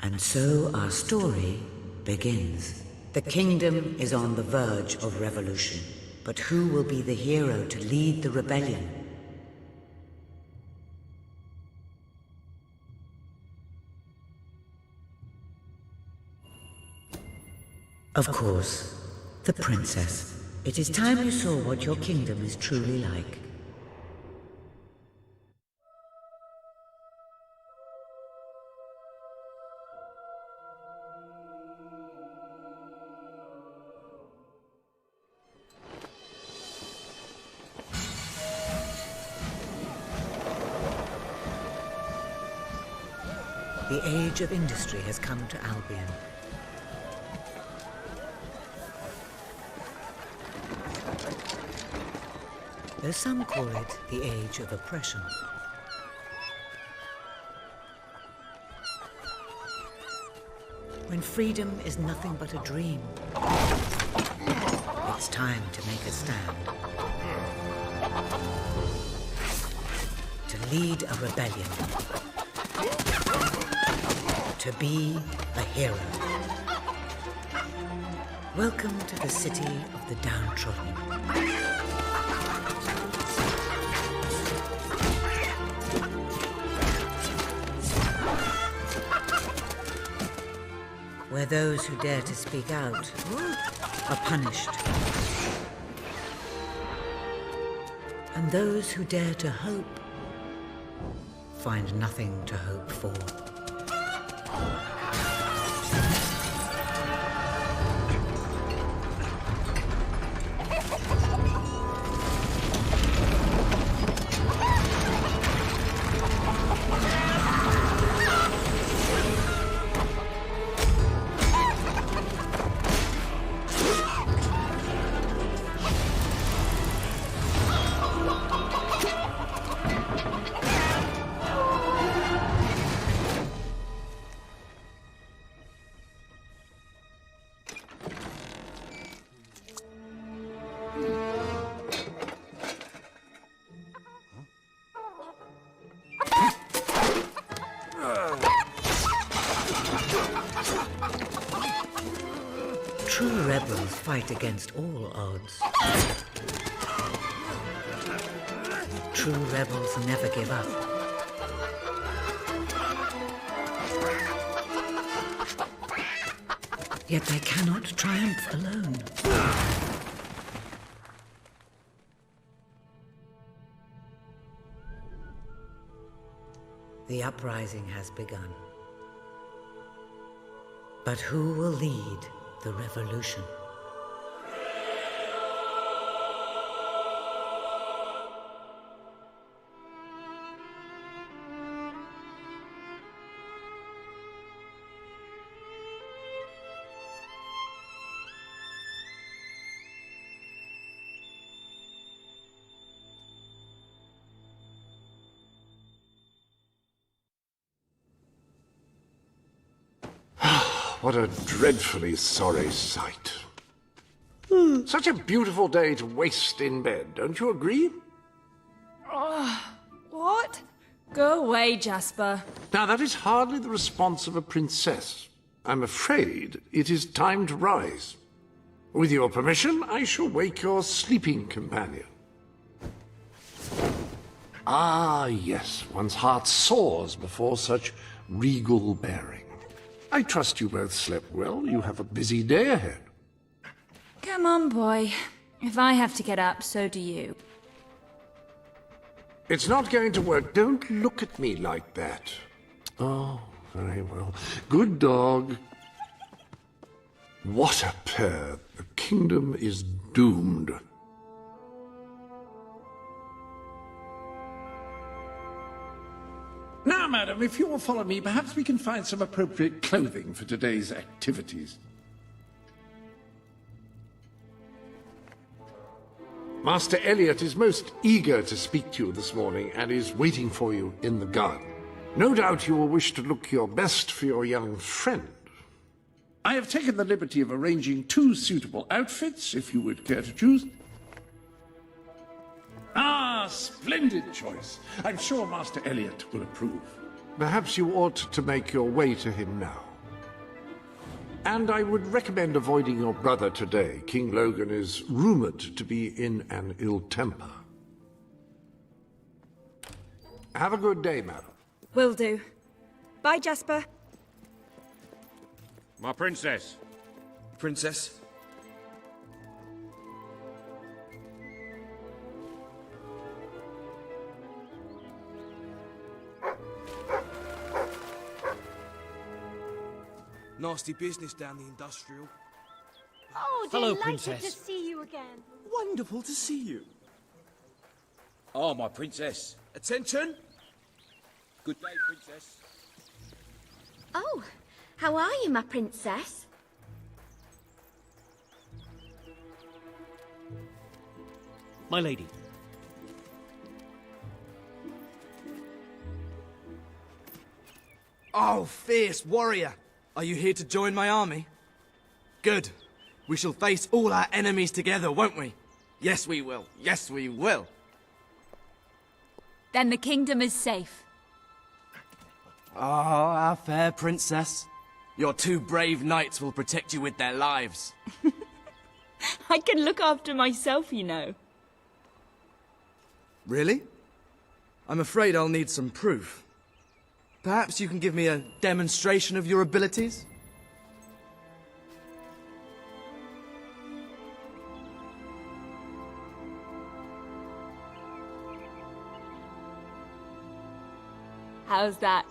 And so our story begins. The kingdom is on the verge of revolution, but who will be the hero to lead the rebellion? Of course, the princess. It is time you saw what your kingdom is truly like. The age of industry has come to Albion. Though some call it the age of oppression. When freedom is nothing but a dream, it's time to make a stand. To lead a rebellion. To be a hero. Welcome to the city of the downtrodden. Where those who dare to speak out are punished. And those who dare to hope find nothing to hope for. True rebels fight against all odds. True rebels never give up. Yet they cannot triumph alone. The uprising has begun. But who will lead the revolution? What a dreadfully sorry sight. Such a beautiful day to waste in bed, don't you agree? What? Go away, Jasper. Now, that is hardly the response of a princess. I'm afraid it is time to rise. With your permission, I shall wake your sleeping companion. Ah, yes, one's heart soars before such regal bearing. I trust you both slept well. You have a busy day ahead. Come on, boy. If I have to get up, so do you. It's not going to work. Don't look at me like that. Oh, very well. Good dog. What a pair. The kingdom is doomed. Now, madam, if you will follow me, perhaps we can find some appropriate clothing for today's activities. Master Elliot is most eager to speak to you this morning and is waiting for you in the garden. No doubt you will wish to look your best for your young friend. I have taken the liberty of arranging 2 suitable outfits, if you would care to choose. Ah, splendid choice. I'm sure Master Elliot will approve. Perhaps you ought to make your way to him now. And I would recommend avoiding your brother today. King Logan is rumored to be in an ill temper. Have a good day, madam. Will do. Bye, Jasper. My princess. Princess? Nasty business down the industrial. Oh, Hello, delighted Princess. to see you again. Wonderful to see you. Oh, my princess. Attention! Good day, princess. Oh, how are you, my princess? My lady. Oh, fierce warrior! Are you here to join my army? Good. We shall face all our enemies together, won't we? Yes, we will. Yes, we will. Then the kingdom is safe. Oh, our fair princess. Your two brave knights will protect you with their lives. I can look after myself, you know. Really? I'm afraid I'll need some proof. Perhaps you can give me a demonstration of your abilities? How's that?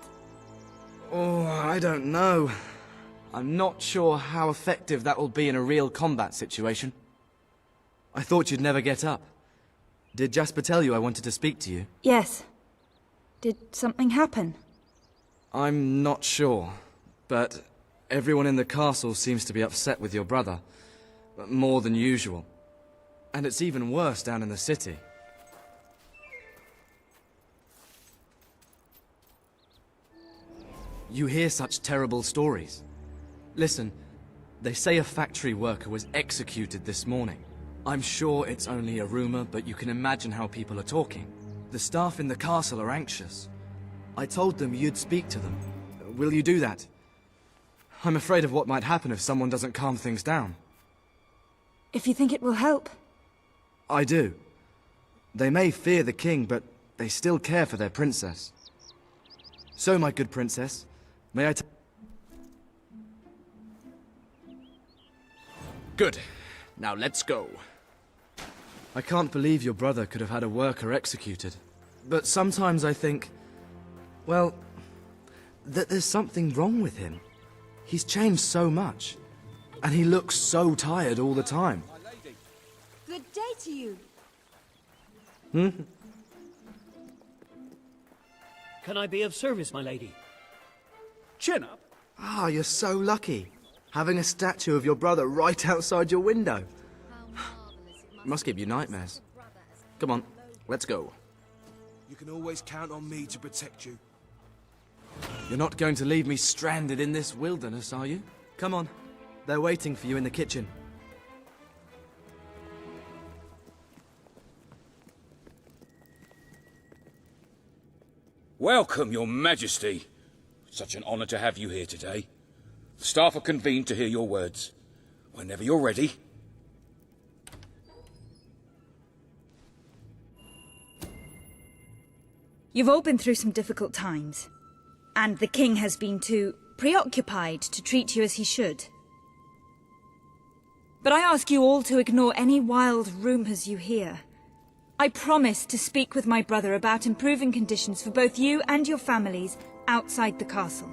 Oh, I don't know. I'm not sure how effective that will be in a real combat situation. I thought you'd never get up. Did Jasper tell you I wanted to speak to you? Yes. Did something happen? I'm not sure, but everyone in the castle seems to be upset with your brother. More than usual. And it's even worse down in the city. You hear such terrible stories. Listen, they say a factory worker was executed this morning. I'm sure it's only a rumor, but you can imagine how people are talking. The staff in the castle are anxious. I told them you'd speak to them. Will you do that? I'm afraid of what might happen if someone doesn't calm things down. If you think it will help. I do. They may fear the king, but they still care for their princess. So, my good princess, may I Good. Now let's go. I can't believe your brother could have had a worker executed. But sometimes I think, well, that there's something wrong with him. He's changed so much. And he looks so tired all the time. Good day to you. Can I be of service, my lady? Chin up. Ah, you're so lucky. Having a statue of your brother right outside your window. Must give you nightmares. Come on, let's go. You can always count on me to protect you. You're not going to leave me stranded in this wilderness, are you? Come on. They're waiting for you in the kitchen. Welcome, your majesty. Such an honor to have you here today. The staff are convened to hear your words. Whenever you're ready. You've all been through some difficult times. And the king has been too preoccupied to treat you as he should. But I ask you all to ignore any wild rumors you hear. I promise to speak with my brother about improving conditions for both you and your families outside the castle.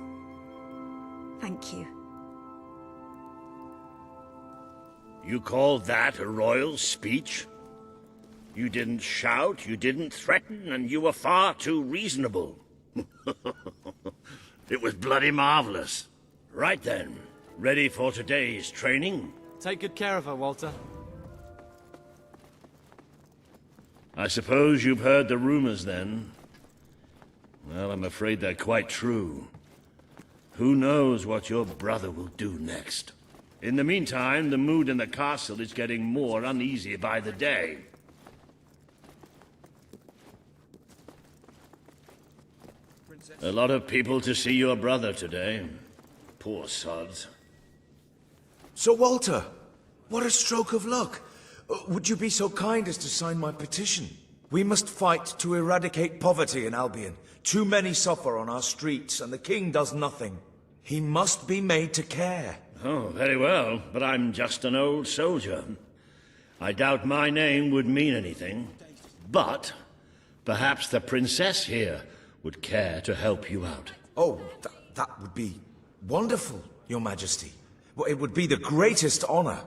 Thank you. You call that a royal speech? You didn't shout, you didn't threaten, and you were far too reasonable. It was bloody marvelous. Right then, ready for today's training? Take good care of her, Walter. I suppose you've heard the rumors then? Well, I'm afraid they're quite true. Who knows what your brother will do next? In the meantime, the mood in the castle is getting more uneasy by the day. A lot of people to see your brother today. Poor sods. Sir Walter, what a stroke of luck. Would you be so kind as to sign my petition? We must fight to eradicate poverty in Albion. Too many suffer on our streets, and the king does nothing. He must be made to care. Oh, very well, but I'm just an old soldier. I doubt my name would mean anything, but perhaps the princess here would care to help you out. Oh, that would be wonderful, Your Majesty. Well, it would be the greatest honor.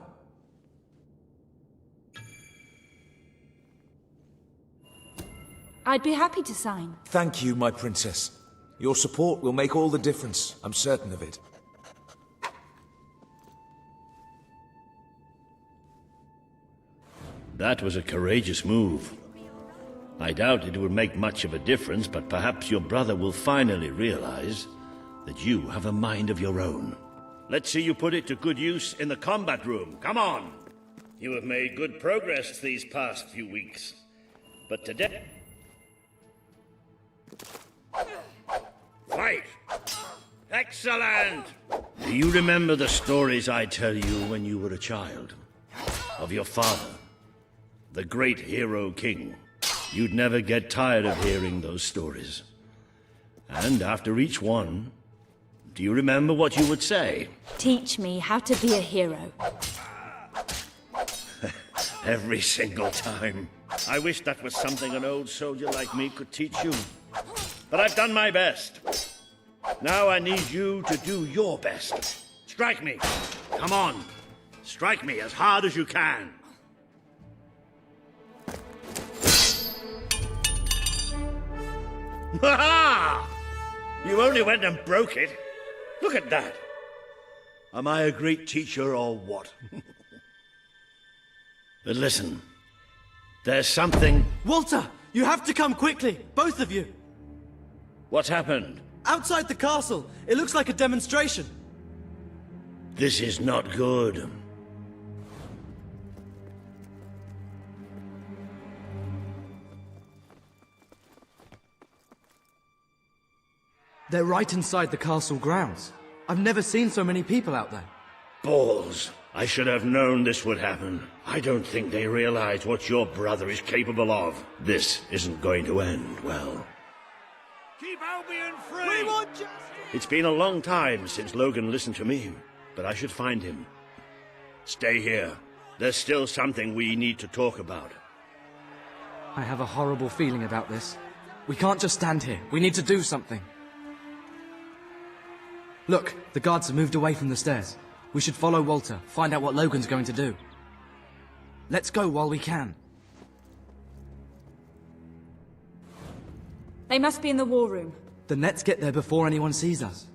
I'd be happy to sign. Thank you, my princess. Your support will make all the difference, I'm certain of it. That was a courageous move. I doubt it would make much of a difference, but perhaps your brother will finally realize that you have a mind of your own. Let's see you put it to good use in the combat room. Come on! You have made good progress these past few weeks. But today... Fight! Excellent! Do you remember the stories I tell you when you were a child? Of your father, the great hero king. You'd never get tired of hearing those stories. And after each one, do you remember what you would say? Teach me how to be a hero. Every single time. I wish that was something an old soldier like me could teach you. But I've done my best. Now I need you to do your best. Strike me. Come on. Strike me as hard as you can. Ha-ha! You only went and broke it. Look at that. Am I a great teacher or what? But listen, there's something... Walter! You have to come quickly! Both of you! What's happened? Outside the castle! It looks like a demonstration! This is not good. They're right inside the castle grounds. I've never seen so many people out there. Balls. I should have known this would happen. I don't think they realize what your brother is capable of. This isn't going to end well. Keep Albion free! We want justice! It's been a long time since Logan listened to me, but I should find him. Stay here. There's still something we need to talk about. I have a horrible feeling about this. We can't just stand here. We need to do something. Look, the guards have moved away from the stairs. We should follow Walter, find out what Logan's going to do. Let's go while we can. They must be in the war room. Then let's get there before anyone sees us.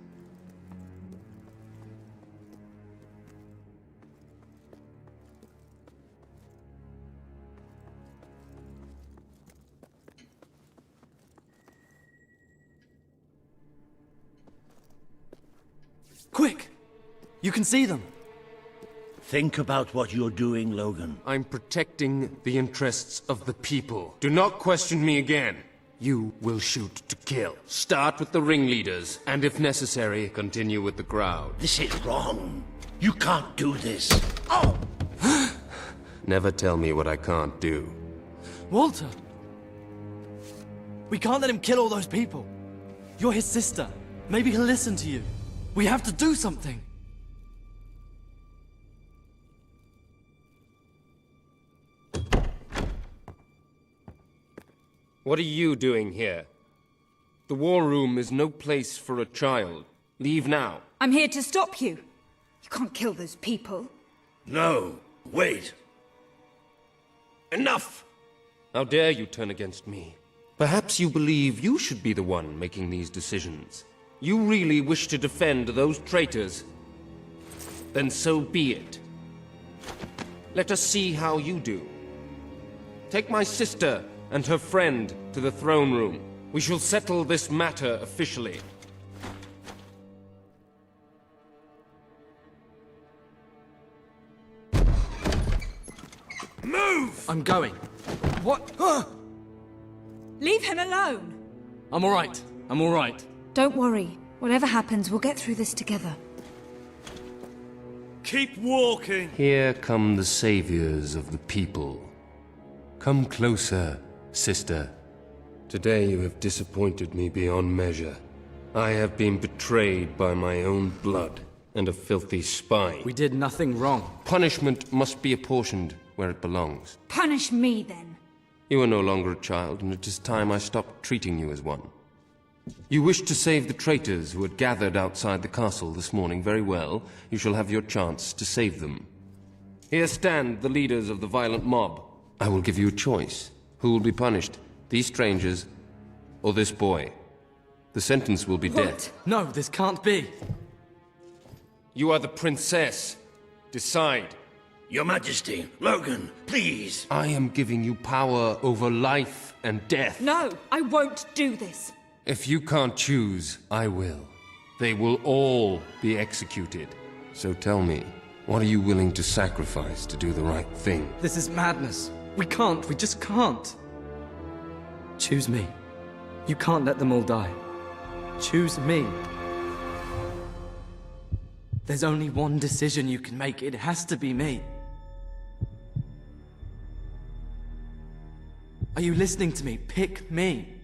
Quick! You can see them. Think about what you're doing, Logan. I'm protecting the interests of the people. Do not question me again. You will shoot to kill. Start with the ringleaders, and if necessary, continue with the crowd. This is wrong. You can't do this. Oh! Never tell me what I can't do. Walter! We can't let him kill all those people. You're his sister. Maybe he'll listen to you. We have to do something. What are you doing here? The war room is no place for a child. Leave now. I'm here to stop you. You can't kill those people. No, wait. Enough! How dare you turn against me? Perhaps you believe you should be the one making these decisions. You really wish to defend those traitors? Then so be it. Let us see how you do. Take my sister and her friend to the throne room. We shall settle this matter officially. Move! I'm going. What? Leave him alone! I'm alright. I'm alright. Don't worry. Whatever happens, we'll get through this together. keep walking. Here come the saviors of the people. Come closer, sister. Today you have disappointed me beyond measure. I have been betrayed by my own blood and a filthy spy. We did nothing wrong. Punishment must be apportioned where it belongs. Punish me, then. You are no longer a child, and it is time I stopped treating you as one. You wished to save the traitors who had gathered outside the castle this morning. Very well. You shall have your chance to save them. Here stand the leaders of the violent mob. I will give you a choice. Who will be punished? These strangers, or this boy? The sentence will be death. No, this can't be. You are the princess. Decide. Your Majesty, Logan, please. I am giving you power over life and death. No, I won't do this. If you can't choose, I will. They will all be executed. So tell me, what are you willing to sacrifice to do the right thing? This is madness. We just can't. Choose me. You can't let them all die. Choose me. There's only one decision you can make. It has to be me. Are you listening to me? Pick me.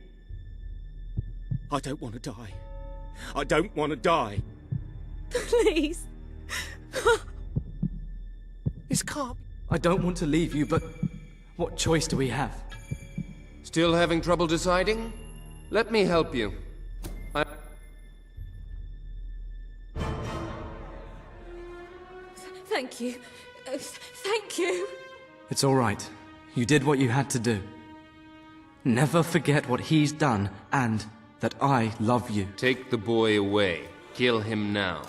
I don't want to die. I don't want to die. Please. This can't... I don't want to leave you, but what choice do we have? Still having trouble deciding? Let me help you. Thank you. Thank you. It's all right. You did what you had to do. Never forget what he's done, and that I love you. Take the boy away. Kill him now.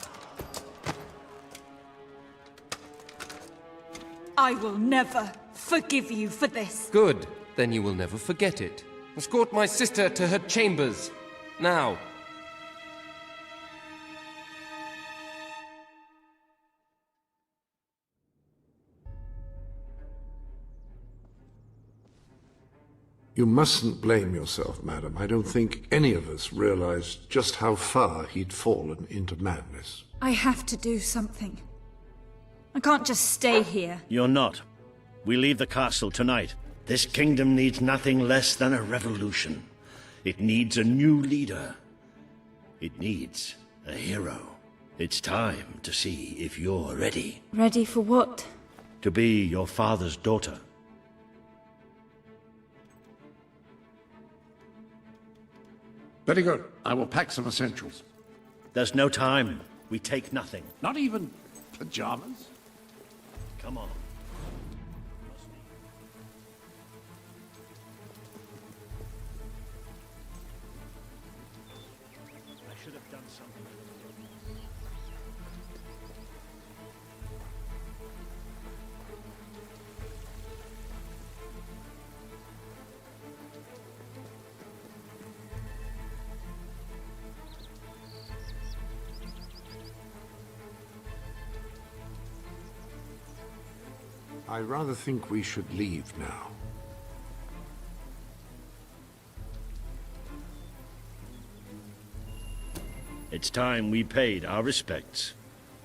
I will never forgive you for this. Good. Then you will never forget it. Escort my sister to her chambers. Now. You mustn't blame yourself, madam. I don't think any of us realized just how far he'd fallen into madness. I have to do something. I can't just stay here. You're not. We leave the castle tonight. This kingdom needs nothing less than a revolution. It needs a new leader. It needs a hero. It's time to see if you're ready. Ready for what? To be your father's daughter. Very good. I will pack some essentials. There's no time. We take nothing. Not even pajamas? Come on. I should have done something. I rather think we should leave now. It's time we paid our respects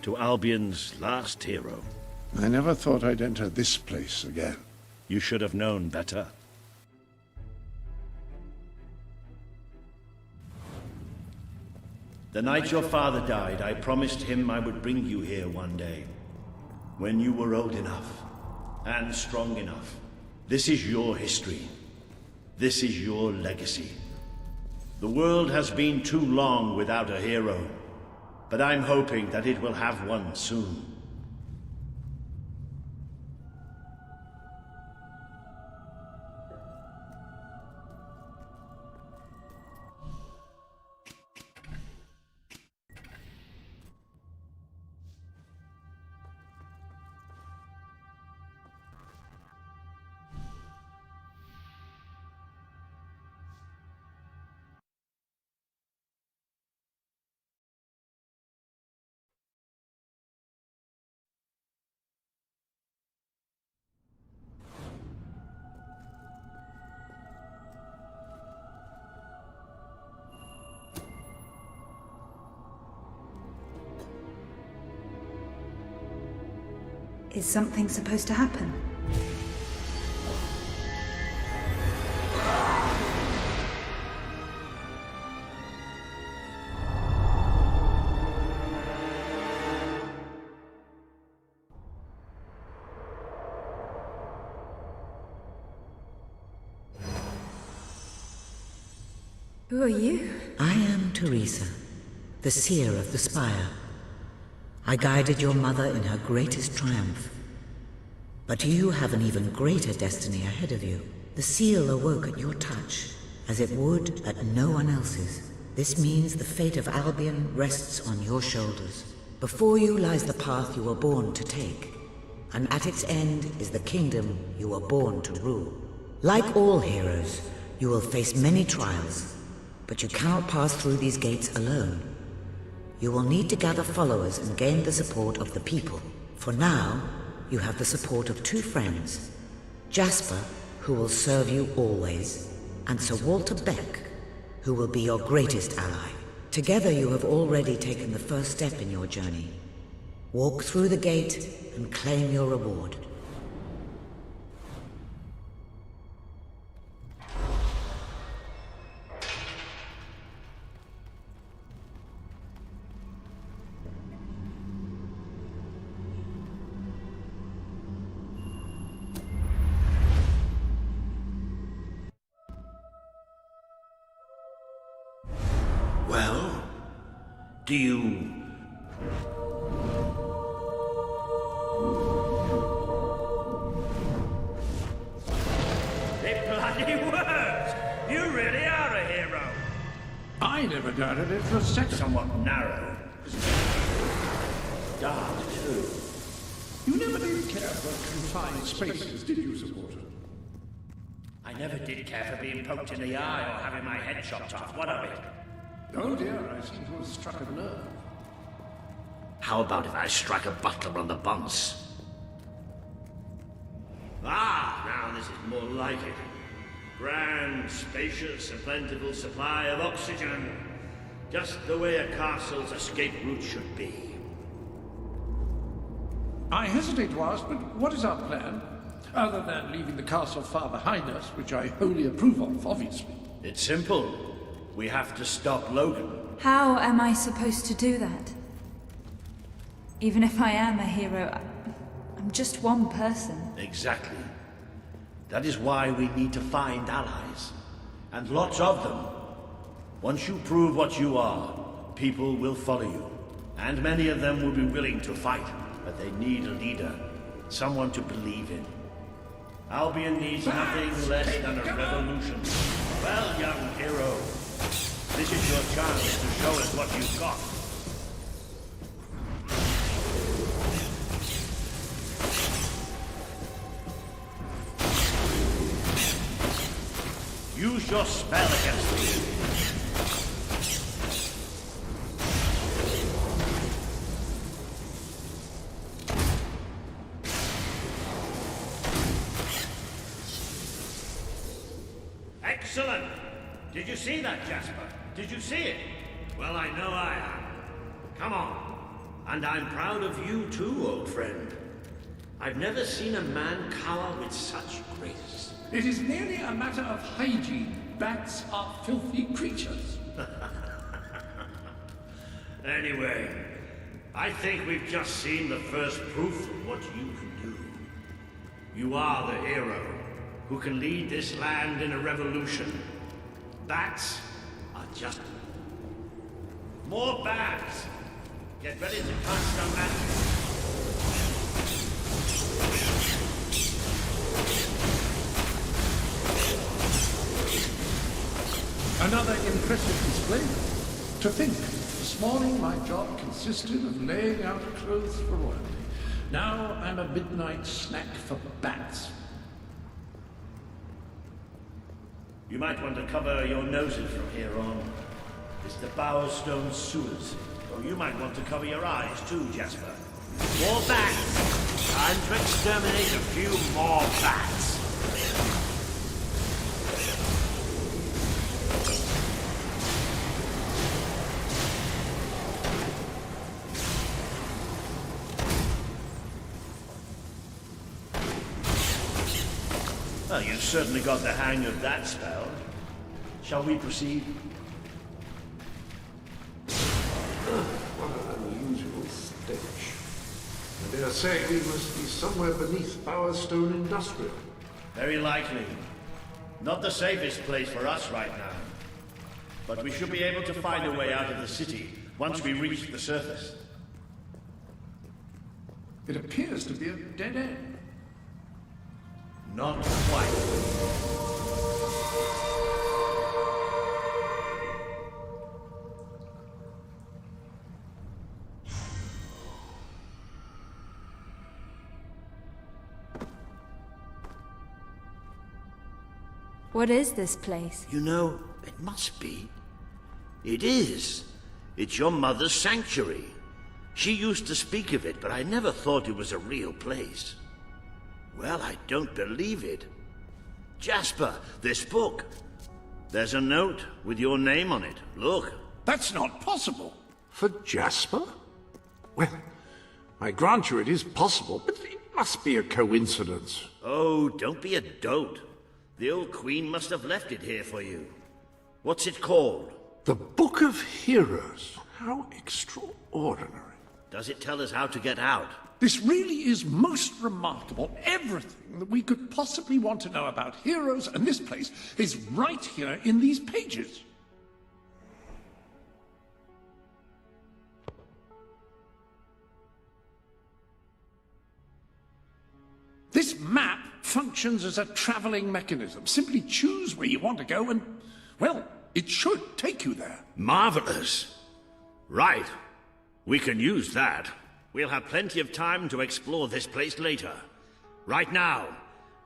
to Albion's last hero. I never thought I'd enter this place again. You should have known better. The night your father died, I promised him I would bring you here one day. When you were old enough and strong enough. This is your history. This is your legacy. The world has been too long without a hero, but I'm hoping that it will have one soon. Is something supposed to happen? Who are you? I am Teresa, the seer of the spire. I guided your mother in her greatest triumph. But you have an even greater destiny ahead of you. The seal awoke at your touch, as it would at no one else's. This means the fate of Albion rests on your shoulders. Before you lies the path you were born to take, and at its end is the kingdom you were born to rule. Like all heroes, you will face many trials, but you cannot pass through these gates alone. You will need to gather followers and gain the support of the people. For now, you have the support of two friends, Jasper, who will serve you always, and Sir Walter Beck, who will be your greatest ally. Together you have already taken the first step in your journey. Walk through the gate and claim your reward. Well, do you... It bloody worked! You really are a hero! I never doubted it for a second. Somewhat narrow. Dark, too. You never did care for confined spaces, did you, Sir Walter? I never did care for being poked in the eye or having my head chopped off. What of it? Oh dear, I seem to have struck a nerve. How about if I strike a butler on the bunce? Ah, now this is more like it. Grand, spacious, and plentiful supply of oxygen. Just the way a castle's escape route should be. I hesitate to ask, but what is our plan? Other than leaving the castle far behind us, which I wholly approve of, obviously. It's simple. We have to stop Logan. How am I supposed to do that? Even if I am a hero, I'm just one person. Exactly. That is why we need to find allies. And lots of them. Once you prove what you are, people will follow you. And many of them will be willing to fight. But they need a leader. Someone to believe in. Albion needs nothing less than a revolution. Well, young hero, this is your chance to show us what you've got. Use your spell against me. Excellent! Did you see that, Jasper? Did you see it? Well, I know I am. Come on. And I'm proud of you too, old friend. I've never seen a man cower with such grace. It is merely a matter of hygiene. Bats are filthy creatures. Anyway, I think we've just seen the first proof of what you can do. You are the hero who can lead this land in a revolution. Bats are just... more bats! Get ready to cast some magic. Another impressive display. To think, this morning my job consisted of laying out clothes for royalty. Now I'm a midnight snack for bats. You might want to cover your noses from here on. It's the Bowerstone sewers. Or you might want to cover your eyes too, Jasper. More bats! Time to exterminate a few more bats! Well, you certainly got the hang of that spell. Shall we proceed? What an unusual stench. I dare say we must be somewhere beneath Power Stone Industrial. Very likely. Not the safest place for us right now. But we should be able to find a way out of the city once we reach the surface. It appears to be a dead end. Not quite. What is this place? You know, it must be. It is. It's your mother's sanctuary. She used to speak of it, but I never thought it was a real place. Well, I don't believe it. Jasper, this book. There's a note with your name on it. Look. That's not possible. For Jasper? Well, I grant you it is possible, but it must be a coincidence. Oh, don't be a dote. The old queen must have left it here for you. What's it called? The Book of Heroes. How extraordinary. Does it tell us how to get out? This really is most remarkable. Everything that we could possibly want to know about heroes and this place is right here in these pages. This map functions as a traveling mechanism. Simply choose where you want to go and, well, it should take you there. Marvelous. Right. We can use that. We'll have plenty of time to explore this place later. Right now,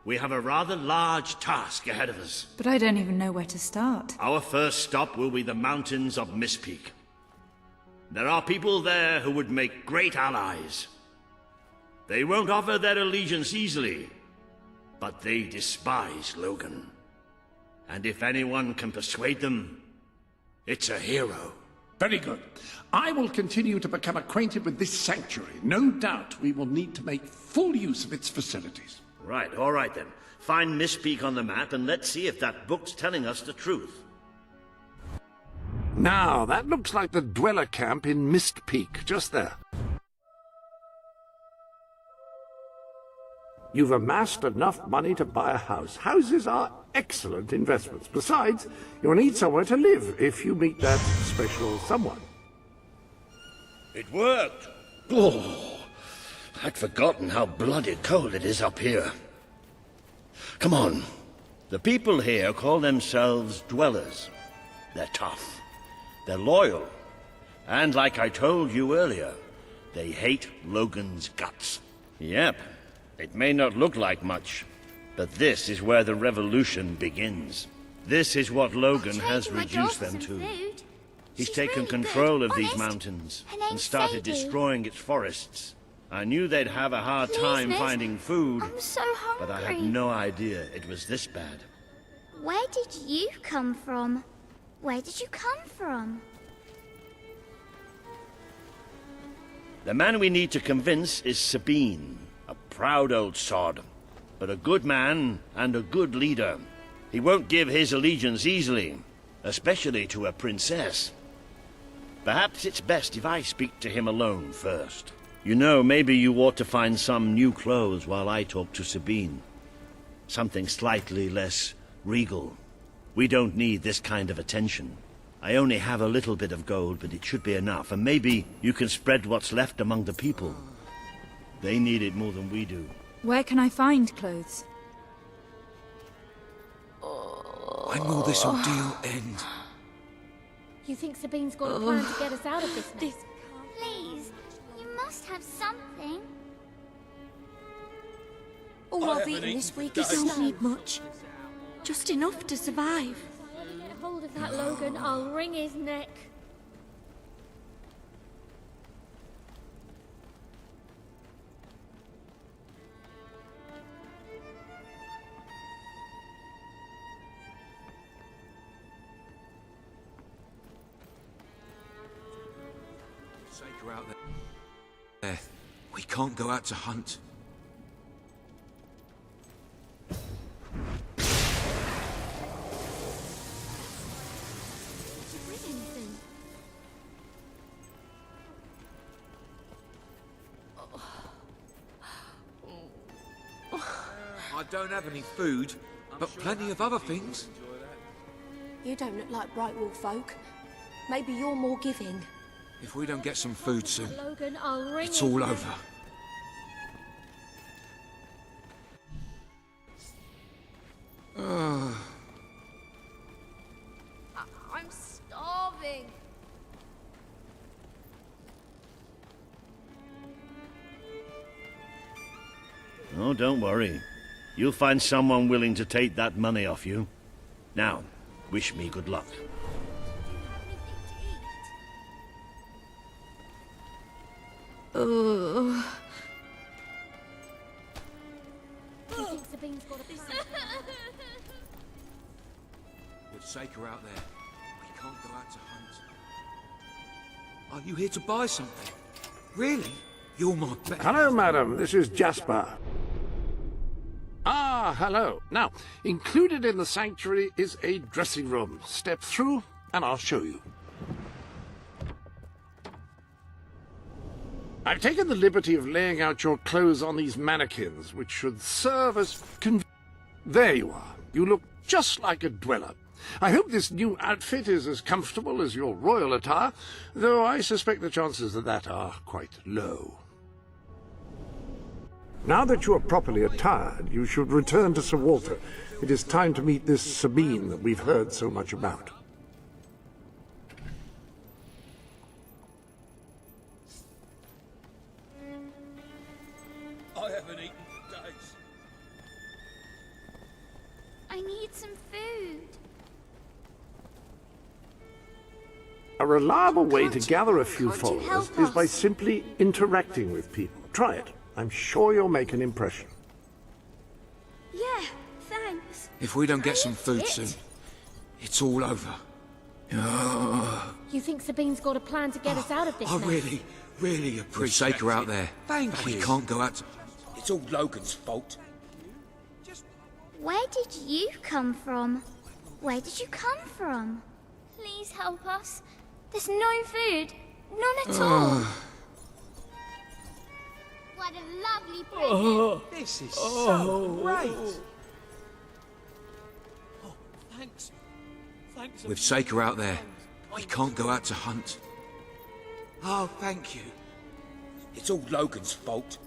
we have a rather large task ahead of us. But I don't even know where to start. Our first stop will be the mountains of Mistpeak. There are people there who would make great allies. They won't offer their allegiance easily, but they despise Logan. And if anyone can persuade them, it's a hero. Very good. I will continue to become acquainted with this sanctuary. No doubt we will need to make full use of its facilities. Right, all right then. Find Mistpeak on the map and let's see if that book's telling us the truth. Now, that looks like the dweller camp in Mistpeak, just there. You've amassed enough money to buy a house. Houses are excellent investments. Besides, you'll need somewhere to live if you meet that special someone. It worked. Oh, I'd forgotten how bloody cold it is up here. Come on. The people here call themselves dwellers. They're tough. They're loyal. And like I told you earlier, they hate Logan's guts. Yep. It may not look like much, but this is where the revolution begins. This is what Logan has reduced them to. He's taken control of these mountains and started destroying its forests. I knew they'd have a hard time finding food, I'm so hungry. but I had no idea it was this bad. Where did you come from? Where did you come from? The man we need to convince is Sabine. A proud old sod, but a good man and a good leader. He won't give his allegiance easily, especially to a princess. Perhaps it's best if I speak to him alone first. You know, maybe you ought to find some new clothes while I talk to Sabine. Something slightly less regal. We don't need this kind of attention. I only have a little bit of gold, but it should be enough, and maybe you can spread what's left among the people. They need it more than we do. Where can I find clothes? When will this ordeal end? You think Sabine's got a plan to get us out of this mess? Please, you must have something. All I've eaten this week is Don't need much. Just enough to survive. If I get hold of that Logan, I'll wring his neck. You're out there. We can't go out to hunt. I don't have any food, but plenty of other things. You don't look like Brightwall folk. Maybe you're more giving. If we don't get some food soon, Logan, I'll ring it's his all neck. over. I'm starving. Oh, don't worry. You'll find someone willing to take that money off you. Now, wish me good luck. He thinks Sabine's got a piece of With Saker out there, we can't go out to hunt. Are you here to buy something? Really? You're my best. Hello, madam. This is Jasper. Ah, hello. Now, included in the sanctuary is a dressing room. Step through, and I'll show you. I've taken the liberty of laying out your clothes on these mannequins, which should serve as There you are. You look just like a dweller. I hope this new outfit is as comfortable as your royal attire, though I suspect the chances of that are quite low. Now that you are properly attired, you should return to Sir Walter. It is time to meet this Sabine that we've heard so much about. I haven't eaten for days. I need some food. A reliable way to gather a few Can't you followers help is by us? simply interacting with people. Try it. I'm sure you'll make an impression. Yeah, thanks. If we don't get I some ate food it. soon, it's all over. You think Sabine's got a plan to get us out of this I mess? really appreciate Saker out there. Thank We you. can't go out to... It's all Logan's fault. Where did you come from? Where did you come from? Please help us. There's no food. None at all. What a lovely present. This is so great. Thanks. Thanks. With Saker out there, we can't go out to hunt. Oh, thank you. It's all Logan's fault.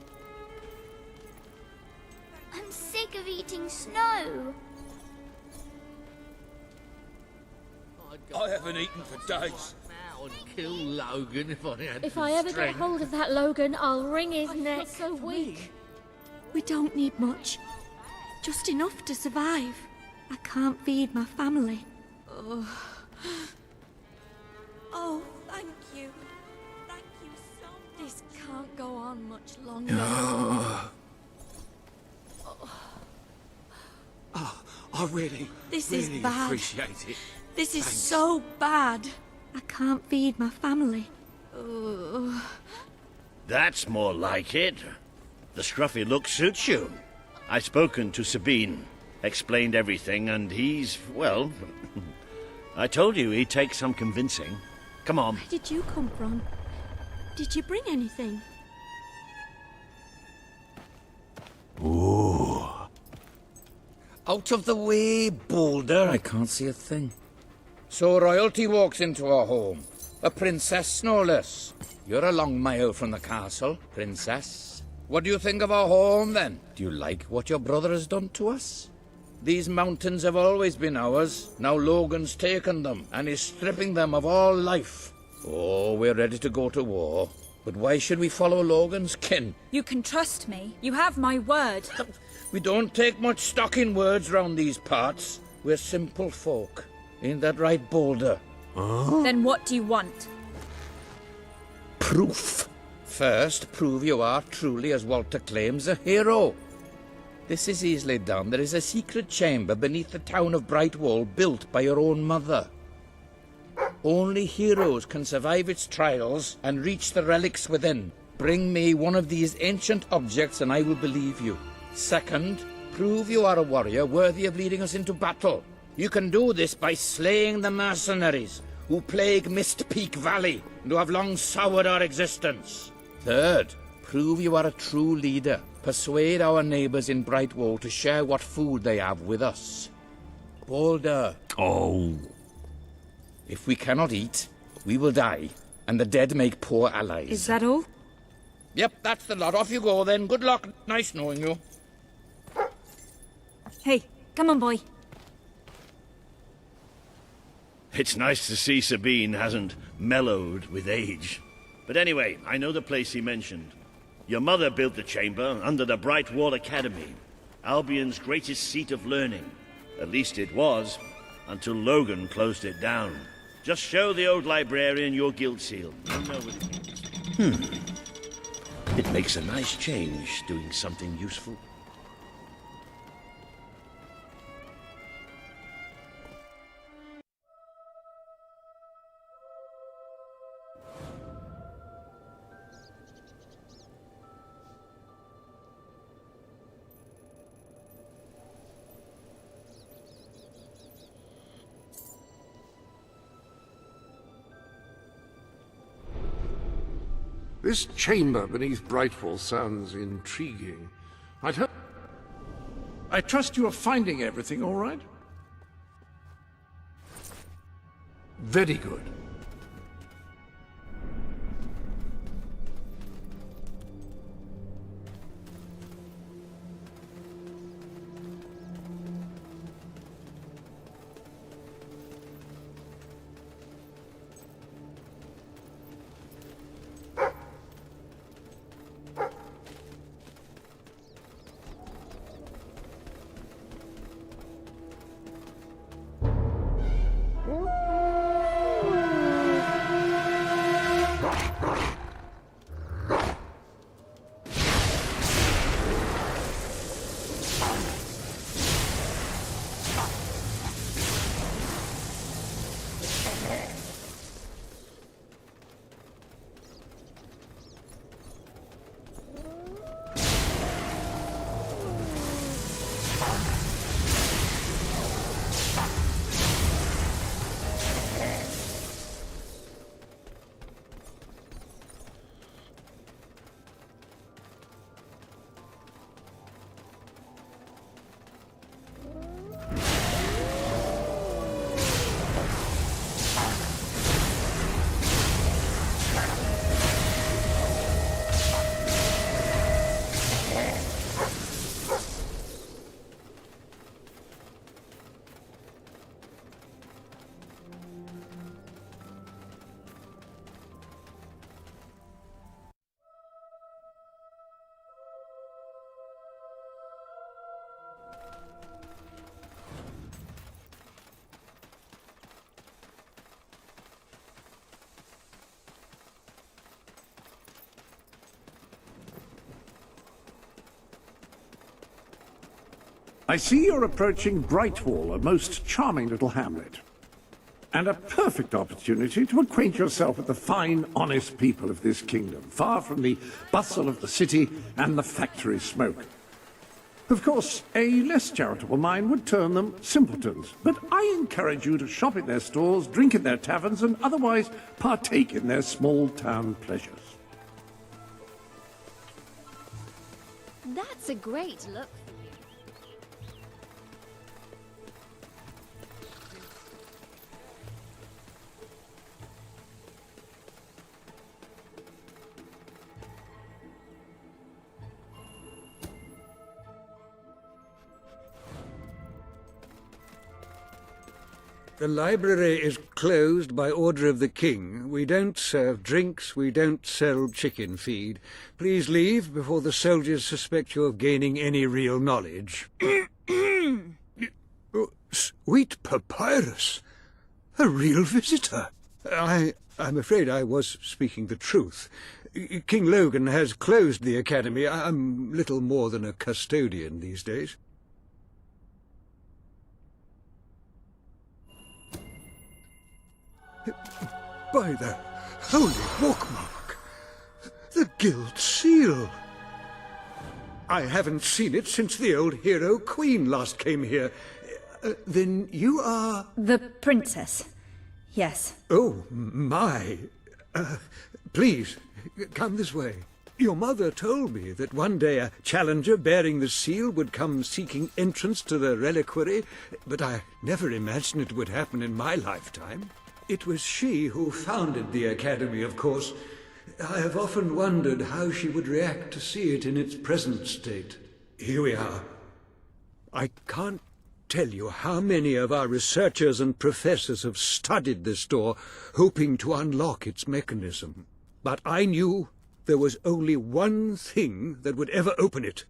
I'm sick of eating snow. I haven't eaten for days. I'd kill Logan if I had If I ever get hold of that Logan, I'll wring his neck. So weak. We don't need much. Just enough to survive. I can't feed my family. Oh, thank you. Thank you so much. This can't go on much longer. I really This is bad. appreciate it. This is so bad. I can't feed my family. That's more like it. The scruffy look suits you. I've spoken to Sabine, explained everything, and he's, well... I told you he'd take some convincing. Come on. Where did you come from? Did you bring anything? Ooh. Out of the way, Boulder. I can't see a thing. So royalty walks into our home. A princess, no less. You're a long mile from the castle, princess. What do you think of our home, then? Do you like what your brother has done to us? These mountains have always been ours. Now Logan's taken them, and is stripping them of all life. Oh, we're ready to go to war. But why should we follow Logan's kin? You can trust me. You have my word. We don't take much stock in words round these parts. We're simple folk. Ain't that right, Boulder? Then what do you want? Proof. First, prove you are truly, as Walter claims, a hero. This is easily done. There is a secret chamber beneath the town of Brightwall built by your own mother. Only heroes can survive its trials and reach the relics within. Bring me one of these ancient objects and I will believe you. Second, prove you are a warrior worthy of leading us into battle. You can do this by slaying the mercenaries who plague Mist Peak Valley and who have long soured our existence. Third, prove you are a true leader Persuade our neighbours in Brightwall to share what food they have with us. Bolder. Oh. If we cannot eat, we will die, and the dead make poor allies. Is that all? Yep, that's the lot. Off you go then. Good luck. Nice knowing you. Hey, come on, boy. It's nice to see Sabine hasn't mellowed with age. But anyway, I know the place he mentioned. Your mother built the chamber under the Brightwall Academy, Albion's greatest seat of learning. At least it was, until Logan closed it down. Just show the old librarian your guild seal. You'll know what it means. It makes a nice change, doing something useful. This chamber beneath Brightwall sounds intriguing. I trust you are finding everything all right? Very good. I see you're approaching Brightwall, a most charming little hamlet. And a perfect opportunity to acquaint yourself with the fine, honest people of this kingdom, far from the bustle of the city and the factory smoke. Of course, a less charitable mind would term them simpletons, but I encourage you to shop in their stores, drink in their taverns, and otherwise partake in their small-town pleasures. That's a great look. The library is closed by order of the king. We don't serve drinks, we don't sell chicken feed. Please leave before the soldiers suspect you of gaining any real knowledge. Oh, sweet papyrus! A real visitor! I'm afraid I was speaking the truth. King Logan has closed the academy. I'm little more than a custodian these days. By the holy bookmark! The guild seal! I haven't seen it since the old hero queen last came here. Then you are... The princess. Yes. Oh, my. Please, come this way. Your mother told me that one day a challenger bearing the seal would come seeking entrance to the reliquary, but I never imagined it would happen in my lifetime. It was she who founded the Academy, of course. I have often wondered how she would react to see it in its present state. Here we are. I can't tell you how many of our researchers and professors have studied this door, hoping to unlock its mechanism. But I knew there was only one thing that would ever open it.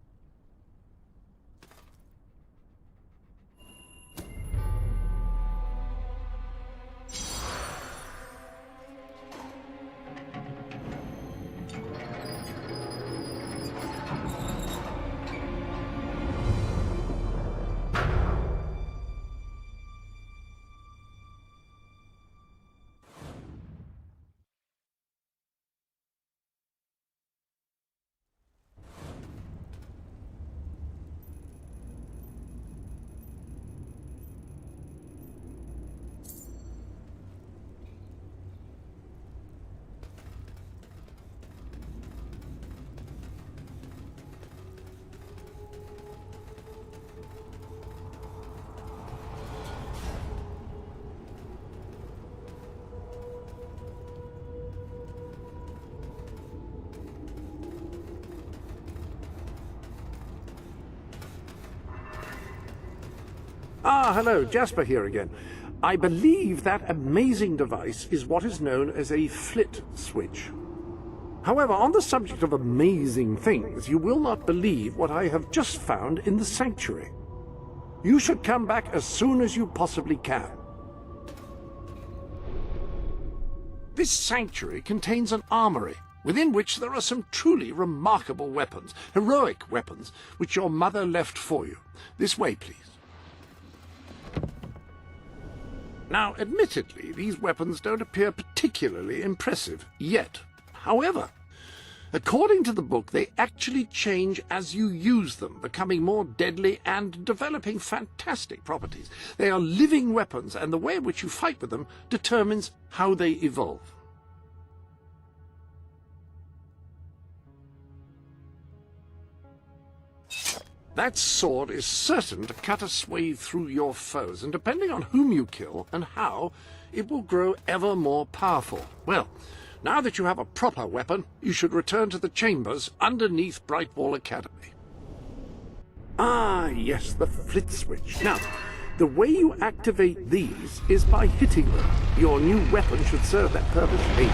Ah, hello, Jasper here again. I believe that amazing device is what is known as a flit switch. However, on the subject of amazing things, you will not believe what I have just found in the sanctuary. You should come back as soon as you possibly can. This sanctuary contains an armory, within which there are some truly remarkable weapons, heroic weapons, which your mother left for you. This way, please. Now, admittedly, these weapons don't appear particularly impressive yet. However, according to the book, they actually change as you use them, becoming more deadly and developing fantastic properties. They are living weapons, and the way in which you fight with them determines how they evolve. That sword is certain to cut a swathe through your foes, and depending on whom you kill and how, it will grow ever more powerful. Well, now that you have a proper weapon, you should return to the chambers underneath Brightwall Academy. Ah, yes, the flit switch. Now, the way you activate these is by hitting them. Your new weapon should serve that purpose ably.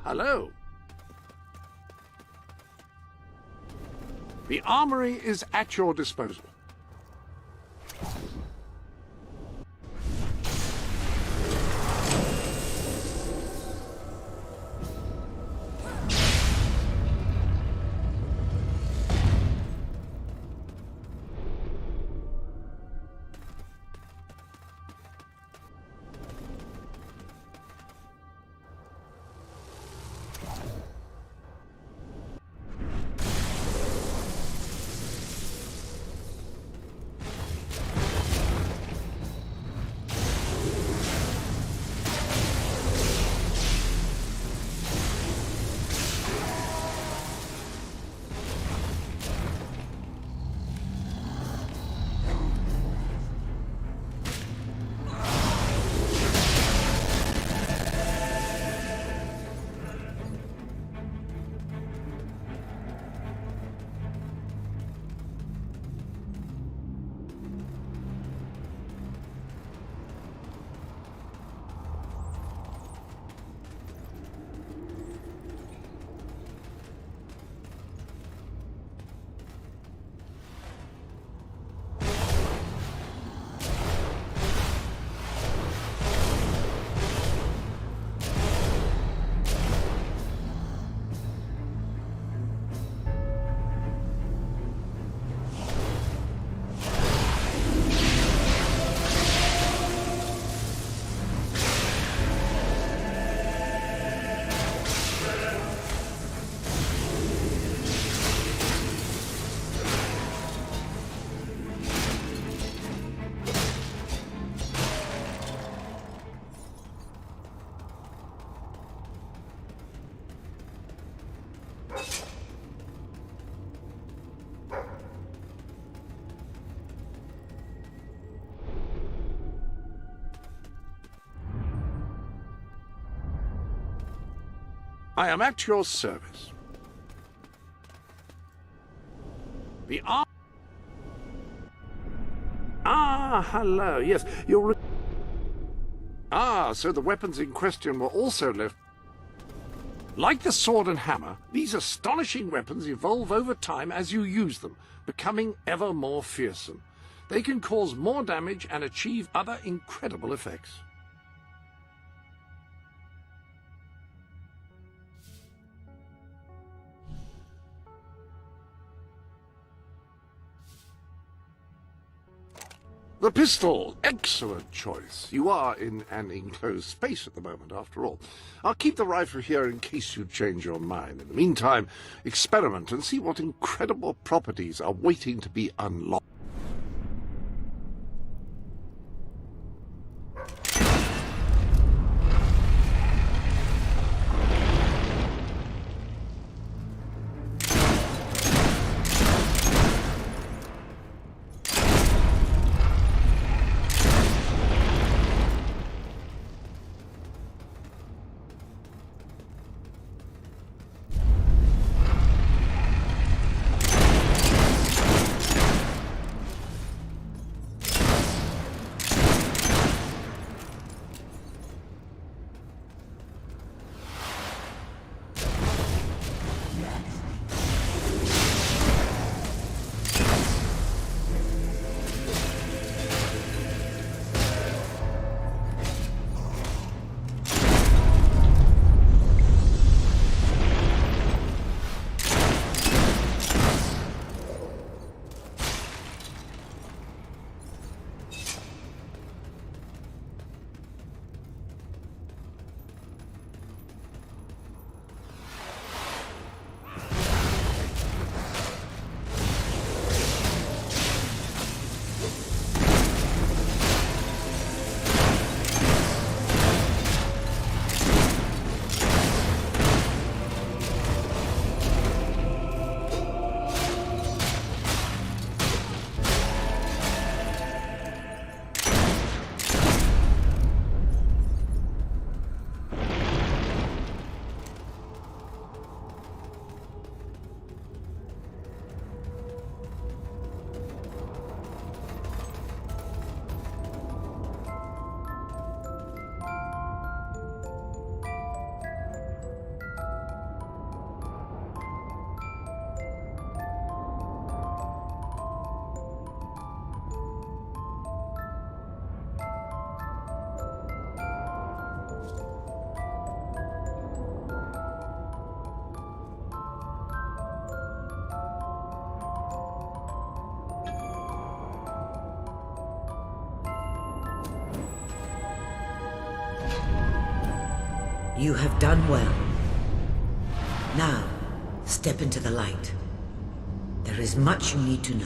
hello. The armory is at your disposal. I am at your service. The arm... Ah, hello. Yes, you're... Ah, so the weapons in question were also left... Like the sword and hammer, these astonishing weapons evolve over time as you use them, becoming ever more fearsome. They can cause more damage and achieve other incredible effects. The pistol, excellent choice. You are in an enclosed space at the moment, after all. I'll keep the rifle here in case you change your mind. In the meantime, experiment and see what incredible properties are waiting to be unlocked. You have done well. Now, step into the light. There is much you need to know.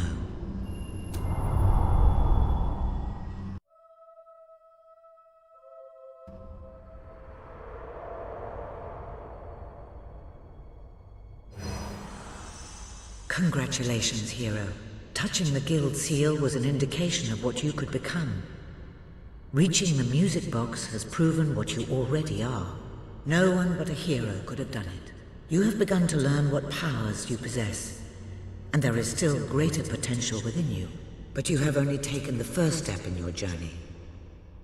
Congratulations, hero. Touching the guild seal was an indication of what you could become. Reaching the music box has proven what you already are. No one but a hero could have done it. You have begun to learn what powers you possess, and there is still greater potential within you. But you have only taken the first step in your journey.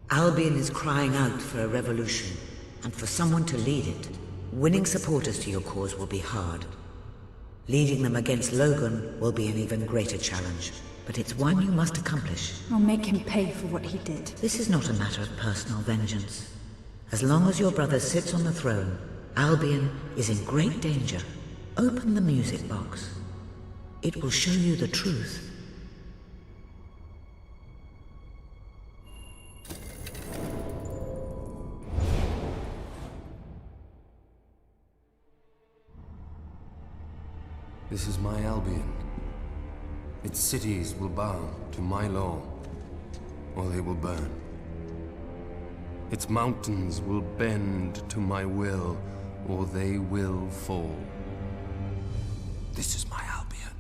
Albion is crying out for a revolution, and for someone to lead it. Winning supporters to your cause will be hard. Leading them against Logan will be an even greater challenge, but it's one you must accomplish. I'll make him pay for what he did. This is not a matter of personal vengeance. As long as your brother sits on the throne, Albion is in great danger. Open the music box. It will show you the truth. This is my Albion. Its cities will bow to my law, or they will burn. Its mountains will bend to my will, or they will fall. This is my Albion.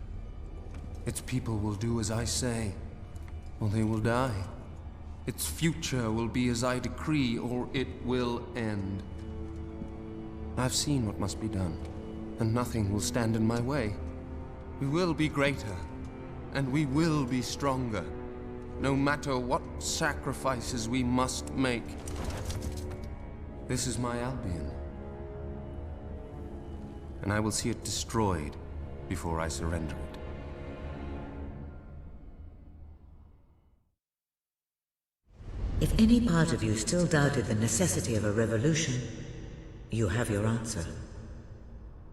Its people will do as I say, or they will die. Its future will be as I decree, or it will end. I've seen what must be done, and nothing will stand in my way. We will be greater, and we will be stronger, no matter what sacrifices we must make. This is my Albion, and I will see it destroyed before I surrender it. If any part of you still doubted the necessity of a revolution, you have your answer.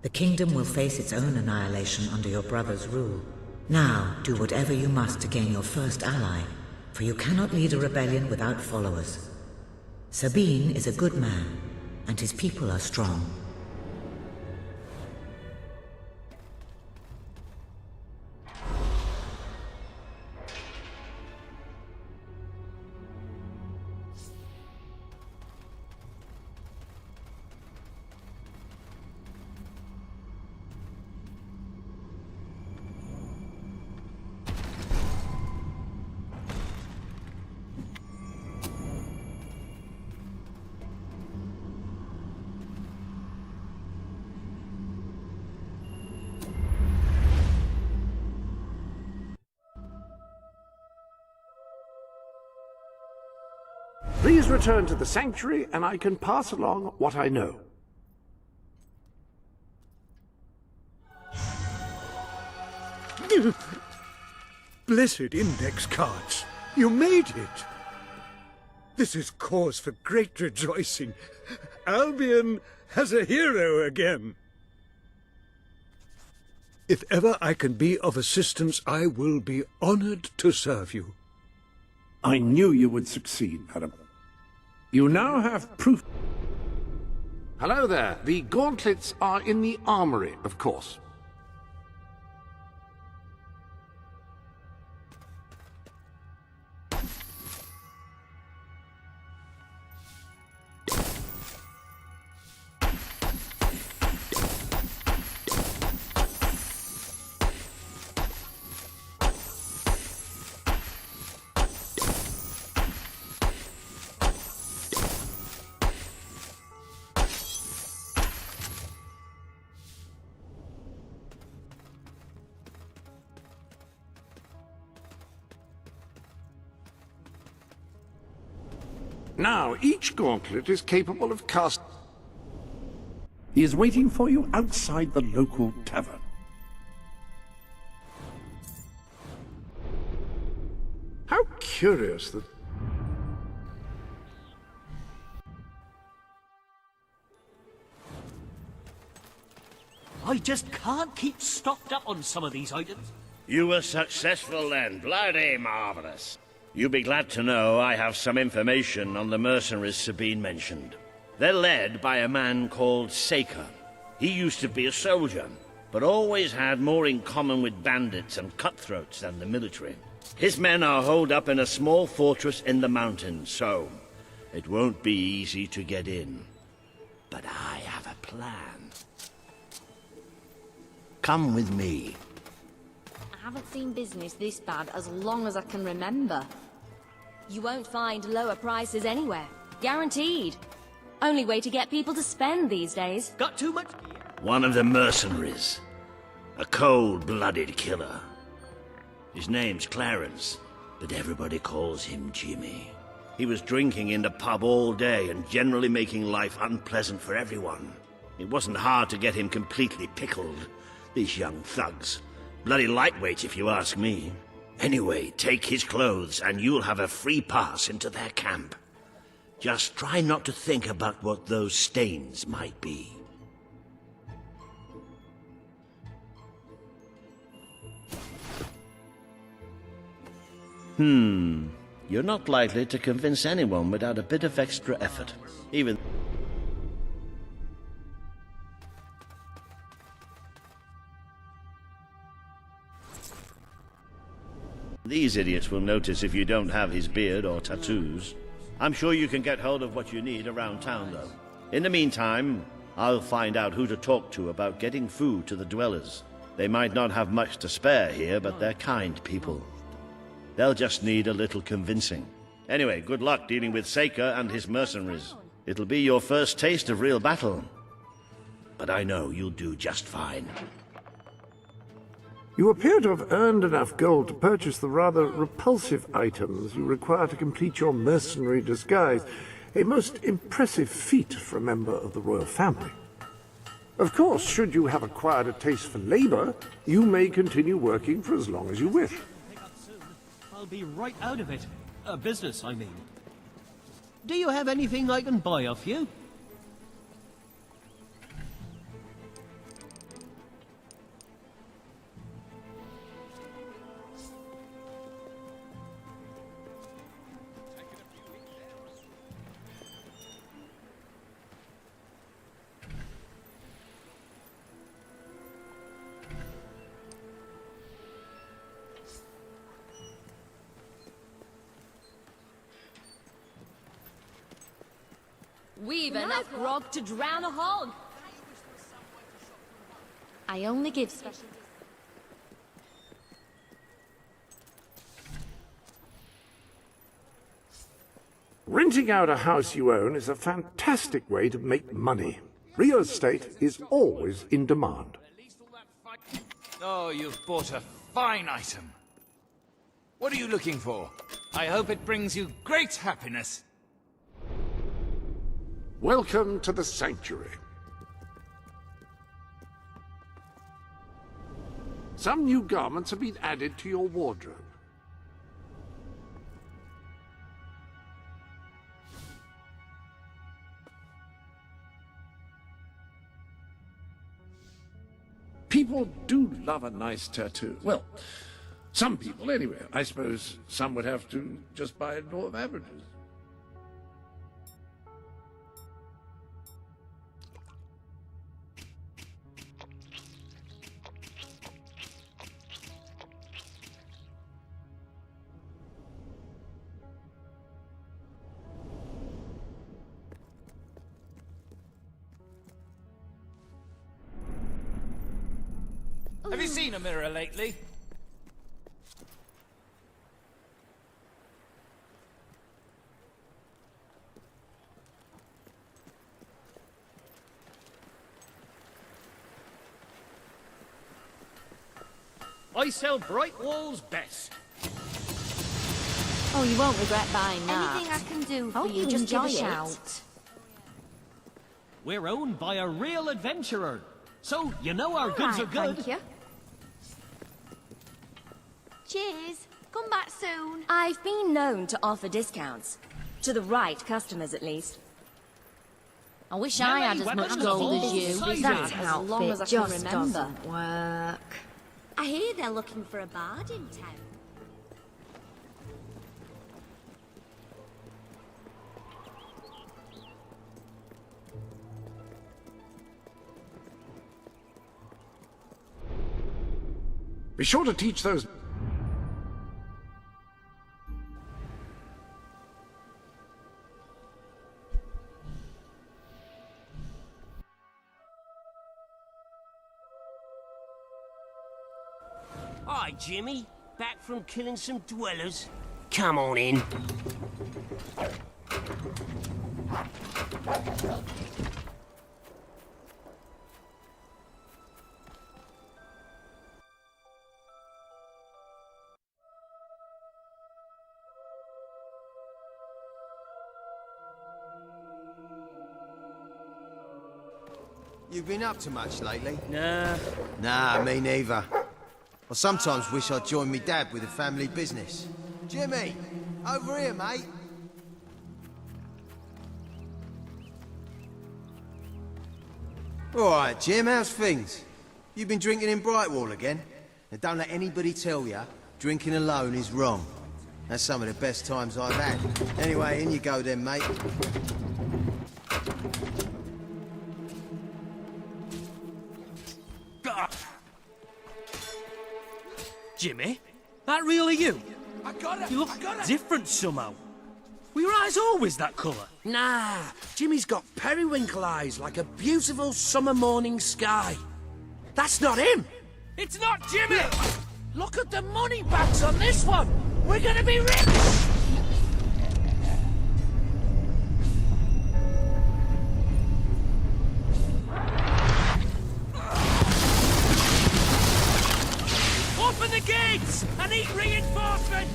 The kingdom will face its own annihilation under your brother's rule. Now, do whatever you must to gain your first ally, for you cannot lead a rebellion without followers. Sabine is a good man, and his people are strong. Please return to the sanctuary, and I can pass along what I know. Blessed index cards. You made it. This is cause for great rejoicing. Albion has a hero again. If ever I can be of assistance, I will be honored to serve you. I knew you would succeed, madam. You now have proof. Hello there. The gauntlets are in the armory, of course. Now, each gauntlet is capable of cast. He is waiting for you outside the local tavern. How curious that... I just can't keep stocked up on some of these items. You were successful then. Bloody marvelous. You'll be glad to know I have some information on the mercenaries Sabine mentioned. They're led by a man called Saker. He used to be a soldier, but always had more in common with bandits and cutthroats than the military. His men are holed up in a small fortress in the mountains, so it won't be easy to get in. But I have a plan. Come with me. I haven't seen business this bad as long as I can remember. You won't find lower prices anywhere. Guaranteed. Only way to get people to spend these days. Got too much? One of the mercenaries. A cold-blooded killer. His name's Clarence, but everybody calls him Jimmy. He was drinking in the pub all day and generally making life unpleasant for everyone. It wasn't hard to get him completely pickled. These young thugs. Bloody lightweight, if you ask me. Anyway, take his clothes and you'll have a free pass into their camp. Just try not to think about what those stains might be. You're not likely to convince anyone without a bit of extra effort. Even... These idiots will notice if you don't have his beard or tattoos. I'm sure you can get hold of what you need around town, though. In the meantime, I'll find out who to talk to about getting food to the dwellers. They might not have much to spare here, but they're kind people. They'll just need a little convincing. Anyway, good luck dealing with Saker and his mercenaries. It'll be your first taste of real battle. But I know you'll do just fine. You appear to have earned enough gold to purchase the rather repulsive items you require to complete your mercenary disguise. A most impressive feat for a member of the royal family. Of course, should you have acquired a taste for labor, you may continue working for as long as you wish. I'll be right out of it. Business, I mean. Do you have anything I can buy off you? We've enough grog to drown a hog. I only give special... Renting out a house you own is a fantastic way to make money. Real estate is always in demand. Oh, you've bought a fine item. What are you looking for? I hope it brings you great happiness. Welcome to the sanctuary. Some new garments have been added to your wardrobe. People do love a nice tattoo. Well, some people anyway. I suppose some would have to just by law of averages. Have you seen a mirror lately? I sell bright walls best. Oh, you won't regret buying that. Anything I can do for Hope you, just give a enjoy it. shout. We're owned by a real adventurer. So, you know our goods are good. Thank you. Cheers. Come back soon. I've been known to offer discounts. To the right customers, at least. I wish I had as much weapons of gold all as you. sizes. That as long as I can just remember. doesn't work. I hear they're looking for a bard in town. Be sure to teach those... Hi, Jimmy. Back from killing some dwellers? Come on in. You been up to much lately? Nah. Nah, me neither. I sometimes wish I'd joined me dad with a family business. Jimmy, over here, mate. All right, Jim, how's things? You been drinking in Brightwall again? And don't let anybody tell you drinking alone is wrong. That's some of the best times I've had. Anyway, in you go then, mate. Jimmy, that really you? I got it! You look different somehow. Were your eyes always that colour? Nah, Jimmy's got periwinkle eyes like a beautiful summer morning sky. That's not him! It's not Jimmy! Look at the money bags on this one! We're gonna be rich! Open the gates! I need reinforcement!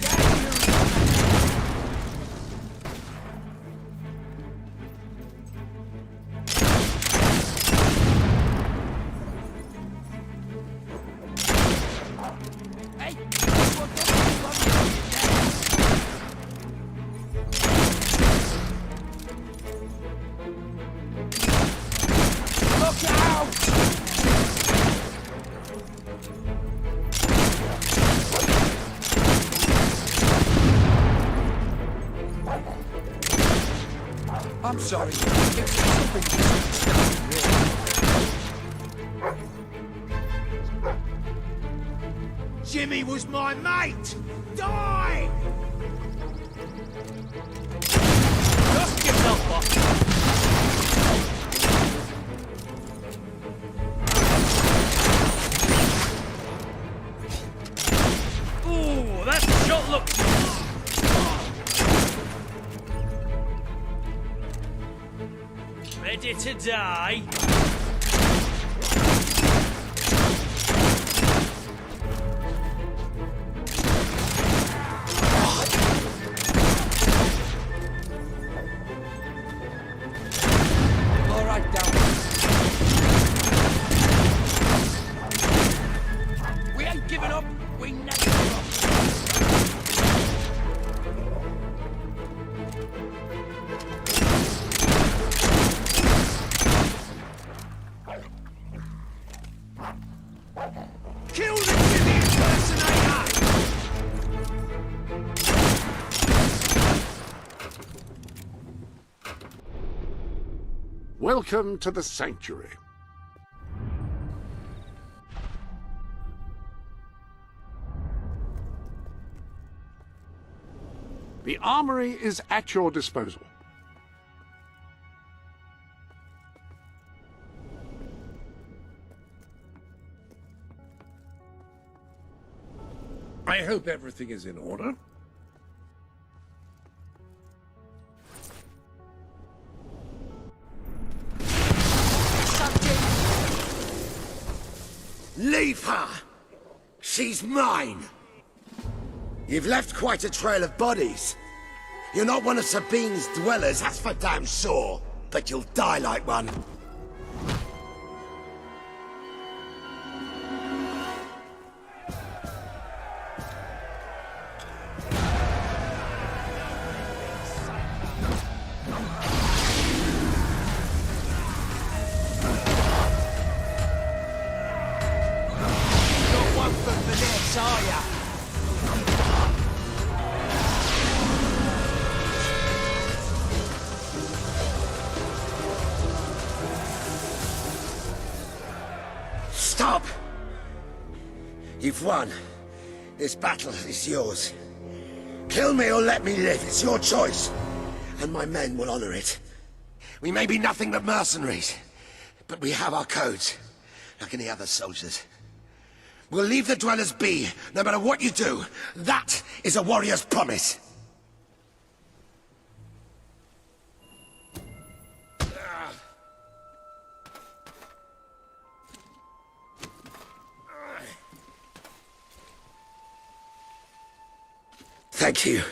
Look out! I'm sorry. Jimmy was my mate! Die! Just yourself up. Ooh, that shot looks... Ready to die? All right, down. We ain't giving up. We never give up. Kill the Jimmy impersonator! Welcome to the Sanctuary. The armory is at your disposal. I hope everything is in order. Leave her! She's mine! You've left quite a trail of bodies. You're not one of Sabine's dwellers, that's for damn sure. But you'll die like one. Not one for finesse, are ya? Stop! You've won. This battle is yours. Kill me or let me live. It's your choice. And my men will honor it. We may be nothing but mercenaries, but we have our codes, like any other soldiers. We'll leave the dwellers be, no matter what you do. That is a warrior's promise. Thank you.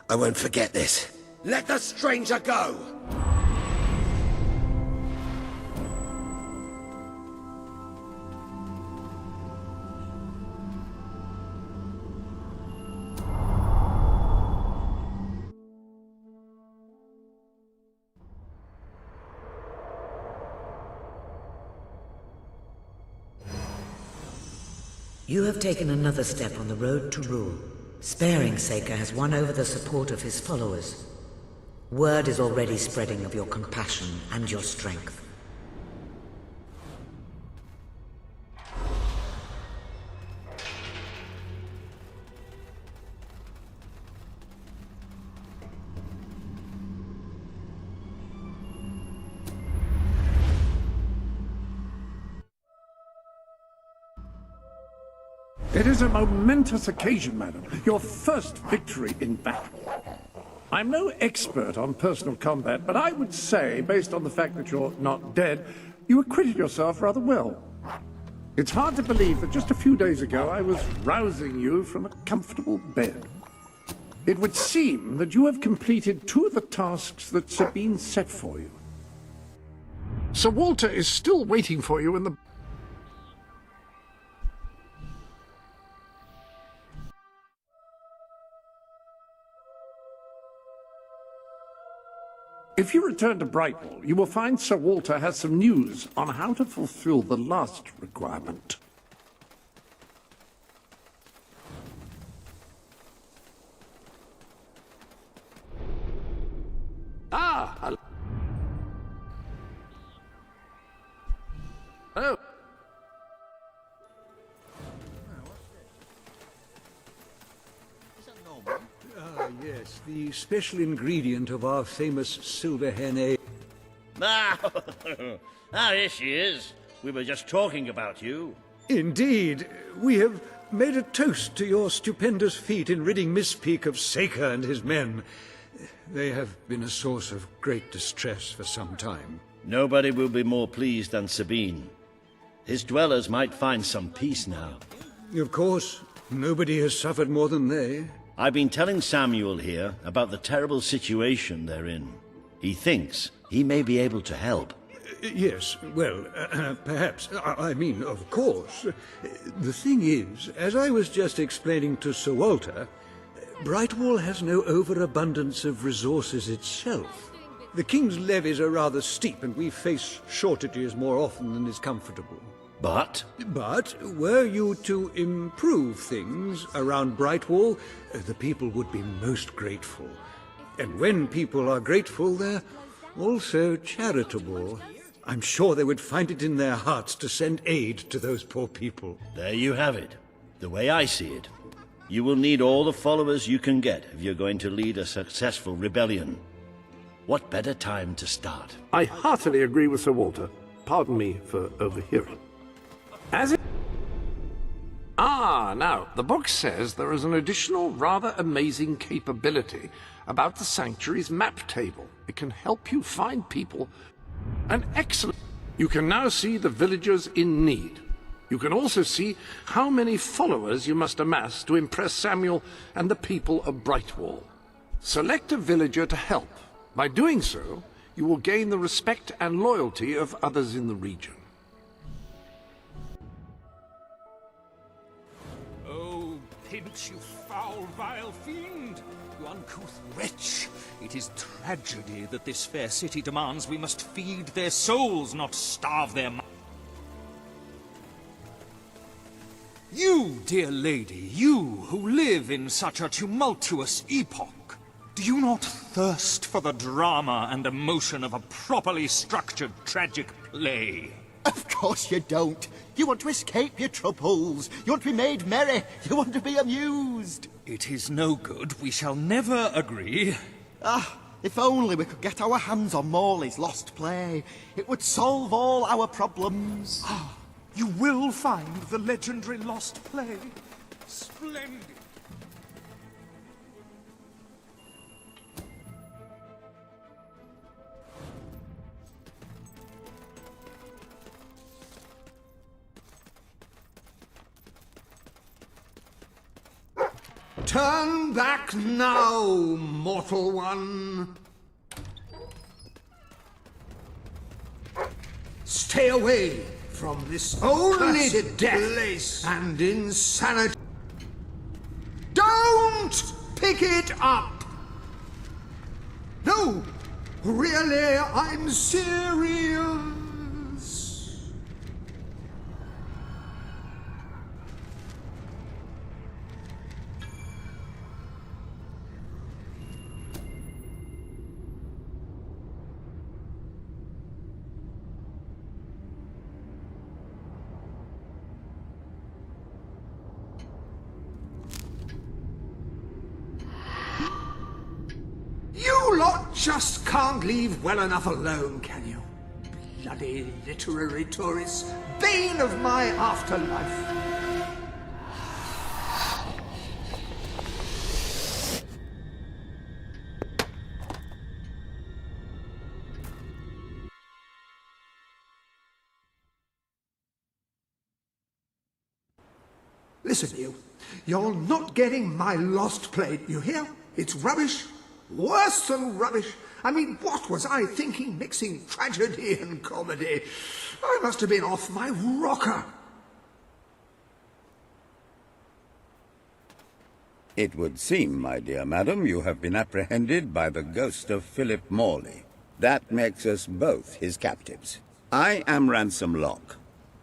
I won't forget this. Let the stranger go! You have taken another step on the road to rule. Sparing Saker has won over the support of his followers. Word is already spreading of your compassion and your strength. It is a momentous occasion, madam. Your first victory in battle. I'm no expert on personal combat, but I would say, based on the fact that you're not dead, you acquitted yourself rather well. It's hard to believe that just a few days ago I was rousing you from a comfortable bed. It would seem that you have completed 2 of the tasks that Sabine set for you. Sir Walter is still waiting for you in the... If you return to Brightwall, you will find Sir Walter has some news on how to fulfill the last requirement. Ah! Oh. Yes, the special ingredient of our famous silver hen ale. Here she is. We were just talking about you. Indeed. We have made a toast to your stupendous feat in ridding Misspeak of Saker and his men. They have been a source of great distress for some time. Nobody will be more pleased than Sabine. His dwellers might find some peace now. Of course, nobody has suffered more than they. I've been telling Samuel here about the terrible situation they're in. He thinks he may be able to help. Yes, well, perhaps. I mean, of course. The thing is, as I was just explaining to Sir Walter, Brightwall has no overabundance of resources itself. The King's levies are rather steep, and we face shortages more often than is comfortable. But? But, were you to improve things around Brightwall, the people would be most grateful. And when people are grateful, they're also charitable. I'm sure they would find it in their hearts to send aid to those poor people. There you have it. The way I see it. You will need all the followers you can get if you're going to lead a successful rebellion. What better time to start? I heartily agree with Sir Walter. Pardon me for overhearing. As it... now, the book says there is an additional rather amazing capability about the Sanctuary's map table. It can help you find people. An excellent... You can now see the villagers in need. You can also see how many followers you must amass to impress Samuel and the people of Brightwall. Select a villager to help. By doing so, you will gain the respect and loyalty of others in the region. Oh, Pinch, you foul, vile fiend! You uncouth wretch! It is tragedy that this fair city demands we must feed their souls, not starve their minds. You, dear lady, you who live in such a tumultuous epoch, do you not thirst for the drama and emotion of a properly structured tragic play? Of course you don't. You want to escape your troubles. You want to be made merry. You want to be amused. It is no good. We shall never agree. Ah, if only we could get our hands on Morley's lost play. It would solve all our problems. You will find the legendary lost play. Splendid. Turn back now, mortal one. Stay away from this only death and insanity. Don't pick it up! No, really, I'm serious. You lot just can't leave well enough alone, can you? Bloody literary tourists, bane of my afterlife. Listen, you. You're not getting my lost play, you hear? It's rubbish. Worse than rubbish. I mean, what was I thinking mixing tragedy and comedy? I must have been off my rocker. It would seem, my dear madam, you have been apprehended by the ghost of Philip Morley. That makes us both his captives. I am Ransom Locke.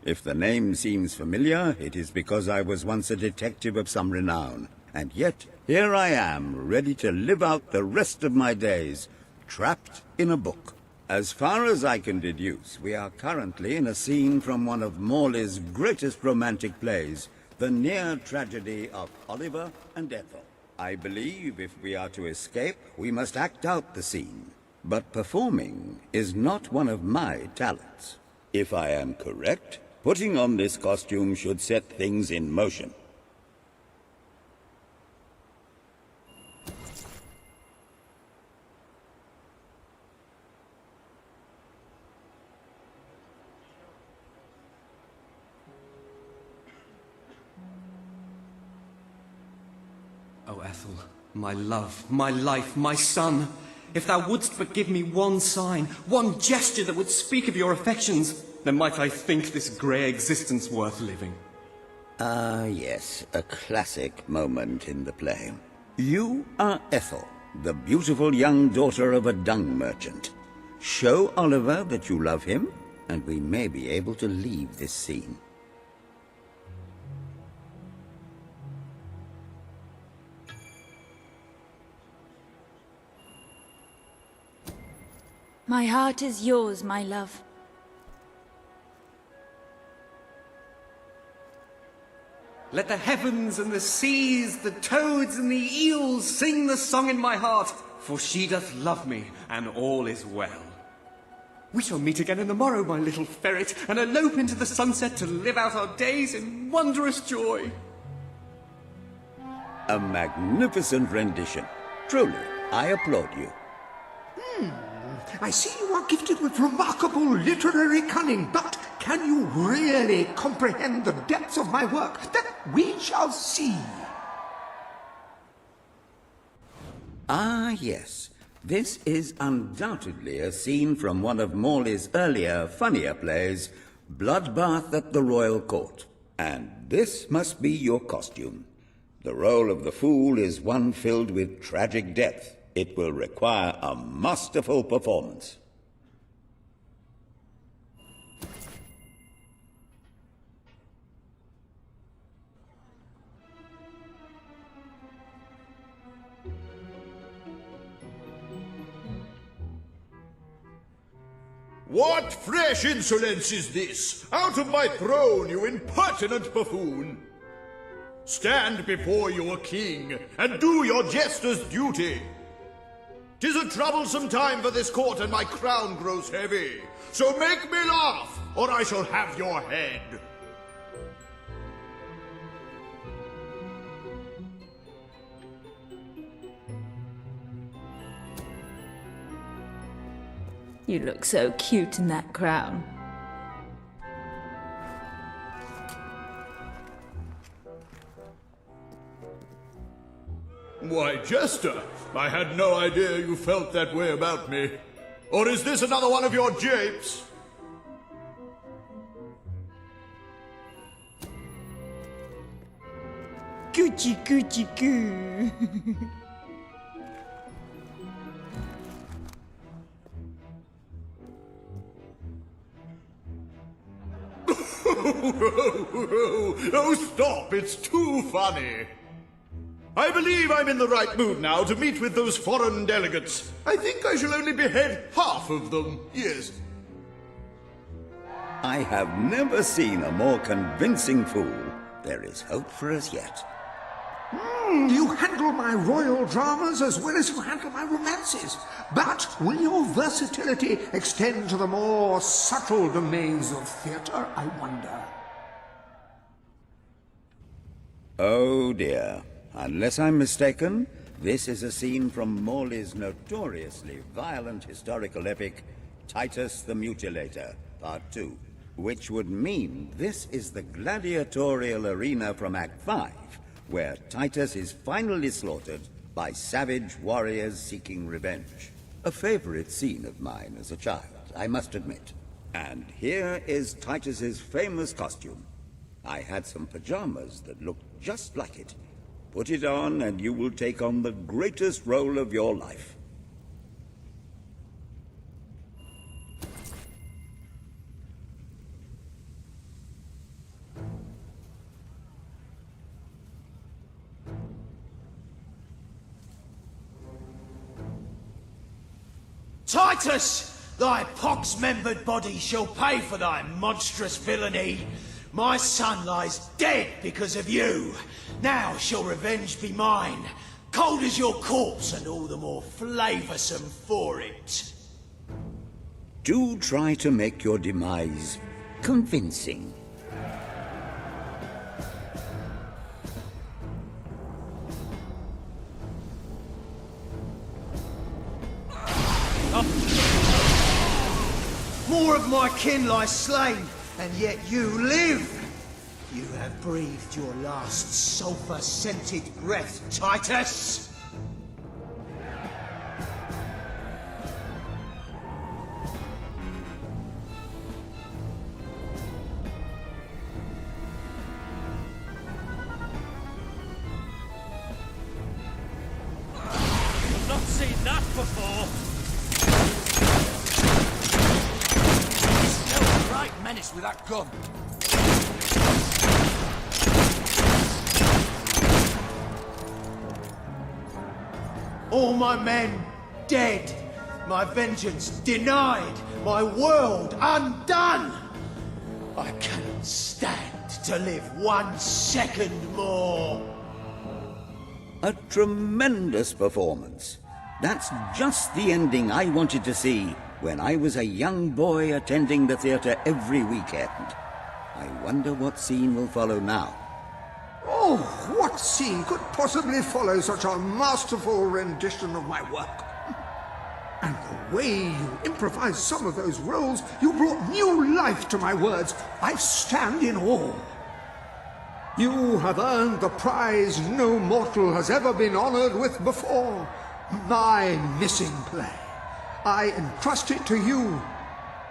If the name seems familiar, it is because I was once a detective of some renown. And yet, here I am, ready to live out the rest of my days, trapped in a book. As far as I can deduce, we are currently in a scene from one of Morley's greatest romantic plays, the near tragedy of Oliver and Ethel. I believe if we are to escape, we must act out the scene. But performing is not one of my talents. If I am correct, putting on this costume should set things in motion. Oh, Ethel, my love, my life, my son, if thou wouldst but give me one sign, one gesture that would speak of your affections, then might I think this grey existence worth living. Ah, yes, a classic moment in the play. You are Ethel, the beautiful young daughter of a dung merchant. Show Oliver that you love him, and we may be able to leave this scene. My heart is yours, my love. Let the heavens and the seas, the toads and the eels sing the song in my heart, for she doth love me, and all is well. We shall meet again in the morrow, my little ferret, and elope into the sunset to live out our days in wondrous joy. A magnificent rendition. Truly, I applaud you. I see you are gifted with remarkable literary cunning, but can you really comprehend the depths of my work? That we shall see. Ah, yes. This is undoubtedly a scene from one of Morley's earlier, funnier plays, Bloodbath at the Royal Court. And this must be your costume. The role of the fool is one filled with tragic depth. It will require a masterful performance. What fresh insolence is this? Out of my throne, you impertinent buffoon! Stand before your king, and do your jester's duty. 'Tis a troublesome time for this court, and my crown grows heavy. So make me laugh, or I shall have your head. You look so cute in that crown. Why, Jester, I had no idea you felt that way about me. Or is this another one of your japes? Gucci, Gucci, goo. Oh, stop! It's too funny. I believe I'm in the right mood now to meet with those foreign delegates. I think I shall only behead half of them, yes. I have never seen a more convincing fool. There is hope for us yet. You handle my royal dramas as well as you handle my romances. But will your versatility extend to the more subtle domains of theatre, I wonder? Oh dear. Unless I'm mistaken, this is a scene from Morley's notoriously violent historical epic, Titus the Mutilator, Part 2, which would mean this is the gladiatorial arena from Act 5, where Titus is finally slaughtered by savage warriors seeking revenge. A favorite scene of mine as a child, I must admit. And here is Titus's famous costume. I had some pajamas that looked just like it. Put it on and you will take on the greatest role of your life. Titus! Thy pox-membered body shall pay for thy monstrous villainy. My son lies dead because of you. Now shall revenge be mine. Cold as your corpse and all the more flavoursome for it. Do try to make your demise convincing. More of my kin lie slain, and yet you live. You have breathed your last sulphur-scented breath, Titus. I've not seen that before. Still a right menace with that gun. All my men dead, my vengeance denied, my world undone. I cannot stand to live 1 second more. A tremendous performance. That's just the ending I wanted to see when I was a young boy attending the theatre every weekend. I wonder what scene will follow now. Oh, what scene could possibly follow such a masterful rendition of my work? And the way you improvised some of those roles, you brought new life to my words. I stand in awe. You have earned the prize no mortal has ever been honored with before. My missing play. I entrust it to you,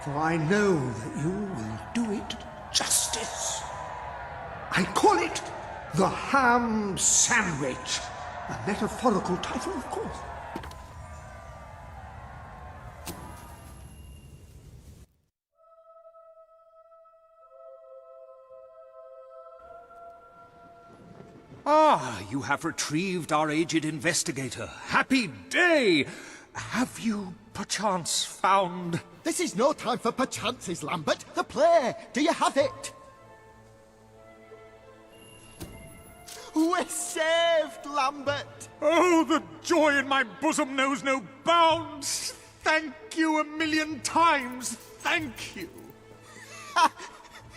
for I know that you will do it justice. I call it The Ham Sandwich. A metaphorical title, of course. Ah, you have retrieved our aged investigator. Happy day! Have you perchance found... This is no time for perchances, Lambert. The play. Do you have it? We're saved, Lambert! Oh, the joy in my bosom knows no bounds! Thank you 1,000,000 times! Thank you!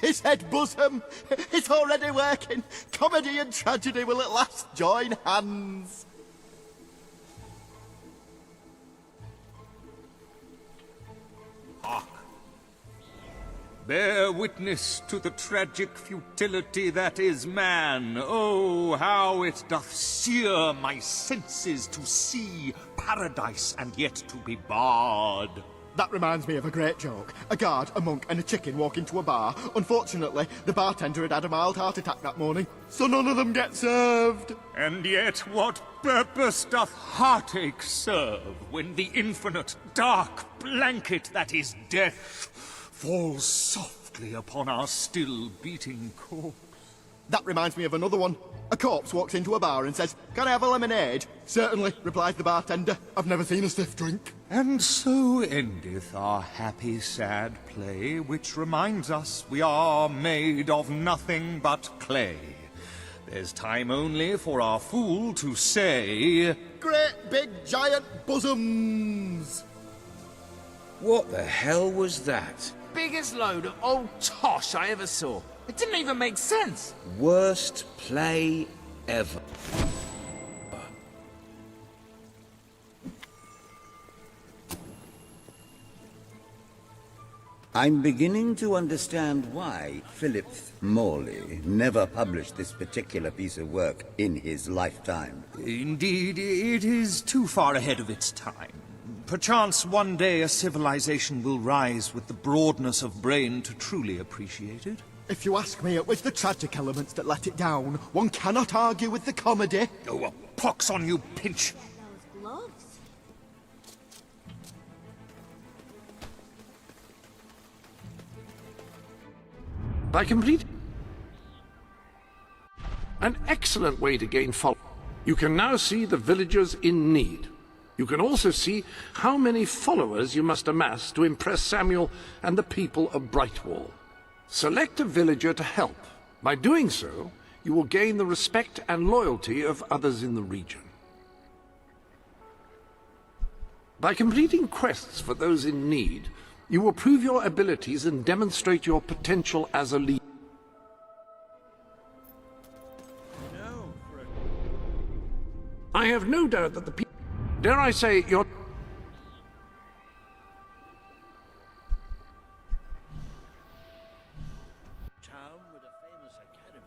He said bosom! It's already working! Comedy and tragedy will at last join hands! Hark! Bear witness to the tragic futility that is man. Oh, how it doth sear my senses to see paradise and yet to be barred. That reminds me of a great joke. A guard, a monk, and a chicken walk into a bar. Unfortunately, the bartender had had a mild heart attack that morning, so none of them get served. And yet what purpose doth heartache serve when the infinite dark blanket that is death falls softly upon our still beating corpse? That reminds me of another one. A corpse walks into a bar and says, "Can I have a lemonade?" "Certainly," replies the bartender. "I've never seen a stiff drink." And so endeth our happy sad play, which reminds us we are made of nothing but clay. There's time only for our fool to say, "Great big giant bosoms!" What the hell was that? Biggest load of old tosh I ever saw. It didn't even make sense. Worst play ever. I'm beginning to understand why Philip Morley never published this particular piece of work in his lifetime. Indeed, it is too far ahead of its time. Perchance one day a civilization will rise with the broadness of brain to truly appreciate it. If you ask me, it was the tragic elements that let it down. One cannot argue with the comedy. Oh, a pox on you, Pinch! By complete... An excellent way to gain followers. You can now see the villagers in need. You can also see how many followers you must amass to impress Samuel and the people of Brightwall. Select a villager to help. By doing so, you will gain the respect and loyalty of others in the region. By completing quests for those in need, you will prove your abilities and demonstrate your potential as a leader. I have no doubt that the people... Dare I say, your... Town with a famous academy.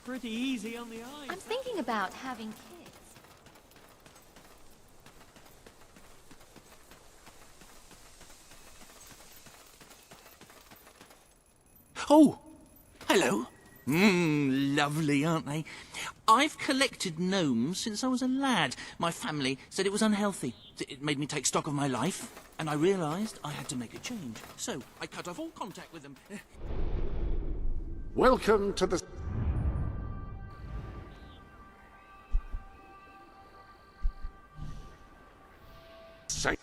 Pretty easy on the eyes. I'm thinking about having kids. Oh, hello. Lovely, aren't they? I've collected gnomes since I was a lad. My family said it was unhealthy. It made me take stock of my life, and I realised I had to make a change. So I cut off all contact with them. Welcome to the... Say...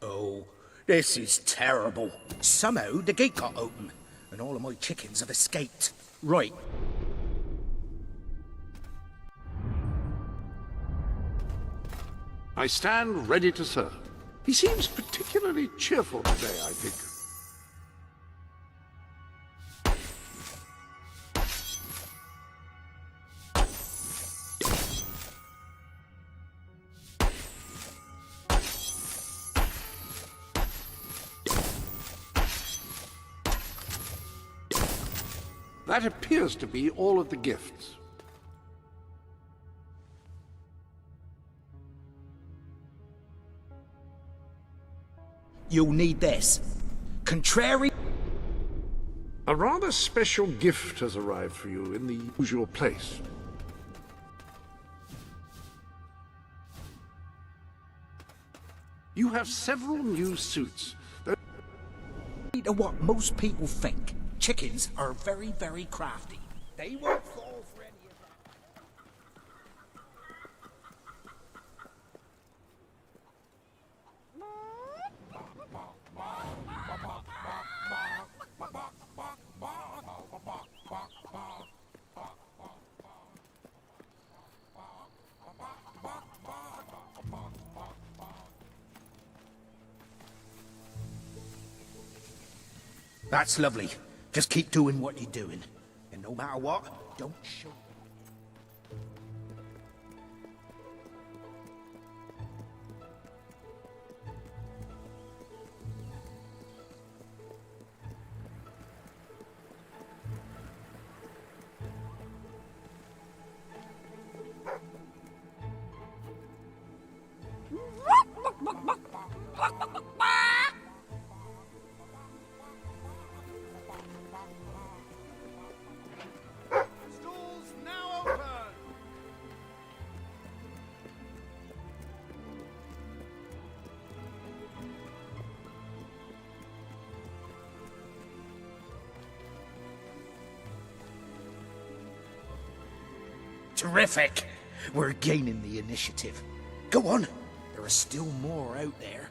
Oh, this is terrible. Somehow the gate got open, and all of my chickens have escaped. Right. I stand ready to serve. He seems particularly cheerful today, I think. That appears to be all of the gifts. You'll need this. Contrary... A rather special gift has arrived for you in the usual place. You have several new suits. To what most people think, chickens are very, very crafty. They won't fall for any of that. That's lovely. Just keep doing what you're doing. And no matter what, don't show. Terrific! We're gaining the initiative. Go on, there are still more out there.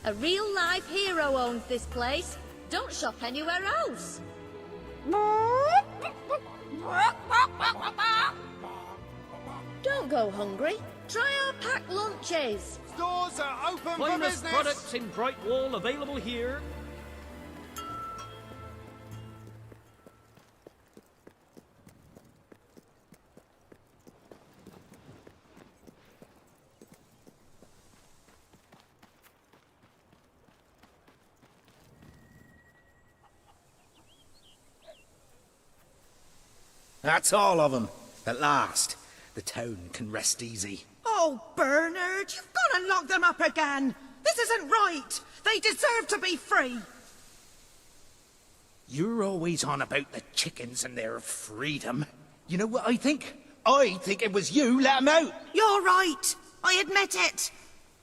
A real-life hero owns this place. Don't shop anywhere else. Don't go hungry. Try our packed lunches. Stores are open for business. Products in Brightwall available here. That's all of them. At last, the town can rest easy. Oh, Bernard, you've got to lock them up again. This isn't right. They deserve to be free. You're always on about the chickens and their freedom. You know what I think? I think it was you let them out. You're right. I admit it.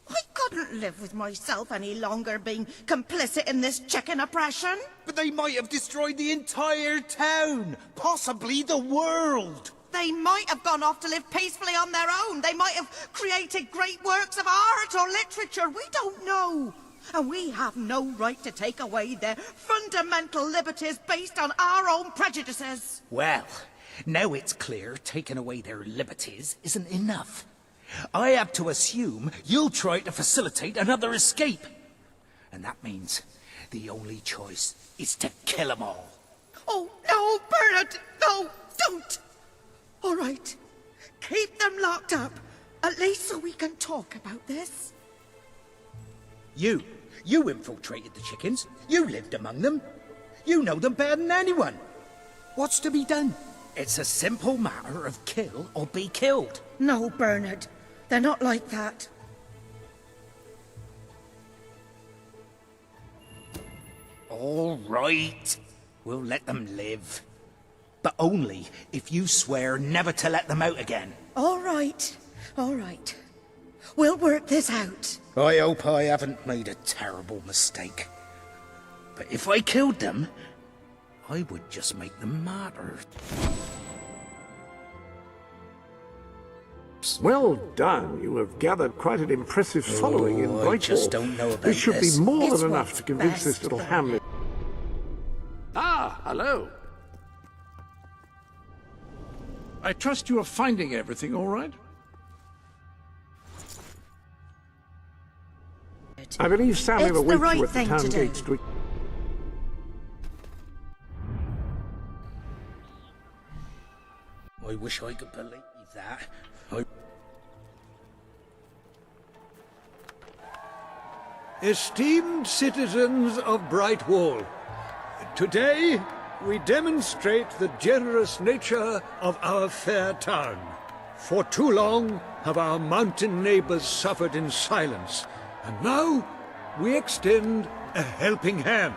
I couldn't live with myself any longer being complicit in this chicken oppression. But they might have destroyed the entire town, possibly the world. They might have gone off to live peacefully on their own. They might have created great works of art or literature. We don't know. And we have no right to take away their fundamental liberties based on our own prejudices. Well, now it's clear taking away their liberties isn't enough. I have to assume you'll try to facilitate another escape. And that means the only choice is to kill them all. Oh, no, Bernard! No, don't! All right, keep them locked up, at least so we can talk about this. You infiltrated the chickens. You lived among them. You know them better than anyone. What's to be done? It's a simple matter of kill or be killed. No, Bernard. They're not like that. All right. We'll let them live. But only if you swear never to let them out again. All right. All right. We'll work this out. I hope I haven't made a terrible mistake. But if I killed them, I would just make them martyrs. Well done. You have gathered quite an impressive following in Brightwall. I just don't know about this. Should be more than enough to convince best, this little hamlet. Ah, hello. I trust you are finding everything all right? I believe Samuel It's the awaits right you at the thing town to do. gates to... I wish I could believe that. Esteemed citizens of Brightwall, today we demonstrate the generous nature of our fair town. For too long have our mountain neighbors suffered in silence, and now we extend a helping hand.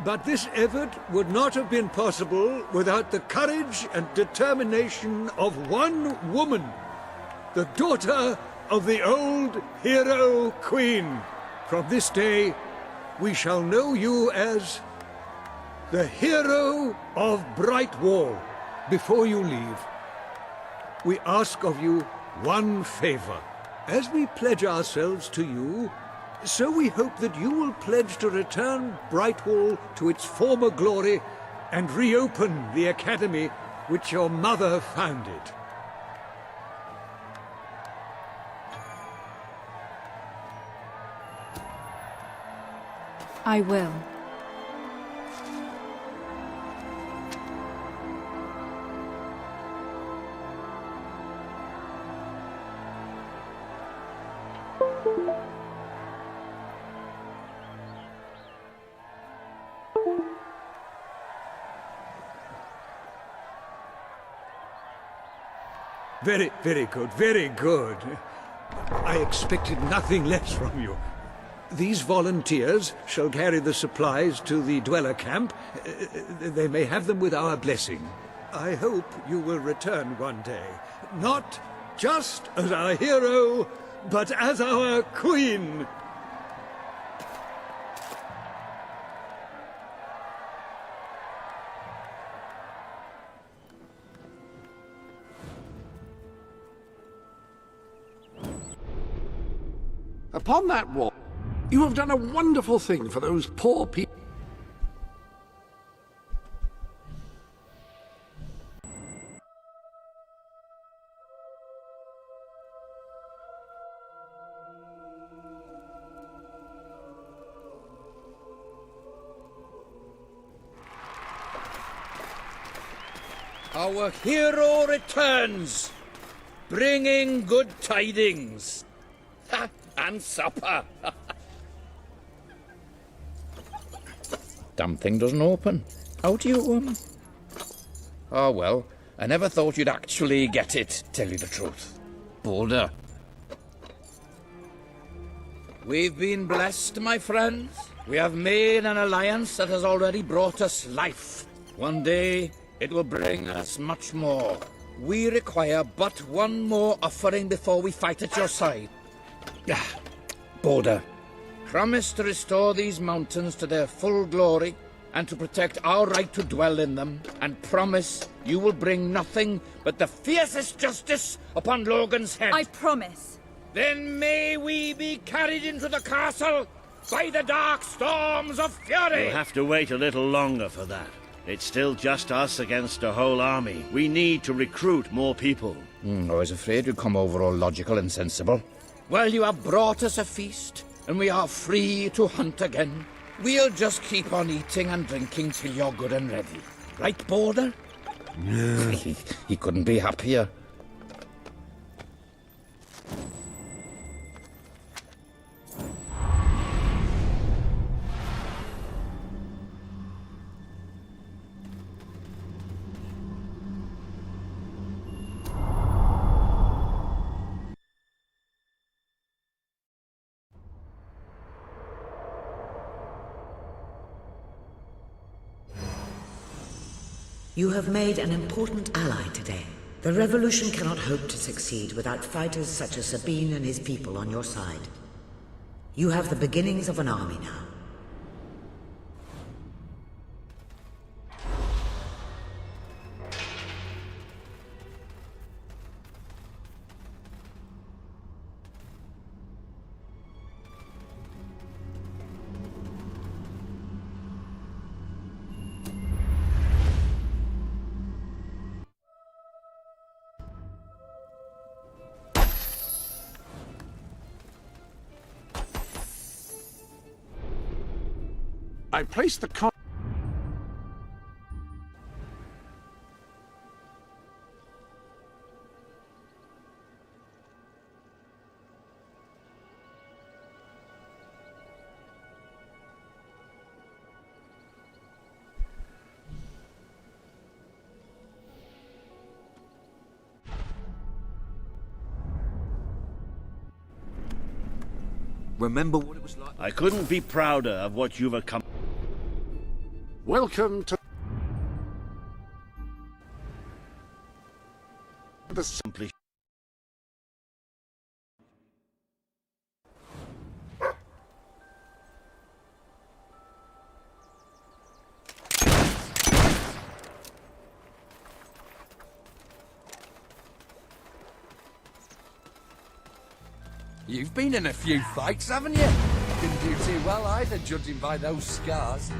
But this effort would not have been possible without the courage and determination of one woman, the daughter of the old hero queen. From this day, we shall know you as the hero of Brightwall. Before you leave, we ask of you one favor. As we pledge ourselves to you, so we hope that you will pledge to return Brightwall to its former glory and reopen the academy which your mother founded. I will. Very, very good, very good. I expected nothing less from you. These volunteers shall carry the supplies to the dweller camp. They may have them with our blessing. I hope you will return one day, not just as our hero, but as our queen. Upon that wall, you have done a wonderful thing for those poor people. Our hero returns, bringing good tidings. Ha! And supper. Damn thing doesn't open. How do you, Oh, well, I never thought you'd actually get it, tell you the truth. Boulder. We've been blessed, my friends. We have made an alliance that has already brought us life. One day, it will bring us much more. We require but one more offering before we fight at your side. Boulder, promise to restore these mountains to their full glory and to protect our right to dwell in them, and promise you will bring nothing but the fiercest justice upon Logan's head. I promise. Then may we be carried into the castle by the dark storms of fury. You'll have to wait a little longer for that. It's still just us against a whole army. We need to recruit more people. I was afraid you'd come over all logical and sensible. Well, you have brought us a feast, and we are free to hunt again. We'll just keep on eating and drinking till you're good and ready. Right, Boulder? Yeah. He couldn't be happier. You have made an important ally today. The revolution cannot hope to succeed without fighters such as Sabine and his people on your side. You have the beginnings of an army now. I placed the con... Remember what it was like? I couldn't be prouder of what you've accomplished. Welcome to the Simply. You've been in a few fights, haven't you? Didn't do too well either, judging by those scars. Take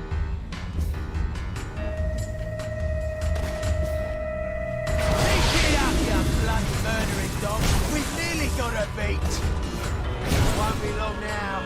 it up, you bloody murdering dog! We've nearly got her beat! Won't be long now.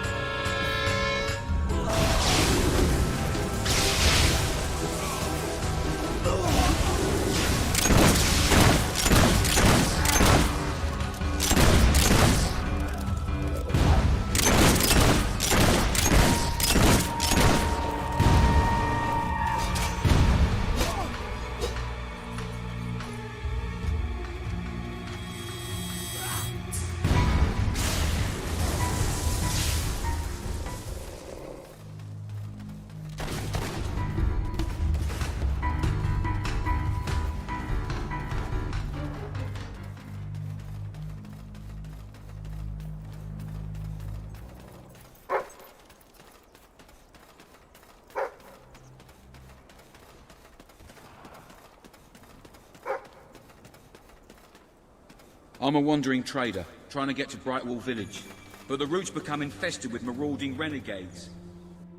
I'm a wandering trader, trying to get to Brightwall village. But the route's become infested with marauding renegades.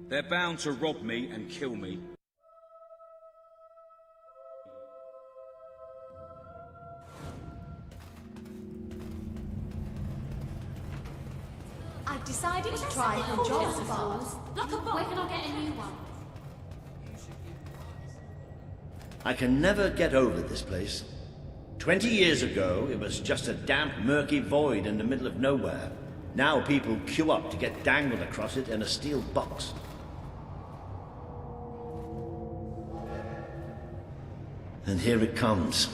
They're bound to rob me and kill me. I've decided to try her job, I suppose. Look up, where can I get a new one? I can never get over this place. 20 years ago, it was just a damp, murky void in the middle of nowhere. Now people queue up to get dangled across it in a steel box. And here it comes.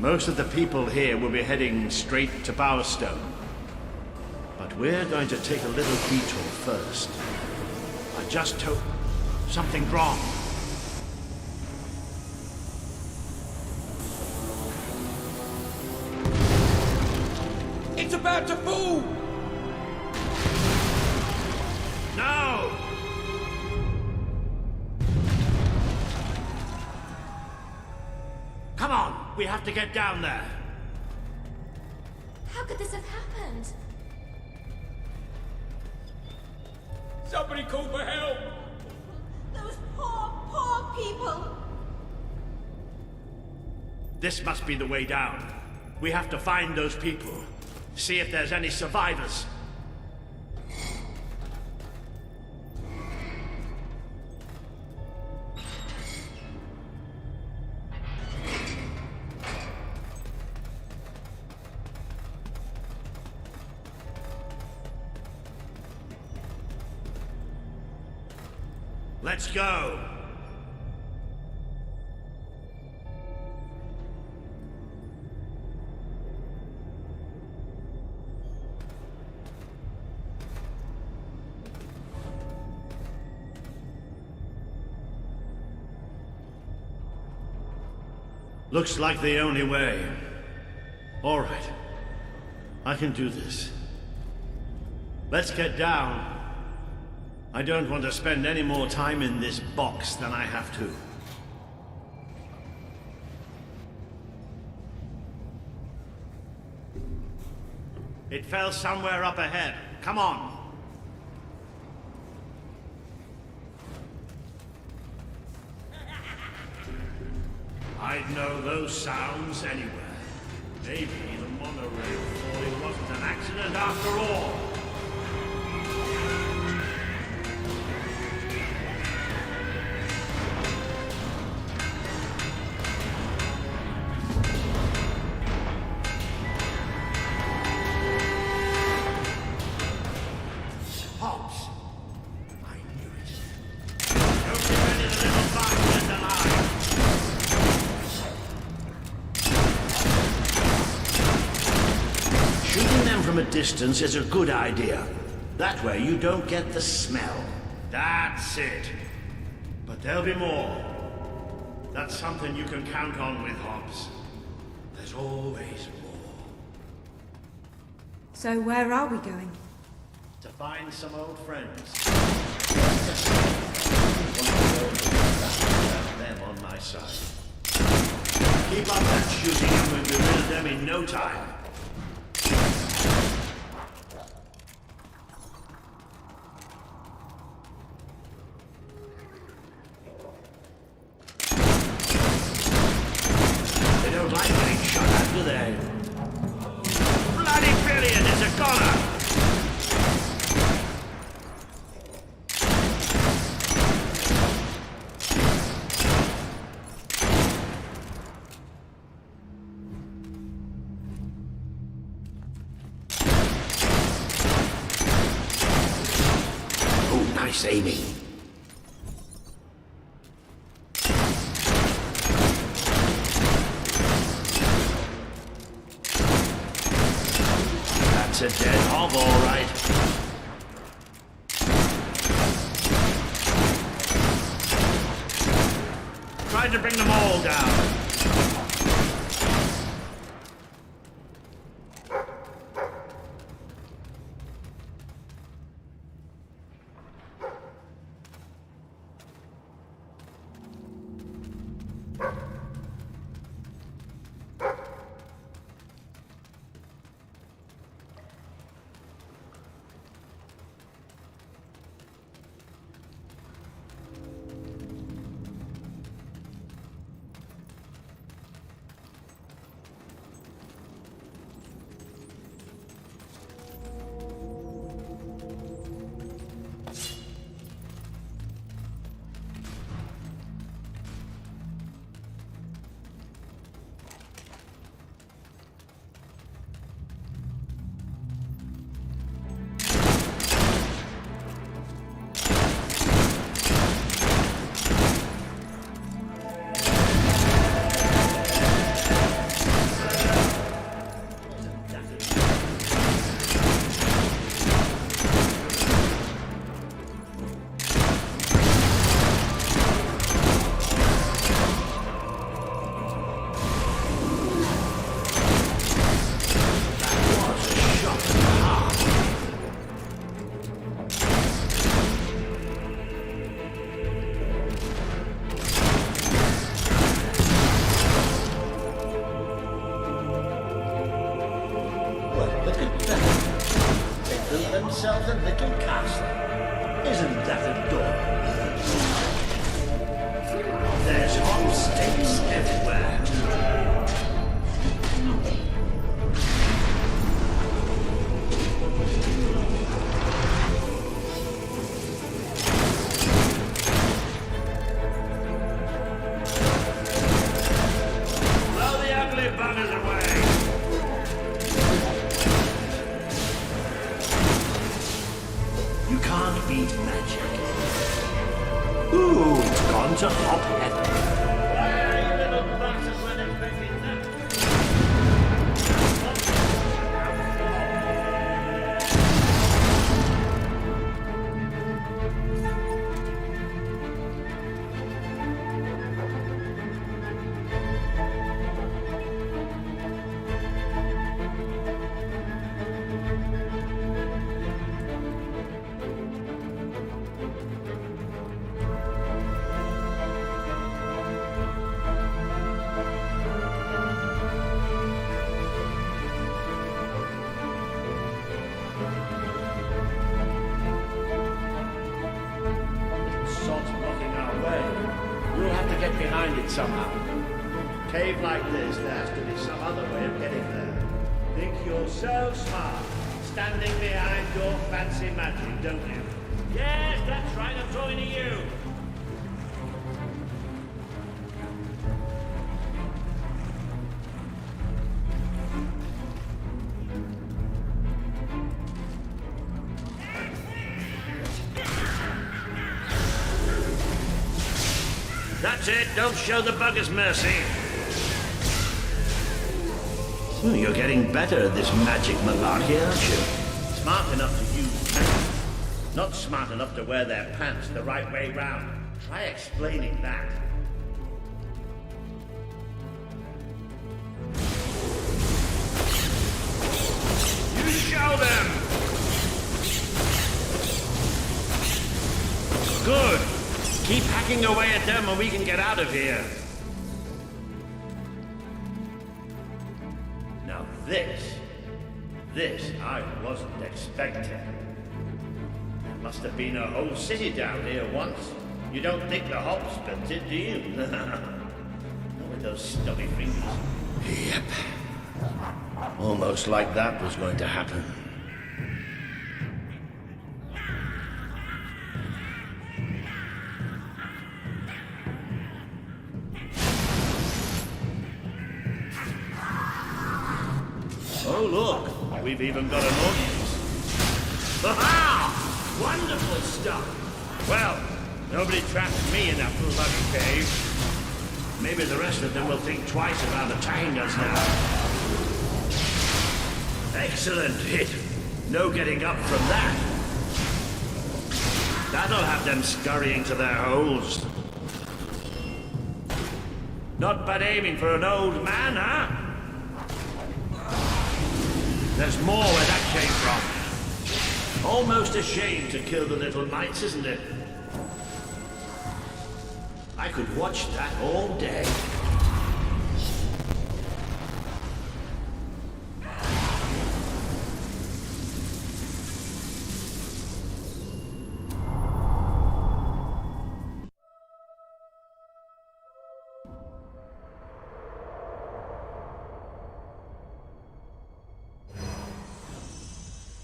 Most of the people here will be heading straight to Bowerstone. But we're going to take a little detour first. I just hope something's wrong. It's about to fall! No! Come on, we have to get down there. How could this have happened? Somebody call for help! Those poor people! This must be the way down. We have to find those people. See if there's any survivors. Let's go. Looks like the only way. All right. I can do this. Let's get down. I don't want to spend any more time in this box than I have to. It fell somewhere up ahead. Come on. I'd know those sounds anywhere. Maybe the monorail falling wasn't an accident after all. Hobbs. I knew it. the distance is a good idea. That way you don't get the smell. That's it. But there'll be more. That's something you can count on with Hobbs. There's always more. So where are we going? To find some old friends. Them on my side. Keep up that shooting and we'll be rid of them in no time. They don't like getting shot at, do they? Bloody brilliant, it's a goner! Nice aiming. That's a dead hob, all right. Tried to bring them all down. Themselves a little castle. Isn't that adorable? There's hot steaks everywhere. Blow the ugly buggers away. You can't beat magic. Ooh, it's gone to hop heaven. Why are you little bastards when expecting that? We'll have to get behind it somehow. Cave like this, there has to be some other way of getting there. Think you're so smart, standing behind your fancy magic, don't you? Yes, that's right, I'm talking to you. That's it, don't show the buggers mercy. Well, you're getting better at this magic malarkey, aren't you? Smart enough to use magic. Not smart enough to wear their pants the right way round. Try explaining that. You show them! Good. Keep hacking away at them and we can get out of here. Now this I wasn't expecting. There must have been a whole city down here once. You don't think the hops built it, do you? Not with those stubby fingers. Yep. Almost like that was going to happen. Oh, look! We've even got an audience. Ha-ha! Wonderful stuff! Well, nobody trapped me in that bloody cave. Maybe the rest of them will think twice about attacking us now. Excellent hit. No getting up from that. That'll have them scurrying to their holes. Not bad aiming for an old man, huh? There's more where that came from. Almost a shame to kill the little mites, isn't it? I could watch that all day.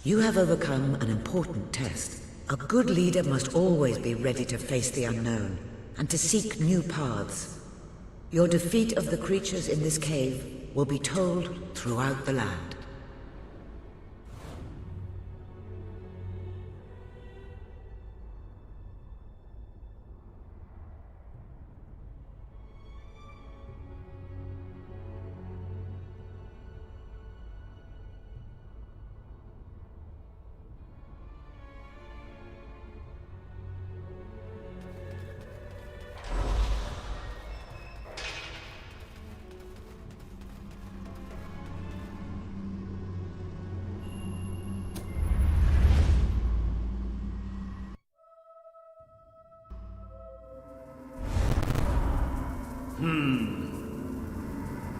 You have overcome an important test. A good leader must always be ready to face the unknown, and to seek new paths. Your defeat of the creatures in this cave will be told throughout the land.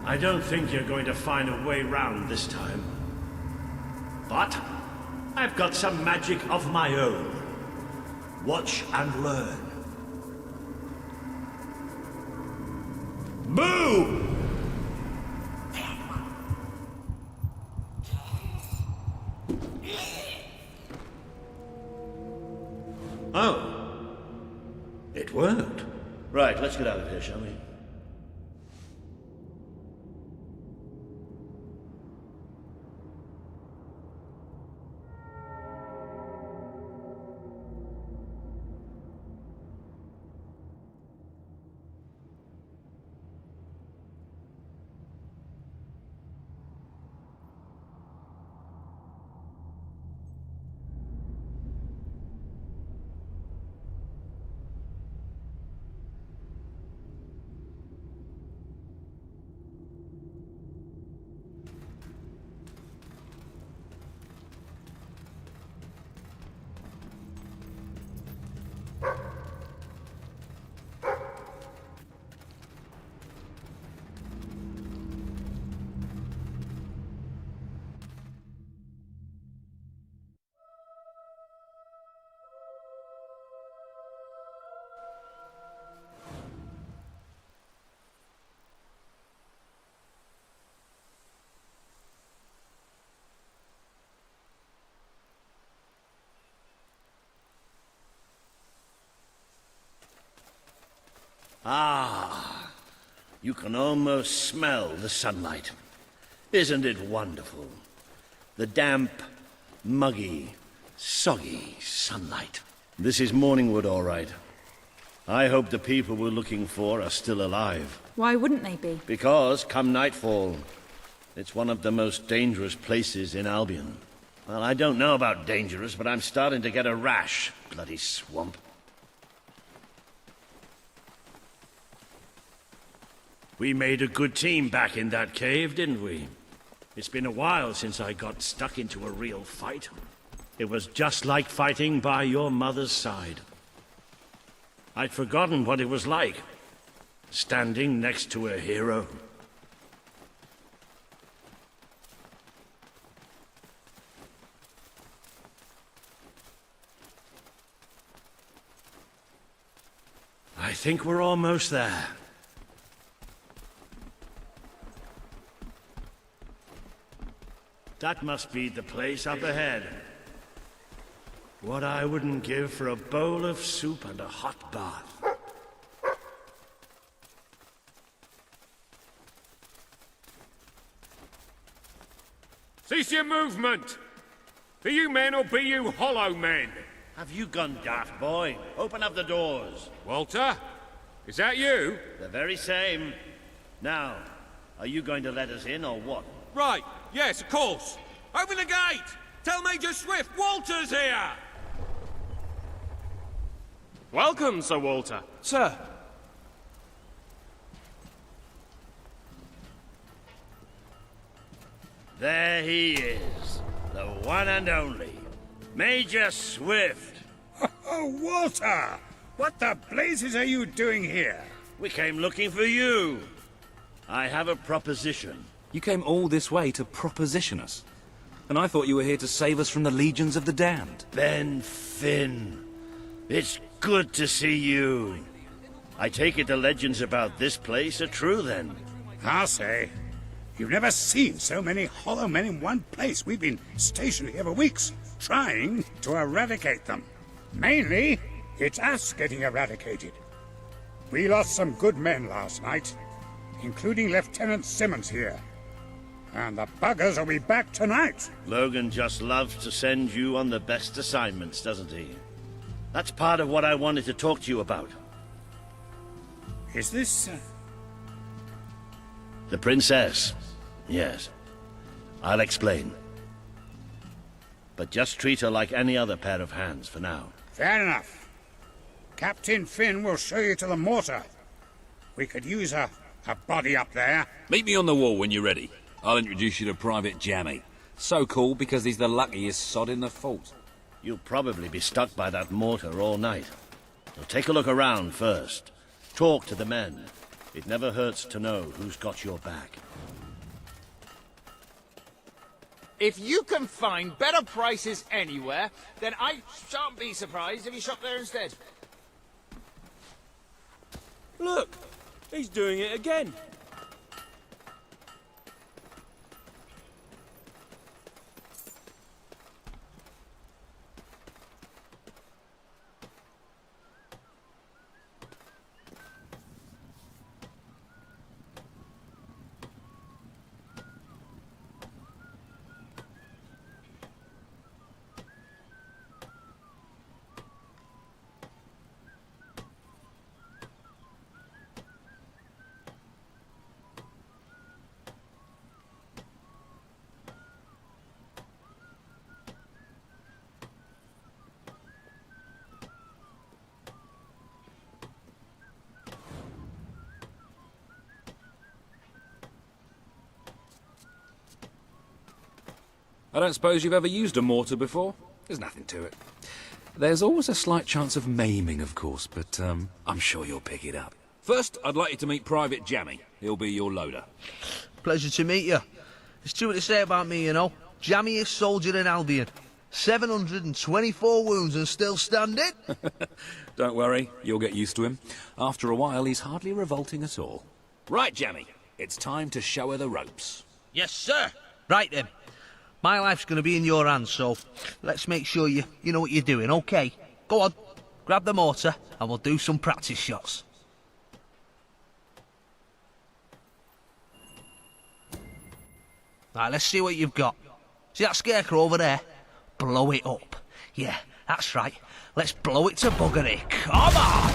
I don't think you're going to find a way round this time. But I've got some magic of my own. Watch and learn. Boom! Oh. It worked. Right, let's get out of here, shall we? Ah, you can almost smell the sunlight. Isn't it wonderful? The damp, muggy, soggy sunlight. This is Morningwood, all right. I hope the people we're looking for are still alive. Why wouldn't they be? Because, come nightfall, It's one of the most dangerous places in Albion. Well, I don't know about dangerous, but I'm starting to get a rash. Bloody swamp. We made a good team back in that cave, didn't we? It's been a while since I got stuck into a real fight. It was just like fighting by your mother's side. I'd forgotten what it was like, standing next to a hero. I think we're almost there. That must be the place up ahead. What I wouldn't give for a bowl of soup and a hot bath. Cease your movement! Be you men or be you hollow men? Have you gone daft, boy? Open up the doors. Walter? Is that you? The very same. Now, are you going to let us in or what? Right, yes, of course. Open the gate! Tell Major Swift Walter's here! Welcome, Sir Walter. Sir. There he is. The one and only. Major Swift. Oh, Walter! What the blazes are you doing here? We came looking for you. I have a proposition. You came all this way to proposition us. And I thought you were here to save us from the legions of the damned. Ben Finn. It's good to see you. I take it the legends about this place are true, then? I'll say. You've never seen so many hollow men in one place. We've been stationed here for weeks, trying to eradicate them. Mainly, it's us getting eradicated. We lost some good men last night, including Lieutenant Simmons here. And the buggers will be back tonight. Logan just loves to send you on the best assignments, doesn't he? That's part of what I wanted to talk to you about. Is this... The princess. Yes. I'll explain. But just treat her like any other pair of hands for now. Fair enough. Captain Finn will show you to the mortar. We could use a body up there. Meet me on the wall when you're ready. I'll introduce you to Private Jammy. So cool because he's the luckiest sod in the fort. You'll probably be stuck by that mortar all night. So take a look around first. Talk to the men. It never hurts to know who's got your back. If you can find better prices anywhere, then I shan't be surprised if you shop there instead. Look, he's doing it again. I don't suppose you've ever used a mortar before? There's nothing to it. There's always a slight chance of maiming, of course, but I'm sure you'll pick it up. First, I'd like you to meet Private Jammy. He'll be your loader. Pleasure to meet you. There's too much to say about me, you know. Jammiest soldier in Albion. 724 wounds and still standing. Don't worry, you'll get used to him. After a while, he's hardly revolting at all. Right, Jammy, it's time to show her the ropes. Yes, sir. Right then. My life's going to be in your hands, so let's make sure you know what you're doing, okay? Go on, grab the mortar and we'll do some practice shots. Right, let's see what you've got. See that scarecrow over there? Blow it up. Yeah, that's right. Let's blow it to buggery. Come on!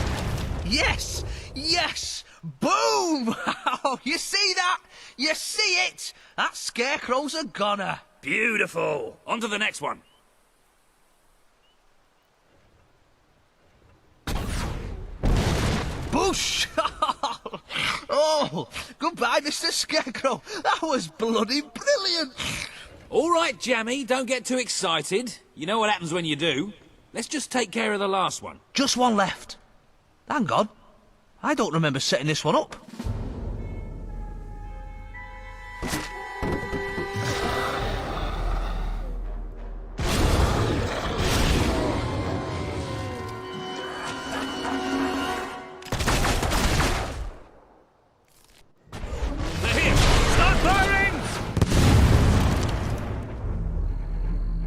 Yes! Yes! Boom! Oh, you see that? You see it? That scarecrow's a goner. Beautiful. On to the next one. Bush! Oh, goodbye, Mr. Scarecrow. That was bloody brilliant. All right, Jammy, don't get too excited. You know what happens when you do. Let's just take care of the last one. Just one left. Hang on. I don't remember setting this one up.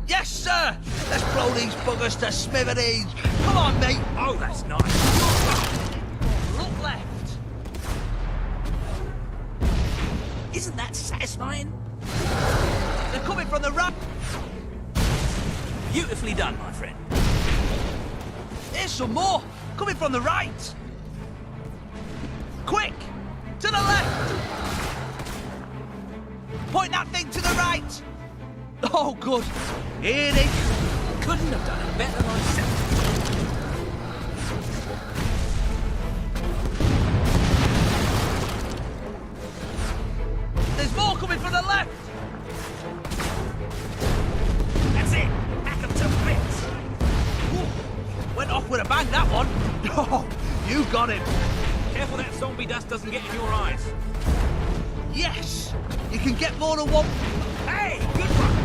Yes, sir! Let's blow these buggers to smithereens. Come on, mate. Oh, that's nice. Look left. Isn't that satisfying? They're coming from the right. Beautifully done, my friend. There's some more. Coming from the right. Quick! To the left! Point that thing to the right! Oh, good. Here they come. Couldn't have done it better myself. There's more coming from the left! That's it. Hack 'em to bits. Ooh, went off with a bang, that one. Oh, you got him. Careful that zombie dust doesn't get in your eyes. Yes! You can get more than one. Hey, good one.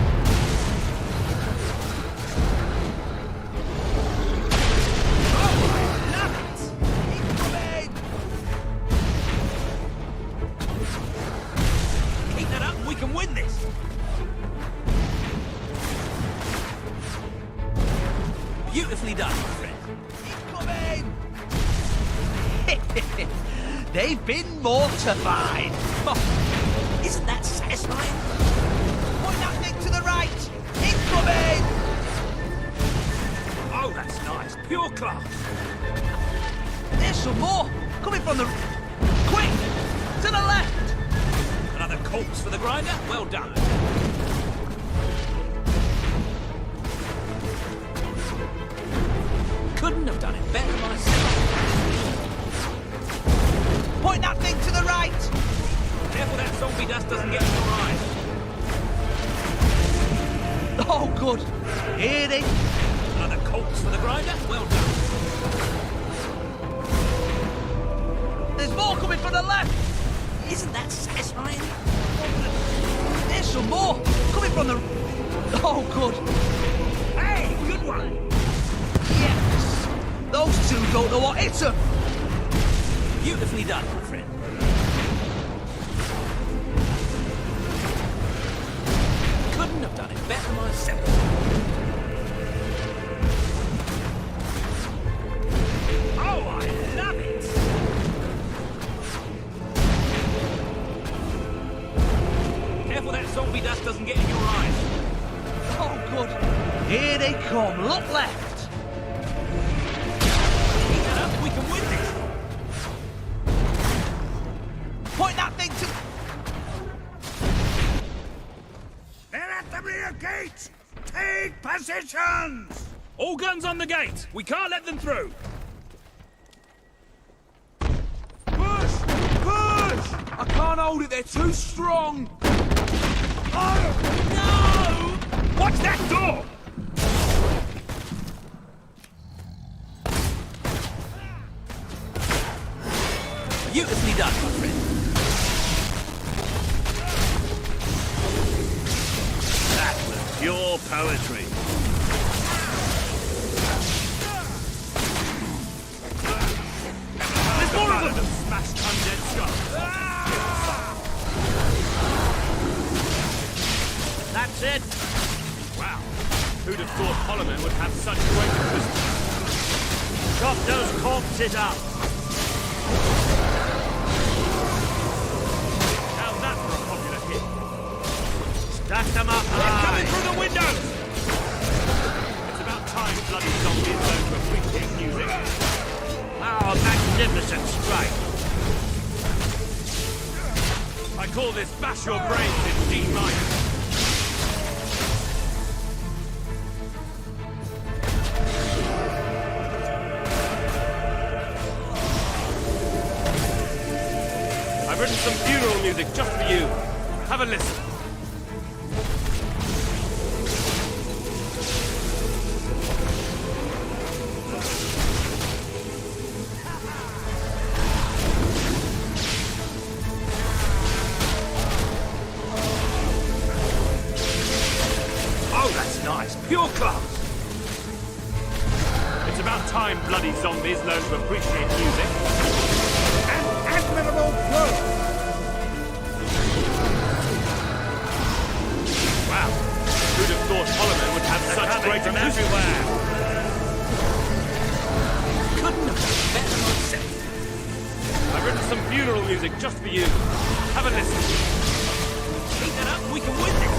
We can win this! Beautifully done, my friend. Incoming! They've been mortified. Oh, isn't that satisfying? Point that thing to the right! Incoming! Oh, that's nice. Pure class. There's some more. Coming from the... Quick! To the left! Another corpse for the grinder? Well done. Couldn't have done it better myself. Point that thing to the right! Careful that zombie dust doesn't get in your eyes. Oh, good. Here they... Another corpse for the grinder? Well done. There's more coming from the left! Isn't that satisfying? There's some more! Coming from the... Oh, good. Hey, good one! Yes! Those two don't know what hit them! Beautifully done, my friend. Couldn't have done it better myself. Oh, I love it! Careful that zombie dust doesn't get in your eyes. Oh, good. Here they come. Look left. Keep that up, we can win this. Point that thing to... They're at the rear gate! Take positions! All guns on the gate. We can't let them through. Push! Push! I can't hold it, they're too strong! Oh, no! Watch that door! Beautifully done, my friend. That was pure poetry. There's more of them! Smashed undead skull. That's it. Wow. Who'd have thought Polymer would have such great resistance? Chop those corpses up. How's that for a popular hit? Stack them up They're high. coming through the windows! It's about time bloody zombies learn to appreciate music. Our magnificent strike. I I call this bash your brains in D minor. I've written some funeral music just for you. Have a listen. Oh, that's nice. Pure class. It's about time bloody zombies learn to appreciate music. An admirable flow. Wow. Who'd have thought Holloman would have such great from acoustic? everywhere. Couldn't have done better myself. I've written some funeral music just for you. Have a listen. Keep that up, we can win this.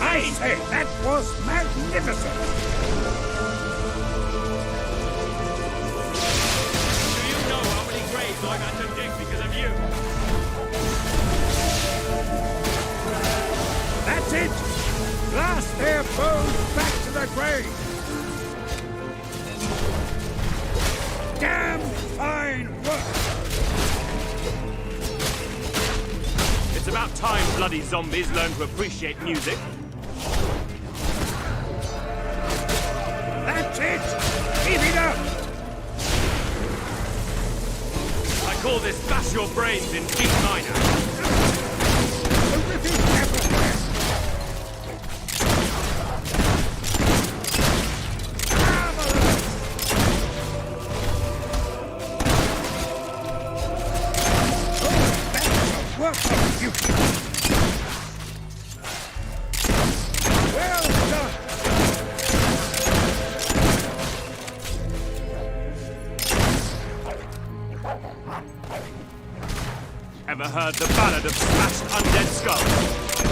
I say, that was magnificent! Do you know how many graves I've had to dig because of you? That's it! Blast their bones back to the grave! Damn fine work! It's about time bloody zombies learn to appreciate music. That's it! Keep it up! I call this bash your brains in D minor. Terrific effort! Work of you! Well done! Ever heard the ballad of smashed undead skulls?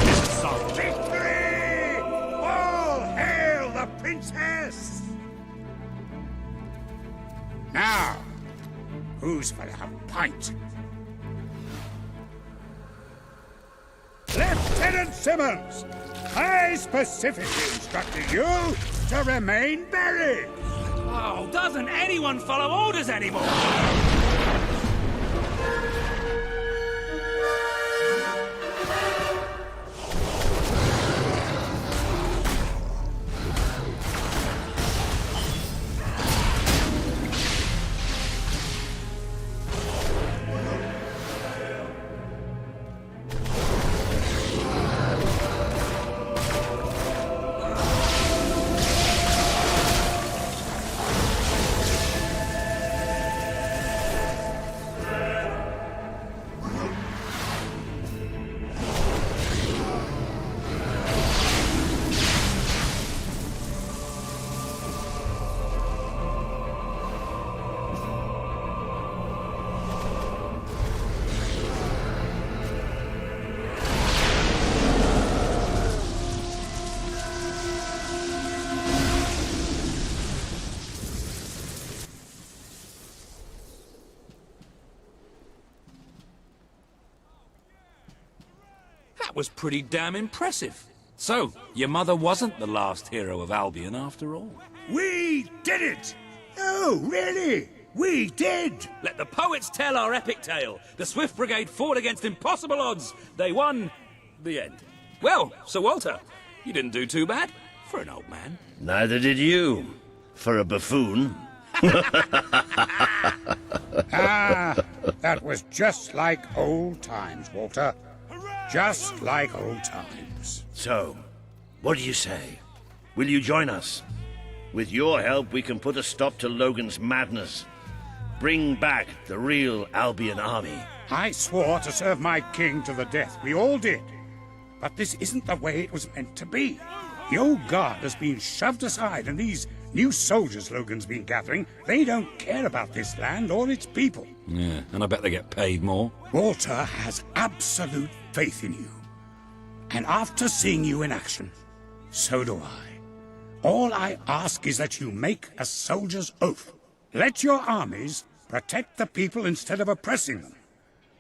This song. Victory! All hail the princess! Now, who's for a pint? Lieutenant Simmons, I specifically instructed you to remain buried. Oh, doesn't anyone follow orders anymore? That was pretty damn impressive. So, your mother wasn't the last hero of Albion after all. We did it! Oh, really? We did! Let the poets tell our epic tale. The Swift Brigade fought against impossible odds. They won. The end. Well, Sir Walter, you didn't do too bad for an old man. Neither did you, for a buffoon. Ah, that was just like old times, Walter. Just like old times. So, what do you say? Will you join us? With your help, we can put a stop to Logan's madness. Bring back the real Albion army. I swore to serve my king to the death. We all did. But this isn't the way it was meant to be. The old guard has been shoved aside, and these new soldiers Logan's been gathering, they don't care about this land or its people. Yeah, and I bet they get paid more. Walter has absolute faith in you. And after seeing you in action, so do I. All I ask is that you make a soldier's oath. Let your armies protect the people instead of oppressing them.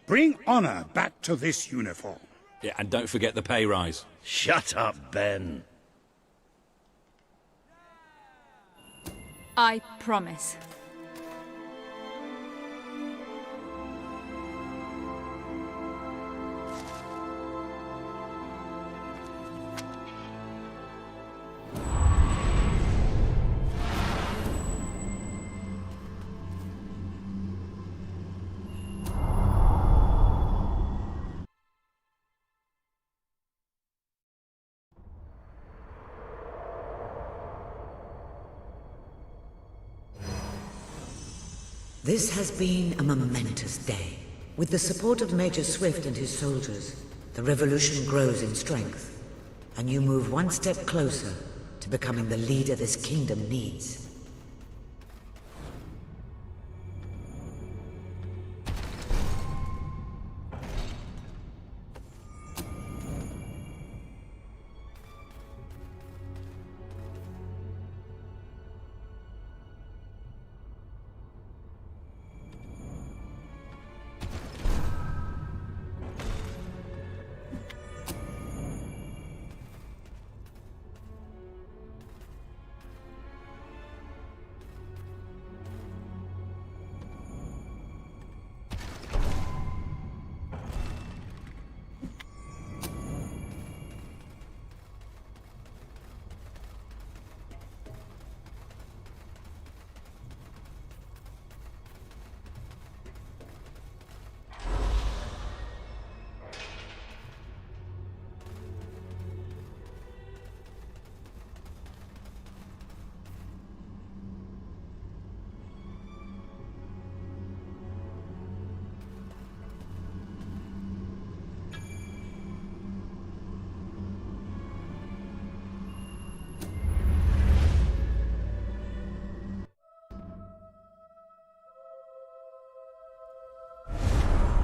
Bring honor back to this uniform. Yeah, and don't forget the pay rise. Shut up, Ben. I promise. This has been a momentous day. With the support of Major Swift and his soldiers, the revolution grows in strength, and you move one step closer to becoming the leader this kingdom needs.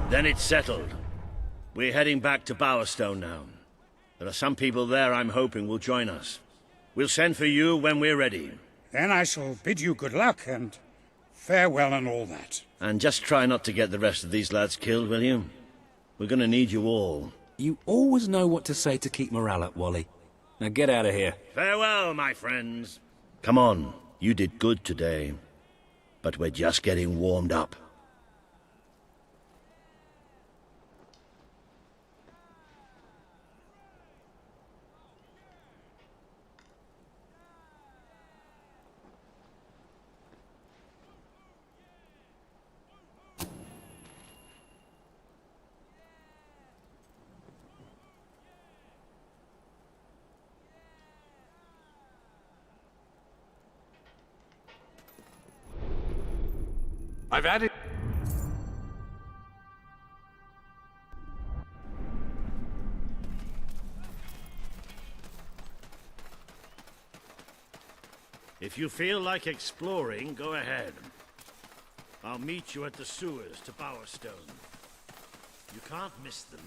Then it's settled. We're heading back to Bowerstone now. There are some people there I'm hoping will join us. We'll send for you when we're ready. Then I shall bid you good luck and farewell and all that. And just try not to get the rest of these lads killed, will you? We're gonna need you all. You always know what to say to keep morale up, Wally. Now get out of here. Farewell, my friends. Come on, you did good today. But we're just getting warmed up. I've added... If you feel like exploring, go ahead. I'll meet you at the sewers to Bowerstone. You can't miss them.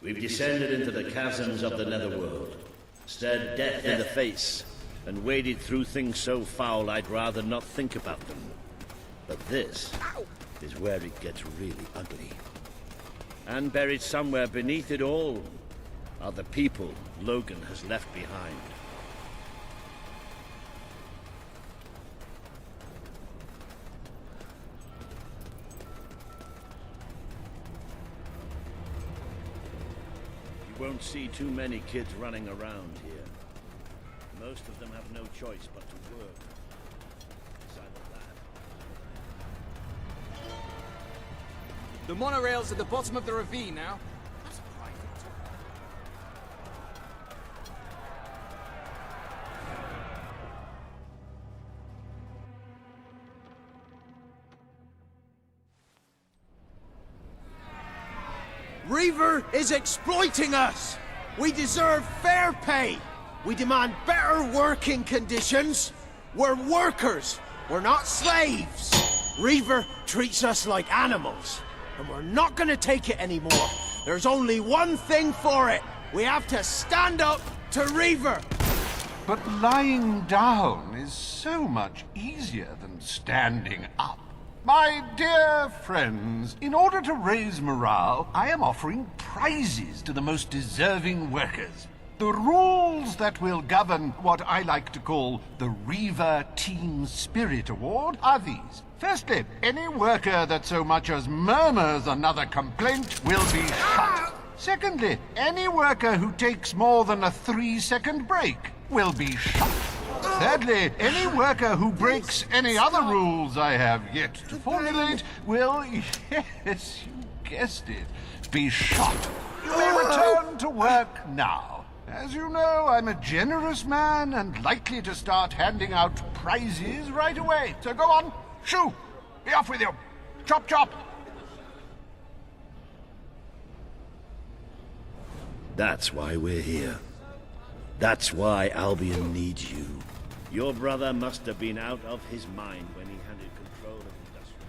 We've descended into the chasms of the netherworld, stared death in the face, and waded through things so foul I'd rather not think about them. But this is where it gets really ugly. And buried somewhere beneath it all are the people Logan has left behind. You won't see too many kids running around here. Most of them have no choice but to work. It's either that. The monorail's at the bottom of the ravine now. Reaver is exploiting us! We deserve fair pay! We demand better working conditions! We're workers! We're not slaves! Reaver treats us like animals, and we're not gonna take it anymore. There's only one thing for it! We have to stand up to Reaver! But lying down is so much easier than standing up. My dear friends, in order to raise morale, I am offering prizes to the most deserving workers. The rules that will govern what I like to call the Reaver Team Spirit Award are these. Firstly, any worker that so much as murmurs another complaint will be shot. Secondly, any worker who takes more than a 3-second break will be shot. Thirdly, any worker who breaks any other rules I have yet to formulate will, yes, you guessed it, be shot. You may return to work now. As you know, I'm a generous man and likely to start handing out prizes right away. So go on, shoo! Be off with you! Chop chop! That's why we're here. That's why Albion needs you. Your brother must have been out of his mind when he handed control of Industrial.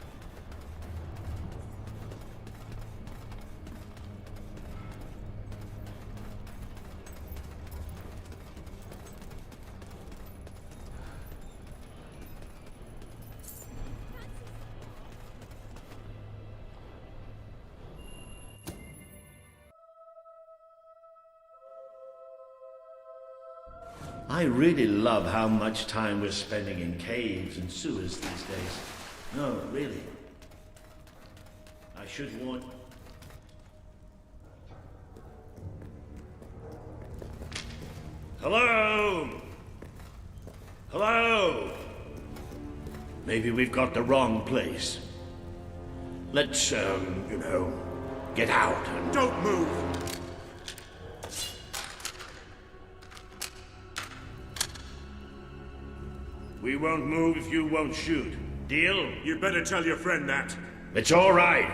I really love how much time we're spending in caves and sewers these days. No, really. I should warn... Hello? Hello? Maybe we've got the wrong place. Let's, get out and... Don't move! We won't move if you won't shoot. Deal? You better tell your friend that. It's all right.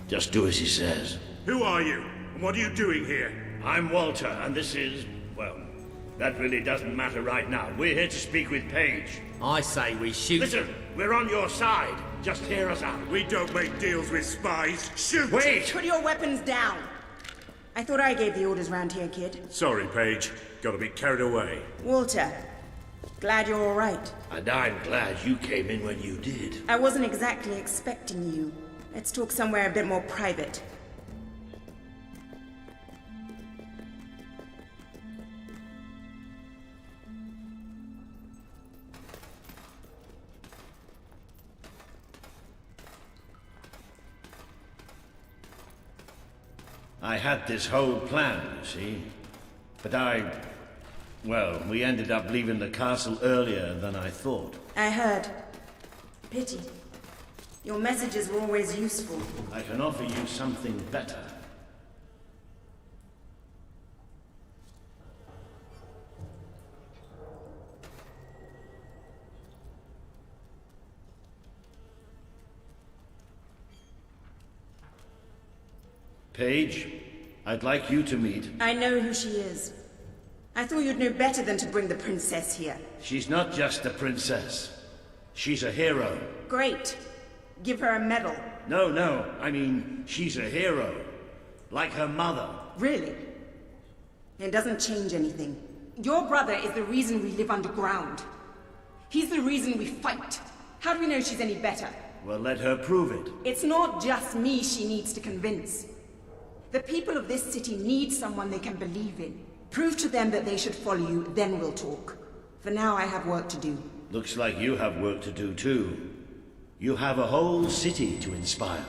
Just do as he says. Who are you? And what are you doing here? I'm Walter, and this is... well, that really doesn't matter right now. We're here to speak with Paige. I say we shoot... Listen, we're on your side. Just hear us out. We don't make deals with spies. Shoot! Wait! Put your weapons down. I thought I gave the orders round here, kid. Sorry, Paige. Got a bit carried away. Walter, glad you're all right. And I'm glad you came in when you did. I wasn't exactly expecting you. Let's talk somewhere a bit more private. I had this whole plan, you see. But well, we ended up leaving the castle earlier than I thought. I heard. Pity. Your messages were always useful. I can offer you something better. Paige, I'd like you to meet... I know who she is. I thought you'd know better than to bring the princess here. She's not just a princess. She's a hero. Great. Give her a medal. No, I mean, she's a hero. Like her mother. Really? It doesn't change anything. Your brother is the reason we live underground. He's the reason we fight. How do we know she's any better? Well, let her prove it. It's not just me she needs to convince. The people of this city need someone they can believe in. Prove to them that they should follow you, then we'll talk. For now, I have work to do. Looks like you have work to do too. You have a whole city to inspire.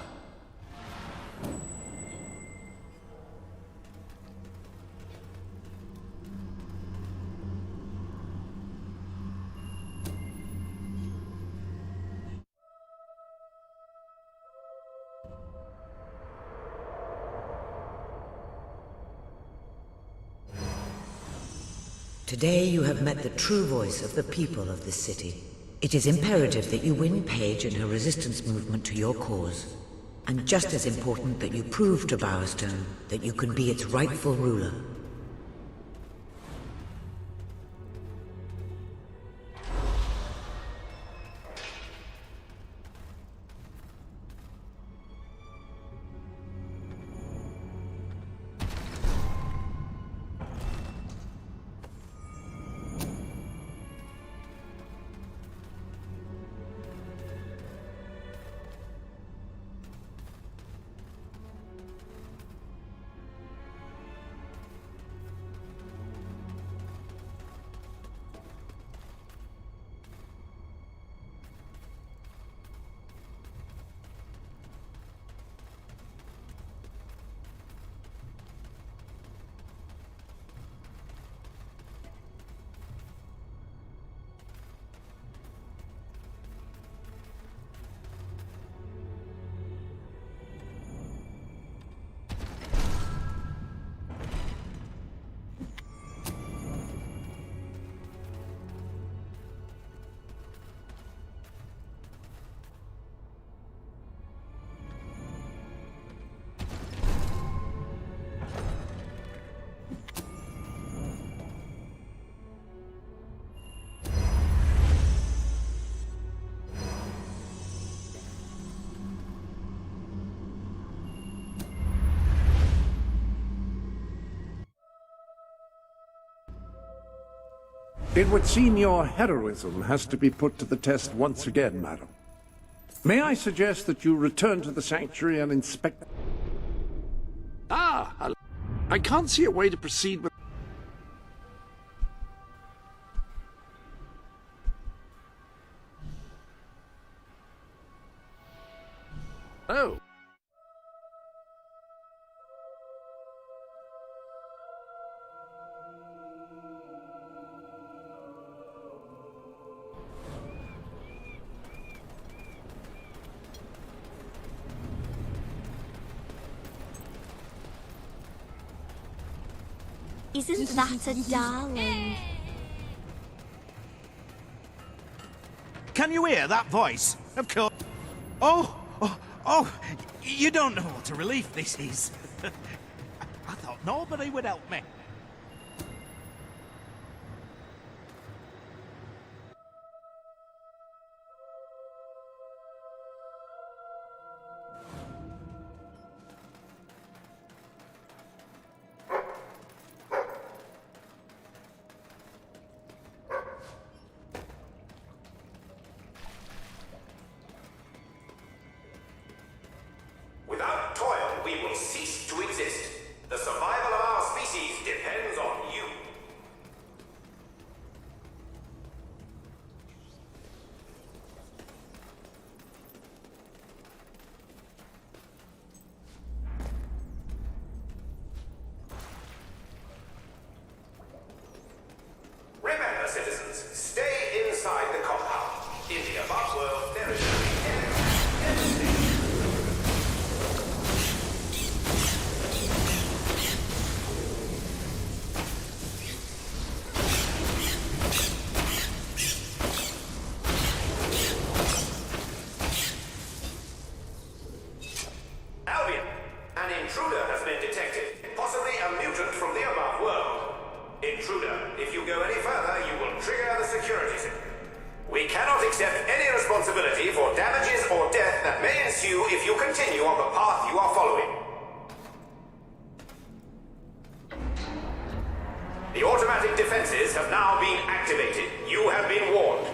Today you have met the true voice of the people of this city. It is imperative that you win Paige and her resistance movement to your cause. And just as important that you prove to Bowerstone that you can be its rightful ruler. It would seem your heroism has to be put to the test once again, madam. May I suggest that you return to the sanctuary and inspect... Ah! I can't see a way to proceed with... Oh. Isn't that a darling? Can you hear that voice? Of course. Oh, you don't know what a relief this is. I thought nobody would help me. Without toil, we will cease to exist. The survival of our species depends on you. Remember, citizens, stay inside the compound. In the above world, there is Albion, an intruder has been detected, possibly a mutant from the above world. Intruder, if you go any further, you will trigger the security system. We cannot accept any responsibility for damages or death that may ensue if you continue on the path you are following. The automatic defenses have now been activated. You have been warned.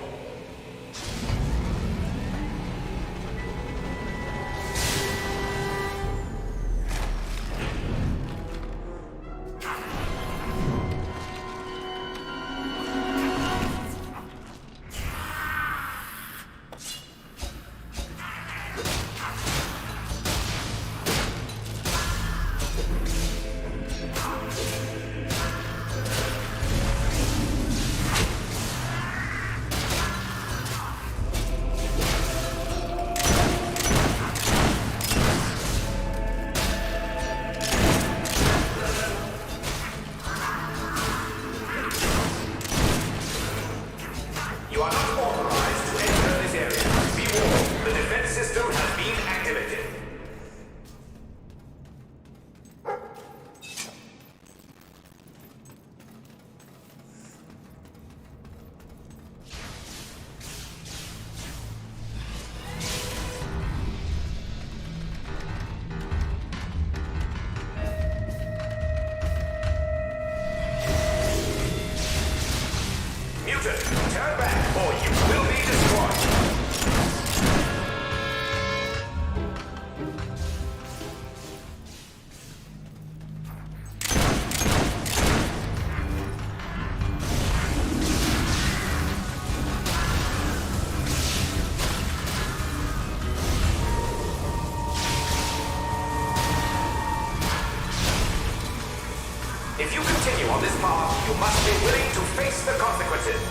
You are not authorized to enter this area. Be warned, the defense system has been activated. Mutant, turn back or you will be destroyed. If you continue on this path, you must be willing to face the consequences.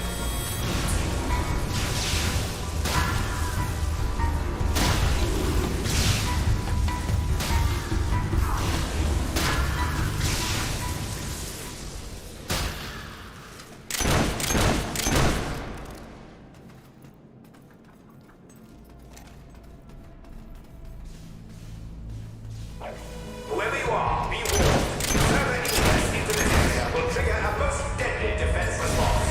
Whoever you are, be warned. Further ingress into this area will trigger a most deadly defense response.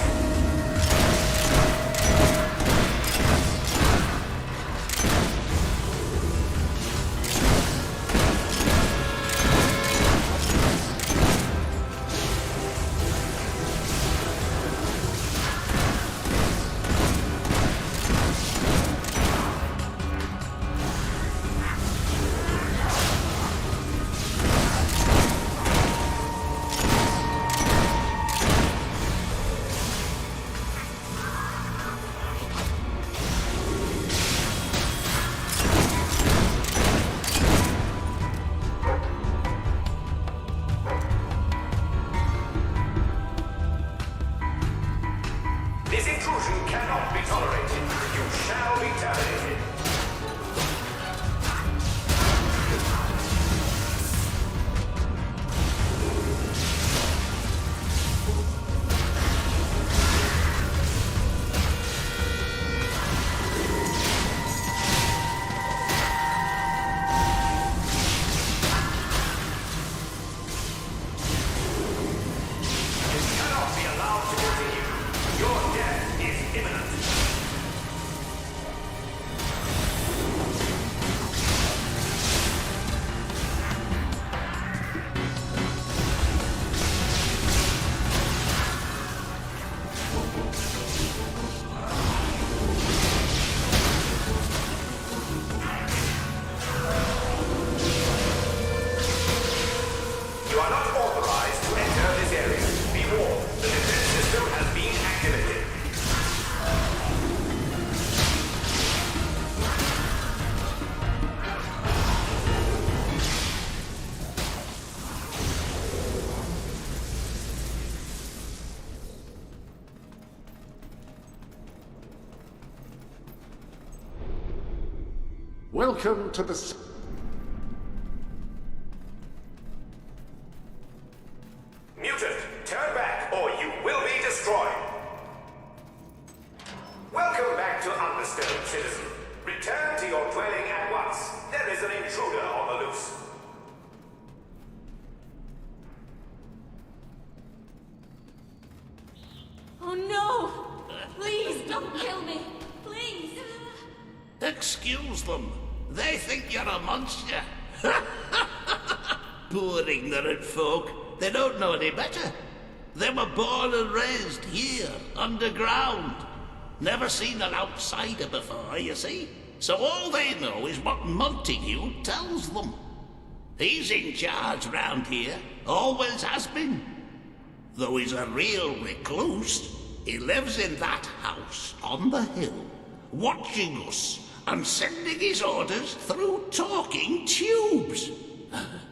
This intrusion cannot be tolerated. You shall be terminated. You cannot be allowed to continue. Your death is imminent. You are not authorized to enter this area. Be warned, the defense system has been activated. Welcome to the... Mutant, turn back or you will be destroyed. Welcome back to Understone, citizen. Return to your dwelling at once. There is an intruder on the loose. Oh no! Please don't kill me! Please! Excuse them. They think you're a monster. Poor ignorant folk. They don't know any better. They were born and raised here, underground. Never seen an outsider before, you see? So all they know is what Montague tells them. He's in charge round here, always has been. Though he's a real recluse, he lives in that house on the hill, watching us and sending his orders through talking tubes.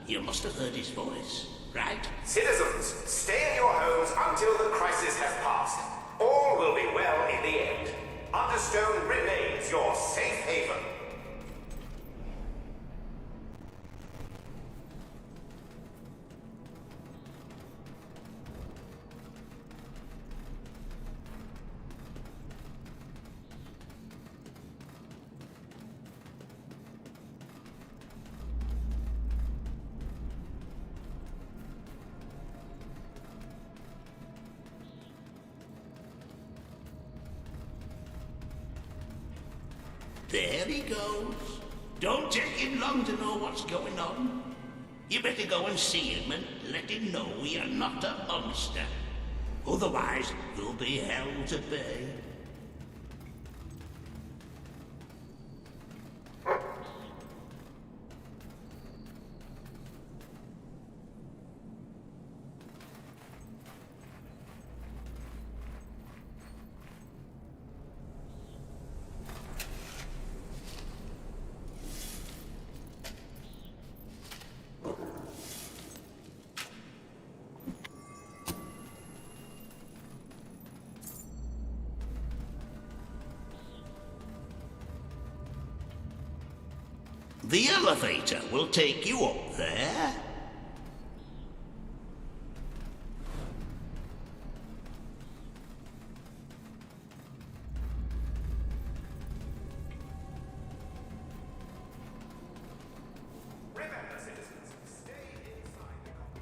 You must have heard his voice, right? Citizens, stay in your homes until the crisis has passed. All will be well in the end. Understone remains your safe haven. There he goes. Don't take him long to know what's going on. You better go and see him and let him know you're not a monster. Otherwise, there'll be hell to pay. The elevator will take you up there. Remember, citizens, stay inside the compound.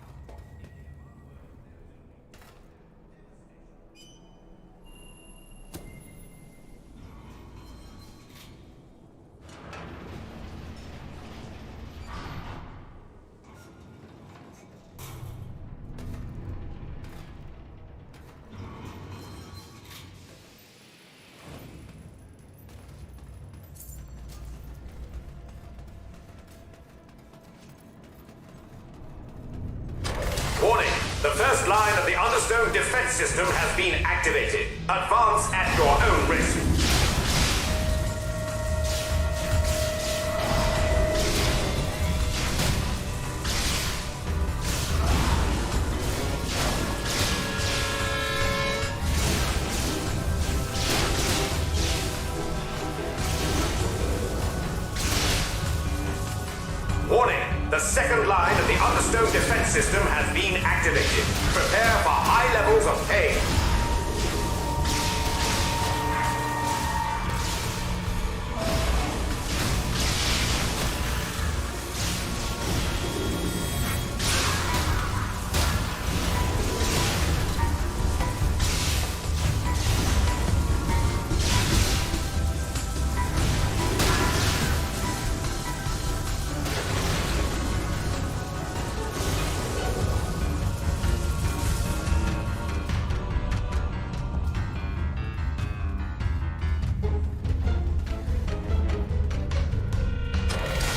Warning! The first line of the Understone defense system has been activated. Advance at your own risk. Warning! The second line of the Understone defense system has been activated. Prepare for high levels of pain.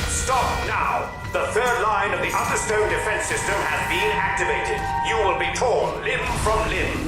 Stop now! The third line of the Understone defense system has been activated. You will be torn limb from limb.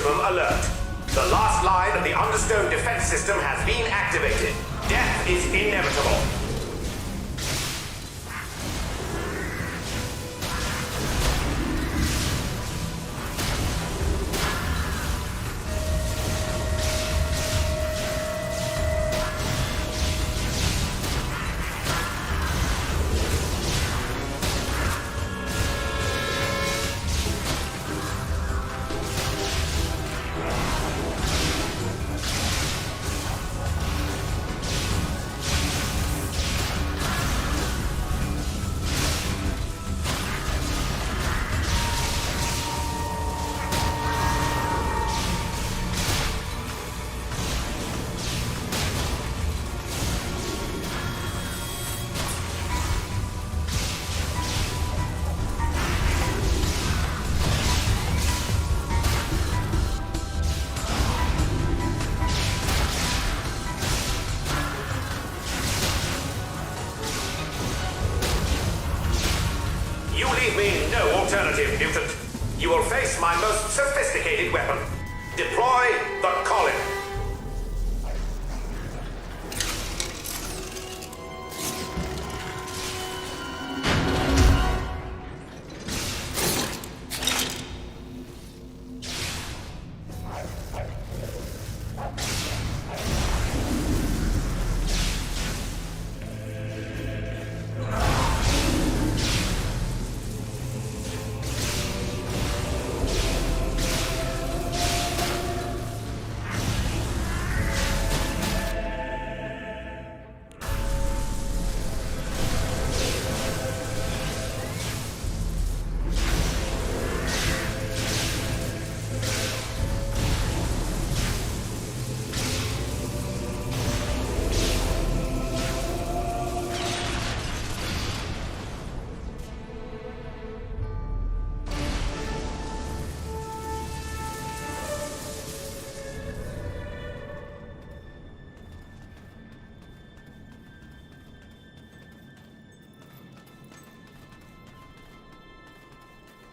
Maximum alert. The last line of the Understone defense system has been activated. Death is inevitable. Alternative, mutant. You will face my most sophisticated weapon. Deploy the column.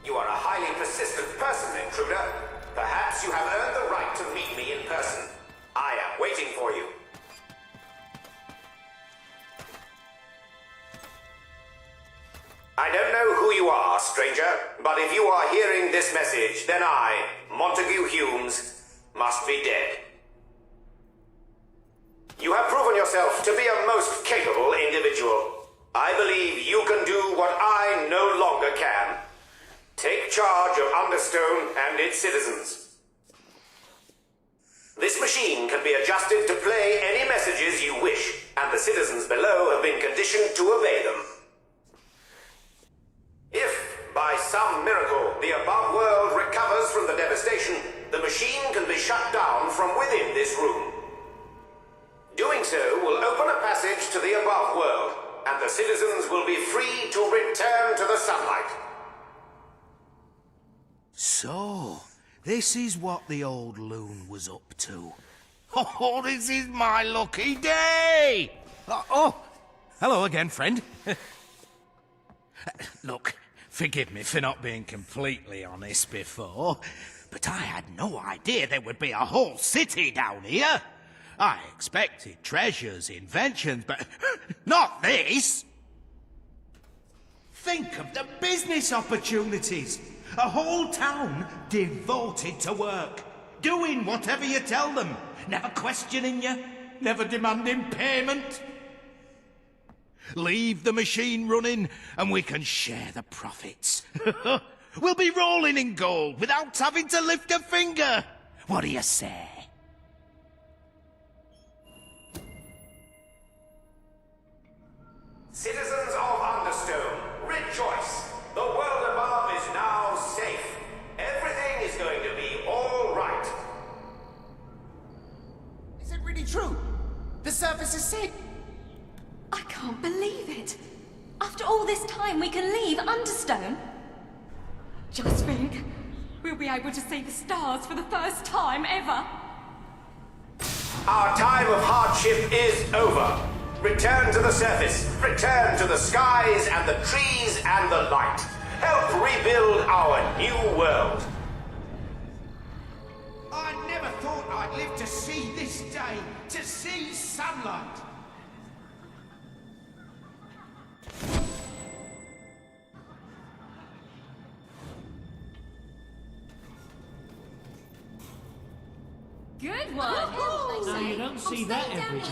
You are a highly persistent person, intruder. Perhaps you have earned the right to meet me in person. I am waiting for you. I don't know who you are, stranger, but if you are hearing this message, then I, Montague Humes, must be dead. You have proven yourself to be a most capable individual. I believe you can do what I no longer can. Take charge of Understone and its citizens. This machine can be adjusted to play any messages you wish, and the citizens below have been conditioned to obey them. If, by some miracle, the above world recovers from the devastation, the machine can be shut down from within this room. Doing so will open a passage to the above world, and the citizens will be free to return to the sunlight. So, this is what the old loon was up to. Oh, this is my lucky day! Hello again, friend. Look, forgive me for not being completely honest before, but I had no idea there would be a whole city down here. I expected treasures, inventions, but not this! Think of the business opportunities! A whole town devoted to work, doing whatever you tell them, never questioning you, never demanding payment. Leave the machine running and we can share the profits. We'll be rolling in gold without having to lift a finger. What do you say? Citizens of Understone, rejoice! The world above is now safe. Everything is going to be all right. Is it really true? The surface is safe? I can't believe it. After all this time, we can leave Understone. Just think, we'll be able to see the stars for the first time ever. Our time of hardship is over. Return to the surface, return to the skies and the trees and the light. Help rebuild our new world. outlive to see this day, to see sunlight. Good one. Now, you don't see that every day.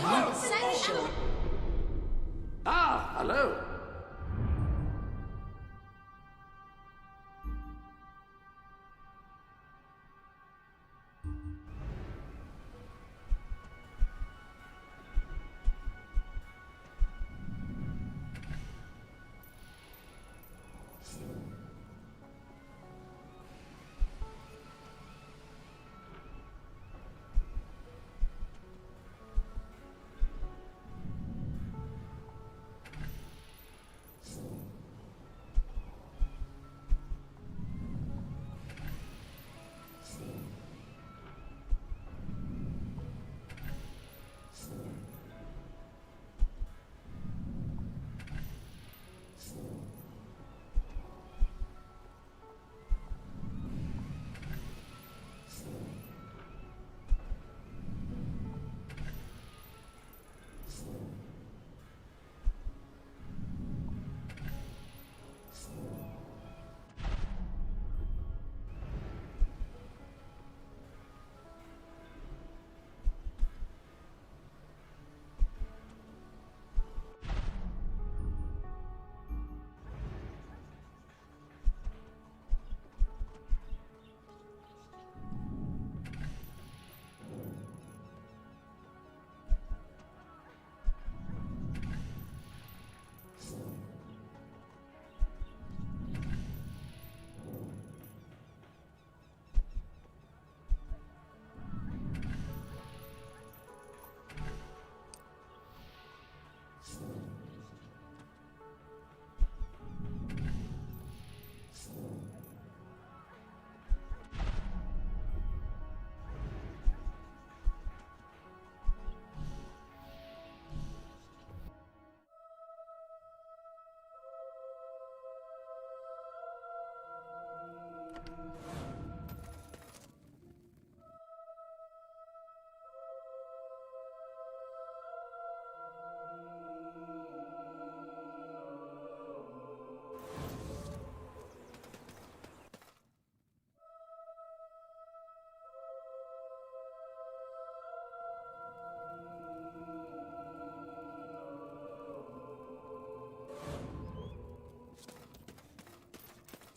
Ah, hello.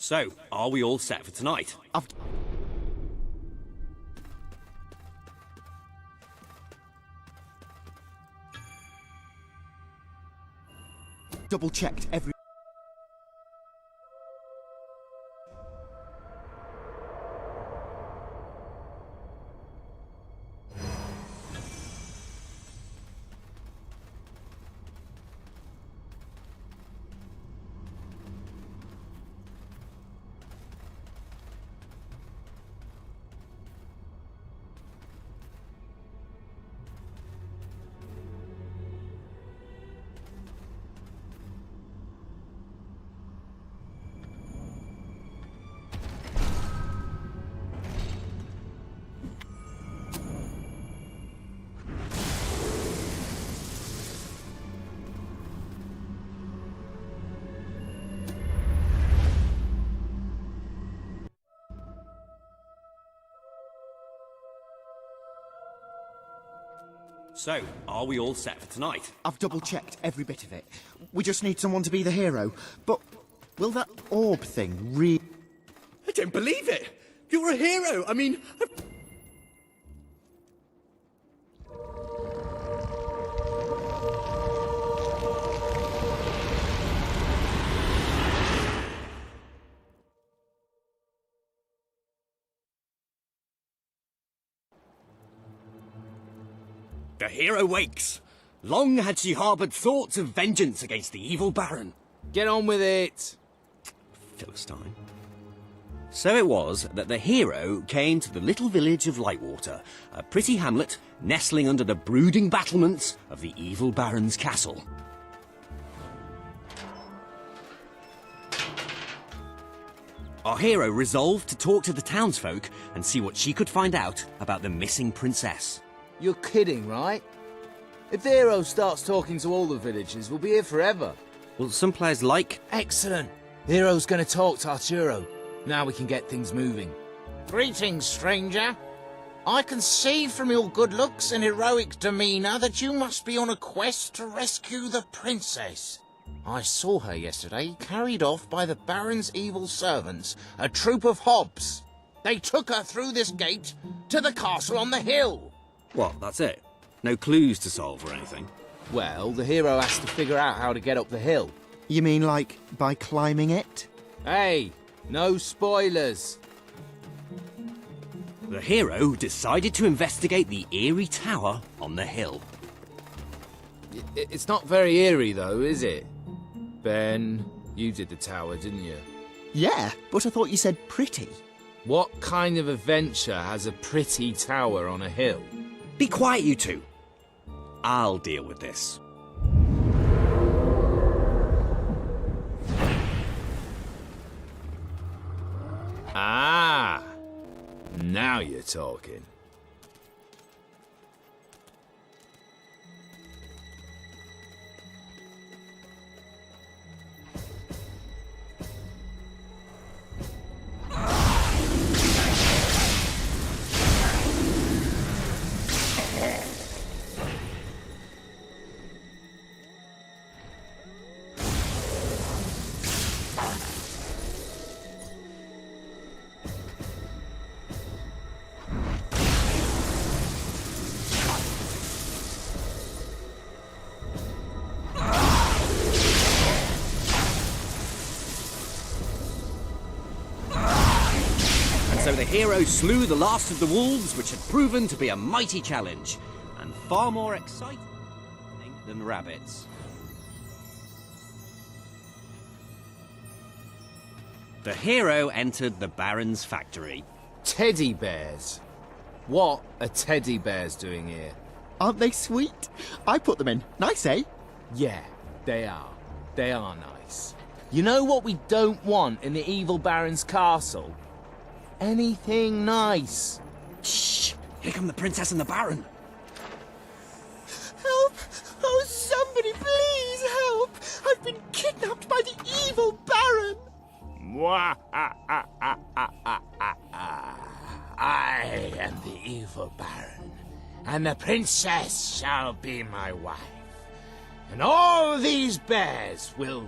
So, are we all set for tonight? Double-checked every... So, are we all set for tonight? I've double-checked every bit of it. We just need someone to be the hero. But will that orb thing really... I don't believe it! You're a hero! I mean... The hero wakes. Long had she harboured thoughts of vengeance against the evil Baron. Get on with it! Philistine. So it was that the hero came to the little village of Lightwater, a pretty hamlet nestling under the brooding battlements of the evil Baron's castle. Our hero resolved to talk to the townsfolk and see what she could find out about the missing princess. You're kidding, right? If the hero starts talking to all the villagers, we'll be here forever. Well, some players like... Excellent. The hero's going to talk to Arturo. Now we can get things moving. Greetings, stranger. I can see from your good looks and heroic demeanour that you must be on a quest to rescue the princess. I saw her yesterday, carried off by the Baron's evil servants, a troop of hobs. They took her through this gate to the castle on the hill. What, that's it? No clues to solve or anything? Well, the hero has to figure out how to get up the hill. You mean like by climbing it? Hey, no spoilers. The hero decided to investigate the eerie tower on the hill. It's not very eerie, though, is it? Ben, you did the tower, didn't you? Yeah, but I thought you said pretty. What kind of adventure has a pretty tower on a hill? Be quiet, you two. I'll deal with this. Ah! Now you're talking. So the hero slew the last of the wolves, which had proven to be a mighty challenge, and far more exciting than rabbits. The hero entered the Baron's factory. Teddy bears? What are teddy bears doing here? Aren't they sweet? I put them in. Nice, eh? Yeah, they are. They are nice. You know what we don't want in the evil Baron's castle? Anything nice. Shh! Here come the princess and the Baron. Help! Oh, somebody please help! I've been kidnapped by the evil Baron! I am the evil Baron, and the princess shall be my wife. And all these bears will,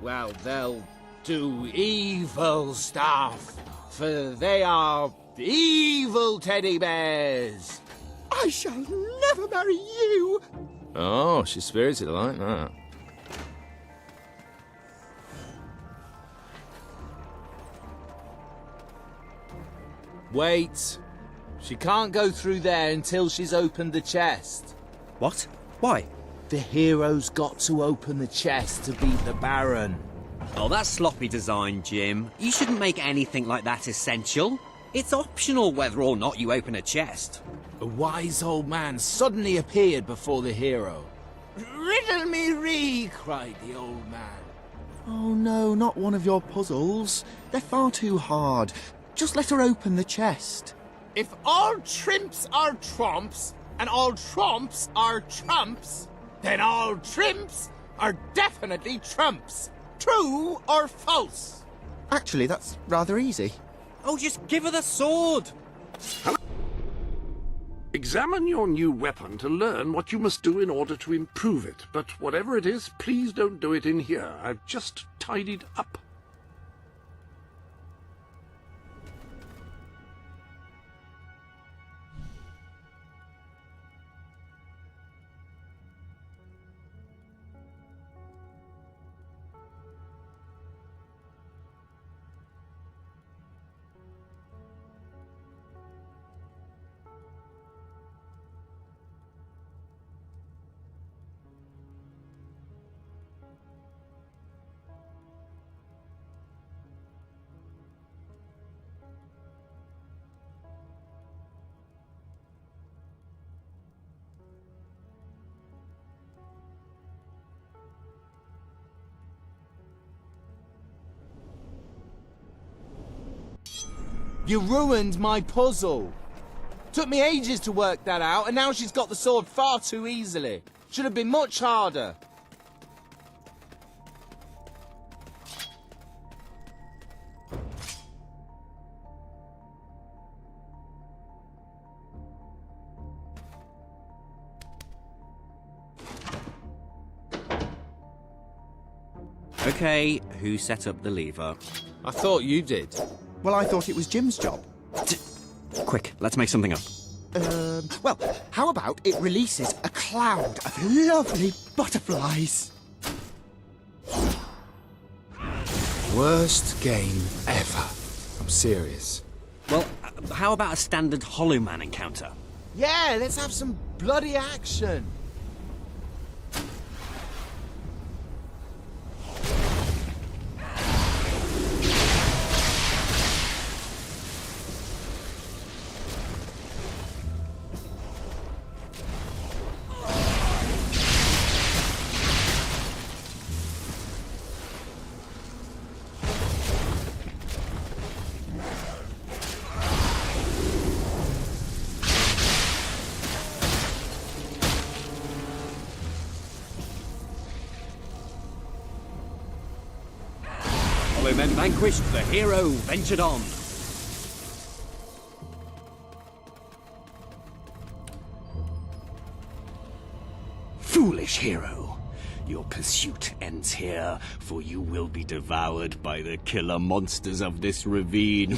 well, they'll do evil stuff, for they are evil teddy bears. I shall never marry you! Oh, she's spirited like that. Wait. She can't go through there until she's opened the chest. What? Why? The hero's got to open the chest to beat the Baron. Oh, that's sloppy design, Jim. You shouldn't make anything like that essential. It's optional whether or not you open a chest. A wise old man suddenly appeared before the hero. "Riddle me ree!" cried the old man. Oh no, not one of your puzzles. They're far too hard. Just let her open the chest. If all trimps are trumps, and all trumps are trumps, then all trimps are definitely trumps. True or false? Actually, that's rather easy. Oh, just give her the sword! Examine your new weapon to learn what you must do in order to improve it. But whatever it is, please don't do it in here. I've just tidied up. You ruined my puzzle. Took me ages to work that out, and now she's got the sword far too easily. Should have been much harder. Okay, who set up the lever? I thought you did. Well, I thought it was Jim's job. Quick, let's make something up. Well, how about it releases a cloud of lovely butterflies? Worst game ever. I'm serious. Well, how about a standard Hollow Man encounter? Yeah, let's have some bloody action. Men vanquished, the hero ventured on. Foolish hero, your pursuit ends here, for you will be devoured by the killer monsters of this ravine.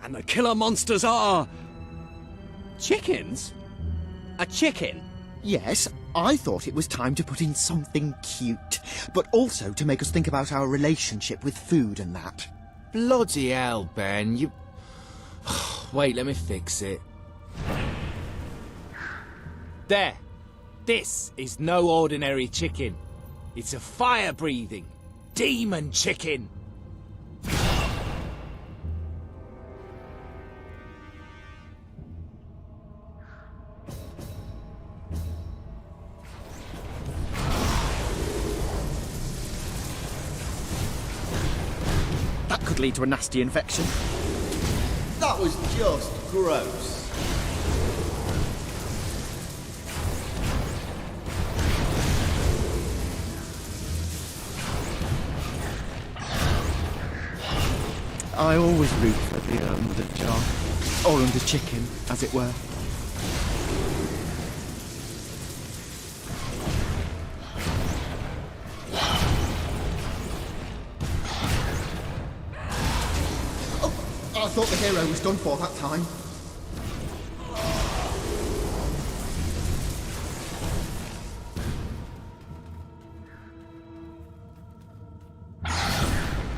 And the killer monsters are... chickens? A chicken? Yes, I thought it was time to put in something cute, but also to make us think about our relationship with food and that. Bloody hell, Ben, you... Wait, let me fix it. There. This is no ordinary chicken. It's a fire-breathing demon chicken. That could lead to a nasty infection. That was just gross. I always root for the under jar. Or under chicken, as it were. I thought the hero was done for that time.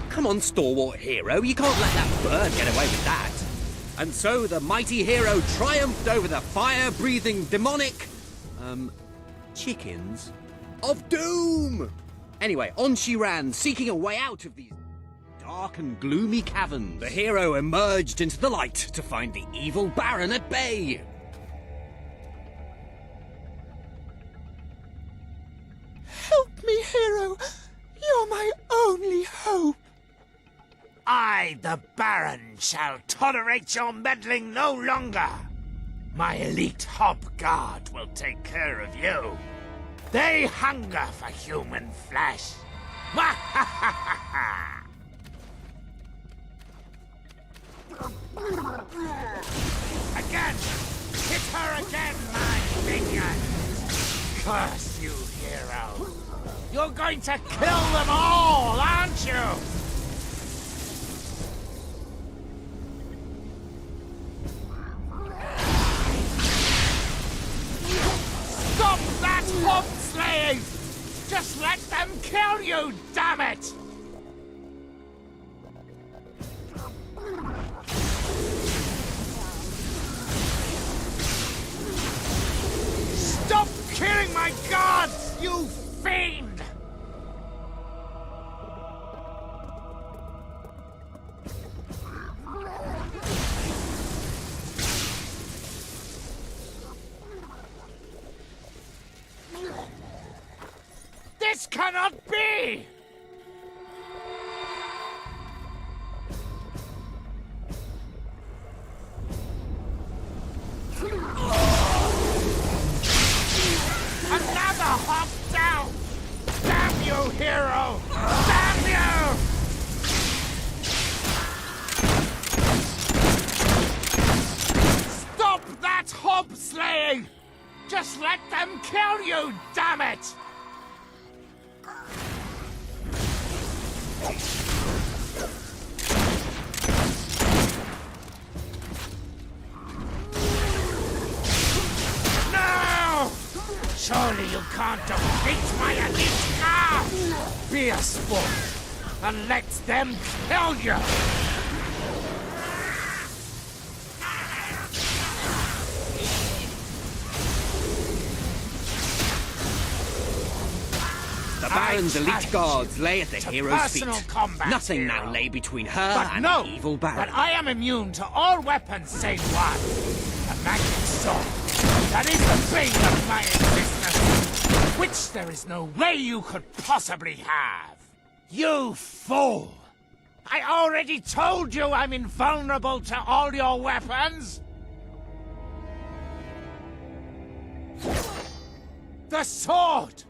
Come on, stalwart hero, you can't let that bird get away with that. And so the mighty hero triumphed over the fire-breathing demonic... chickens of doom! Anyway, on she ran, seeking a way out of these dark and gloomy caverns. The hero emerged into the light to find the evil Baron at bay. Help me, hero! You're my only hope! I, the Baron, shall tolerate your meddling no longer. My elite hob guard will take care of you. They hunger for human flesh. Again! Hit her again, my minion! Curse you, hero! You're going to kill them all, aren't you? Stop that hob slaying! Just let them kill you, damn it! Stop killing my god! gods, you fiend! This cannot be! Another hop down! Damn you, hero! Damn you! Stop that hob slaying! Just let them kill you, damn it! No! Surely you can't defeat my elite car! Be a sport and let them kill you! The Baron's elite guards lay at the hero's feet. Combat, Nothing hero. now lay between her But and know the evil Baron. that I am immune to all weapons save one. A magic sword. That is the bane of my existence, which there is no way you could possibly have. You fool! I already told you I'm invulnerable to all your weapons! The sword!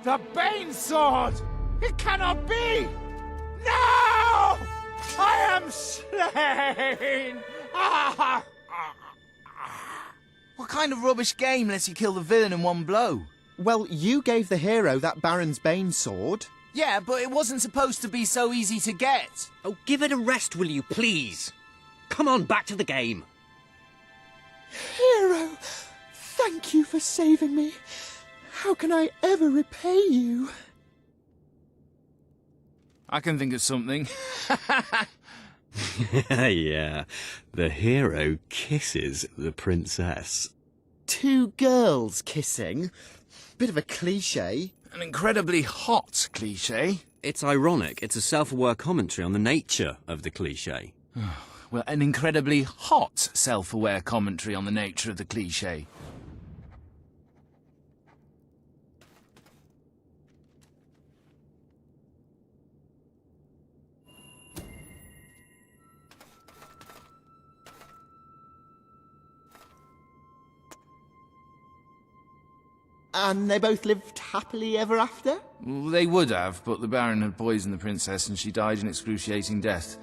The Bane Sword! It cannot be! No! I am slain! Ah! What kind of rubbish game lets you kill the villain in one blow? Well, you gave the hero that Baron's Bane sword. Yeah, but it wasn't supposed to be so easy to get. Oh, give it a rest, will you, please? Come on, back to the game. Hero, thank you for saving me. How can I ever repay you? I can think of something. Yeah, the hero kisses the princess. Two girls kissing? Bit of a cliché. An incredibly hot cliché. It's ironic. It's a self-aware commentary on the nature of the cliché. Well, an incredibly hot self-aware commentary on the nature of the cliché. And they both lived happily ever after? Well, they would have, but the Baron had poisoned the princess and she died an excruciating death.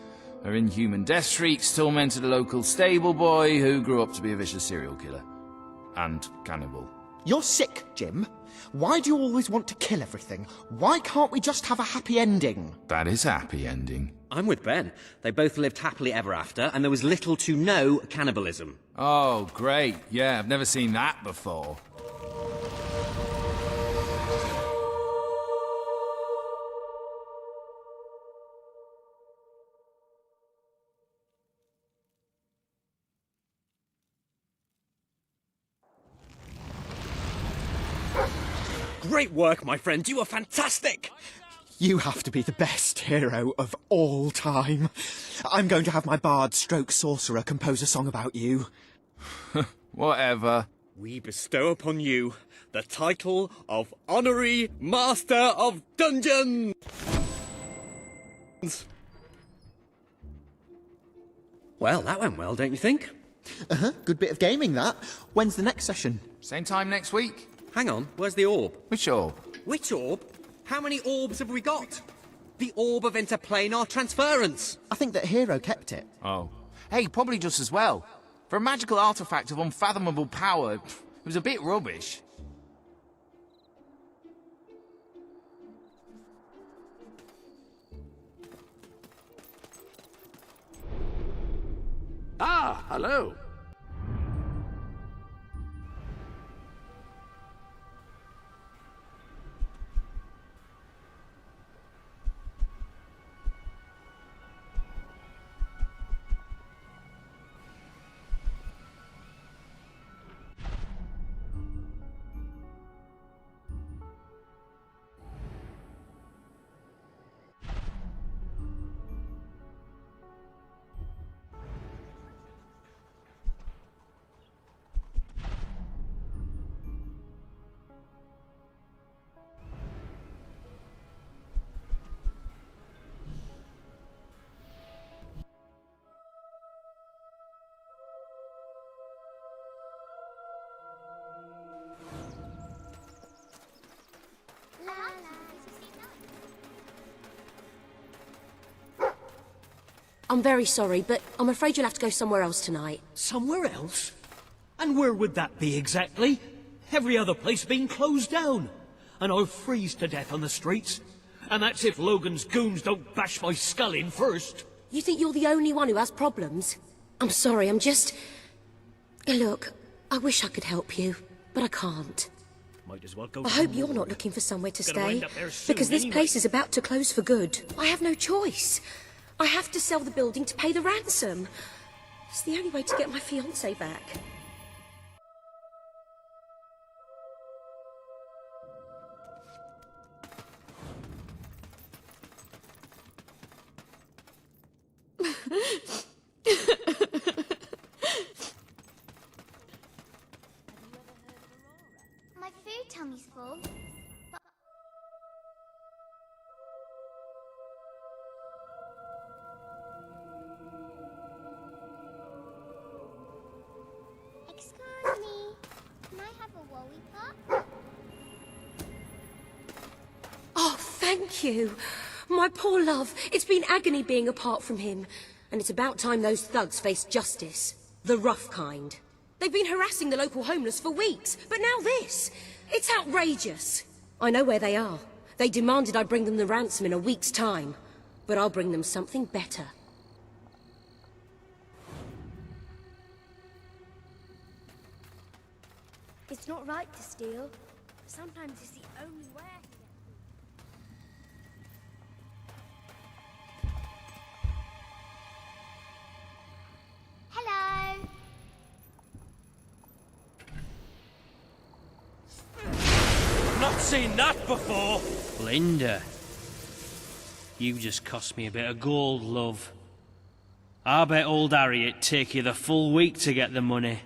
Her inhuman death shrieks tormented a local stable boy who grew up to be a vicious serial killer. And cannibal. You're sick, Jim. Why do you always want to kill everything? Why can't we just have a happy ending? That is a happy ending. I'm with Ben. They both lived happily ever after, and there was little to no cannibalism. Oh, great. Yeah, I've never seen that before. Great work, my friend. You were fantastic. You have to be the best hero of all time. I'm going to have my bard stroke sorcerer compose a song about you. Whatever. We bestow upon you the title of Honorary Master of Dungeons. Well, that went well, don't you think? Uh-huh. Good bit of gaming, that. When's the next session? Same time next week. Hang on, where's the orb? Which orb? Which orb? How many orbs have we got? The orb of interplanar transference. I think that hero kept it. Oh. Hey, probably just as well. For a magical artifact of unfathomable power, it was a bit rubbish. Ah, hello. I'm very sorry, but I'm afraid you'll have to go somewhere else tonight. Somewhere else? And where would that be exactly? Every other place being closed down. And I'll freeze to death on the streets. And that's if Logan's goons don't bash my skull in first. You think you're the only one who has problems? I'm sorry, I'm just... Look, I wish I could help you, but I can't. Might as well go. I hope you're not looking for somewhere to Gonna stay, end up there soon because this anyway. place is about to close for good. I have no choice. I have to sell the building to pay the ransom. It's the only way to get my fiancé back. My food tummy's full. But excuse me, can I have a lollipop? Oh, thank you. My poor love. It's been agony being apart from him. And it's about time those thugs faced justice. The rough kind. They've been harassing the local homeless for weeks, but now this. It's outrageous. I know where they are. They demanded I bring them the ransom in a week's time. But I'll bring them something better. It's not right to steal. Sometimes it's the only way. Hello. Not seen that before. Linda, you just cost me a bit of gold, love. I bet old Harriet take you the full week to get the money.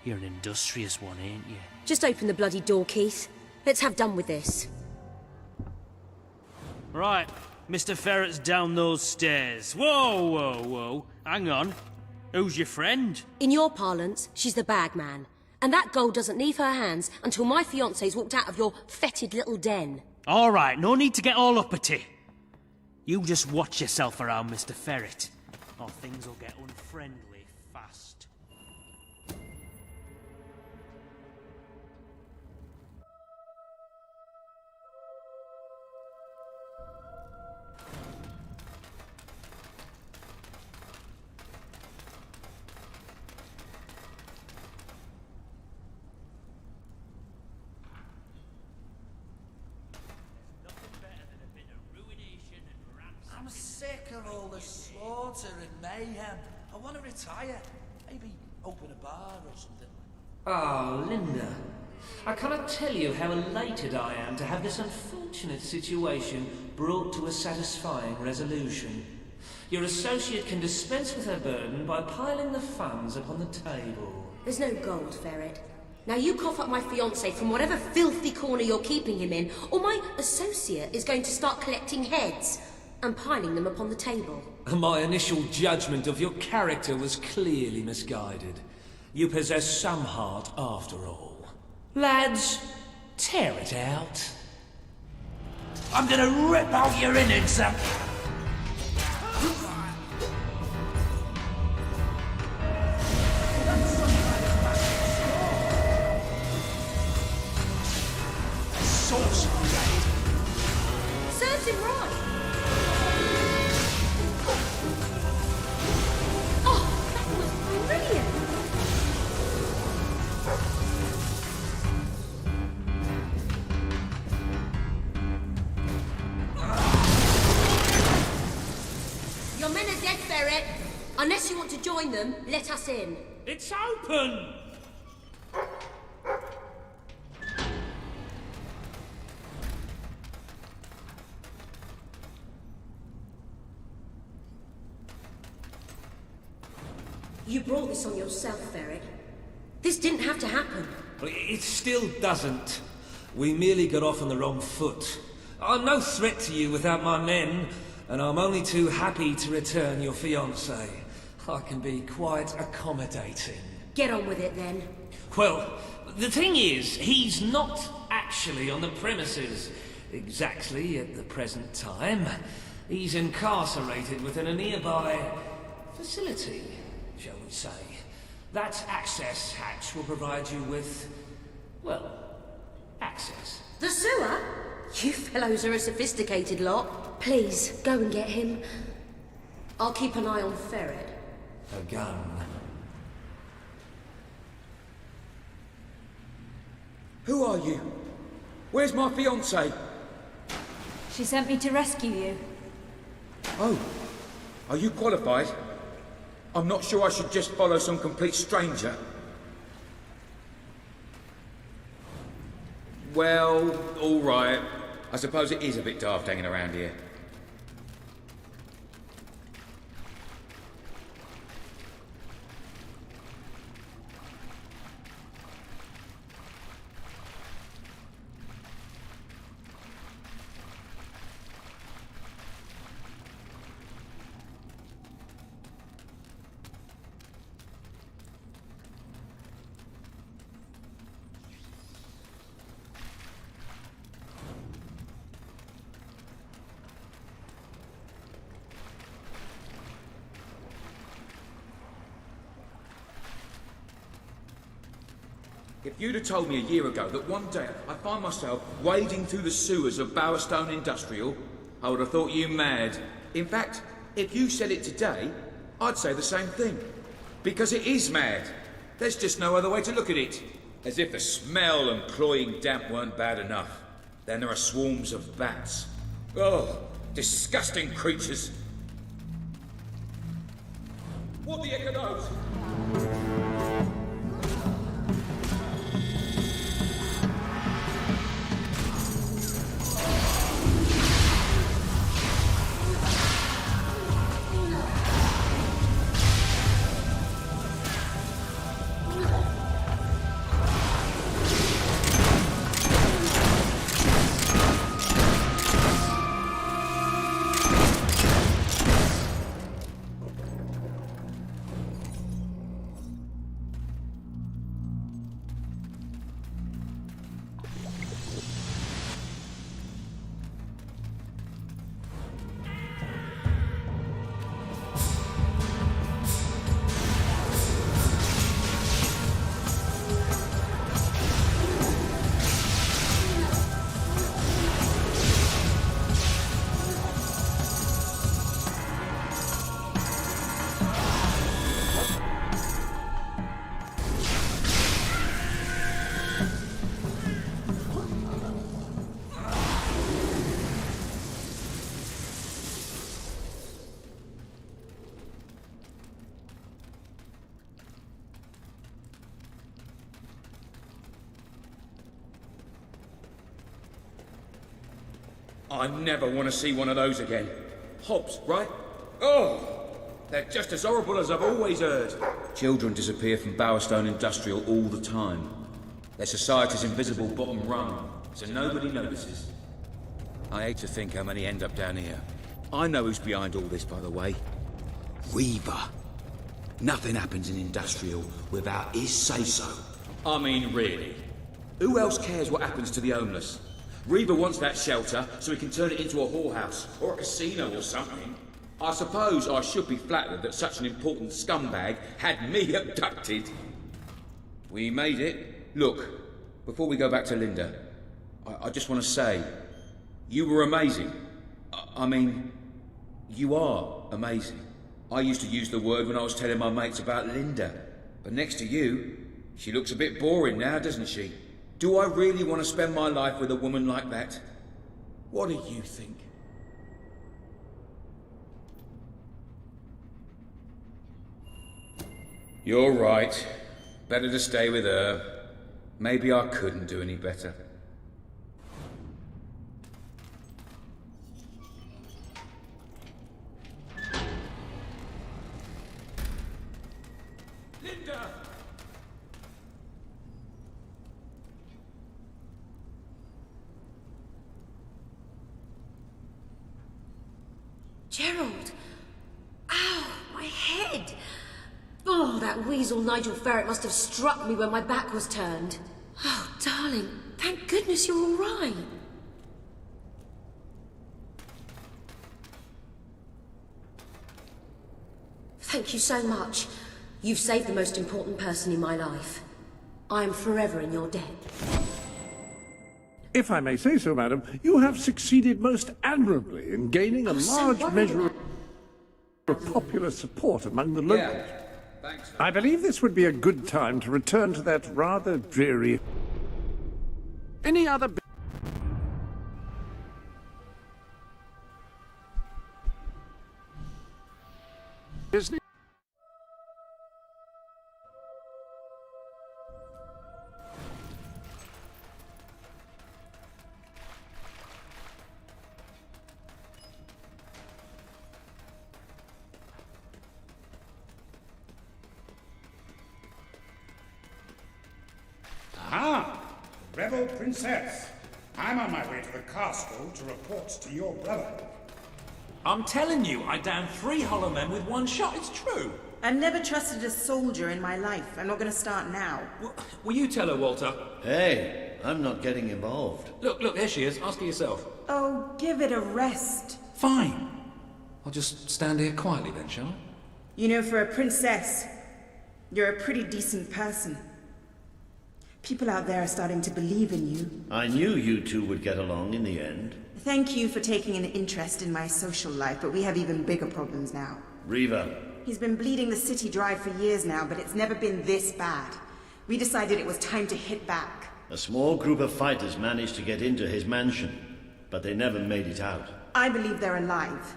You're an industrious one, ain't you? Just open the bloody door, Keith. Let's have done with this. Right, Mr. Ferret's down those stairs. Whoa, whoa, whoa. Hang on. Who's your friend? In your parlance, she's the bag man. And that gold doesn't leave her hands until my fiancé's walked out of your fetid little den. All right, no need to get all uppity. You just watch yourself around, Mr. Ferret, or things will get unfriendly fast. I'm sick of all the slaughter and mayhem. I want to retire. Maybe open a bar or something. Ah, Linda. I cannot tell you how elated I am to have this unfortunate situation brought to a satisfying resolution. Your associate can dispense with her burden by piling the funds upon the table. There's no gold, Ferret. Now you cough up my fiancé from whatever filthy corner you're keeping him in, or my associate is going to start collecting heads and piling them upon the table. My initial judgment of your character was clearly misguided. You possess some heart after all. Lads, tear it out. I'm gonna rip out your innards and... Serves him right. Oh, that was brilliant. Your men are dead, Ferret. Unless you want to join them, let us in. It's open! You brought this on yourself, Ferret. This didn't have to happen. It still doesn't. We merely got off on the wrong foot. I'm no threat to you without my men, and I'm only too happy to return your fiancé. I can be quite accommodating. Get on with it, then. Well, the thing is, he's not actually on the premises exactly at the present time. He's incarcerated within a nearby facility, shall we say. That access hatch will provide you with, well, access. The sewer? You fellows are a sophisticated lot. Please, go and get him. I'll keep an eye on Ferret. A gun. Who are you? Where's my fiancée? She sent me to rescue you. Oh, are you qualified? I'm not sure I should just follow some complete stranger. Well, all right. I suppose it is a bit daft hanging around here. If you'd have told me a year ago that one day I'd find myself wading through the sewers of Bowerstone Industrial, I would have thought you mad. In fact, if you said it today, I'd say the same thing. Because it is mad. There's just no other way to look at it. As if the smell and cloying damp weren't bad enough. Then there are swarms of bats. Oh, disgusting creatures. What the heck are those? I never want to see one of those again. Hobbs, right? Oh! They're just as horrible as I've always heard. Children disappear from Bowerstone Industrial all the time. They're society's invisible bottom rung, so nobody notices. I hate to think how many end up down here. I know who's behind all this, by the way. Reaver. Nothing happens in Industrial without his say-so. I mean, really. Who else cares what happens to the homeless? Reaver wants that shelter so he can turn it into a whorehouse or a casino or something. I suppose I should be flattered that such an important scumbag had me abducted. We made it. Look, before we go back to Linda, I just want to say, you were amazing. I mean, you are amazing. I used to use the word when I was telling my mates about Linda. But next to you, she looks a bit boring now, doesn't she? Do I really want to spend my life with a woman like that? What do you think? You're right. Better to stay with her. Maybe I couldn't do any better. Linda! Gerald! Ow, my head! Oh, that weasel Nigel Ferret must have struck me when my back was turned. Oh, darling, thank goodness you're all right. Thank you so much. You've saved the most important person in my life. I am forever in your debt. If I may say so, madam, you have succeeded most admirably in gaining a large measure of popular support among the locals. I believe this would be a good time to return to that rather dreary... Any other... business? Ah, Rebel Princess. I'm on my way to the castle to report to your brother. I'm telling you, I downed 3 hollow men with 1 shot. It's true. I've never trusted a soldier in my life. I'm not going to start now. Will you tell her, Walter? Hey, I'm not getting involved. Look, there she is. Ask her yourself. Oh, give it a rest. Fine. I'll just stand here quietly then, shall I? You know, for a princess, you're a pretty decent person. People out there are starting to believe in you. I knew you two would get along in the end. Thank you for taking an interest in my social life, but we have even bigger problems now. Riva. He's been bleeding the city dry for years now, but it's never been this bad. We decided it was time to hit back. A small group of fighters managed to get into his mansion, but they never made it out. I believe they're alive.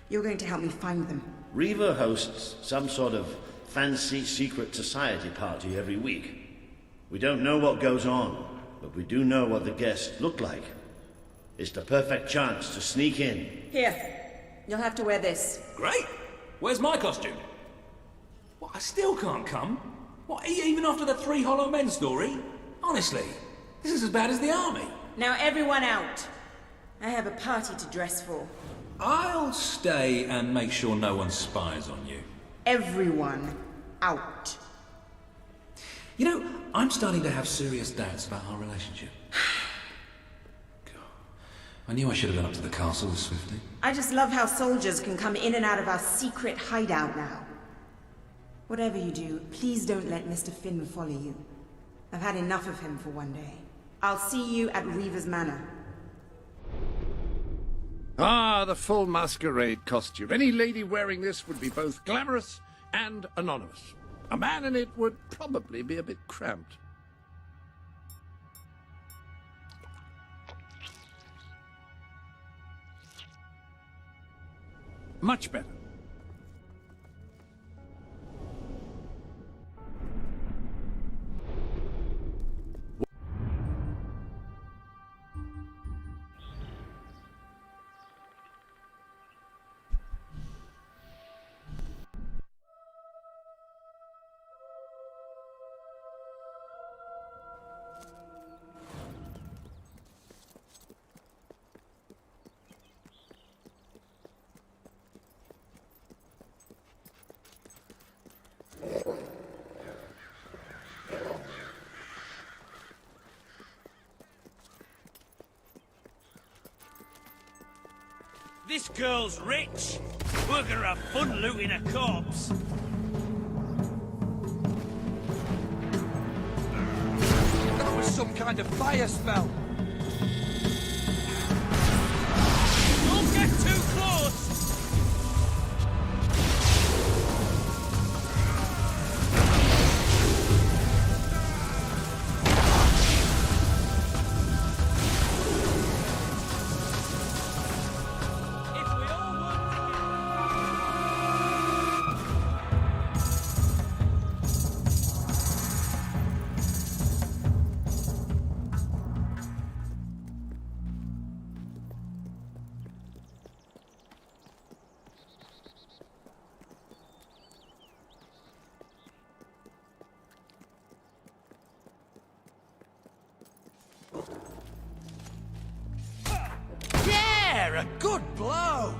You're going to help me find them. Riva hosts some sort of fancy secret society party every week. We don't know what goes on, but we do know what the guests look like. It's the perfect chance to sneak in. Here, you'll have to wear this. Great. Where's my costume? What, I still can't come? What, even after the 3 hollow men story? Honestly, this is as bad as the army. Now everyone out. I have a party to dress for. I'll stay and make sure no one spies on you. Everyone out. You know, I'm starting to have serious doubts about our relationship. God, I knew I should have gone up to the castle with Swifty. I just love how soldiers can come in and out of our secret hideout now. Whatever you do, please don't let Mr. Finn follow you. I've had enough of him for one day. I'll see you at Reaver's Manor. Ah, the full masquerade costume. Any lady wearing this would be both glamorous and anonymous. A man in it would probably be a bit cramped. Much better. This girl's rich. We're gonna have fun looting a corpse. That was some kind of fire spell. Don't get too close! Yeah, a good blow.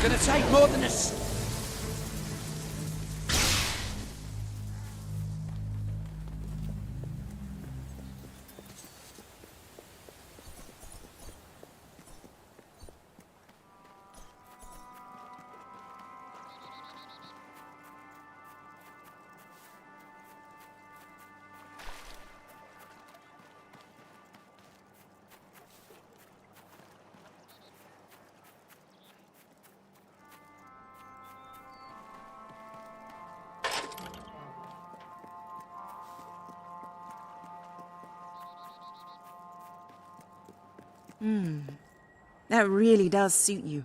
Gonna take more than a... That really does suit you.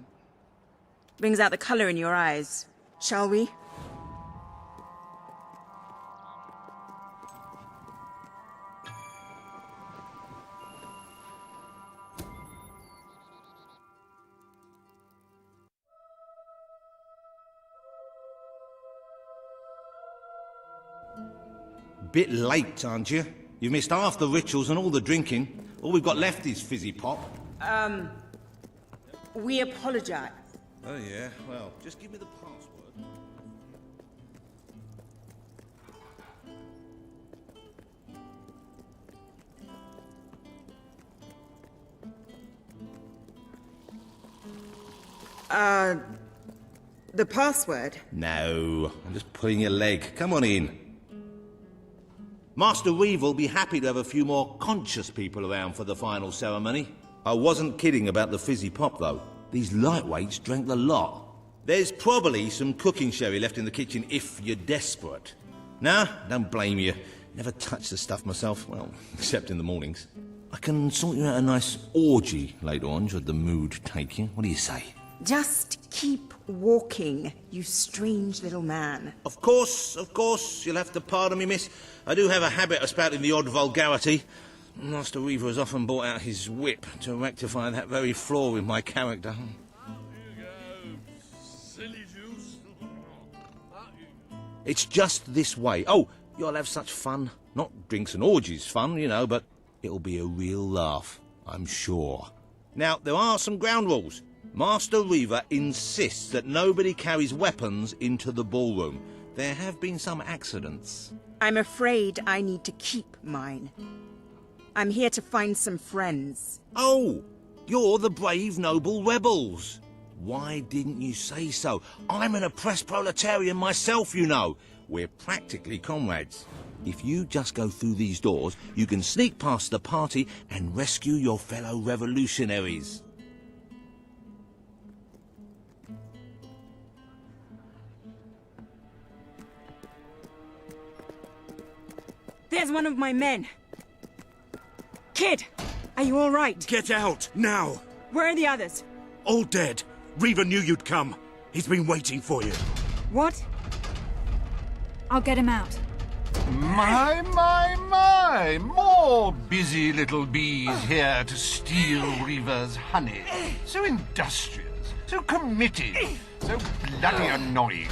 Brings out the color in your eyes. Shall we? Bit late, aren't you? You've missed half the rituals and all the drinking. All we've got left is fizzy pop. We apologize. Oh, yeah? Well, just give me the password. The password? No, I'm just pulling your leg. Come on in. Master Reeve will be happy to have a few more conscious people around for the final ceremony. I wasn't kidding about the fizzy pop, though. These lightweights drank the lot. There's probably some cooking sherry left in the kitchen if you're desperate. Nah, don't blame you. Never touched the stuff myself, well, except in the mornings. I can sort you out a nice orgy later on, should the mood take you. What do you say? Just keep walking, you strange little man. Of course, you'll have to pardon me, miss. I do have a habit of spouting the odd vulgarity. Master Reaver has often brought out his whip to rectify that very flaw in my character. It's just this way. Oh, you'll have such fun. Not drinks and orgies fun, you know, but it'll be a real laugh, I'm sure. Now, there are some ground rules. Master Reaver insists that nobody carries weapons into the ballroom. There have been some accidents. I'm afraid I need to keep mine. I'm here to find some friends. Oh, you're the brave, noble rebels. Why didn't you say so? I'm an oppressed proletarian myself, you know. We're practically comrades. If you just go through these doors, you can sneak past the party and rescue your fellow revolutionaries. There's one of my men. Kid, are you all right? Get out, now! Where are the others? All dead. Reaver knew you'd come. He's been waiting for you. What? I'll get him out. My! More busy little bees here to steal Reaver's honey. So industrious, so committed, so bloody annoying.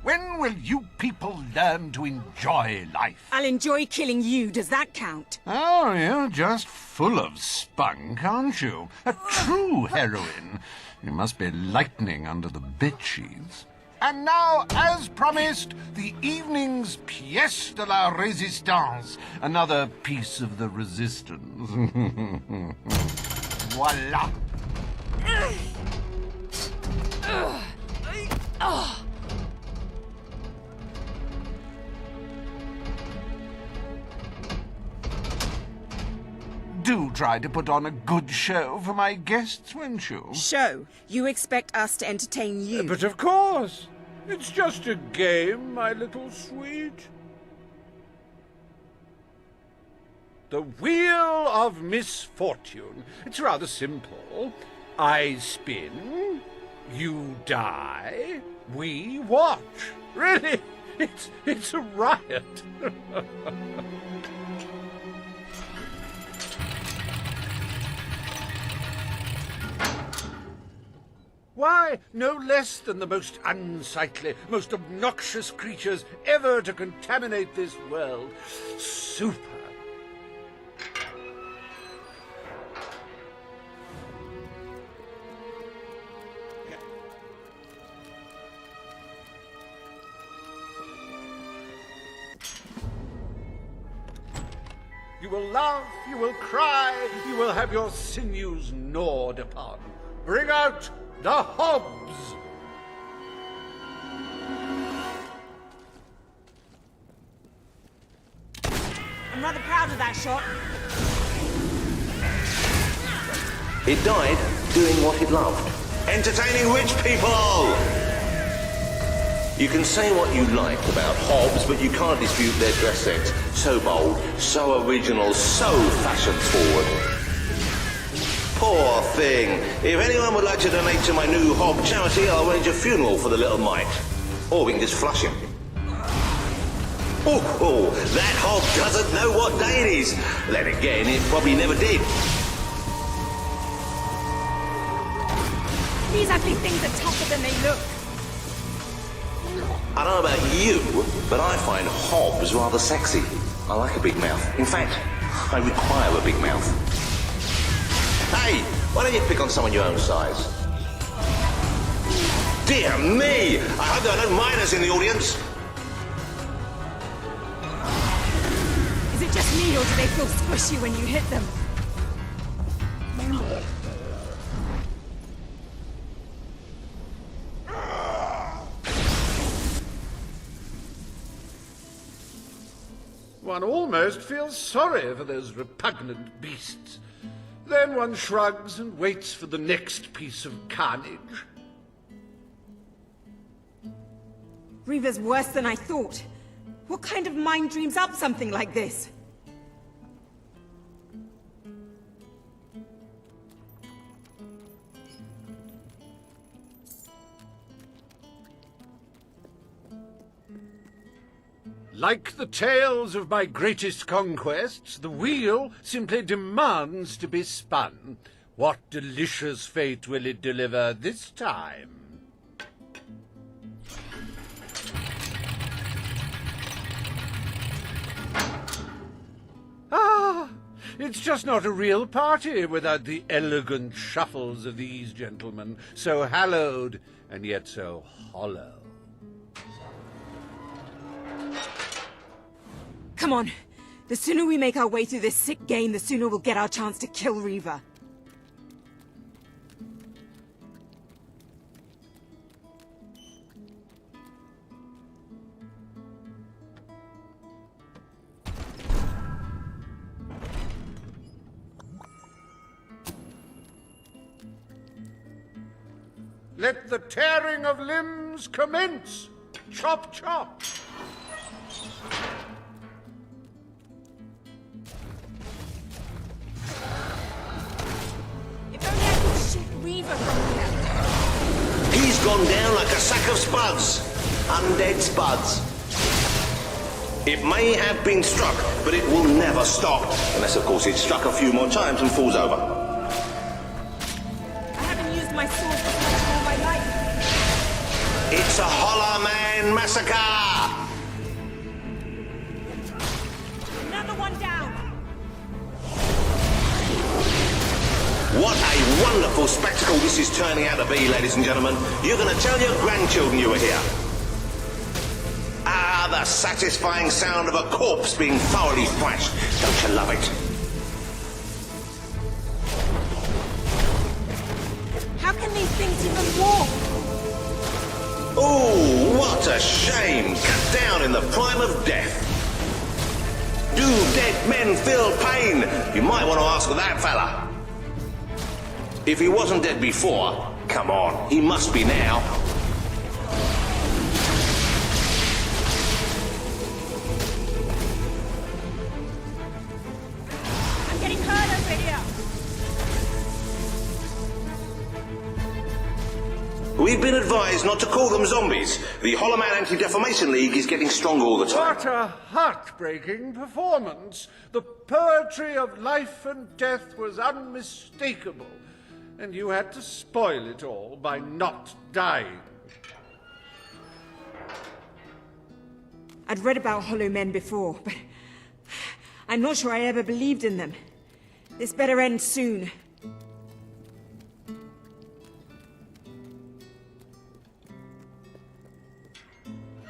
When will you people learn to enjoy life? I'll enjoy killing you. Does that count? Oh, you're just full of spunk, aren't you? A true heroine. You must be lightning under the bedsheets. And now, as promised, the evening's pièce de la résistance. Another piece of the resistance. Voila. Do try to put on a good show for my guests, won't you? Show? You expect us to entertain you? But of course. It's just a game, my little sweet. The Wheel of Misfortune. It's rather simple. I spin, you die, we watch. Really, it's a riot. Why, no less than the most unsightly, most obnoxious creatures ever to contaminate this world. Super. You will laugh, you will cry, you will have your sinews gnawed upon. Bring out the Hobbs! I'm rather proud of that shot. It died doing what it loved. Entertaining rich people all! You can say what you like about Hobbs, but you can't dispute their dress sense. So bold, so original, so fashion-forward. Poor thing. If anyone would like to donate to my new hob charity, I'll arrange a funeral for the little mite. Or we can just flush him. Oh, that hob doesn't know what day it is. Then again, it probably never did. These ugly things are tougher than they look. I don't know about you, but I find hobs rather sexy. I like a big mouth. In fact, I require a big mouth. Hey, why don't you pick on someone your own size? Dear me! I hope there are no minors in the audience. Is it just me, or do they feel squishy when you hit them? One almost feels sorry for those repugnant beasts. Then one shrugs and waits for the next piece of carnage. Reaver's worse than I thought. What kind of mind dreams up something like this? Like the tales of my greatest conquests, the wheel simply demands to be spun. What delicious fate will it deliver this time? Ah, it's just not a real party without the elegant shuffles of these gentlemen, so hallowed and yet so hollow. Come on. The sooner we make our way through this sick game, the sooner we'll get our chance to kill Reaver. Let the tearing of limbs commence! Chop, chop! Reaver from here. He's gone down like a sack of spuds. Undead spuds. It may have been struck, but it will never stop. Unless, of course, it's struck a few more times and falls over. I haven't used my sword for much all my life. It's a Hollow Man massacre! Another one down. What a wonderful spectacle this is turning out to be, ladies and gentlemen. You're going to tell your grandchildren you were here. Ah, the satisfying sound of a corpse being thoroughly thrashed. Don't you love it? How can these things even walk? Oh, what a shame. Cut down in the prime of death. Do dead men feel pain? You might want to ask that fella. If he wasn't dead before, come on, he must be now. I'm getting hurt over here. We've been advised not to call them zombies. The Hollow Man Anti-Defamation League is getting stronger all the time. What a heartbreaking performance! The poetry of life and death was unmistakable. And you had to spoil it all by not dying. I'd read about Hollow Men before, but I'm not sure I ever believed in them. This better end soon.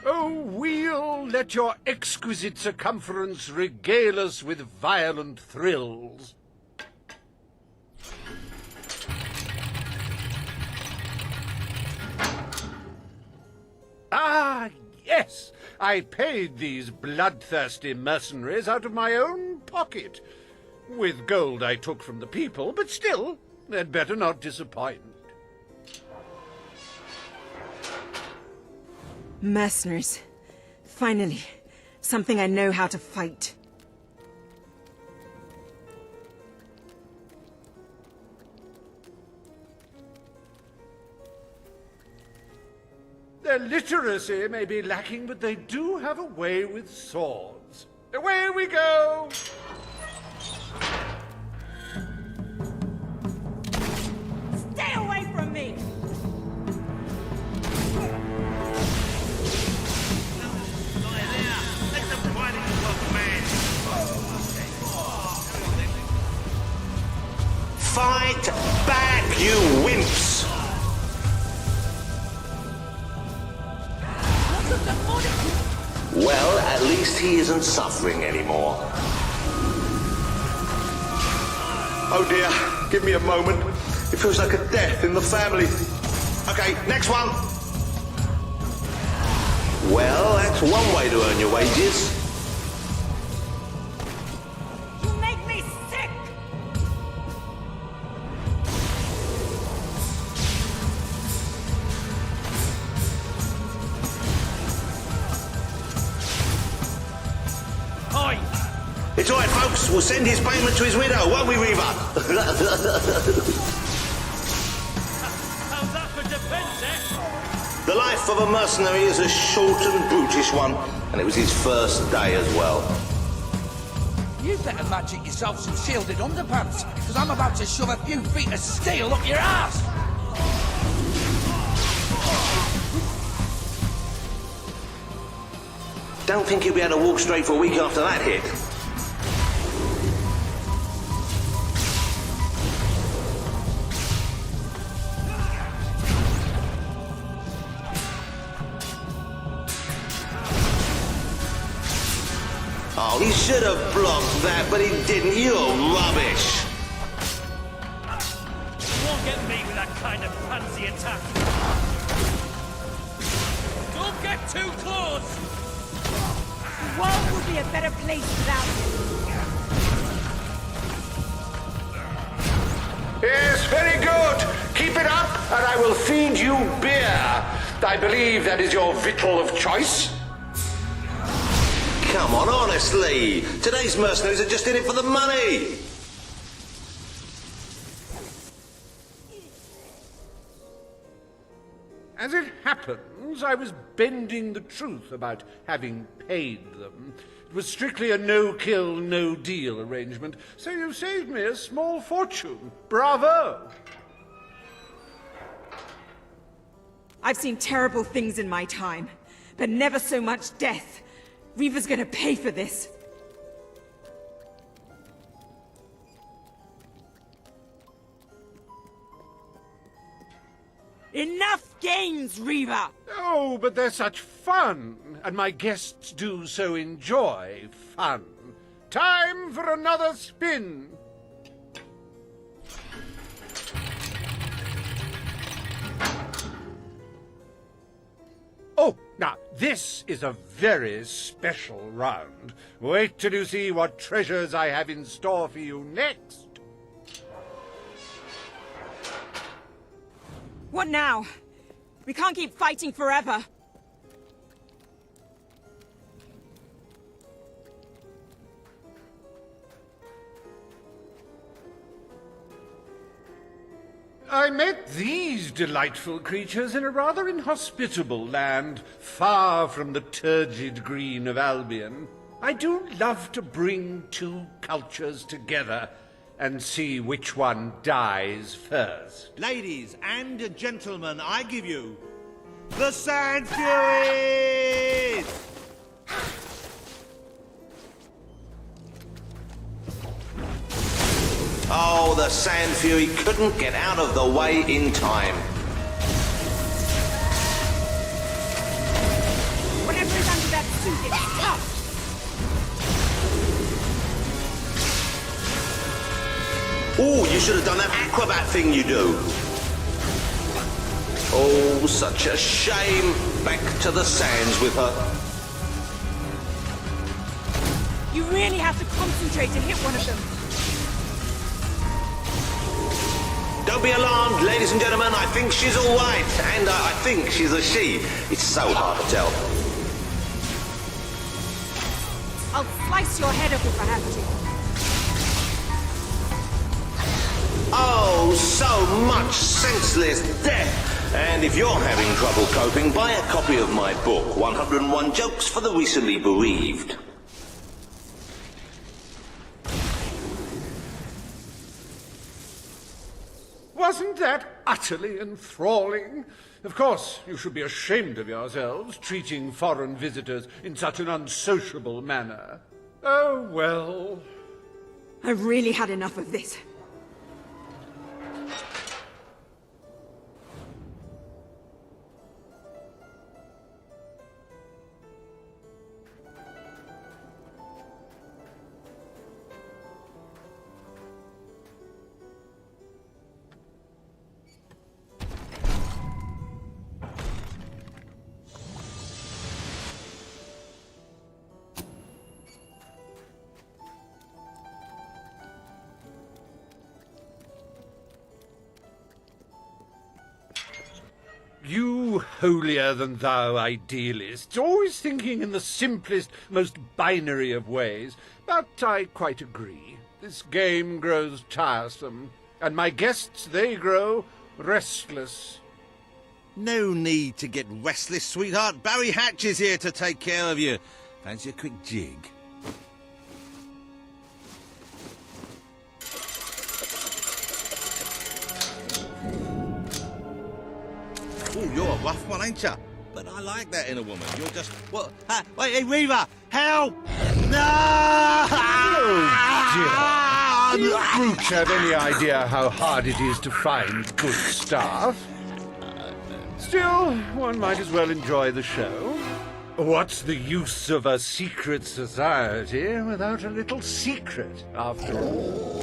Oh, wheel, let your exquisite circumference regale us with violent thrills. Ah, yes! I paid these bloodthirsty mercenaries out of my own pocket. With gold I took from the people, but still, they'd better not disappoint. Mercenaries. Finally, something I know how to fight. Their literacy may be lacking, but they do have a way with swords. Away we go! Stay away from me! Fight back, you wimps! Well, at least he isn't suffering anymore. Oh dear, give me a moment. It feels like a death in the family. Okay, next one. Well, that's one way to earn your wages. You make me sick! Oi! It's all right, folks. We'll send his payment to his widow, won't we, Reaver? How's that for defense, eh? The life of a mercenary is a short and brutish one, and it was his first day as well. You better magic yourself some shielded underpants, because I'm about to shove a few feet of steel up your ass! Don't think you'll be able to walk straight for a week after that hit. Oh, he should have blocked that, but he didn't. You're rubbish. You won't get me with that kind of fancy attack. Don't get too close! The world would be a better place without you. Yes, very good. Keep it up, and I will feed you beer. I believe that is your victual of choice. Come on, honestly. Today's mercenaries are just in it for the money. As it happens, I was bending the truth about having paid them. It was strictly a no-kill, no-deal arrangement, so you saved me a small fortune. Bravo! I've seen terrible things in my time, but never so much death. Reaver's gonna pay for this. Enough games, Reaver! Oh, but they're such fun, and my guests do so enjoy fun. Time for another spin. Oh, now, this is a very special round. Wait till you see what treasures I have in store for you next. What now? We can't keep fighting forever. I met these delightful creatures in a rather inhospitable land, far from the turgid green of Albion. I do love to bring two cultures together and see which one dies first. Ladies and gentlemen, I give you the Sand Furies! Oh, the Sand Fury couldn't get out of the way in time. Whatever is under that suit, it's tough. Oh, you should have done that acrobat thing you do. Oh, such a shame. Back to the sands with her. You really have to concentrate to hit one of them. Don't be alarmed, ladies and gentlemen. I think she's all right. And I think she's a she. It's so hard to tell. I'll slice your head off if I have to. Oh, so much senseless death. And if you're having trouble coping, buy a copy of my book, 101 Jokes for the Recently Bereaved. Wasn't that utterly enthralling? Of course, you should be ashamed of yourselves, treating foreign visitors in such an unsociable manner. Oh, well. I've really had enough of this. You holier-than-thou idealists, always thinking in the simplest, most binary of ways. But I quite agree. This game grows tiresome, and my guests, they grow restless. No need to get restless, sweetheart. Barry Hatch is here to take care of you. Fancy a quick jig? Oh, you're a rough one, ain't you? But I like that in a woman. You're just... What? Wait, hey, Reaver! Help! No! Oh, dear. Do you brutes have any idea how hard it is to find good staff? Still, one might as well enjoy the show. What's the use of a secret society without a little secret, after all?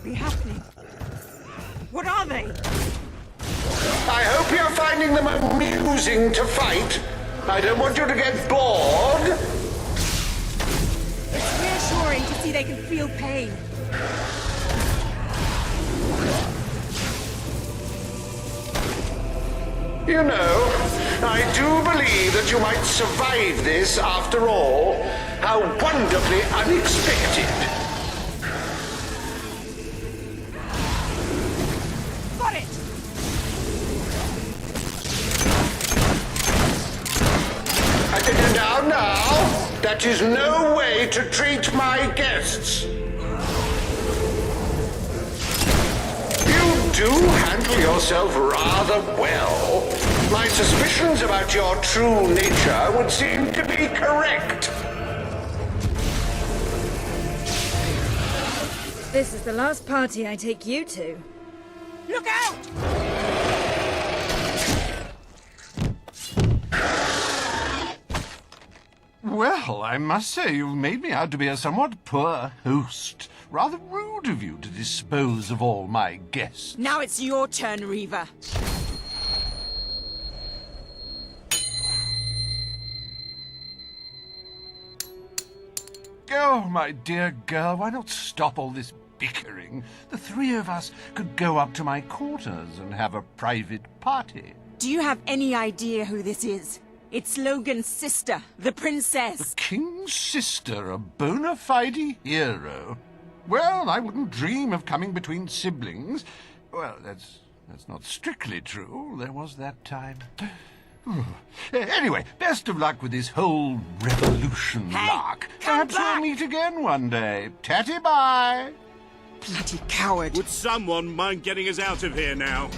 Be happening. What are they? I hope you're finding them amusing to fight. I don't want you to get bored. It's reassuring to see they can feel pain. You know, I do believe that you might survive this after all. How wonderfully unexpected. Now, that is no way to treat my guests. You do handle yourself rather well. My suspicions about your true nature would seem to be correct. This is the last party I take you to. Look out! Well, I must say you've made me out to be a somewhat poor host. Rather rude of you to dispose of all my guests. Now it's your turn, Reaver. Oh, my dear girl, why not stop all this bickering? The three of us could go up to my quarters and have a private party. Do you have any idea who this is? It's Logan's sister, the princess. The king's sister, a bona fide hero. Well, I wouldn't dream of coming between siblings. Well, that's not strictly true. There was that time. Anyway, best of luck with this whole revolution lark. Perhaps we'll meet again one day. Tatty bye. Bloody coward. Would someone mind getting us out of here now?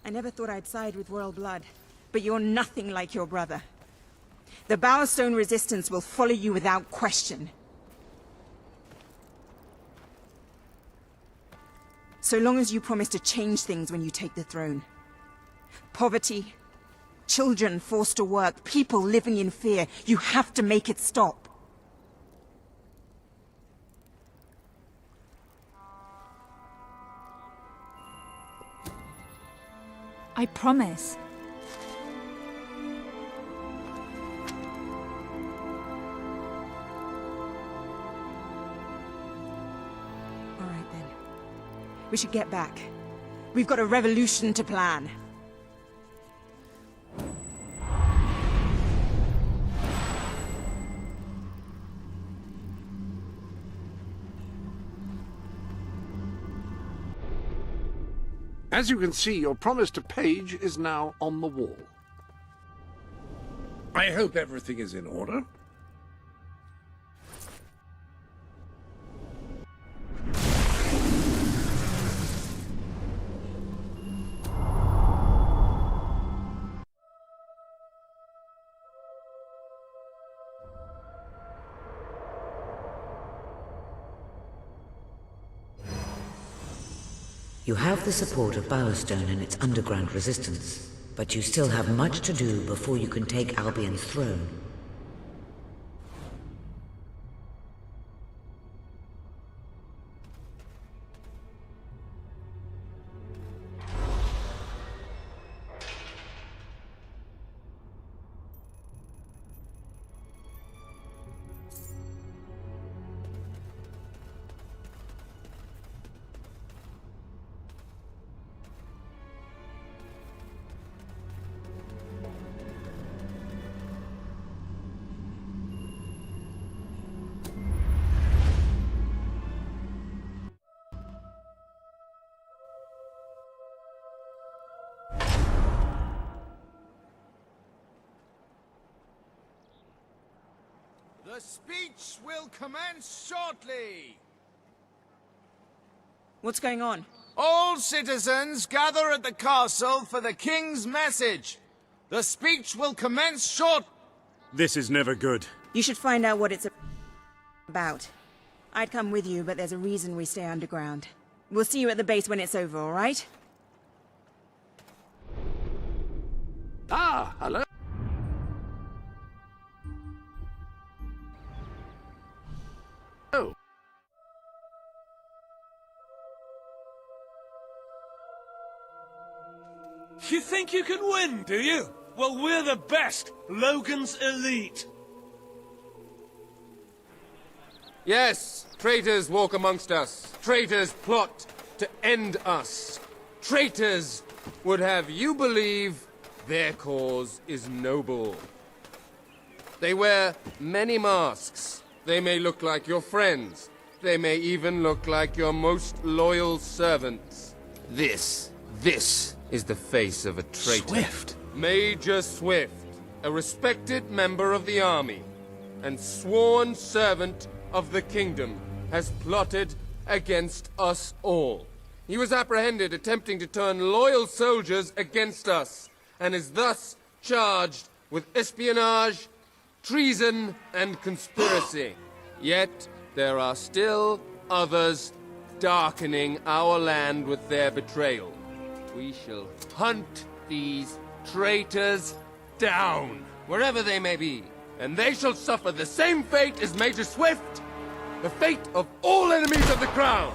I never thought I'd side with royal blood, but you're nothing like your brother. The Bowerstone resistance will follow you without question. So long as you promise to change things when you take the throne. Poverty, children forced to work, people living in fear, you have to make it stop. I promise. We should get back. We've got a revolution to plan. As you can see, your promise to Paige is now on the wall. I hope everything is in order. You have the support of Bowerstone and its underground resistance, but you still have much to do before you can take Albion's throne. The speech will commence shortly. What's going on? All citizens gather at the castle for the king's message. The speech will commence short. This is never good. You should find out what it's about. I'd come with you, but there's a reason we stay underground. We'll see you at the base when it's over, all right? Ah, hello. Oh. You think you can win, do you? Well, we're the best. Logan's elite. Yes, traitors walk amongst us. Traitors plot to end us. Traitors would have you believe their cause is noble. They wear many masks. They may look like your friends. They may even look like your most loyal servants. This is the face of a traitor. Swift. Major Swift, a respected member of the army and sworn servant of the kingdom, has plotted against us all. He was apprehended attempting to turn loyal soldiers against us, and is thus charged with espionage, treason, and conspiracy. Yet there are still others darkening our land with their betrayal. We shall hunt these traitors down, wherever they may be, and they shall suffer the same fate as Major Swift, the fate of all enemies of the crown.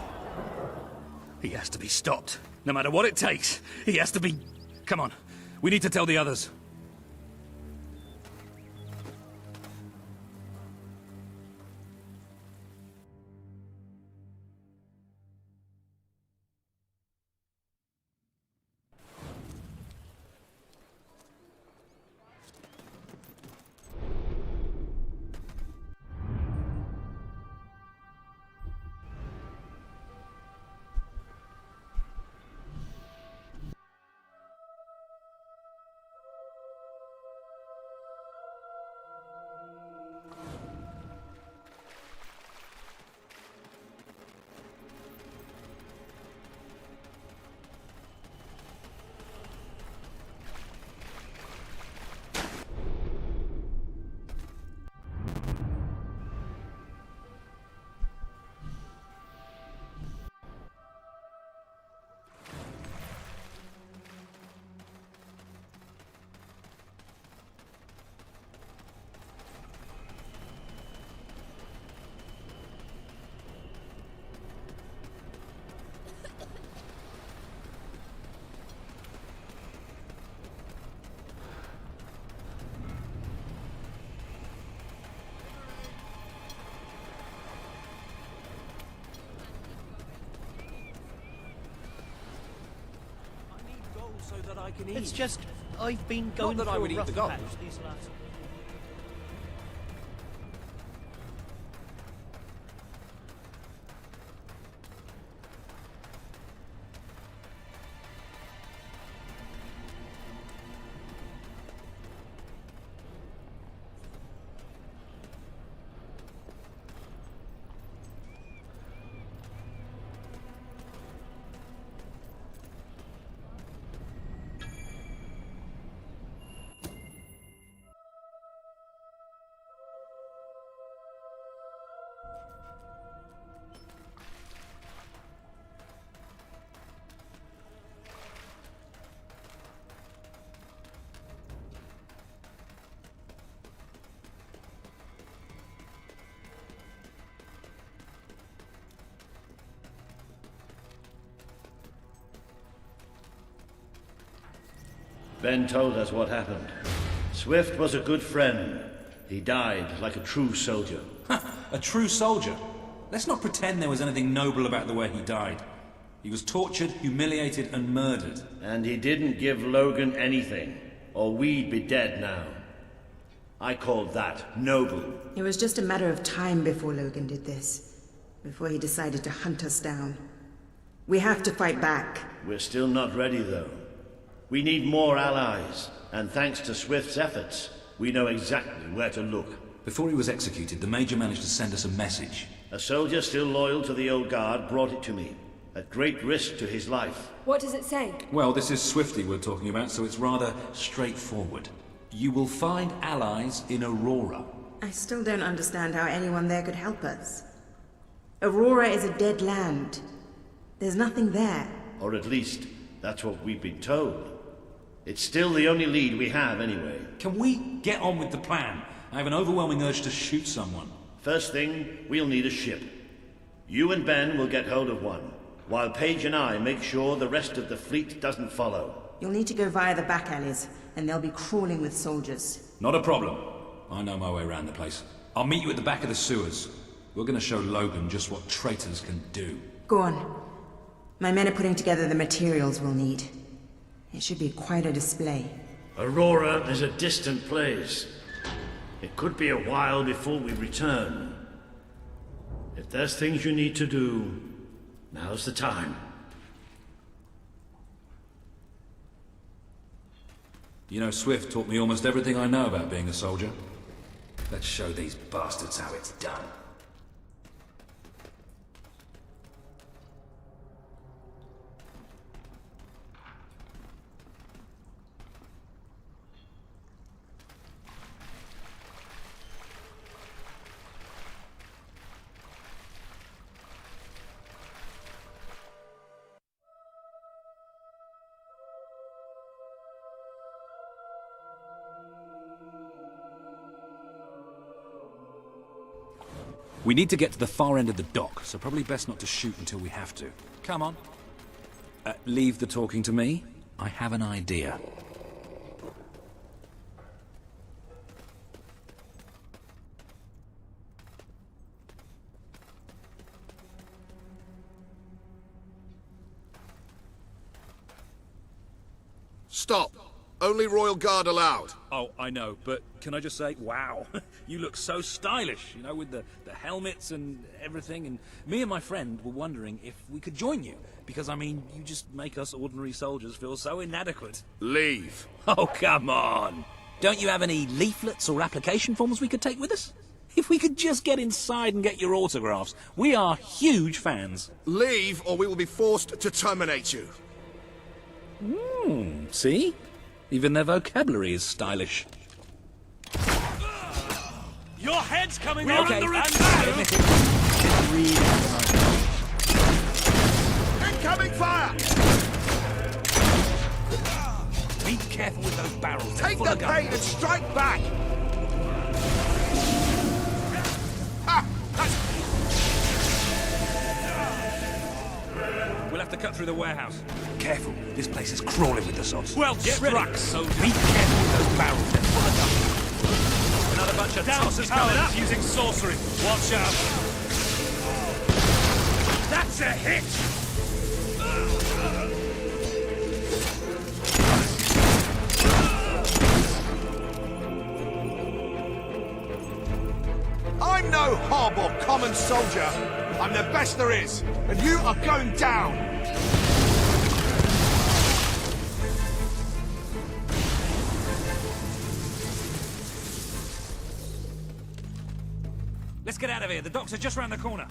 He has to be stopped. No matter what it takes, he has to be... Come on, we need to tell the others. so that I can eat. It's just, I've been going Not that I through would a eat rough the patch gold. these last... Ben told us what happened. Swift was a good friend. He died like a true soldier. A true soldier? Let's not pretend there was anything noble about the way he died. He was tortured, humiliated, and murdered. And he didn't give Logan anything, or we'd be dead now. I called that noble. It was just a matter of time before Logan did this. Before he decided to hunt us down. We have to fight back. We're still not ready, though. We need more allies, and thanks to Swift's efforts, we know exactly where to look. Before he was executed, the Major managed to send us a message. A soldier still loyal to the old guard brought it to me, at great risk to his life. What does it say? Well, this is Swifty we're talking about, so it's rather straightforward. You will find allies in Aurora. I still don't understand how anyone there could help us. Aurora is a dead land. There's nothing there. Or at least, that's what we've been told. It's still the only lead we have, anyway. Can we get on with the plan? I have an overwhelming urge to shoot someone. First thing, we'll need a ship. You and Ben will get hold of one, while Paige and I make sure the rest of the fleet doesn't follow. You'll need to go via the back alleys, and they'll be crawling with soldiers. Not a problem. I know my way around the place. I'll meet you at the back of the sewers. We're gonna show Logan just what traitors can do. Go on. My men are putting together the materials we'll need. It should be quite a display. Aurora is a distant place. It could be a while before we return. If there's things you need to do, now's the time. You know, Swift taught me almost everything I know about being a soldier. Let's show these bastards how it's done. We need to get to the far end of the dock, so probably best not to shoot until we have to. Come on. Leave the talking to me. I have an idea. Stop! Only Royal Guard allowed. Oh, I know, but can I just say, wow, you look so stylish, you know, with the helmets and everything, and me and my friend were wondering if we could join you, because, I mean, you just make us ordinary soldiers feel so inadequate. Leave. Oh, come on. Don't you have any leaflets or application forms we could take with us? If we could just get inside and get your autographs, we are huge fans. Leave, or we will be forced to terminate you. See? Even their vocabulary is stylish. Your head's coming We're off okay. the Incoming fire! Be careful with those barrels. They're Take full the of guns. bait and strike back! Ha! We'll have to cut through the warehouse. Careful, this place is crawling with the sods. Well, get ready, soldier. Be careful with those barrels. They're full of guns. Another bunch of tossers coming up using sorcery. Watch out. That's a hit! no hob or common soldier. I'm the best there is, and you are going down. Let's get out of here. The docks are just round the corner.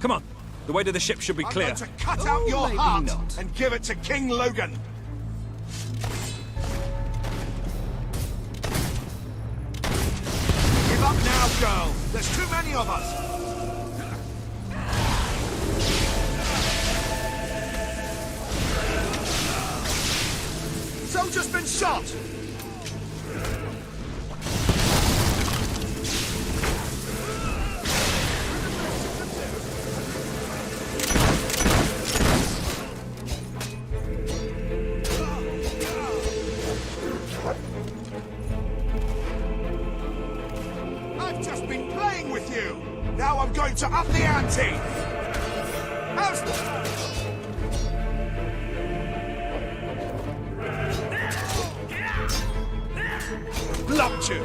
Come on. The way to the ship should be clear. I'm going to cut out your heart and give it to King Logan. Give up now, girl. There's too many of us. Soldier's been shot. I've just been playing with you. Now I'm going to up the ante. How's blocked you.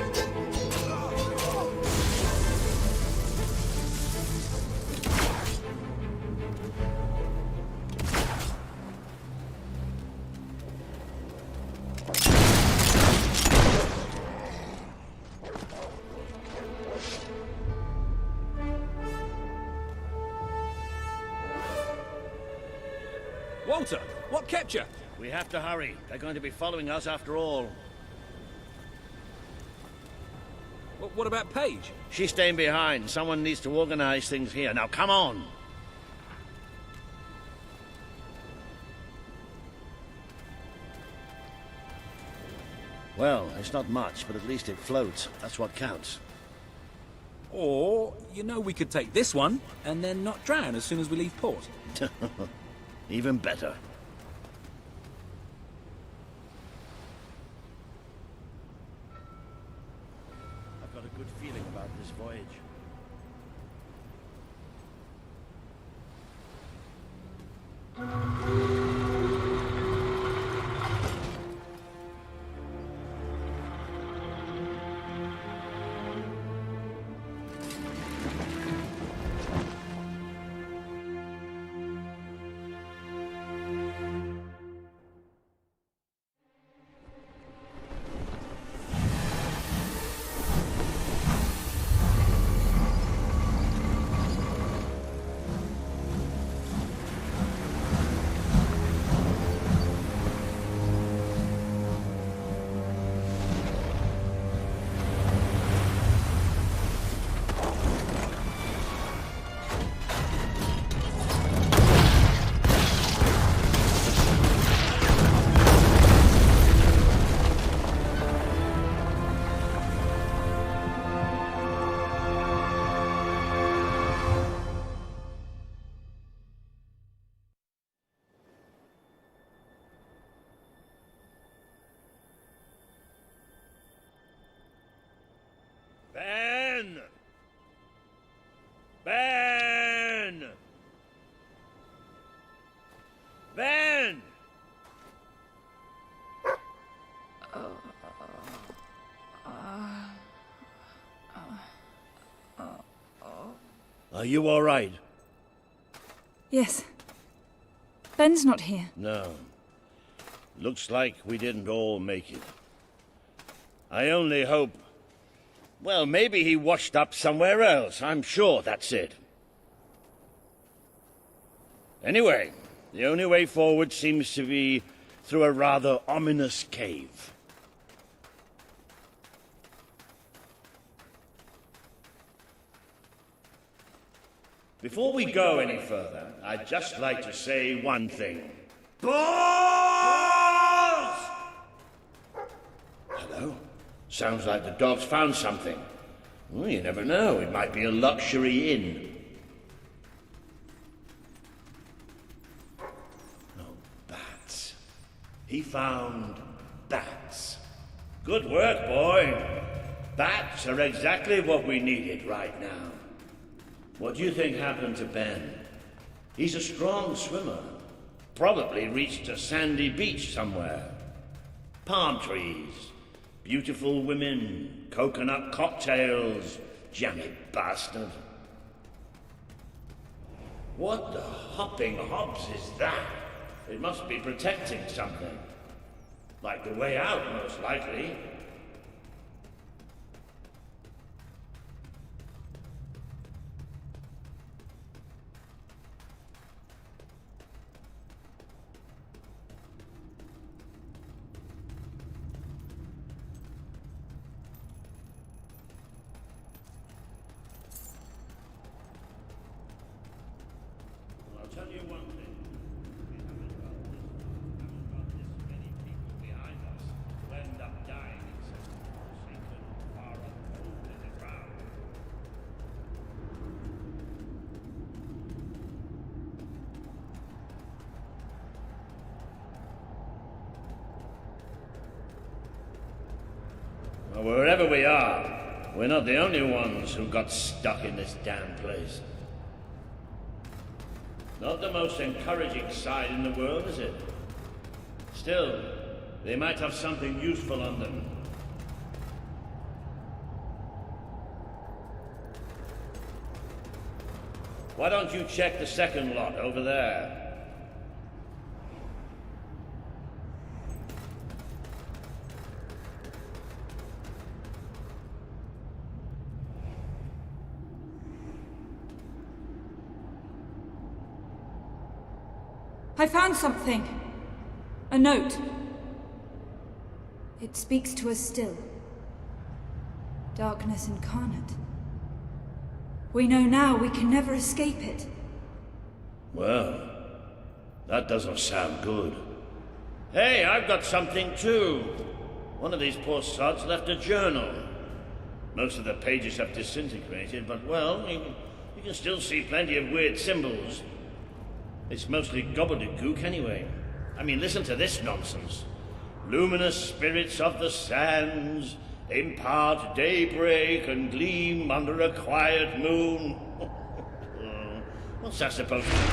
Walter, what kept you? We have to hurry. They're going to be following us after all. What about Paige? She's staying behind. Someone needs to organize things here. Now, come on! Well, it's not much, but at least it floats. That's what counts. Or, you know, we could take this one and then not drown as soon as we leave port. Even better. I've got a good feeling about this voyage. Ben! Ben! Ben! Are you all right? Yes. Ben's not here. No. Looks like we didn't all make it. I only hope... Well, maybe he washed up somewhere else. I'm sure that's it. Anyway, the only way forward seems to be through a rather ominous cave. Before we go any further, I'd just like to say one thing. Balls! Hello? Sounds like the dog's found something. Well, you never know. It might be a luxury inn. No, bats. He found bats. Good work, boy. Bats are exactly what we needed right now. What do you think happened to Ben? He's a strong swimmer. Probably reached a sandy beach somewhere. Palm trees, beautiful women, coconut cocktails, jammy bastard. What the hopping hops is that? It must be protecting something. Like the way out, most likely. I'll tell you one thing. We haven't got this many people behind us who end up dying in such a forsaken, far-off hole in the ground. Well, wherever we are, we're not the only ones who got stuck in this damn place. Not the most encouraging sight in the world, is it? Still, they might have something useful on them. Why don't you check the second lot over there? I found something. A note. It speaks to us still. Darkness incarnate. We know now we can never escape it. Well, that doesn't sound good. Hey, I've got something too. One of these poor sods left a journal. Most of the pages have disintegrated, but well, you can still see plenty of weird symbols. It's mostly gobbledygook anyway. I mean, listen to this nonsense. Luminous spirits of the sands impart daybreak and gleam under a quiet moon. What's that supposed to mean?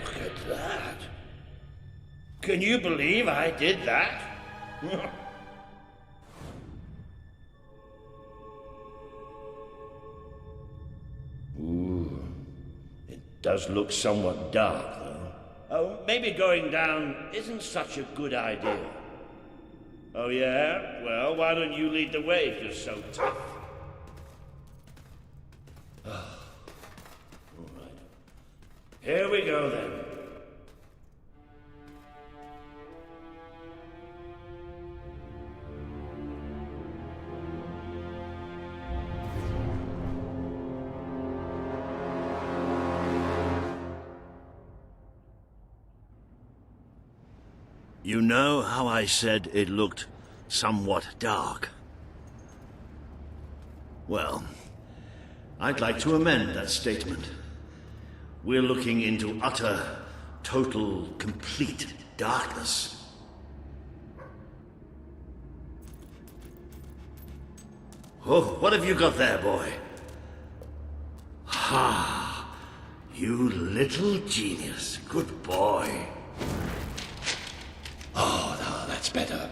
Look at that. Can you believe I did that? Ooh, it does look somewhat dark, though. Oh, maybe going down isn't such a good idea. Oh, yeah? Well, why don't you lead the way if you're so tough? All right. Here we go, then. You know how I said it looked somewhat dark? Well, I'd like to amend that statement. We're looking into utter, total, complete darkness. Oh, what have you got there, boy? Ha! You little genius. Good boy. Oh, no, that's better.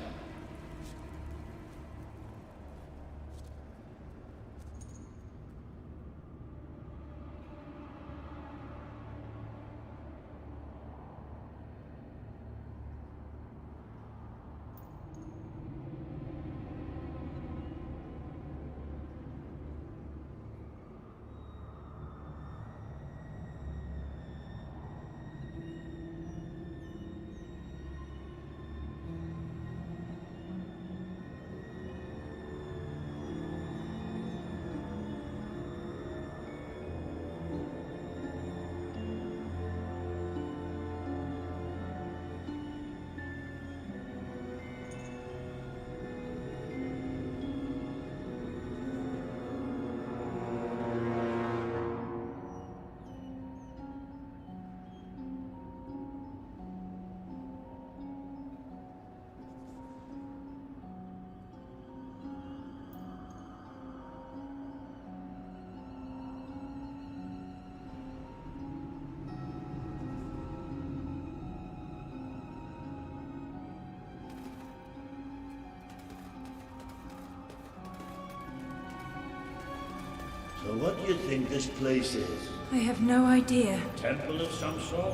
what do you think this place is? I have no idea. Temple of some sort?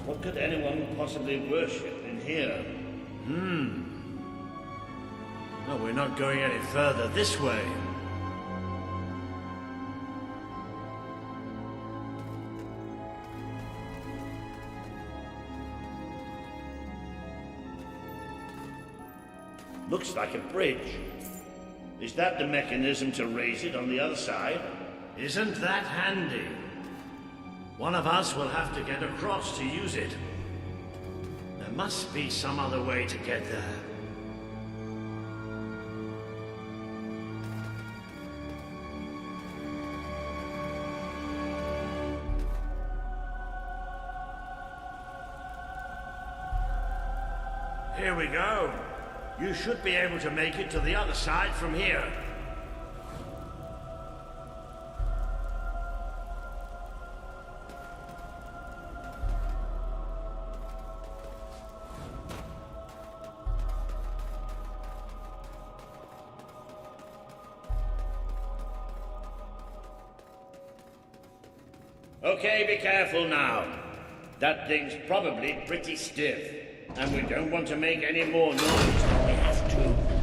What could anyone possibly worship in here? No, we're not going any further this way. Looks like a bridge. Is that the mechanism to raise it on the other side? Isn't that handy? One of us will have to get across to use it. There must be some other way to get there. Here we go. You should be able to make it to the other side from here. Okay, be careful now. That thing's probably pretty stiff, and we don't want to make any more noise than we have to.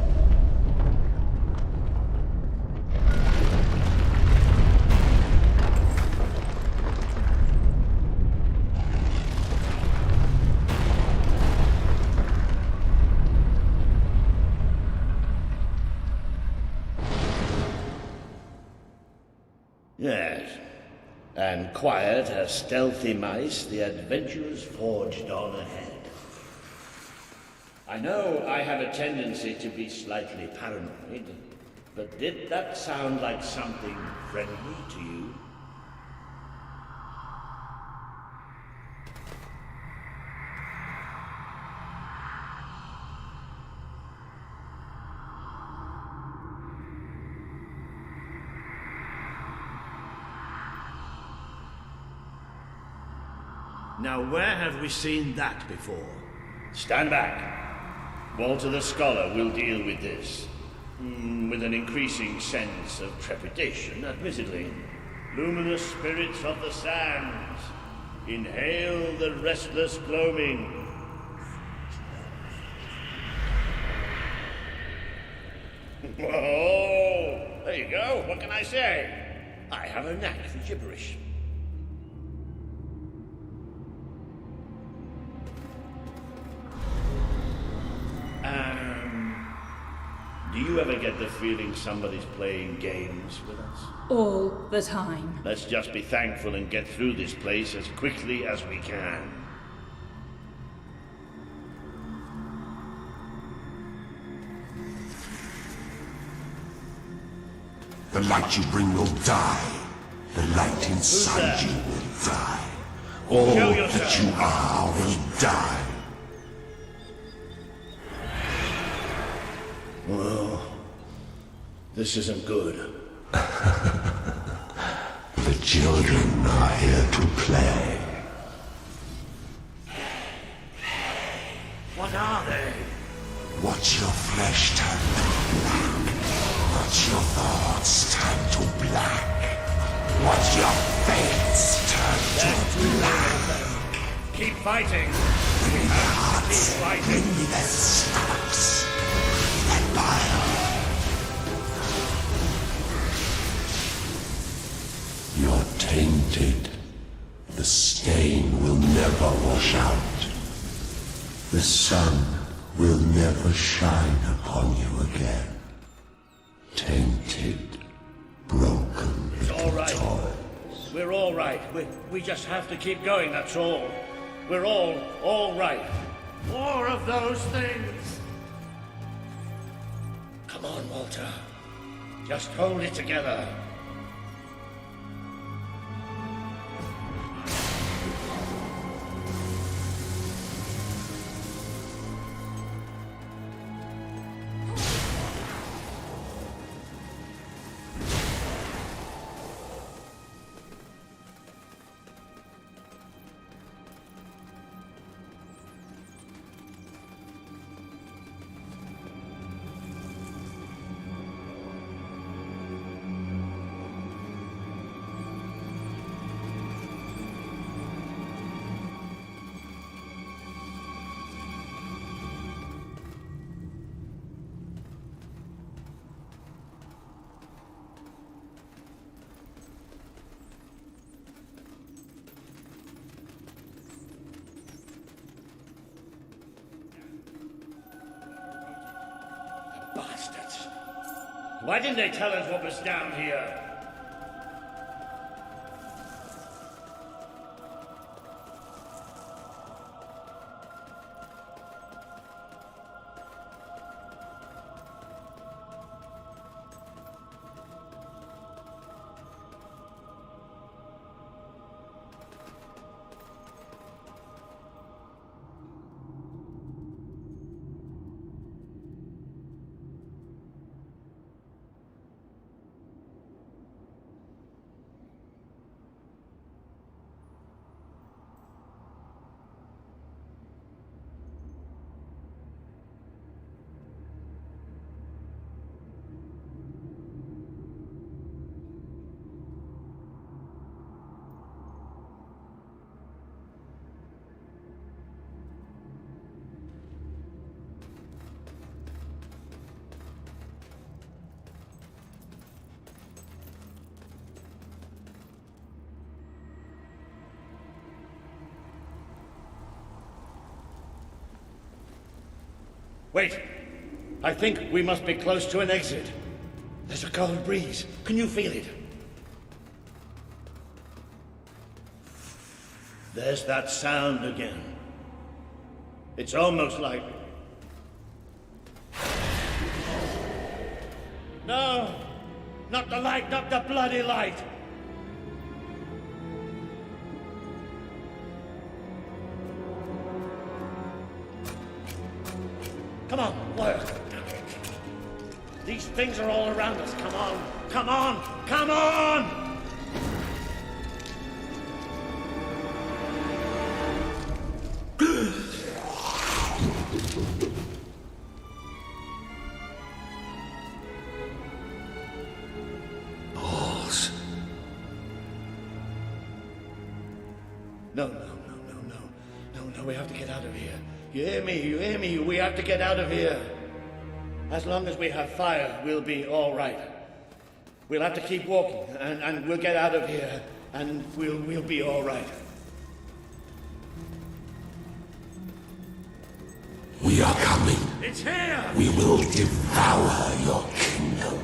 Yes. And quiet as stealthy mice, the adventurers forged on ahead. I know I have a tendency to be slightly paranoid, but did that sound like something friendly to you? Now, where have we seen that before? Stand back. Walter the Scholar will deal with this. With an increasing sense of trepidation, admittedly. Luminous spirits of the sands, inhale the restless gloaming. Whoa! There you go. What can I say? I have a knack for gibberish. Do you ever get the feeling somebody's playing games with us? All the time. Let's just be thankful and get through this place as quickly as we can. The light you bring will die. The light inside you will die. All that you are will die. Well, this isn't good. The children are here to play. What are they? Watch your flesh turn to black. Watch your thoughts turn to black. Watch your fates turn to black. Keep fighting. Bring the hearts, Keep fighting. bring me the stomachs. That bile. You're tainted. The stain will never wash out. The sun will never shine upon you again. Tainted, broken It's all right. toy. We're all right. We just have to keep going, that's all. We're all right. More of those things. Come on, Walter. Just hold it together. Bastards. Why didn't they tell us what was down here? Wait. I think we must be close to an exit. There's a cold breeze. Can you feel it? There's that sound again. It's almost like... No! Not the light, not the bloody light! Come on, work. These things are all around us. Come on, come on, come on! Balls. No, we have to get out of here. You hear me? You hear me? We have to get out of here. As long as we have fire, we'll be all right. We'll have to keep walking, and we'll get out of here, and we'll be all right. We are coming. It's here! We will devour your kingdom.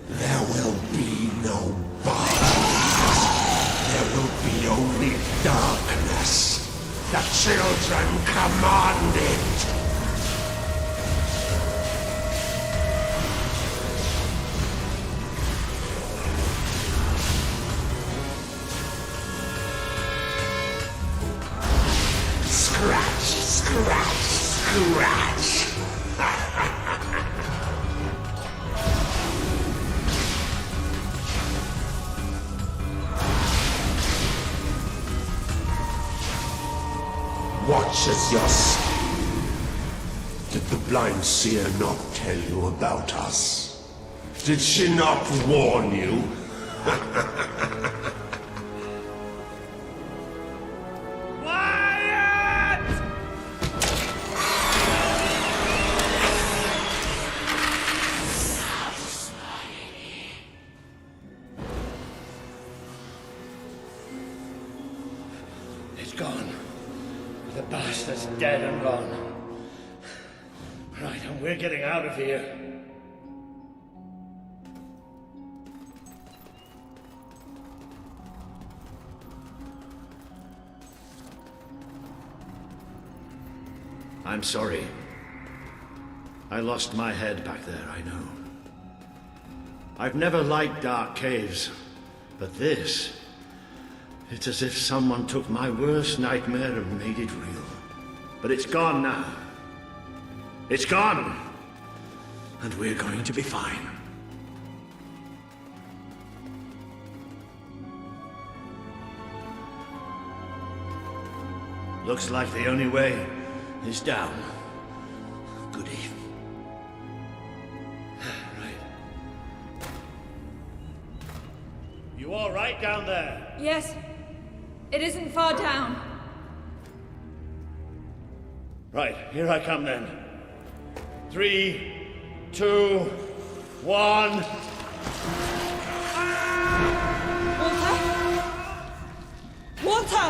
There will be no bodies. There will be only darkness. The children command it. Scratch, scratch, scratch. Watch as your sleep. Did the blind seer not tell you about us? Did she not warn you? It's gone. The bastard's dead and gone. Right, and we're getting out of here. I'm sorry. I lost my head back there, I know. I've never liked dark caves, but this... it's as if someone took my worst nightmare and made it real. But it's gone now. It's gone! And we're going to be fine. Looks like the only way is down. Good evening. Right. You all right down there? Yes. It isn't far down. Right, here I come then. 3, 2, 1. Walter! Walter!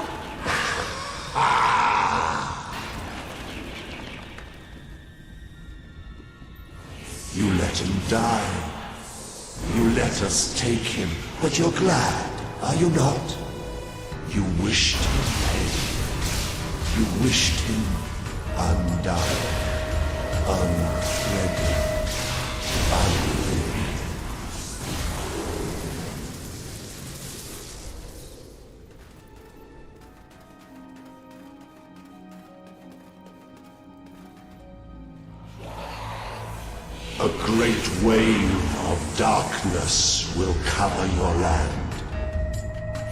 let him die. You let us take him, but you're glad, are you not? You wished him dead. You wished him undone, unthreaded, unlived. A great wave of darkness will cover your land.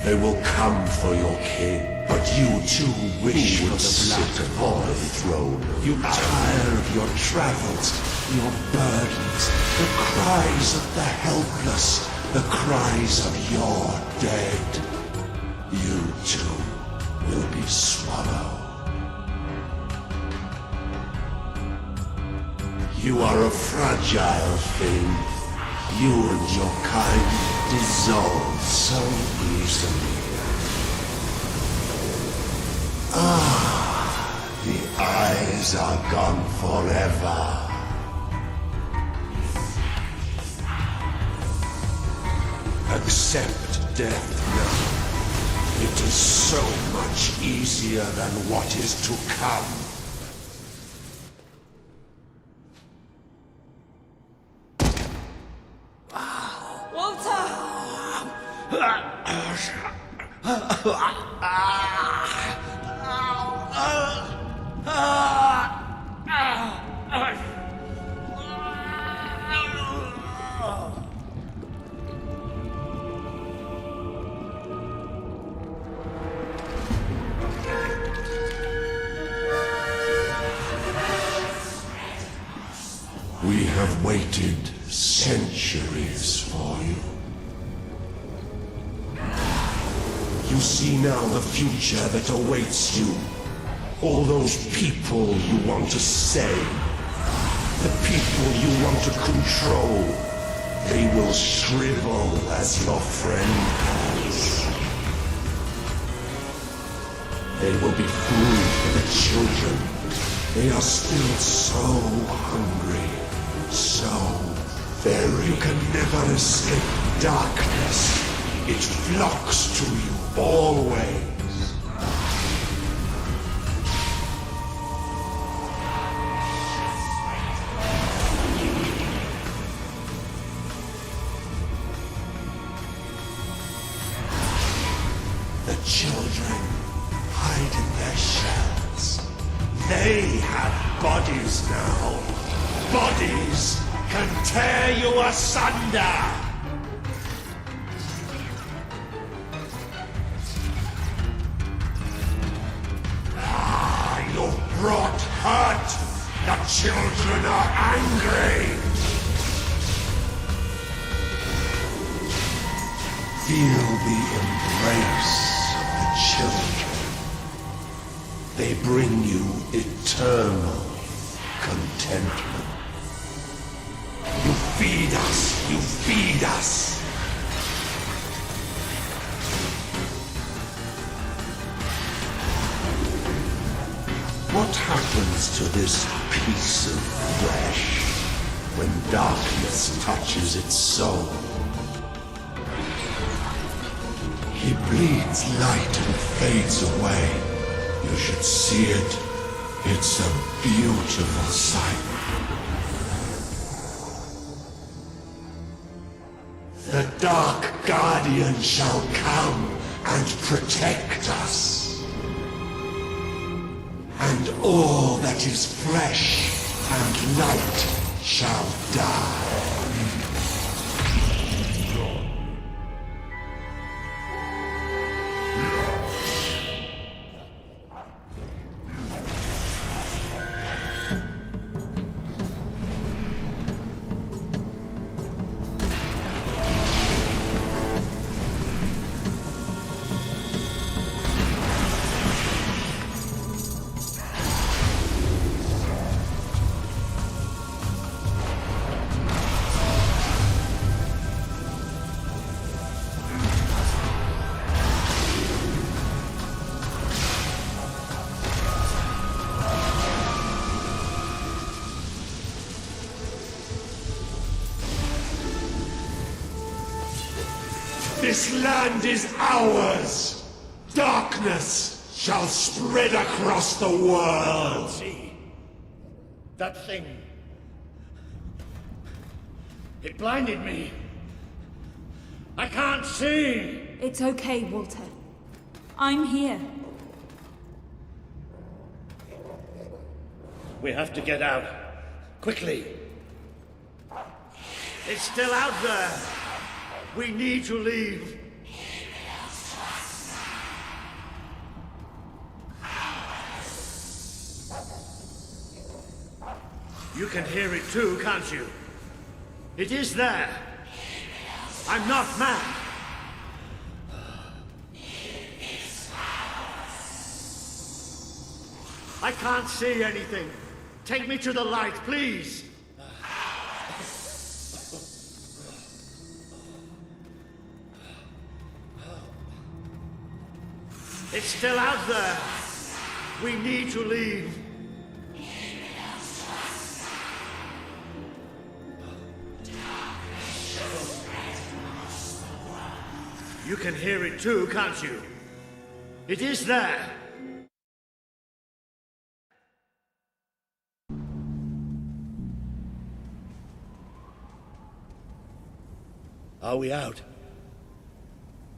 They will come for your king, but you too wish for the blood upon the throne. You tire of your travels, your burdens, the cries of the helpless, the cries of your dead. You too will be swallowed. You are a fragile thing. You and your kind dissolve so easily. The eyes are gone forever. Accept death now. It is so much easier than what is to come. We have waited centuries for you. You see now the future that awaits you. All those people you want to save. The people you want to control. They will shrivel as your friend has. They will be food for the children. They are still so hungry. So very. You can never escape darkness. It flocks to you always. The children hide in their shells. They have bodies now. Bodies can tear you asunder! You've brought hurt! The children are angry! Feel the embrace of the children. They bring you eternal contentment. You feed us! You feed us! What happens to this piece of flesh when darkness touches its soul? He bleeds light and fades away. You should see it. It's a beautiful sight. The Dark Guardian shall come and protect us. And all that is flesh and light shall die. This land is ours! Darkness shall spread across the world! See? That thing. It blinded me. I can't see! It's okay, Walter. I'm here. We have to get out. Quickly. It's still out there. We need to leave. You can hear it too, can't you? It is there. I'm not mad. I can't see anything. Take me to the light, please. It's still out there. We need to leave. You can hear it too, can't you? It is there. Are we out?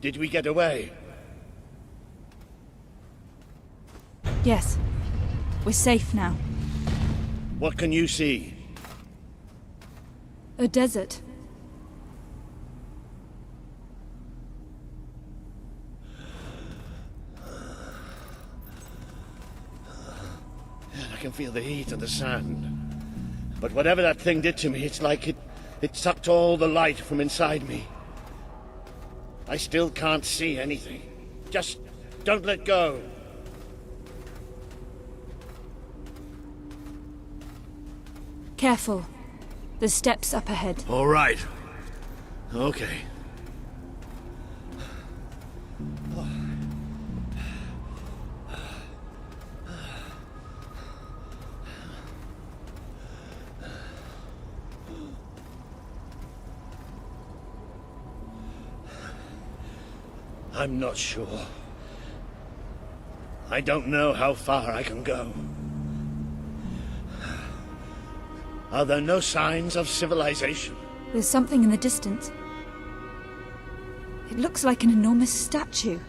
Did we get away? Yes. We're safe now. What can you see? A desert. I can feel the heat of the sand. But whatever that thing did to me, it's like it sucked all the light from inside me. I still can't see anything. Just don't let go. Careful. There's steps up ahead. All right. Okay. I'm not sure. I don't know how far I can go. Are there no signs of civilization? There's something in the distance. It looks like an enormous statue.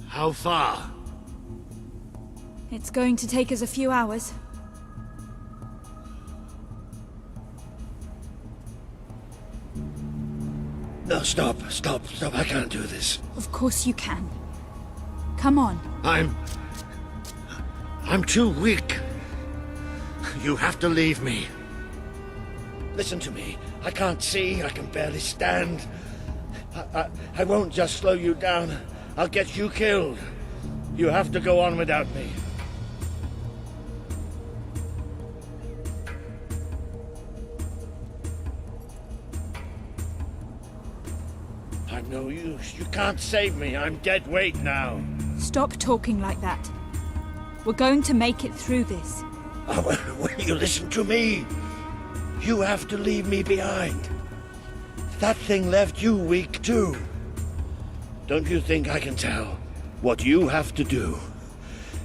How far? It's going to take us a few hours. No, stop. I can't do this. Of course you can. Come on. I'm too weak. You have to leave me. Listen to me. I can't see. I can barely stand. I won't just slow you down. I'll get you killed. You have to go on without me. I'm no use. You can't save me. I'm dead weight now. Stop talking like that. We're going to make it through this. Oh, will you listen to me? You have to leave me behind. That thing left you weak too. Don't you think I can tell? What you have to do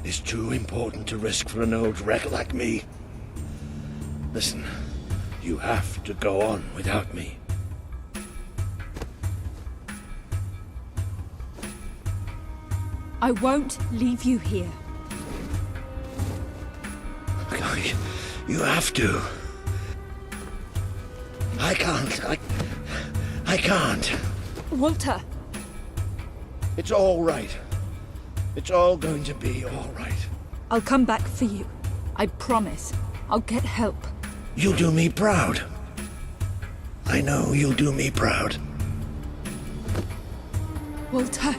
is too important to risk for an old wreck like me. Listen, you have to go on without me. I won't leave you here. You have to. I can't. I can't. Walter. It's all right. It's all going to be all right. I'll come back for you. I promise. I'll get help. You'll do me proud. I know you'll do me proud. Walter.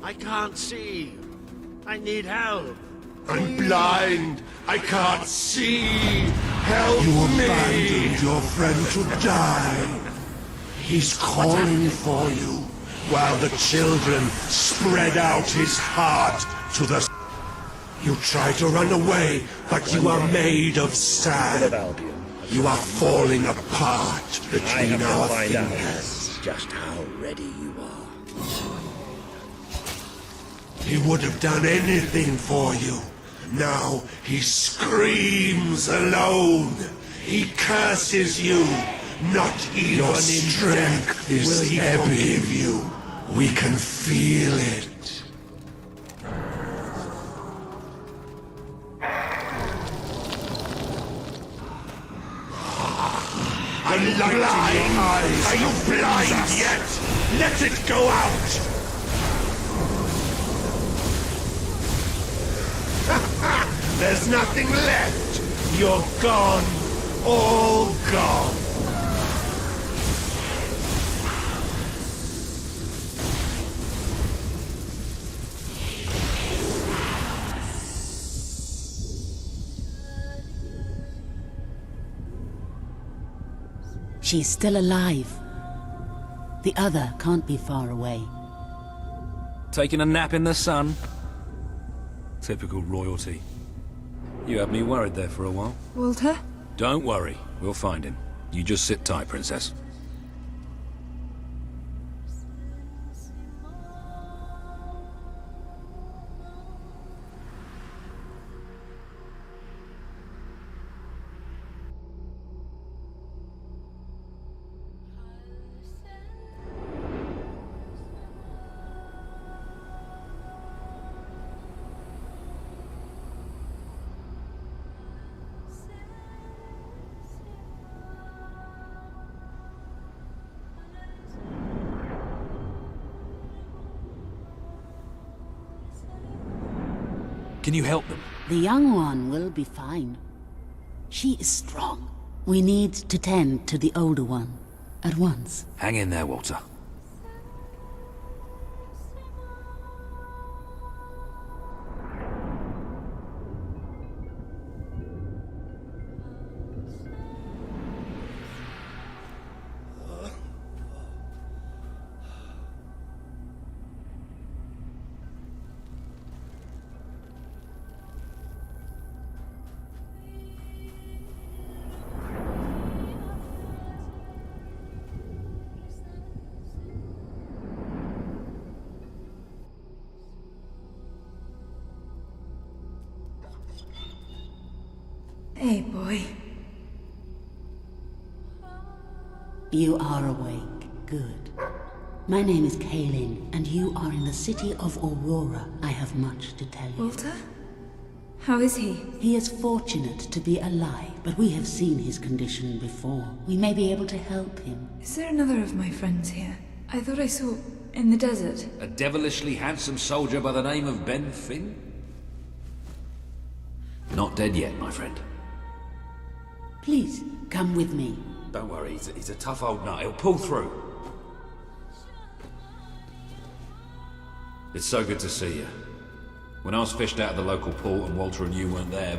I can't see. I need help. I'm blind. I can't see. Help me. You abandoned your friend to die. He's calling for you, while the children spread out his heart to the... You try to run away, but you are made of sand. You are falling apart between our fingers. Just how ready you are. He would have done anything for you. Now he screams alone. He curses you. Not even your strength is ebbing you. We can feel it. The blind eyes. Are you blind yet? Let it go out. There's nothing left. You're gone. All gone. She's still alive. The other can't be far away. Taking a nap in the sun? Typical royalty. You had me worried there for a while. Walter? Don't worry, we'll find him. You just sit tight, Princess. Can you help them? The young one will be fine. She is strong. We need to tend to the older one at once. Hang in there, Walter. Hey, boy. You are awake. Good. My name is Kaelin, and you are in the city of Aurora. I have much to tell you. Walter? How is he? He is fortunate to be alive, but we have seen his condition before. We may be able to help him. Is there another of my friends here? I thought I saw in the desert. A devilishly handsome soldier by the name of Ben Finn? Not dead yet, my friend. Please, come with me. Don't worry, he's a tough old nut. He'll pull through. It's so good to see you. When I was fished out of the local port and Walter and you weren't there,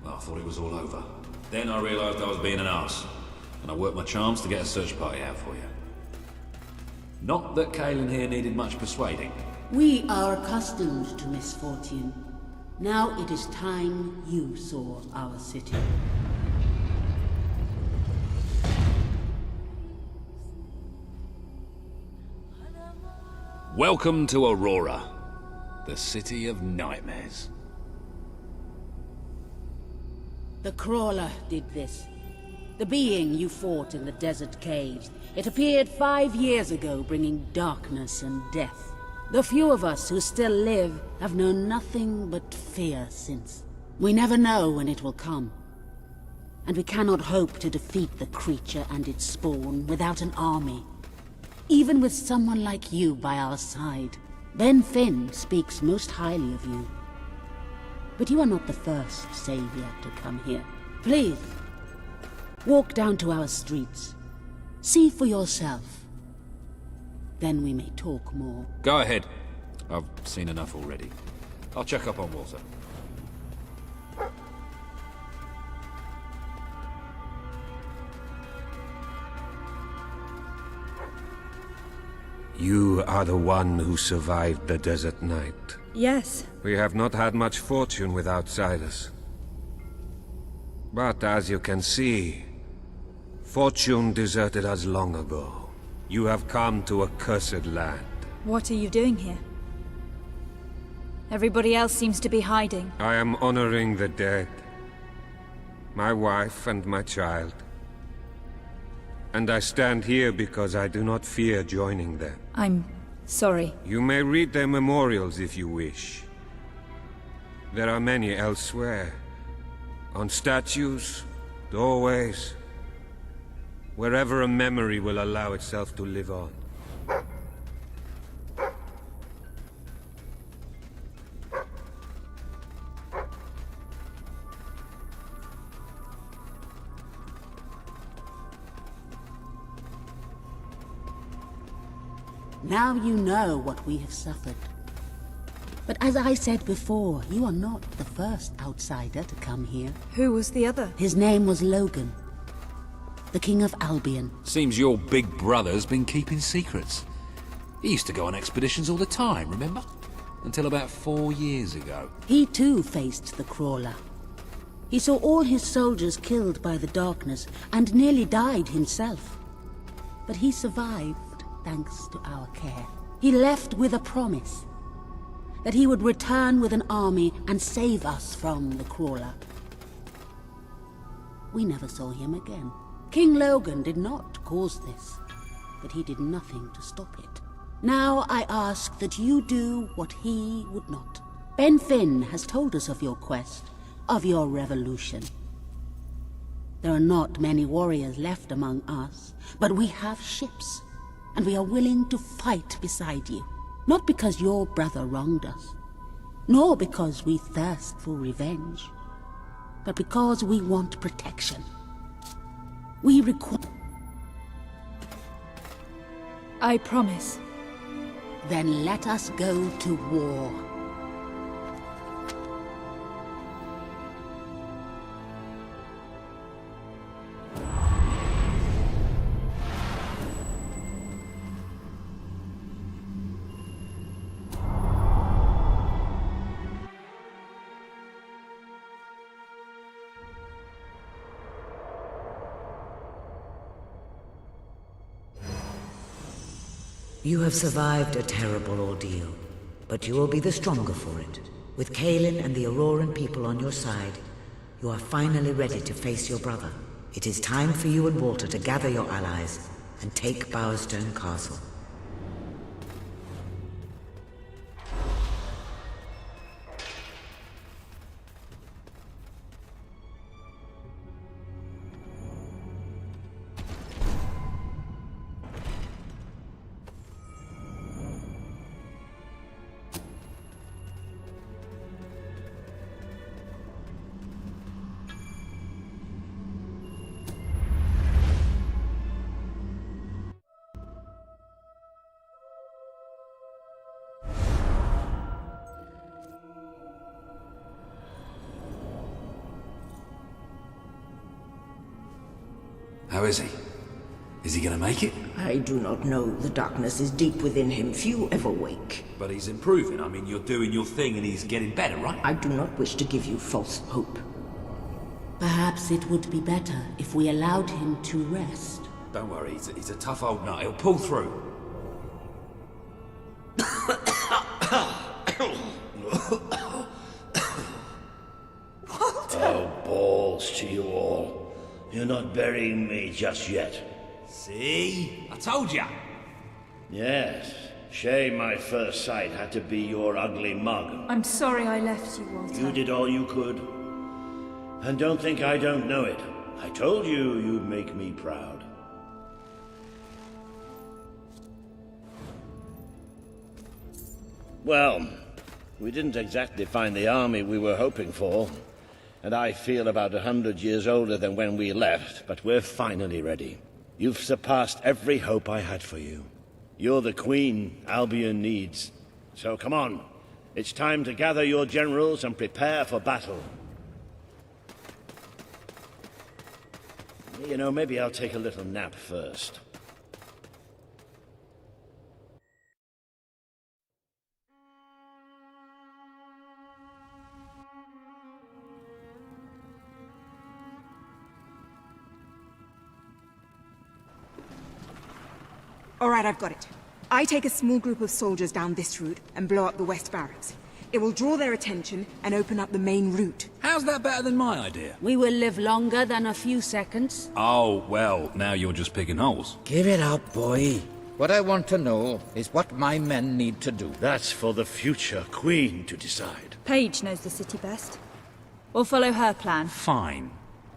well, I thought it was all over. Then I realised I was being an arse, and I worked my charms to get a search party out for you. Not that Kaelin here needed much persuading. We are accustomed to misfortune. Now it is time you saw our city. Welcome to Aurora, the city of nightmares. The Crawler did this. The being you fought in the desert caves. It appeared 5 years ago, bringing darkness and death. The few of us who still live have known nothing but fear since. We never know when it will come. And we cannot hope to defeat the creature and its spawn without an army. Even with someone like you by our side. Ben Finn speaks most highly of you. But you are not the first savior to come here. Please, walk down to our streets. See for yourself. Then we may talk more. Go ahead. I've seen enough already. I'll check up on Walter. You are the one who survived the desert night. Yes. We have not had much fortune with outsiders. But as you can see, fortune deserted us long ago. You have come to a cursed land. What are you doing here? Everybody else seems to be hiding. I am honoring the dead. My wife and my child. And I stand here because I do not fear joining them. I'm sorry. You may read their memorials if you wish. There are many elsewhere. On statues, doorways, wherever a memory will allow itself to live on. Now you know what we have suffered. But as I said before, you are not the first outsider to come here. Who was the other? His name was Logan, the King of Albion. Seems your big brother's been keeping secrets. He used to go on expeditions all the time, remember? Until about 4 years ago. He too faced the Crawler. He saw all his soldiers killed by the darkness and nearly died himself. But he survived thanks to our care. He left with a promise that he would return with an army and save us from the Crawler. We never saw him again. King Logan did not cause this, but he did nothing to stop it. Now I ask that you do what he would not. Ben Finn has told us of your quest, of your revolution. There are not many warriors left among us, but we have ships, and we are willing to fight beside you. Not because your brother wronged us, nor because we thirst for revenge, but because we want protection. We require... I promise. Then let us go to war. You have survived a terrible ordeal, but you will be the stronger for it. With Kaelin and the Auroran people on your side, you are finally ready to face your brother. It is time for you and Walter to gather your allies and take Bowerstone Castle. How is he? Is he gonna make it? I do not know. The darkness is deep within him. Few ever wake. But he's improving. I mean, you're doing your thing and he's getting better, right? I do not wish to give you false hope. Perhaps it would be better if we allowed him to rest. Don't worry, he's a tough old nut. He'll pull through. Oh, balls to you all. You're not burying me just yet. See? I told ya! Yes. Shame my first sight had to be your ugly mug. I'm sorry I left you, Walter. You did all you could. And don't think I don't know it. I told you you'd make me proud. Well, we didn't exactly find the army we were hoping for. And I feel about 100 years older than when we left, but we're finally ready. You've surpassed every hope I had for you. You're the queen Albion needs, So come on. It's time to gather your generals and prepare for battle. You know, maybe I'll take a little nap first. All right, I've got it. I take a small group of soldiers down this route and blow up the West Barracks. It will draw their attention and open up the main route. How's that better than my idea? We will live longer than a few seconds. Oh, well, now you're just picking holes. Give it up, boy. What I want to know is what my men need to do. That's for the future Queen to decide. Paige knows the city best. We'll follow her plan. Fine.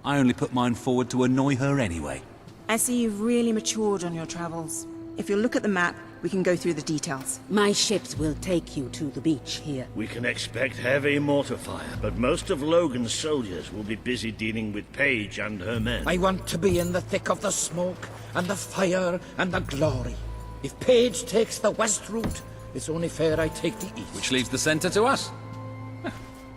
I only put mine forward to annoy her anyway. I see you've really matured on your travels. If you'll look at the map, we can go through the details. My ships will take you to the beach here. We can expect heavy mortar fire, but most of Logan's soldiers will be busy dealing with Paige and her men. I want to be in the thick of the smoke, and the fire, and the glory. If Paige takes the west route, it's only fair I take the east. Which leaves the center to us.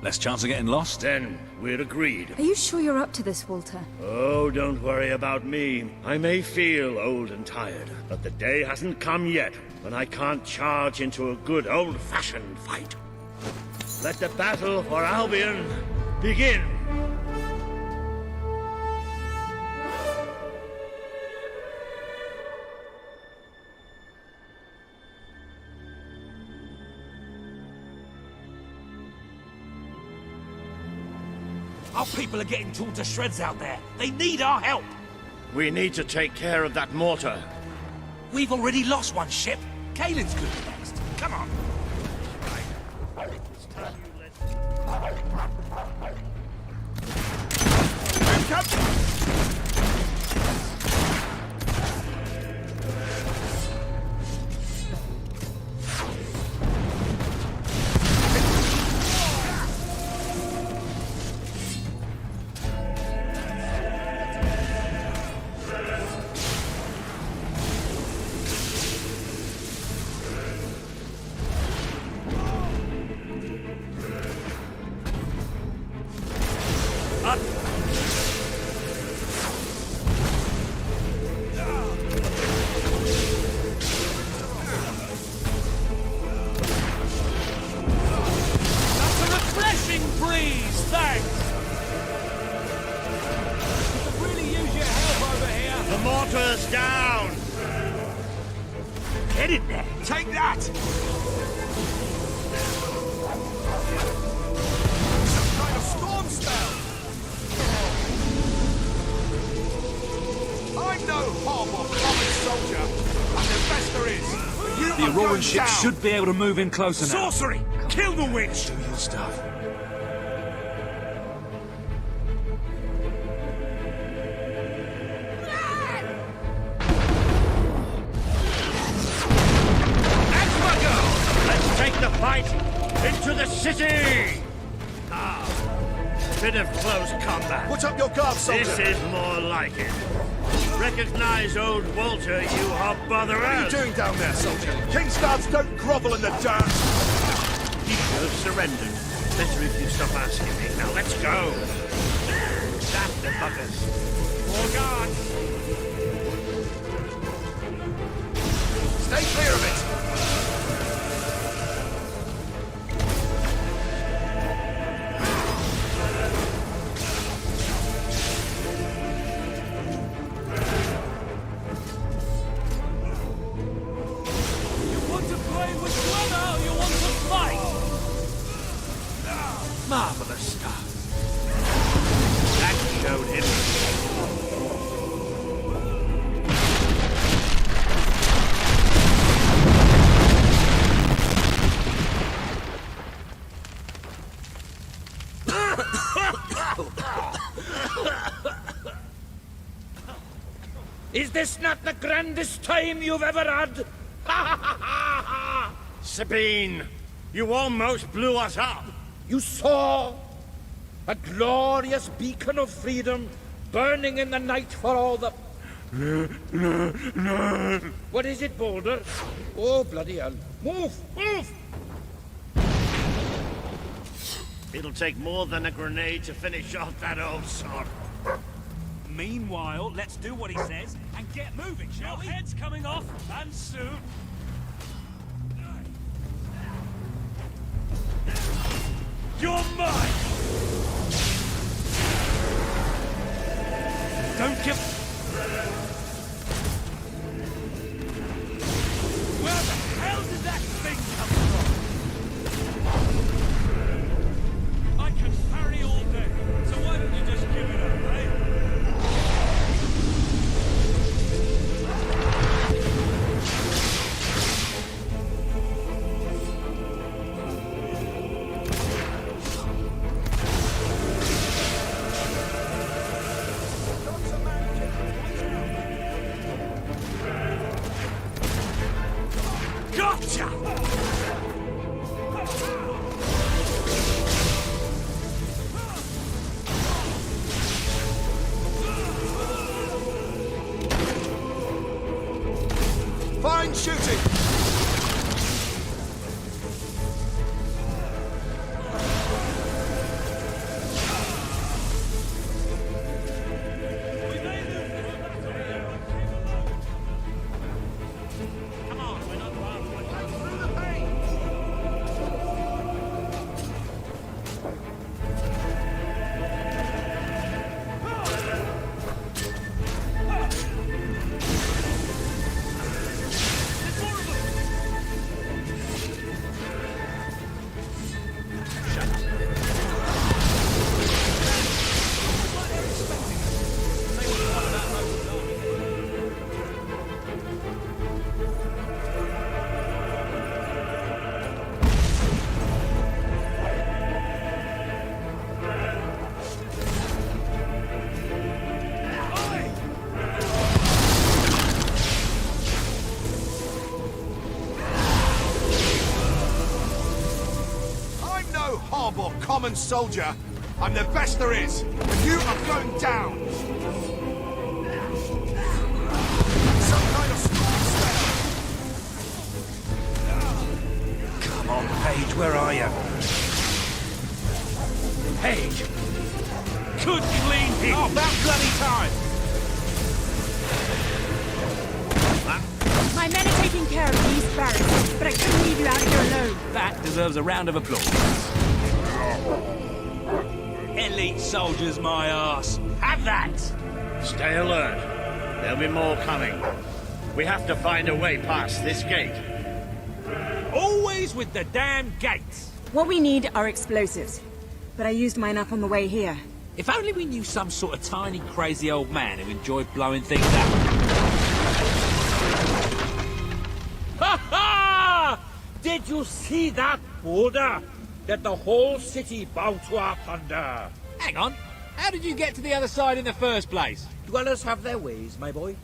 Less chance of getting lost. Then we're agreed. Are you sure you're up to this, Walter? Oh, don't worry about me. I may feel old and tired, but the day hasn't come yet when I can't charge into a good old-fashioned fight. Let the battle for Albion begin. Our people are getting torn to shreds out there. They need our help. We need to take care of that mortar. We've already lost one ship. Kaelin's could be next. Come on. Ships should be able to move in closer now. Sorcery! Kill the witch! Do your stuff. Let's take the fight into the city! Bit of close combat. Put up your guard, soldier! This is more like it. Recognize old Walter, you hobotherers! What are you doing down there, soldier? King's guards don't grovel in the dirt! He should have surrendered. Better if you stop asking me. Now let's go! Stop the buggers! More guards! Stay clear of it! Marvelous stuff. That showed him. Is this not the grandest time you've ever had? Sabine, you almost blew us up. You saw a glorious beacon of freedom burning in the night for all the... What is it, Boulder? Oh, bloody hell. Move! Move! It'll take more than a grenade to finish off that old sod. Meanwhile, let's do what he says and get moving, shall we? Head's coming off, and soon. You're mine! Don't give... Where the hell did that thing come from? I can parry all day, so why don't you just give it up, eh? Gotcha! Fine shooting! Common soldier. I'm the best there is, and you are going down. Some kind of strong spell. Come on, Paige, where are you? Paige! Good clean hit! Oh, about bloody time! My men are taking care of these barracks, but I couldn't leave you out here alone. That deserves a round of applause. Elite soldiers, my ass. Have that! Stay alert. There'll be more coming. We have to find a way past this gate. Always with the damn gates. What we need are explosives, but I used mine up on the way here. If only we knew some sort of tiny, crazy old man who enjoyed blowing things up. Ha ha! Did you see that boulder that the whole city bowed to our thunder? Hang on. How did you get to the other side in the first place? Dwellers have their ways, my boy.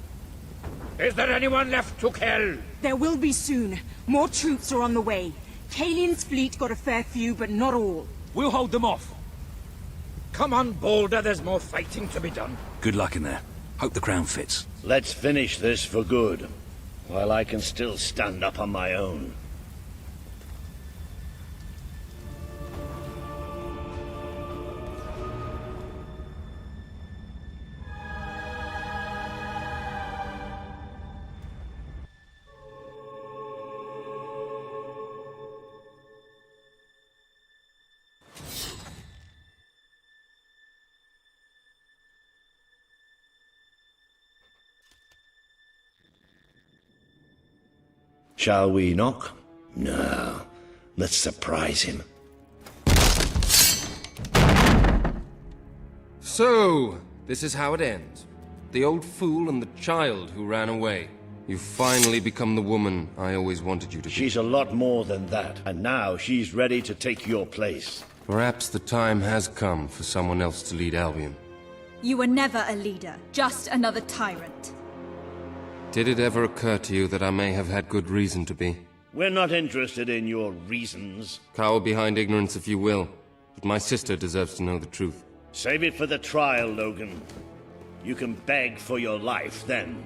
Is there anyone left to kill? There will be soon. More troops are on the way. Kalian's fleet got a fair few, but not all. We'll hold them off. Come on, Boulder, there's more fighting to be done. Good luck in there. Hope the crown fits. Let's finish this for good, while I can still stand up on my own. Shall we knock? No. Let's surprise him. So, this is how it ends. The old fool and the child who ran away. You've finally become the woman I always wanted you to be. She's a lot more than that, and now she's ready to take your place. Perhaps the time has come for someone else to lead Albion. You were never a leader, just another tyrant. Did it ever occur to you that I may have had good reason to be? We're not interested in your reasons. Cower behind ignorance if you will, but my sister deserves to know the truth. Save it for the trial, Logan. You can beg for your life then.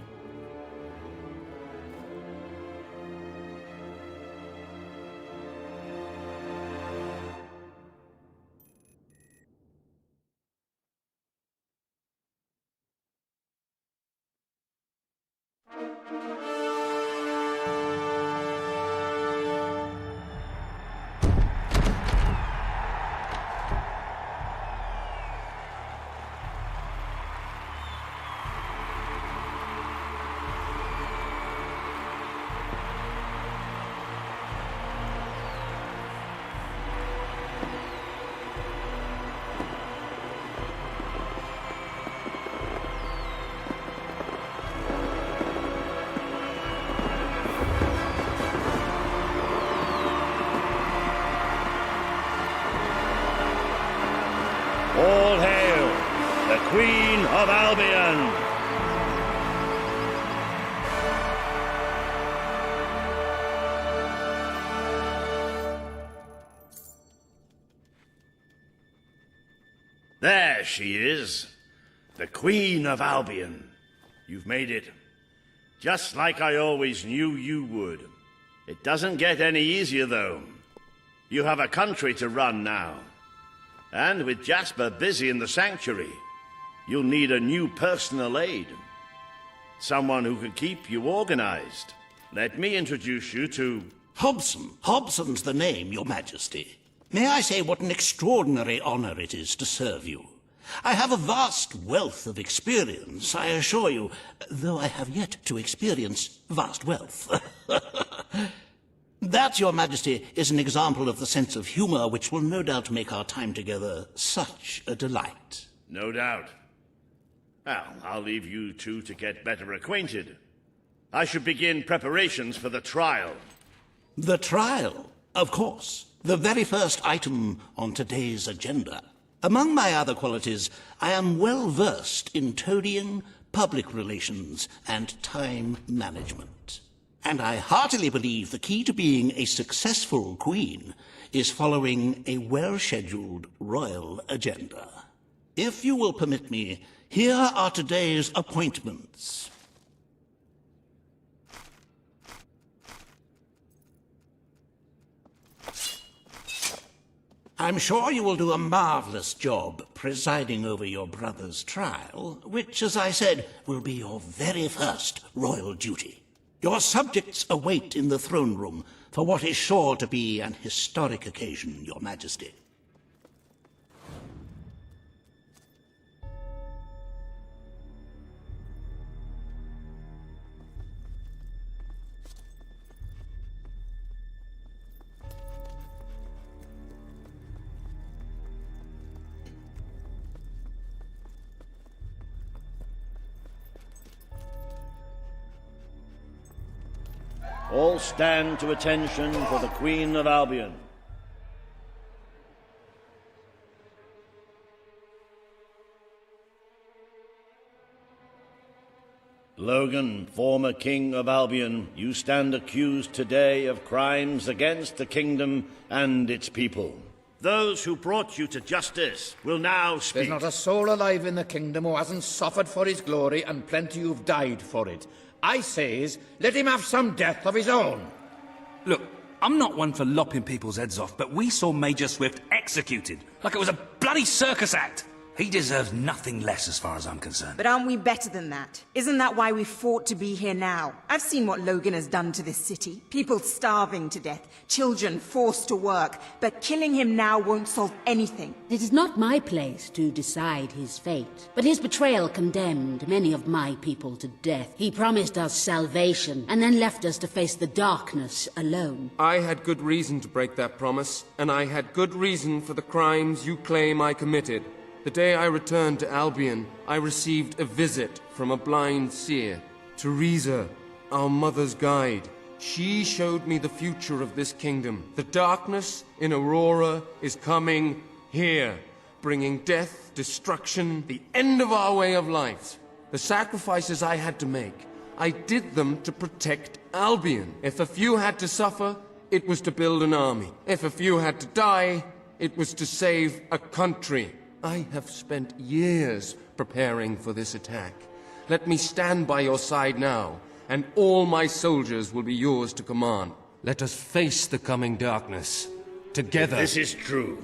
All hail, the Queen of Albion! There she is, the Queen of Albion. You've made it. Just like I always knew you would. It doesn't get any easier, though. You have a country to run now. And with Jasper busy in the sanctuary, you'll need a new personal aide. Someone who can keep you organized. Let me introduce you to... Hobson. Hobson's the name, Your Majesty. May I say what an extraordinary honor it is to serve you. I have a vast wealth of experience, I assure you, though I have yet to experience vast wealth. That, Your Majesty, is an example of the sense of humor which will no doubt make our time together such a delight. No doubt. Well, I'll leave you two to get better acquainted. I should begin preparations for the trial. The trial? Of course. The very first item on today's agenda. Among my other qualities, I am well versed in toadying, public relations, and time management. And I heartily believe the key to being a successful queen is following a well-scheduled royal agenda. If you will permit me, here are today's appointments. I'm sure you will do a marvelous job presiding over your brother's trial, which, as I said, will be your very first royal duty. Your subjects await in the throne room for what is sure to be an historic occasion, Your Majesty. All stand to attention for the Queen of Albion. Logan, former King of Albion, you stand accused today of crimes against the kingdom and its people. Those who brought you to justice will now speak. There's not a soul alive in the kingdom who hasn't suffered for his glory, and plenty who've died for it. I says, let him have some death of his own. Look, I'm not one for lopping people's heads off, but we saw Major Swift executed like it was a bloody circus act. He deserves nothing less as far as I'm concerned. But aren't we better than that? Isn't that why we fought to be here now? I've seen what Logan has done to this city. People starving to death, children forced to work. But killing him now won't solve anything. It is not my place to decide his fate, but his betrayal condemned many of my people to death. He promised us salvation, and then left us to face the darkness alone. I had good reason to break that promise, and I had good reason for the crimes you claim I committed. The day I returned to Albion, I received a visit from a blind seer, Teresa, our mother's guide. She showed me the future of this kingdom. The darkness in Aurora is coming here, bringing death, destruction, the end of our way of life. The sacrifices I had to make, I did them to protect Albion. If a few had to suffer, it was to build an army. If a few had to die, it was to save a country. I have spent years preparing for this attack. Let me stand by your side now, and all my soldiers will be yours to command. Let us face the coming darkness, together. If this is true,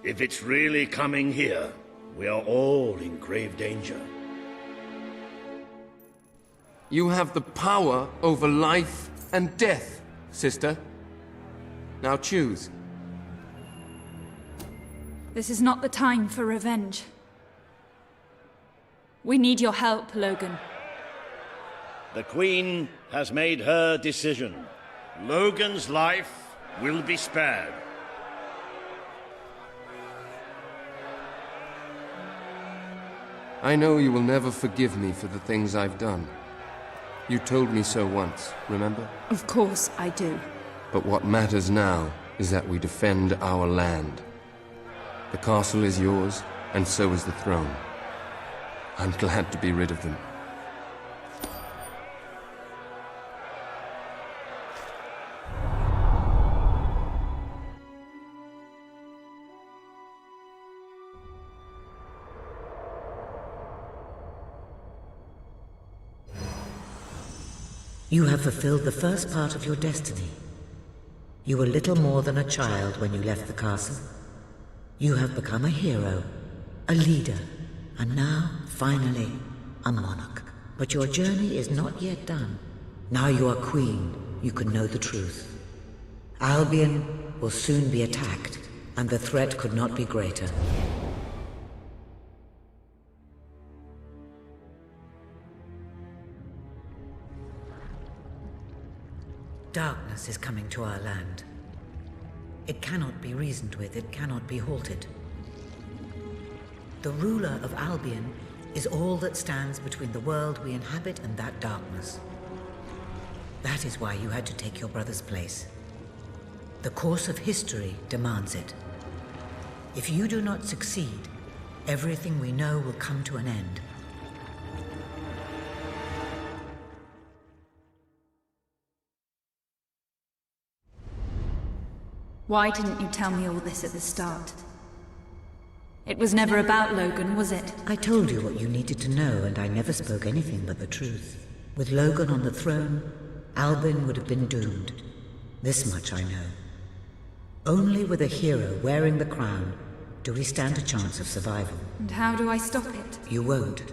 if it's really coming here, we are all in grave danger. You have the power over life and death, sister. Now choose. This is not the time for revenge. We need your help, Logan. The Queen has made her decision. Logan's life will be spared. I know you will never forgive me for the things I've done. You told me so once, remember? Of course I do. But what matters now is that we defend our land. The castle is yours, and so is the throne. I'm glad to be rid of them. You have fulfilled the first part of your destiny. You were little more than a child when you left the castle. You have become a hero, a leader, and now, finally, a monarch. But your journey is not yet done. Now you are queen, you can know the truth. Albion will soon be attacked, and the threat could not be greater. Darkness is coming to our land. It cannot be reasoned with, it cannot be halted. The ruler of Albion is all that stands between the world we inhabit and that darkness. That is why you had to take your brother's place. The course of history demands it. If you do not succeed, everything we know will come to an end. Why didn't you tell me all this at the start? It was never about Logan, was it? I told you what you needed to know, and I never spoke anything but the truth. With Logan on the throne, Albion would have been doomed. This much I know. Only with a hero wearing the crown do we stand a chance of survival. And how do I stop it? You won't.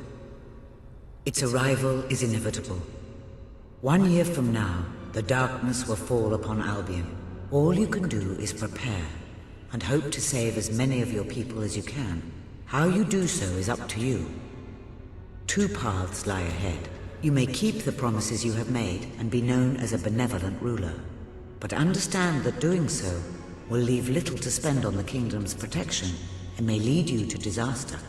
Its arrival is inevitable. 1 year from now, the darkness will fall upon Albion. All you can do is prepare, and hope to save as many of your people as you can. How you do so is up to you. 2 paths lie ahead. You may keep the promises you have made and be known as a benevolent ruler. But understand that doing so will leave little to spend on the kingdom's protection and may lead you to disaster.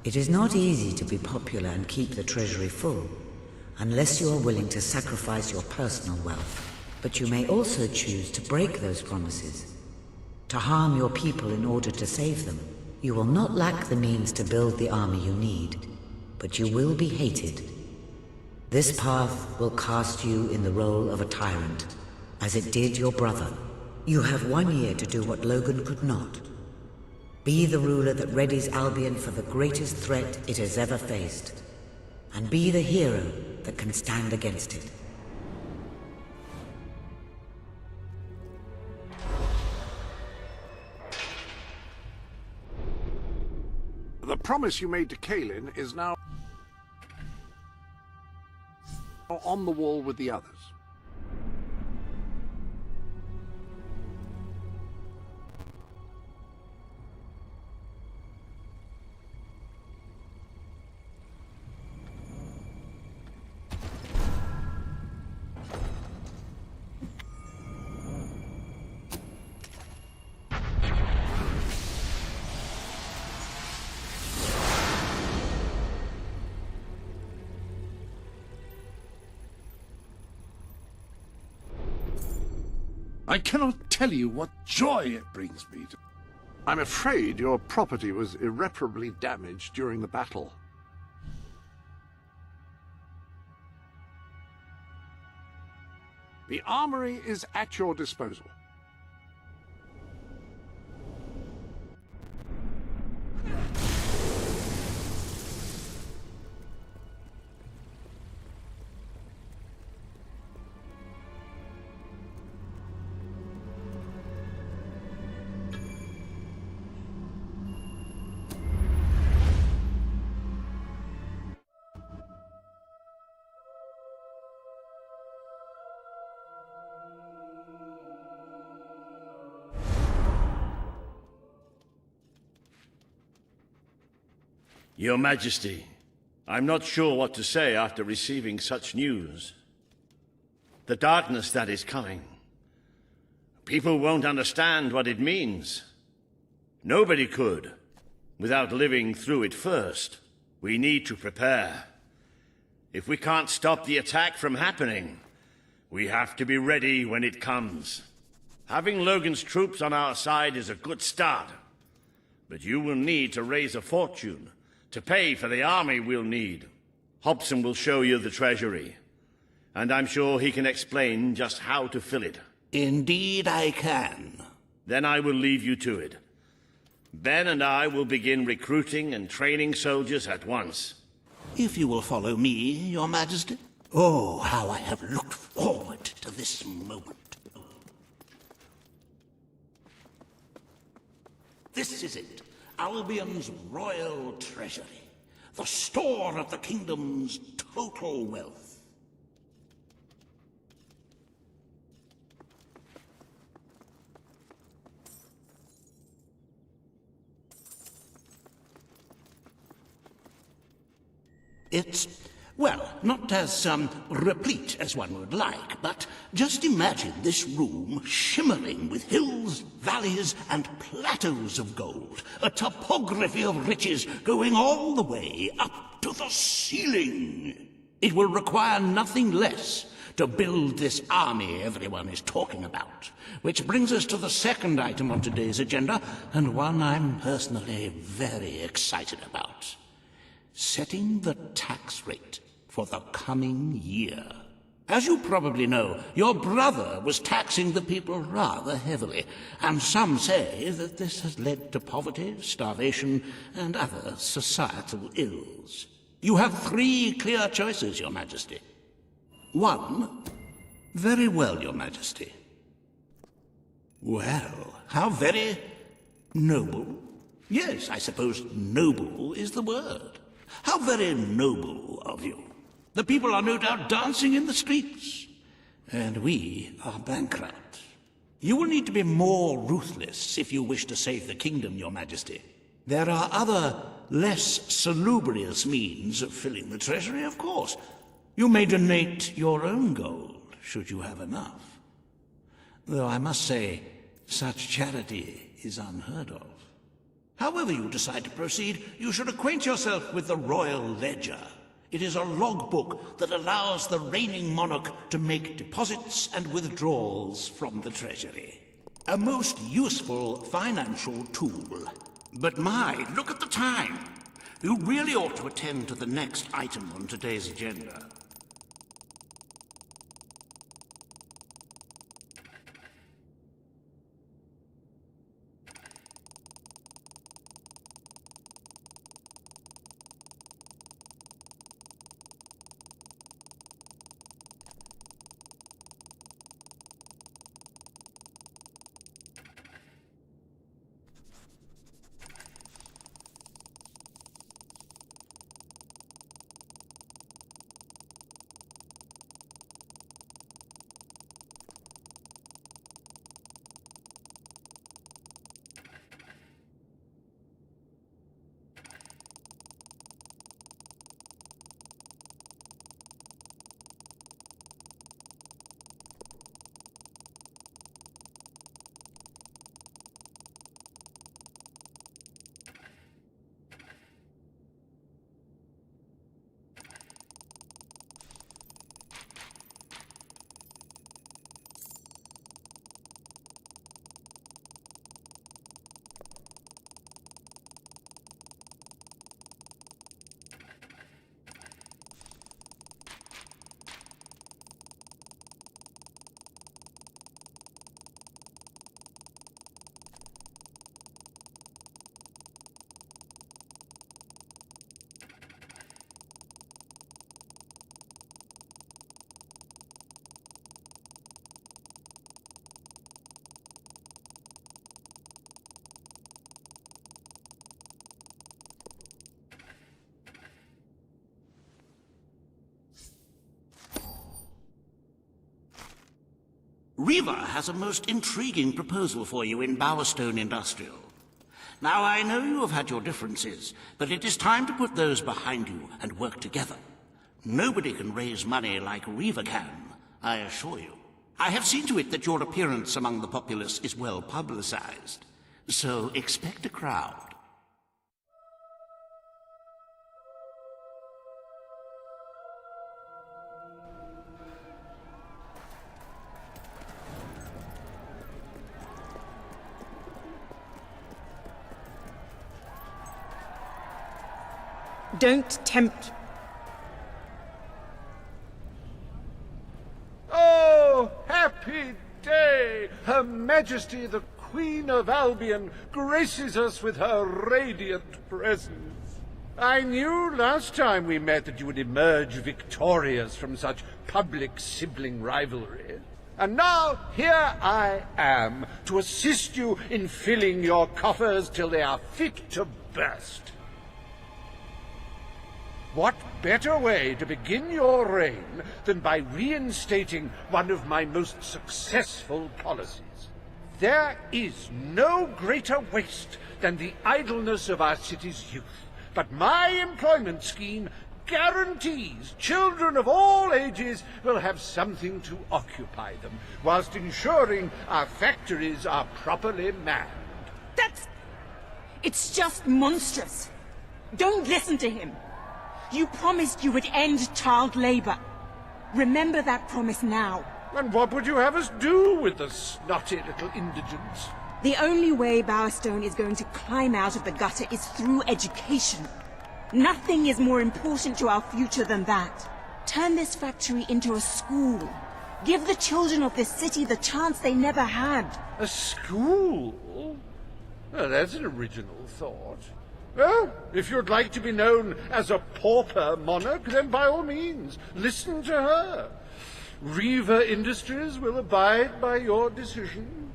It is not easy to be popular and keep the treasury full, unless you are willing to sacrifice your personal wealth. But you may also choose to break those promises, to harm your people in order to save them. You will not lack the means to build the army you need, but you will be hated. This path will cast you in the role of a tyrant, as it did your brother. You have 1 year to do what Logan could not. Be the ruler that readies Albion for the greatest threat it has ever faced, and be the hero that can stand against it. The promise you made to Kaelin is now on the wall with the others. I cannot tell you what joy it brings me to. I'm afraid your property was irreparably damaged during the battle. The armory is at your disposal. Your Majesty, I'm not sure what to say after receiving such news. The darkness that is coming. People won't understand what it means. Nobody could, without living through it first. We need to prepare. If we can't stop the attack from happening, we have to be ready when it comes. Having Logan's troops on our side is a good start. But you will need to raise a fortune to pay for the army we'll need. Hobson will show you the treasury, and I'm sure he can explain just how to fill it. Indeed I can. Then I will leave you to it. Ben and I will begin recruiting and training soldiers at once. If you will follow me, Your Majesty. Oh, how I have looked forward to this moment. This is it, Albion's royal treasury, the store of the kingdom's total wealth. It's, well, not as replete as one would like, but just imagine this room shimmering with hills, valleys, and plateaus of gold, a topography of riches going all the way up to the ceiling. It will require nothing less to build this army everyone is talking about. Which brings us to the second item on today's agenda, and one I'm personally very excited about. Setting the tax rate for the coming year. As you probably know, your brother was taxing the people rather heavily, and some say that this has led to poverty, starvation, and other societal ills. You have 3 clear choices, Your Majesty. 1. Very well, Your Majesty. Well, how very noble. Yes, I suppose noble is the word. How very noble of you. The people are no doubt dancing in the streets, and we are bankrupt. You will need to be more ruthless if you wish to save the kingdom, Your Majesty. There are other, less salubrious means of filling the treasury, of course. You may donate your own gold, should you have enough. Though I must say, such charity is unheard of. However you decide to proceed, you should acquaint yourself with the Royal Ledger. It is a logbook that allows the reigning monarch to make deposits and withdrawals from the treasury. A most useful financial tool. But my, look at the time! You really ought to attend to the next item on today's agenda. Riva has a most intriguing proposal for you in Bowerstone Industrial. Now, I know you have had your differences, but it is time to put those behind you and work together. Nobody can raise money like Reaver can, I assure you. I have seen to it that your appearance among the populace is well publicized, so expect a crowd. Don't tempt. Oh, happy day! Her Majesty the Queen of Albion graces us with her radiant presence. I knew last time we met that you would emerge victorious from such public sibling rivalry. And now here I am to assist you in filling your coffers till they are fit to burst. What better way to begin your reign than by reinstating one of my most successful policies? There is no greater waste than the idleness of our city's youth, but my employment scheme guarantees children of all ages will have something to occupy them, whilst ensuring our factories are properly manned. It's just monstrous. Don't listen to him. You promised you would end child labor. Remember that promise now. And what would you have us do with the snotty little indigents? The only way Bowerstone is going to climb out of the gutter is through education. Nothing is more important to our future than that. Turn this factory into a school. Give the children of this city the chance they never had. A school? Well, that's an original thought. Well, if you'd like to be known as a pauper monarch, then by all means, listen to her. Reaver Industries will abide by your decision.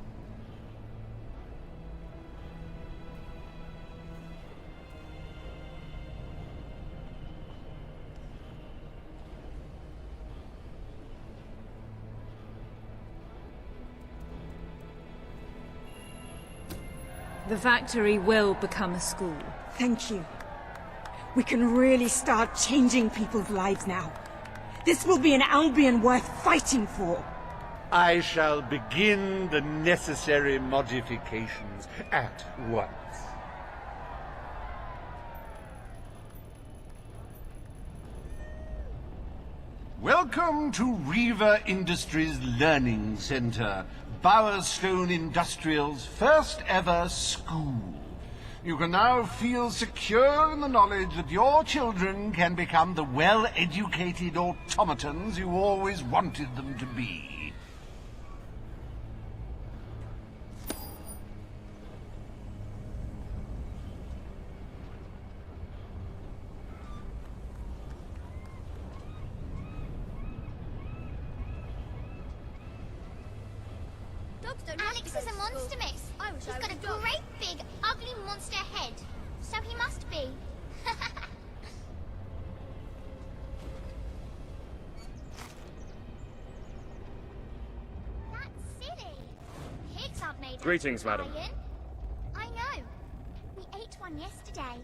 The factory will become a school. Thank you. We can really start changing people's lives now. This will be an Albion worth fighting for. I shall begin the necessary modifications at once. Welcome to Reaver Industries Learning Center, Bowerstone Industrial's first ever school. You can now feel secure in the knowledge that your children can become the well-educated automatons you always wanted them to be. Alex is a monster, miss. He's got a great big, ugly monster head. So he must be. That's silly. Pigs aren't made Greetings, out of madam. iron. I know. We ate one yesterday.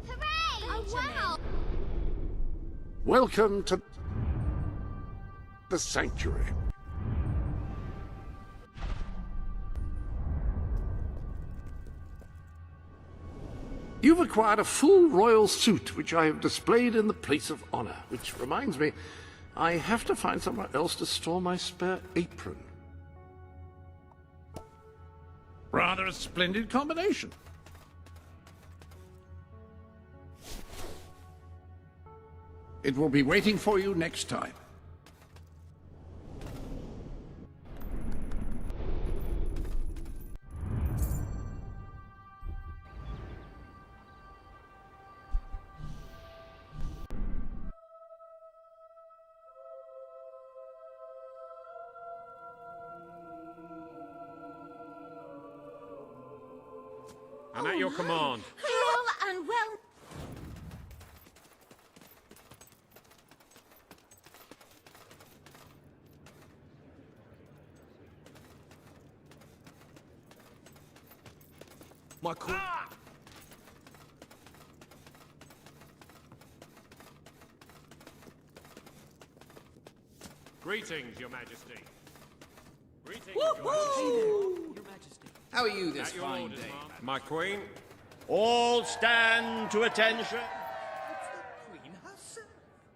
Hooray! Oh, wow! Welcome to the sanctuary. You've acquired a full royal suit, which I have displayed in the place of honor. Which reminds me, I have to find somewhere else to store my spare apron. Rather a splendid combination. It will be waiting for you next time. I'm at your command. Cruel and well... My Greetings, Your Majesty. Greetings, Your Majesty. How are you this fine day? My queen? All stand to attention.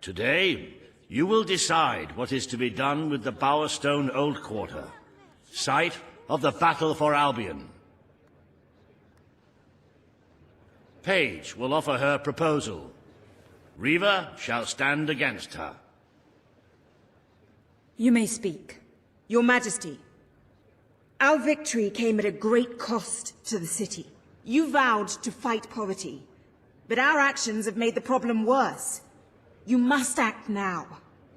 Today, you will decide what is to be done with the Bowerstone Old Quarter, site of the Battle for Albion. Paige will offer her proposal. Reva shall stand against her. You may speak. Your Majesty, our victory came at a great cost to the city. You vowed to fight poverty, but our actions have made the problem worse. You must act now.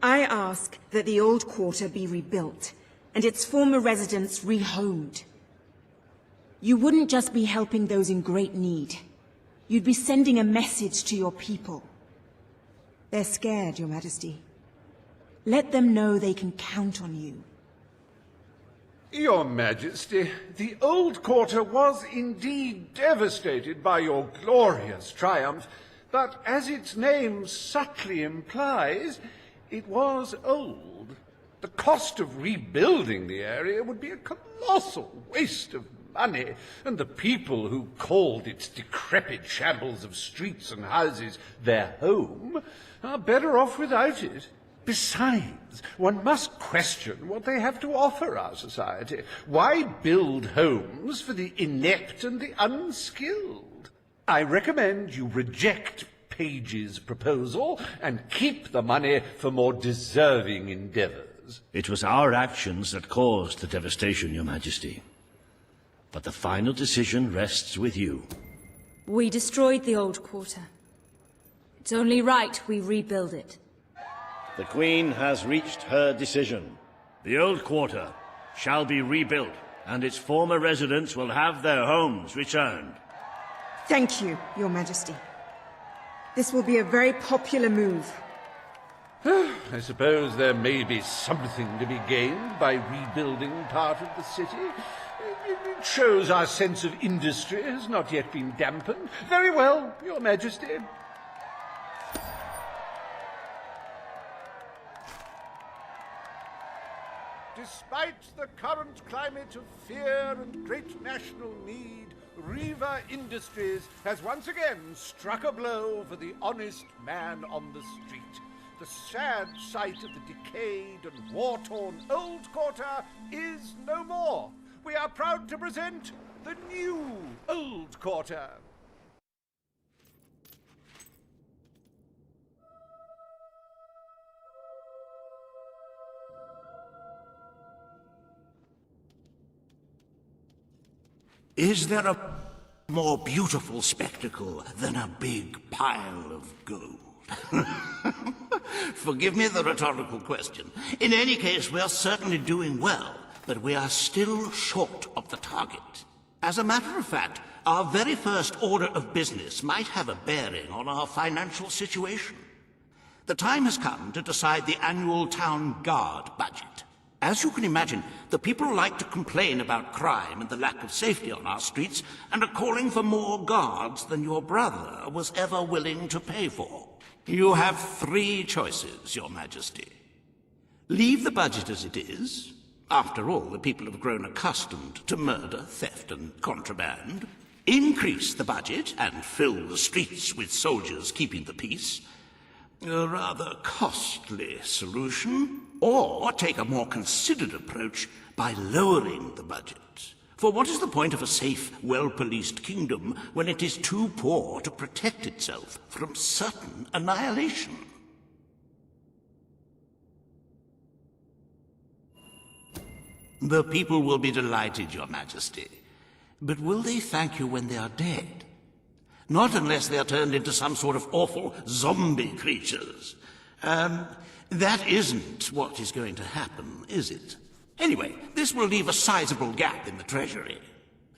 I ask that the old quarter be rebuilt, and its former residents rehomed. You wouldn't just be helping those in great need. You'd be sending a message to your people. They're scared, Your Majesty. Let them know they can count on you. Your Majesty, the old quarter was indeed devastated by your glorious triumph, but as its name subtly implies, it was old. The cost of rebuilding the area would be a colossal waste of money, and the people who called its decrepit shambles of streets and houses their home are better off without it. Besides, one must question what they have to offer our society. Why build homes for the inept and the unskilled? I recommend you reject Paige's proposal and keep the money for more deserving endeavors. It was our actions that caused the devastation, Your Majesty. But the final decision rests with you. We destroyed the old quarter. It's only right we rebuild it. The Queen has reached her decision. The old quarter shall be rebuilt, and its former residents will have their homes returned. Thank you, Your Majesty. This will be a very popular move. I suppose there may be something to be gained by rebuilding part of the city. It shows our sense of industry has not yet been dampened. Very well, Your Majesty. Despite the current climate of fear and great national need, Reva Industries has once again struck a blow for the honest man on the street. The sad sight of the decayed and war-torn old quarter is no more. We are proud to present the new old quarter. Is there a more beautiful spectacle than a big pile of gold? Forgive me the rhetorical question. In any case, we are certainly doing well, but we are still short of the target. As a matter of fact, our very first order of business might have a bearing on our financial situation. The time has come to decide the annual town guard budget. As you can imagine, the people like to complain about crime and the lack of safety on our streets, and are calling for more guards than your brother was ever willing to pay for. You have 3 choices, Your Majesty. Leave the budget as it is. After all, the people have grown accustomed to murder, theft, and contraband. Increase the budget and fill the streets with soldiers keeping the peace. A rather costly solution. Or take a more considered approach by lowering the budget. For what is the point of a safe, well-policed kingdom when it is too poor to protect itself from certain annihilation? The people will be delighted, Your Majesty. But will they thank you when they are dead? Not unless they are turned into some sort of awful zombie creatures. That isn't what is going to happen, is it? Anyway, this will leave a sizable gap in the treasury.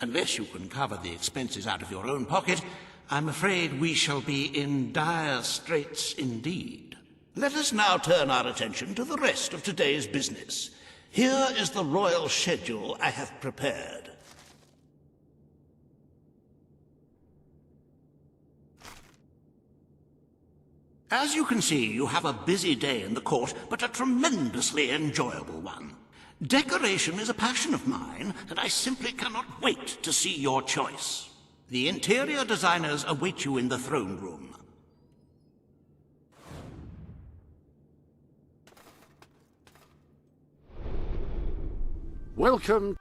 Unless you can cover the expenses out of your own pocket, I'm afraid we shall be in dire straits indeed. Let us now turn our attention to the rest of today's business. Here is the royal schedule I have prepared. As you can see, you have a busy day in the court, but a tremendously enjoyable one. Decoration is a passion of mine, and I simply cannot wait to see your choice. The interior designers await you in the throne room. Welcome.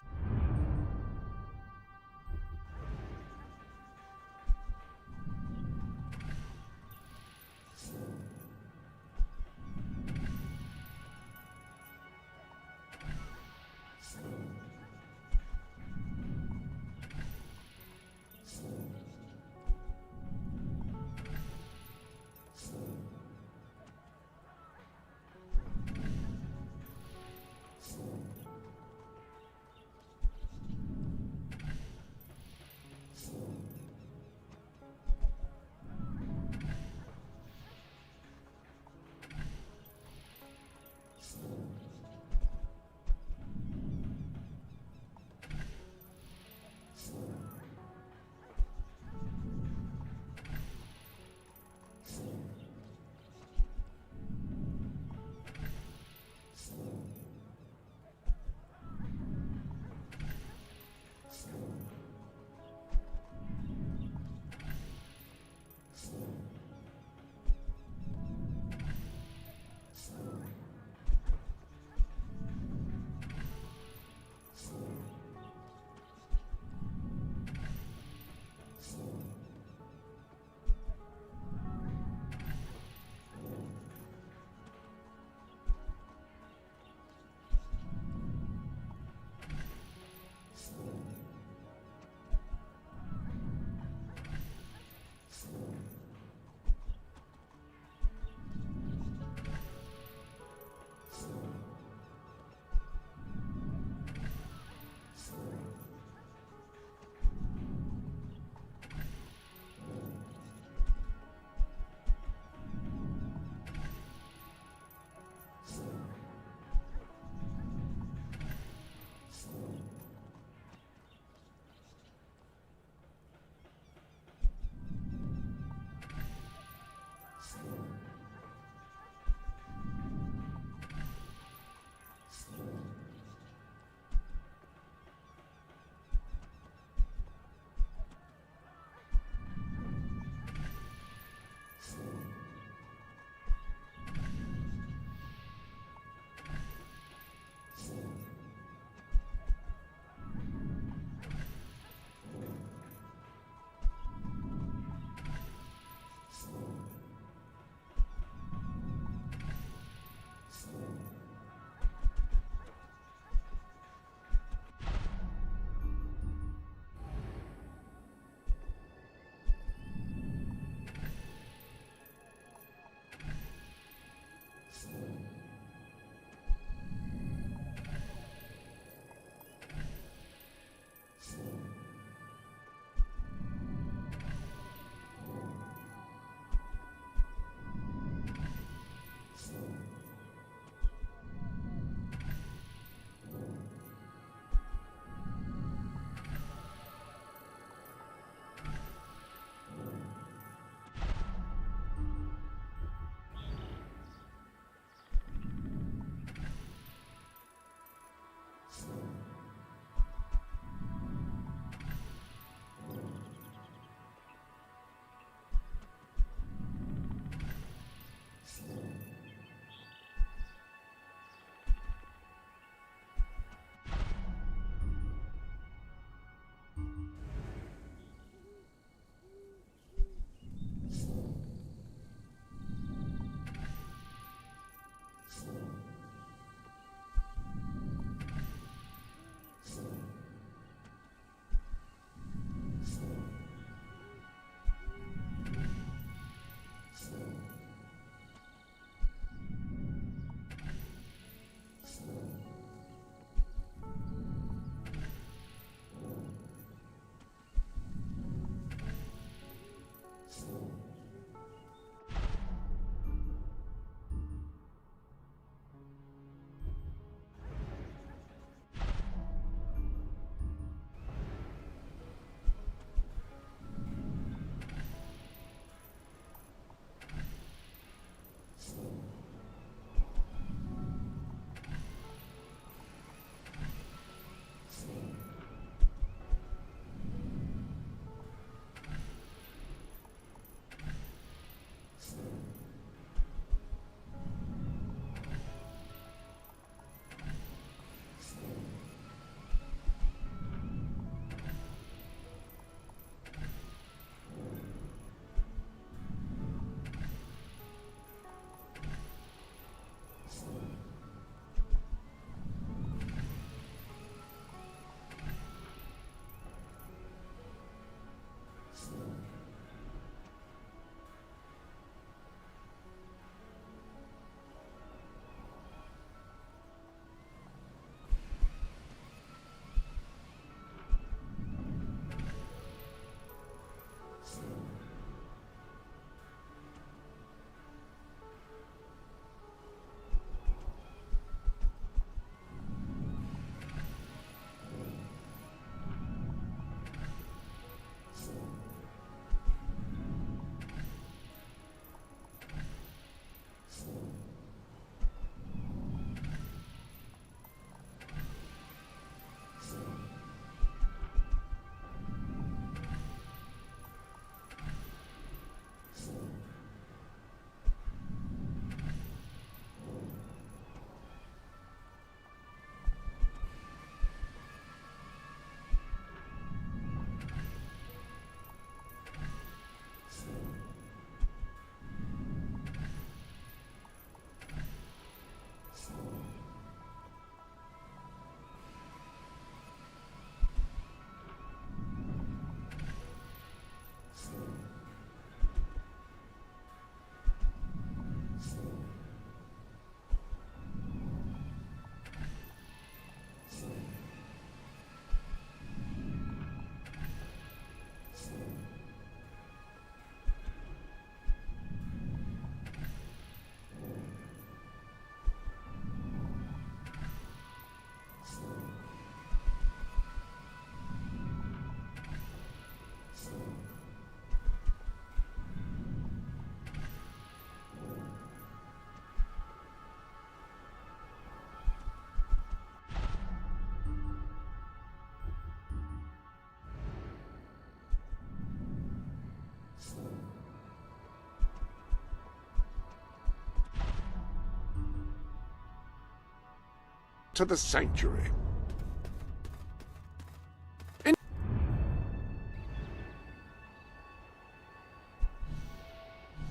to the sanctuary.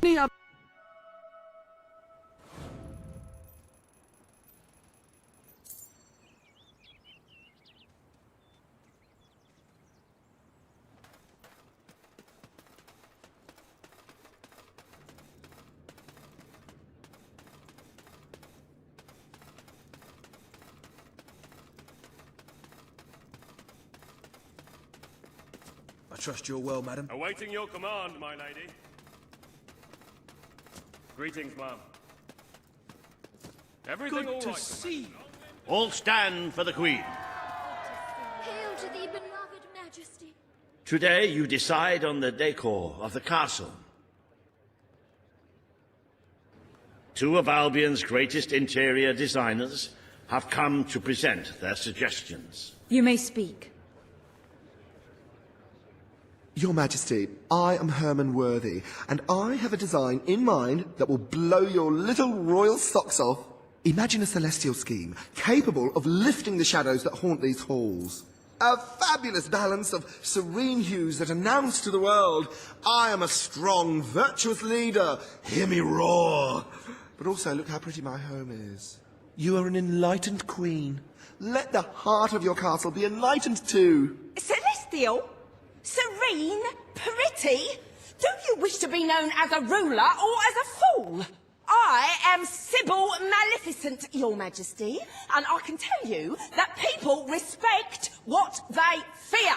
Any other I trust you're well, madam. Awaiting your command, my lady. Greetings, ma'am. Everything all right? Good to see. All stand for the Queen. Hail to thee, beloved Majesty. Today you decide on the decor of the castle. Two of Albion's greatest interior designers have come to present their suggestions. You may speak. Your Majesty, I am Herman Worthy, and I have a design in mind that will blow your little royal socks off. Imagine a celestial scheme capable of lifting the shadows that haunt these halls. A fabulous balance of serene hues that announce to the world, I am a strong, virtuous leader. Hear me roar. But also, look how pretty my home is. You are an enlightened queen. Let the heart of your castle be enlightened too. Celestial? Serene? Pretty? Do you wish to be known as a ruler or as a fool? I am Sybil Maleficent, Your Majesty, and I can tell you that people respect what they fear.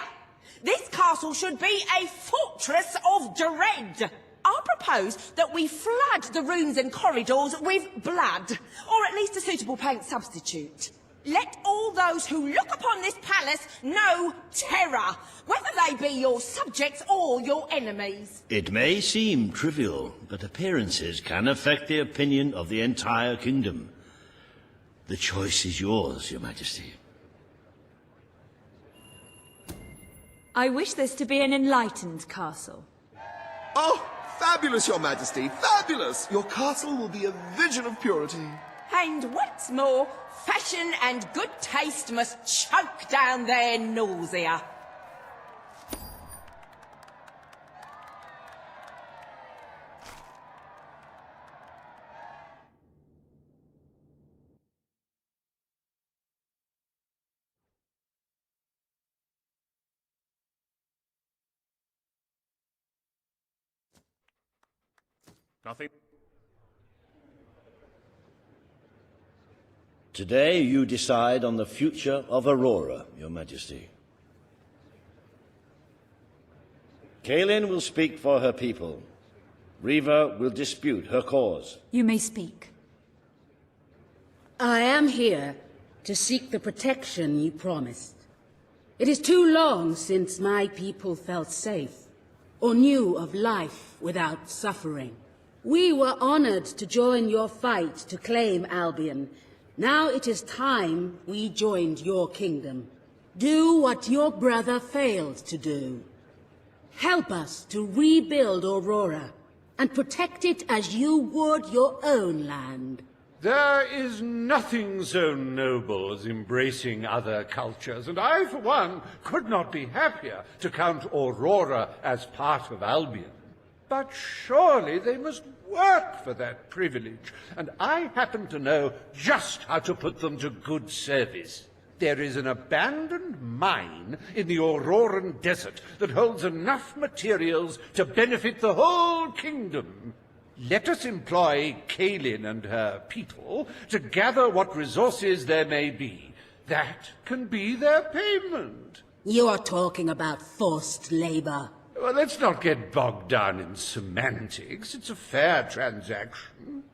This castle should be a fortress of dread. I propose that we flood the rooms and corridors with blood, or at least a suitable paint substitute. Let all those who look upon this palace know terror, whether they be your subjects or your enemies. It may seem trivial, but appearances can affect the opinion of the entire kingdom. The choice is yours, Your Majesty. I wish this to be an enlightened castle. Oh, fabulous, Your Majesty, fabulous! Your castle will be a vision of purity. And what's more, fashion and good taste must choke down their nausea. Nothing. Today you decide on the future of Aurora, Your Majesty. Kaelin will speak for her people. Riva will dispute her cause. You may speak. I am here to seek the protection you promised. It is too long since my people felt safe, or knew of life without suffering. We were honored to join your fight to claim Albion. Now it is time we joined your kingdom. Do what your brother failed to do. Help us to rebuild Aurora and protect it as you would your own land. There is nothing so noble as embracing other cultures, and I, for one, could not be happier to count Aurora as part of Albion. But surely they must work for that privilege, and I happen to know just how to put them to good service. There is an abandoned mine in the Auroran desert that holds enough materials to benefit the whole kingdom. Let us employ Kaelin and her people to gather what resources there may be. That can be their payment. You are talking about forced labor. Well, let's not get bogged down in semantics. It's a fair transaction.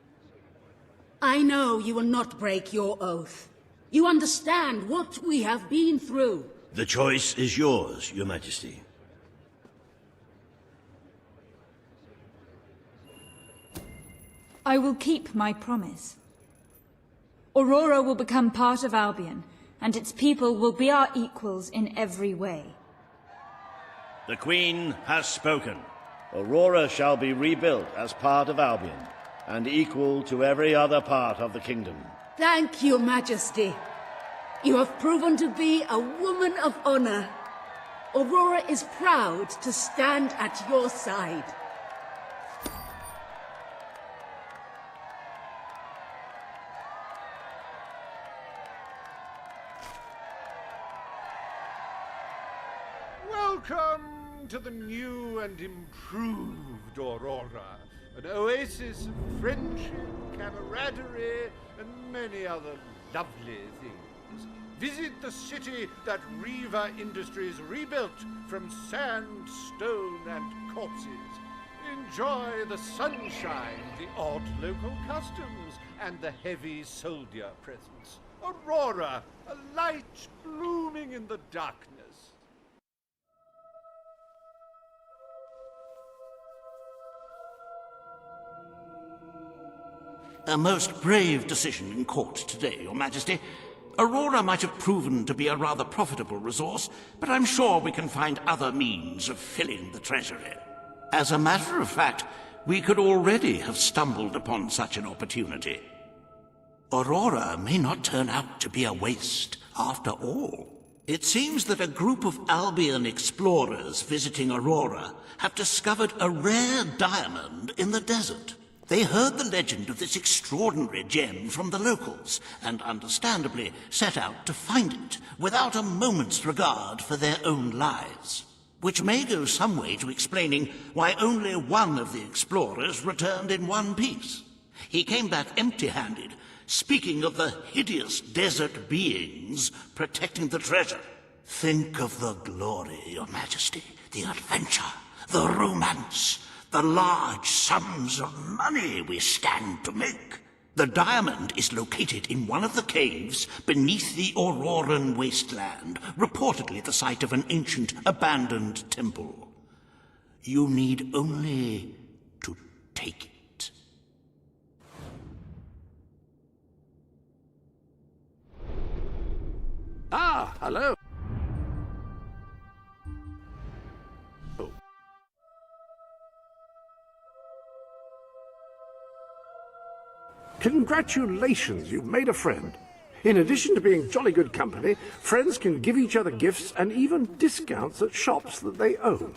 I know you will not break your oath. You understand what we have been through. The choice is yours, Your Majesty. I will keep my promise. Aurora will become part of Albion, and its people will be our equals in every way. The Queen has spoken. Aurora shall be rebuilt as part of Albion, and equal to every other part of the kingdom. Thank you, Majesty. You have proven to be a woman of honor. Aurora is proud to stand at your side. Welcome to the new and improved Aurora. An oasis of friendship, camaraderie, and many other lovely things. Visit the city that Riva Industries rebuilt from sand, stone, and corpses. Enjoy the sunshine, the odd local customs, and the heavy soldier presence. Aurora, a light blooming in the darkness. A most brave decision in court today, Your Majesty. Aurora might have proven to be a rather profitable resource, but I'm sure we can find other means of filling the treasury. As a matter of fact, we could already have stumbled upon such an opportunity. Aurora may not turn out to be a waste after all. It seems that a group of Albion explorers visiting Aurora have discovered a rare diamond in the desert. They heard the legend of this extraordinary gem from the locals, and understandably set out to find it, without a moment's regard for their own lives. Which may go some way to explaining why only one of the explorers returned in one piece. He came back empty-handed, speaking of the hideous desert beings protecting the treasure. Think of the glory, Your Majesty, the adventure, the romance, the large sums of money we stand to make. The diamond is located in one of the caves beneath the Auroran wasteland, reportedly the site of an ancient, abandoned temple. You need only to take it. Ah, hello. Congratulations, you've made a friend. In addition to being jolly good company, friends can give each other gifts and even discounts at shops that they own.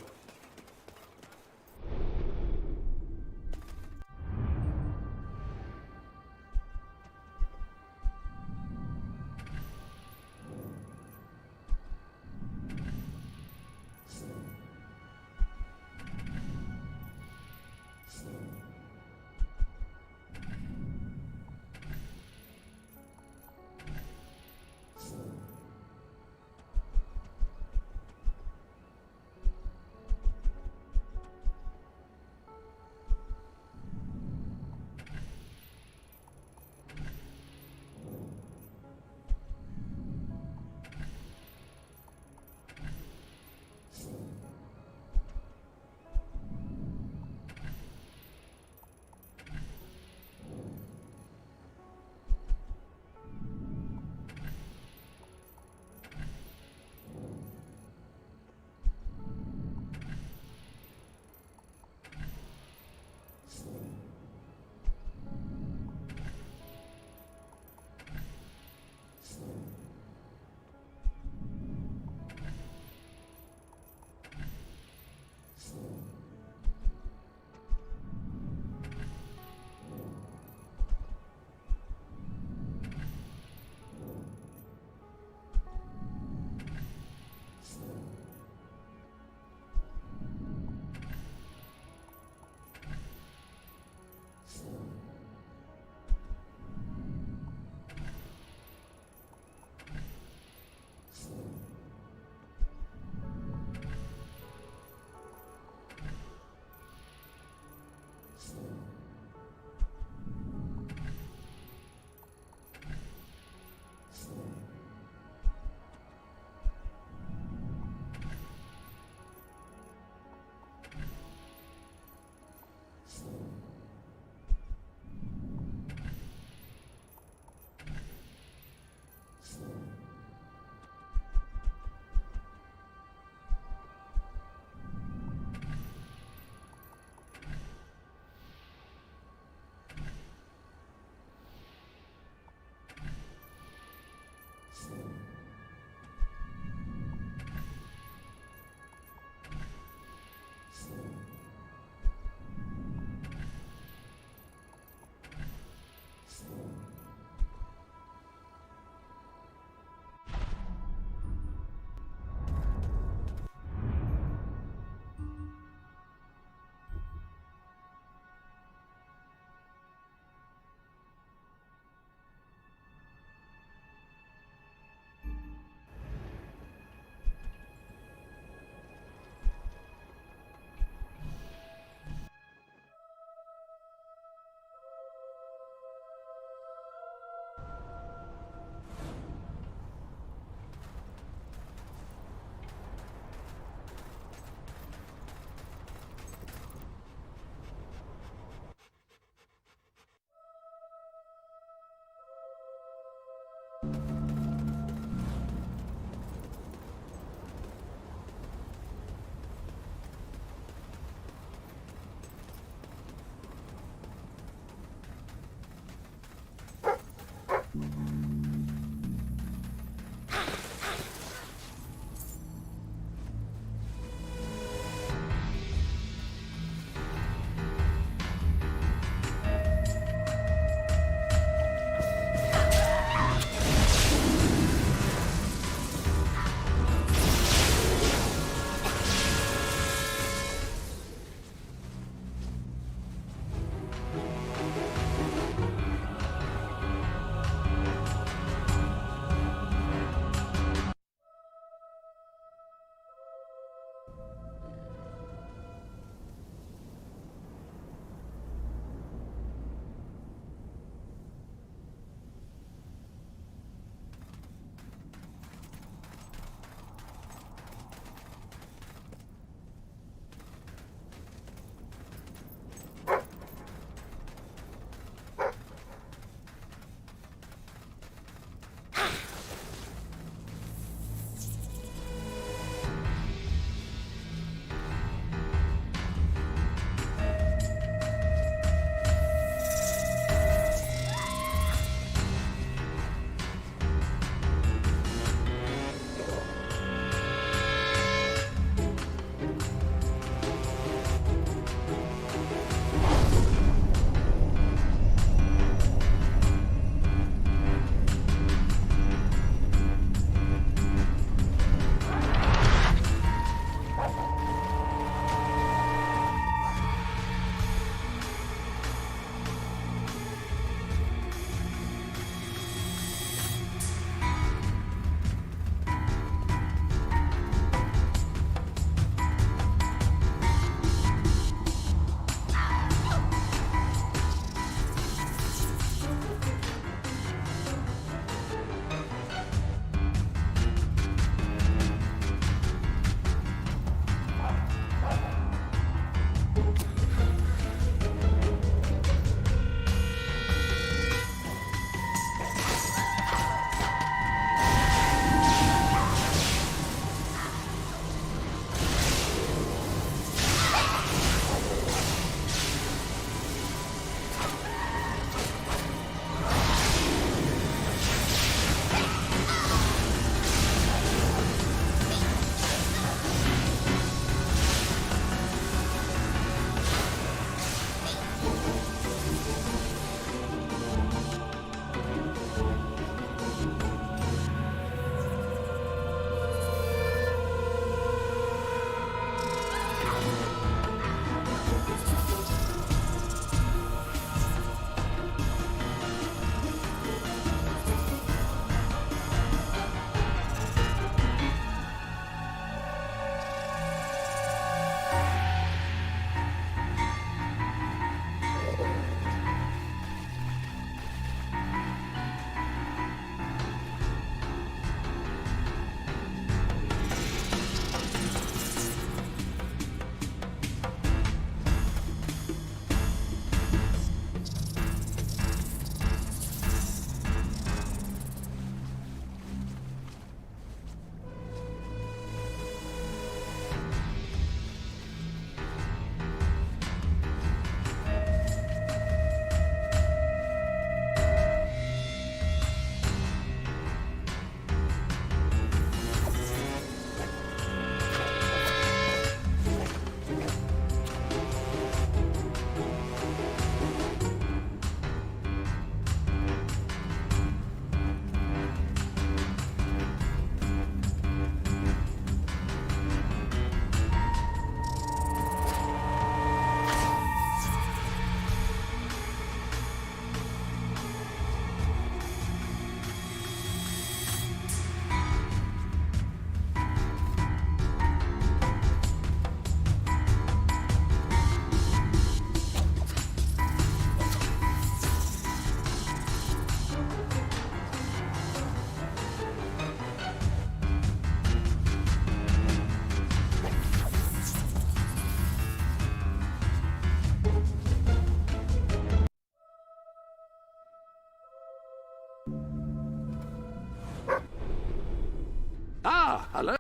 Ah, hello.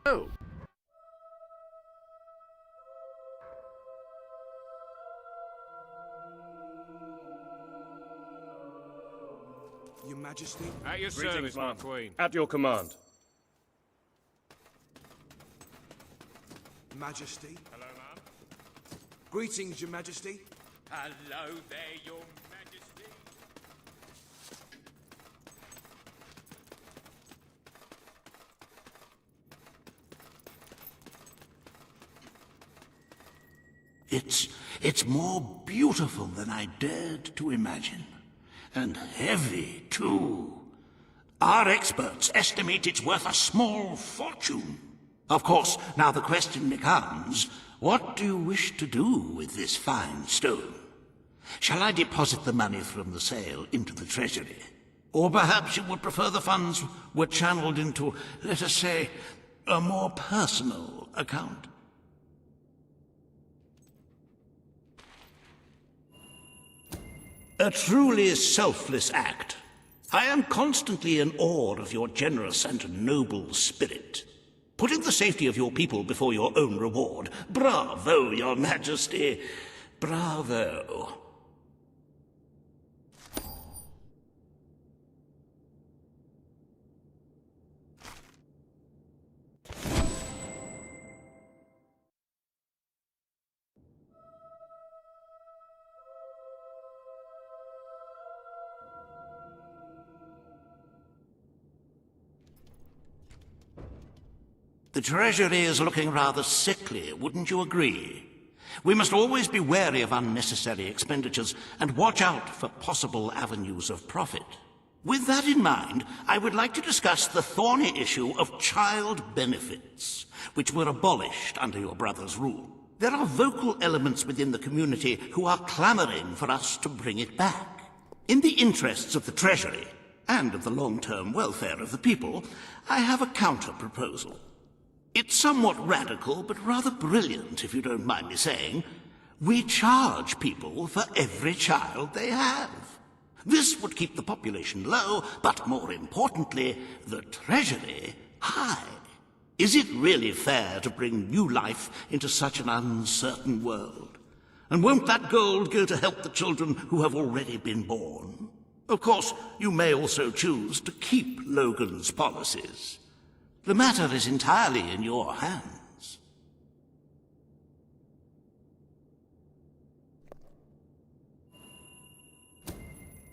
Oh. Your Majesty? At your Greetings, service, my ma'am. queen. At your command. Majesty? Hello, ma'am. Greetings, Your Majesty. Hello there, Your Majesty. It's more beautiful than I dared to imagine. And heavy, too. Our experts estimate it's worth a small fortune. Of course, now the question becomes, what do you wish to do with this fine stone? Shall I deposit the money from the sale into the treasury? Or perhaps you would prefer the funds were channeled into, let us say, a more personal account? A truly selfless act. I am constantly in awe of your generous and noble spirit. Putting the safety of your people before your own reward. Bravo, Your Majesty. Bravo. The treasury is looking rather sickly, wouldn't you agree? We must always be wary of unnecessary expenditures and watch out for possible avenues of profit. With that in mind, I would like to discuss the thorny issue of child benefits, which were abolished under your brother's rule. There are vocal elements within the community who are clamoring for us to bring it back. In the interests of the treasury, and of the long-term welfare of the people, I have a counter-proposal. It's somewhat radical, but rather brilliant, if you don't mind me saying. We charge people for every child they have. This would keep the population low, but more importantly, the treasury high. Is it really fair to bring new life into such an uncertain world? And won't that gold go to help the children who have already been born? Of course, you may also choose to keep Logan's policies. The matter is entirely in your hands.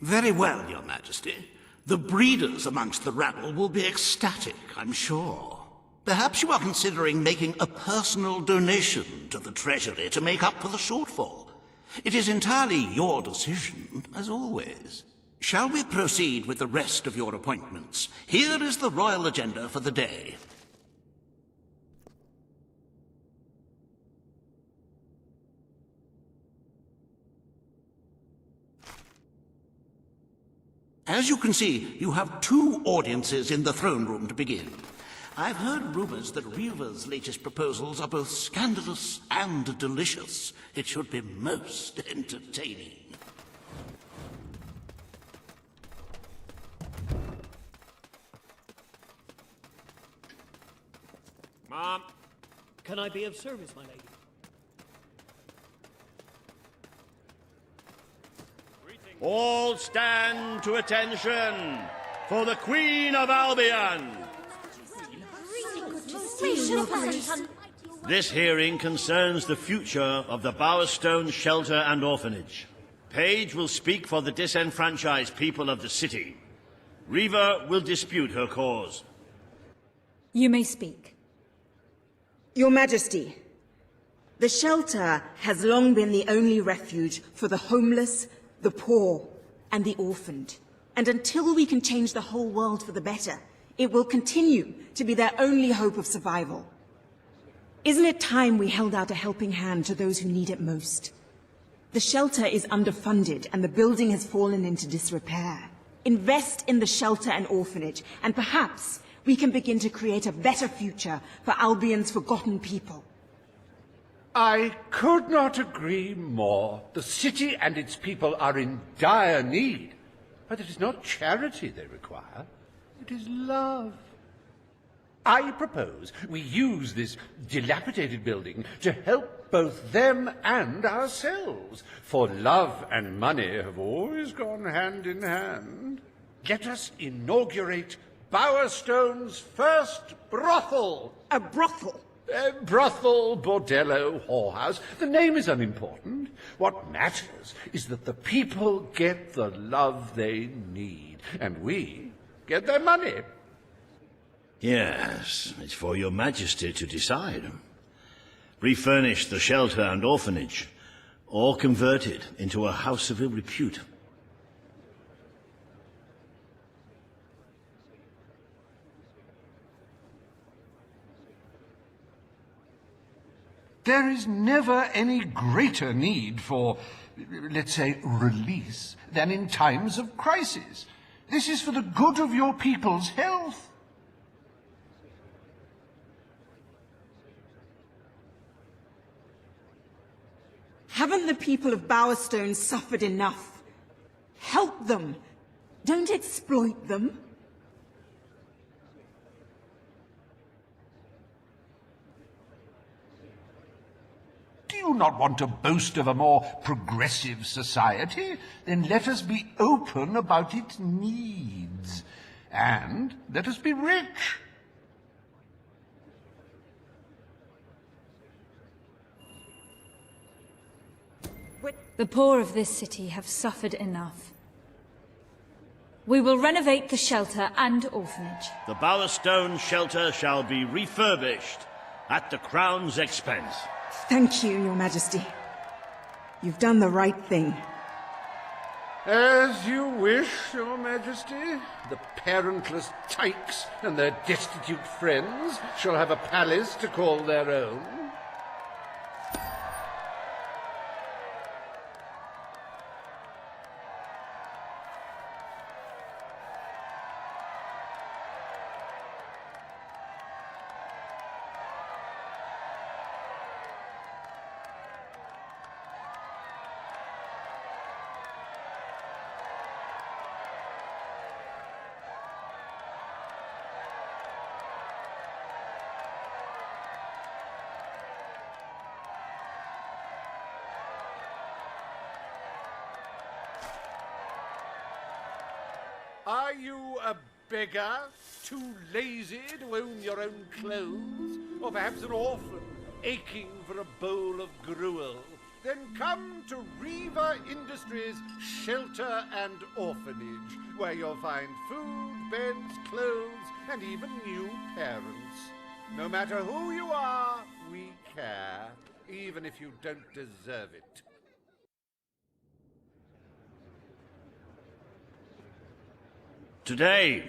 Very well, Your Majesty. The breeders amongst the rabble will be ecstatic, I'm sure. Perhaps you are considering making a personal donation to the treasury to make up for the shortfall. It is entirely your decision, as always. Shall we proceed with the rest of your appointments? Here is the royal agenda for the day. As you can see, you have 2 audiences in the throne room to begin. I've heard rumors that Reaver's latest proposals are both scandalous and delicious. It should be most entertaining. Mom. Can I be of service, my lady? All stand to attention for the Queen of Albion. This hearing concerns the future of the Bowerstone Shelter and Orphanage. Paige will speak for the disenfranchised people of the city. Reaver will dispute her cause. You may speak. Your Majesty, the shelter has long been the only refuge for the homeless, the poor, and the orphaned. And until we can change the whole world for the better, it will continue to be their only hope of survival. Isn't it time we held out a helping hand to those who need it most? The shelter is underfunded and the building has fallen into disrepair. Invest in the shelter and orphanage, and perhaps we can begin to create a better future for Albion's forgotten people. I could not agree more. The city and its people are in dire need. But it is not charity they require. It is love. I propose we use this dilapidated building to help both them and ourselves, for love and money have always gone hand in hand. Let us inaugurate Bowerstone's first brothel. A brothel? Brothel, bordello, whorehouse. The name is unimportant. What matters is that the people get the love they need, and we get their money. Yes, it's for your majesty to decide. Refurnish the shelter and orphanage, or convert it into a house of ill repute. There is never any greater need for, let's say, release than in times of crisis. This is for the good of your people's health. Haven't the people of Bowerstone suffered enough? Help them. Don't exploit them. Do you not want to boast of a more progressive society? Then let us be open about its needs. And let us be rich. The poor of this city have suffered enough. We will renovate the shelter and orphanage. The Bowerstone shelter shall be refurbished at the Crown's expense. Thank you, Your Majesty. You've done the right thing. As you wish, Your Majesty. The parentless tykes and their destitute friends shall have a palace to call their own. Are you a beggar, too lazy to own your own clothes? Or perhaps an orphan, aching for a bowl of gruel? Then come to Riva Industries Shelter and Orphanage, where you'll find food, beds, clothes, and even new parents. No matter who you are, we care, even if you don't deserve it. Today,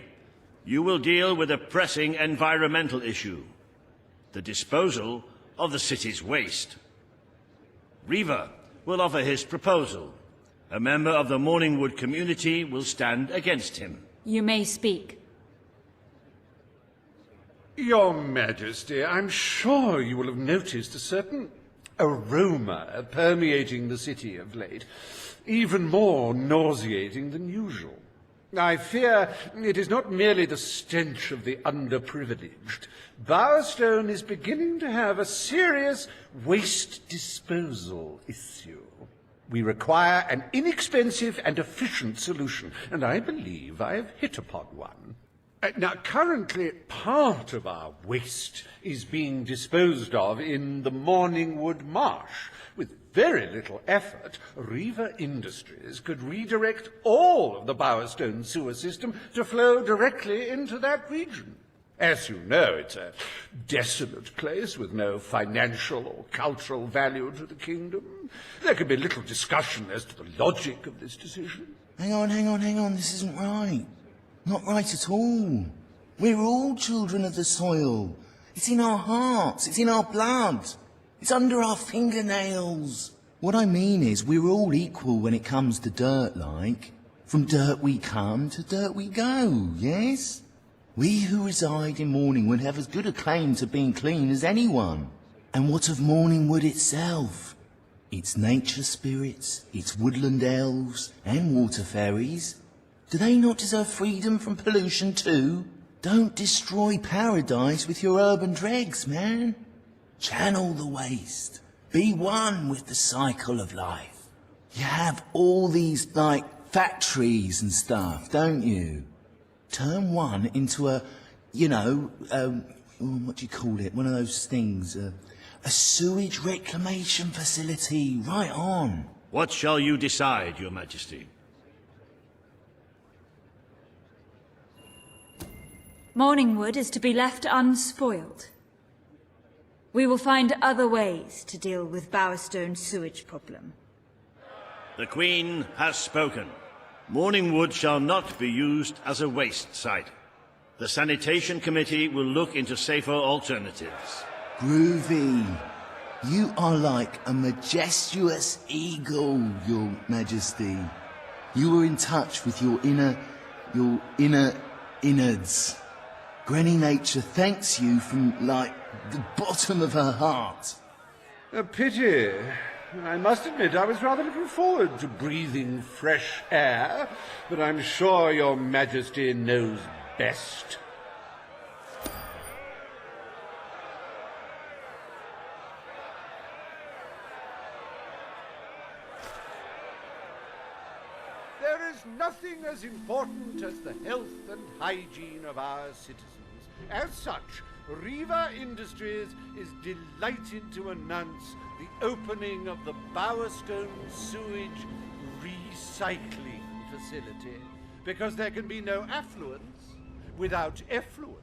you will deal with a pressing environmental issue, the disposal of the city's waste. Riva will offer his proposal. A member of the Morningwood community will stand against him. You may speak. Your Majesty, I'm sure you will have noticed a certain aroma permeating the city of late, even more nauseating than usual. I fear it is not merely the stench of the underprivileged. Bowerstone is beginning to have a serious waste disposal issue. We require an inexpensive and efficient solution, and I believe I have hit upon one. Now, currently, part of our waste is being disposed of in the Morningwood Marsh. With very little effort, Riva Industries could redirect all of the Bowerstone sewer system to flow directly into that region. As you know, it's a desolate place with no financial or cultural value to the kingdom. There can be little discussion as to the logic of this decision. Hang on, this isn't right. Not right at all. We're all children of the soil. It's in our hearts, it's in our blood. It's under our fingernails. What I mean is, we're all equal when it comes to dirt, like. From dirt we come to dirt we go, yes? We who reside in Morningwood have as good a claim to being clean as anyone. And what of Morningwood itself? Its nature spirits, its woodland elves, and water fairies. Do they not deserve freedom from pollution too? Don't destroy paradise with your urban dregs, man. Channel the waste. Be one with the cycle of life. You have all these, like, factories and stuff, don't you? Turn one into a, what do you call it? One of those things, a sewage reclamation facility. Right on. What shall you decide, Your Majesty? Morningwood is to be left unspoiled. We will find other ways to deal with Bowerstone's sewage problem. The Queen has spoken. Morningwood shall not be used as a waste site. The Sanitation Committee will look into safer alternatives. Groovy. You are like a majestuous eagle, Your Majesty. You were in touch with your inner innards. Granny Nature thanks you from, like, the bottom of her heart. A pity. I must admit I was rather looking forward to breathing fresh air, but I'm sure Your Majesty knows best. There is nothing as important as the health and hygiene of our citizens. As such, Riva Industries is delighted to announce the opening of the Bowerstone Sewage Recycling Facility, because there can be no affluence without effluence.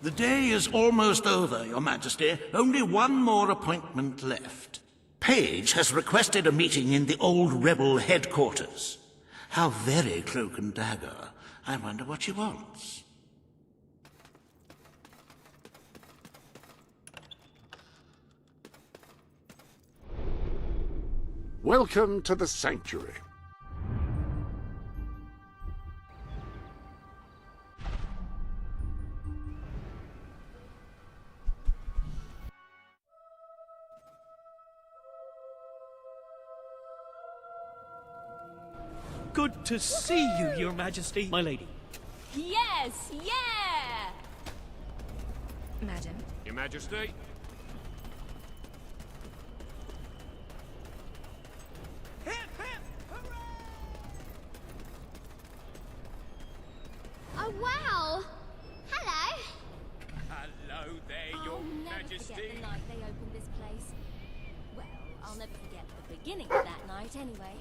The day is almost over, Your Majesty. Only one more appointment left. Page has requested a meeting in the old rebel headquarters. How very cloak and dagger. I wonder what she wants. Welcome to the Sanctuary. Good to see you, Your Majesty. My lady. Yes, yeah! Madam. Your Majesty. Oh, wow! Hello! Hello there, Your Majesty. Forget the night they opened this place. Well, I'll never forget the beginning of that night, anyway.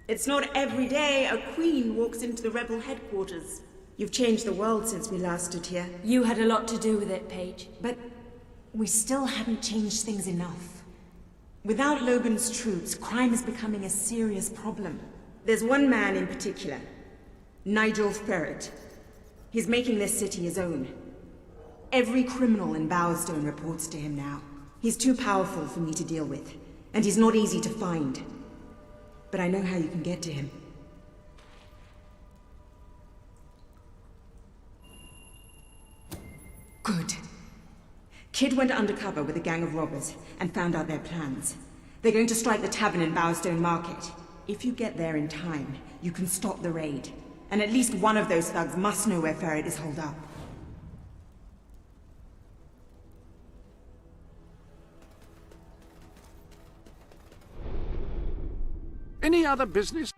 It's not every day a queen walks into the rebel headquarters. You've changed the world since we last stood here. You had a lot to do with it, Paige. But we still haven't changed things enough. Without Logan's troops, crime is becoming a serious problem. There's one man in particular, Nigel Ferret. He's making this city his own. Every criminal in Bowerstone reports to him now. He's too powerful for me to deal with, and he's not easy to find. But I know how you can get to him. Good. Kid went undercover with a gang of robbers and found out their plans. They're going to strike the tavern in Bowerstone Market. If you get there in time, you can stop the raid. And at least one of those thugs must know where Ferret is holed up. Any other business?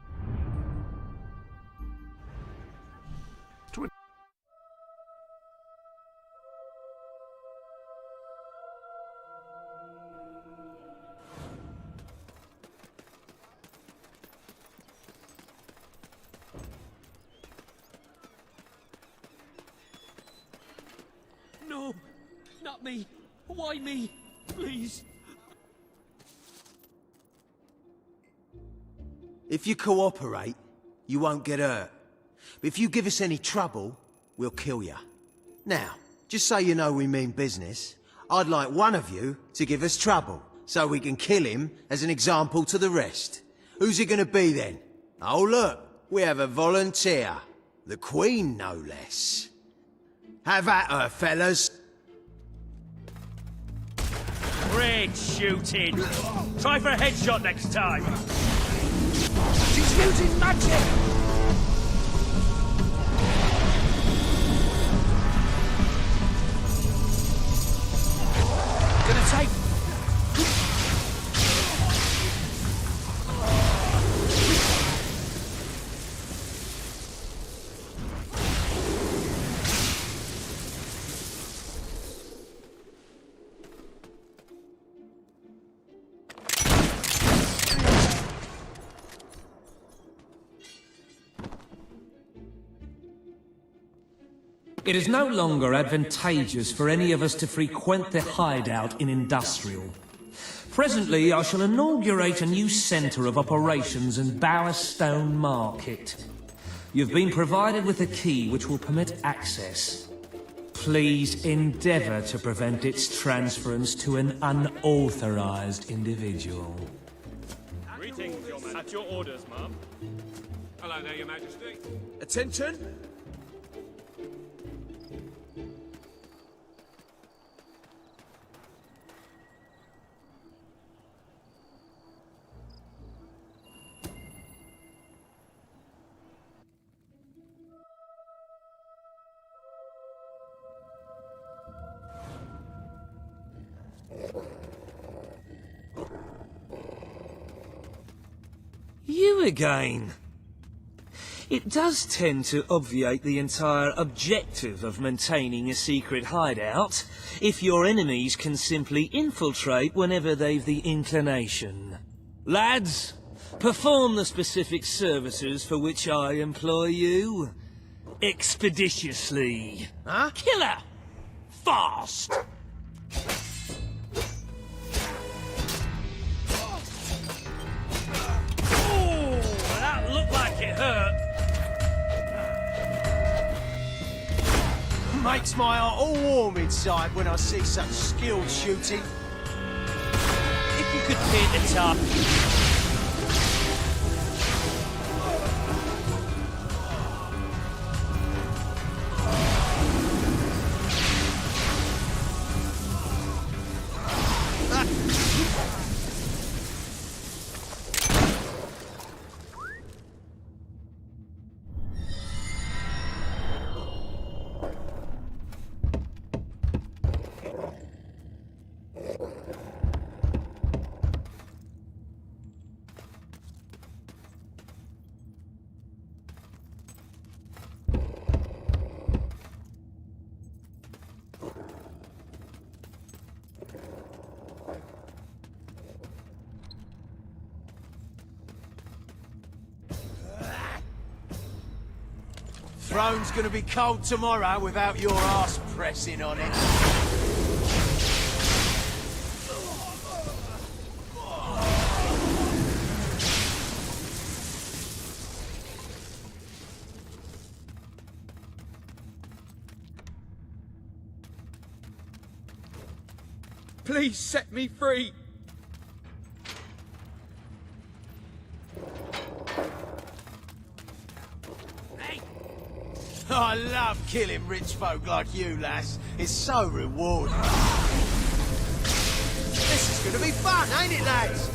Not me. Why me? Please. If you cooperate, you won't get hurt. But if you give us any trouble, we'll kill you. Now, just so you know we mean business, I'd like one of you to give us trouble, so we can kill him as an example to the rest. Who's it gonna be then? Oh look, we have a volunteer. The Queen, no less. Have at her, fellas. Great shooting. Try for a headshot next time. She's using magic! Gonna take... It is no longer advantageous for any of us to frequent the hideout in Industrial. Presently, I shall inaugurate a new centre of operations in Bowerstone Market. You've been provided with a key which will permit access. Please endeavour to prevent its transference to an unauthorised individual. Greetings, Your Majesty. At your orders, ma'am. Hello there, Your Majesty. Attention! You again. It does tend to obviate the entire objective of maintaining a secret hideout, if your enemies can simply infiltrate whenever they've the inclination. Lads, perform the specific services for which I employ you. Expeditiously. Huh? Killer! Fast! That looked like it hurt. Makes my heart all warm inside when I see such skilled shooting. If you could paint the top. Throne's gonna be cold tomorrow without your ass pressing on it. Please set me free! I love killing rich folk like you, lass. It's so rewarding. This is gonna be fun, ain't it, lads?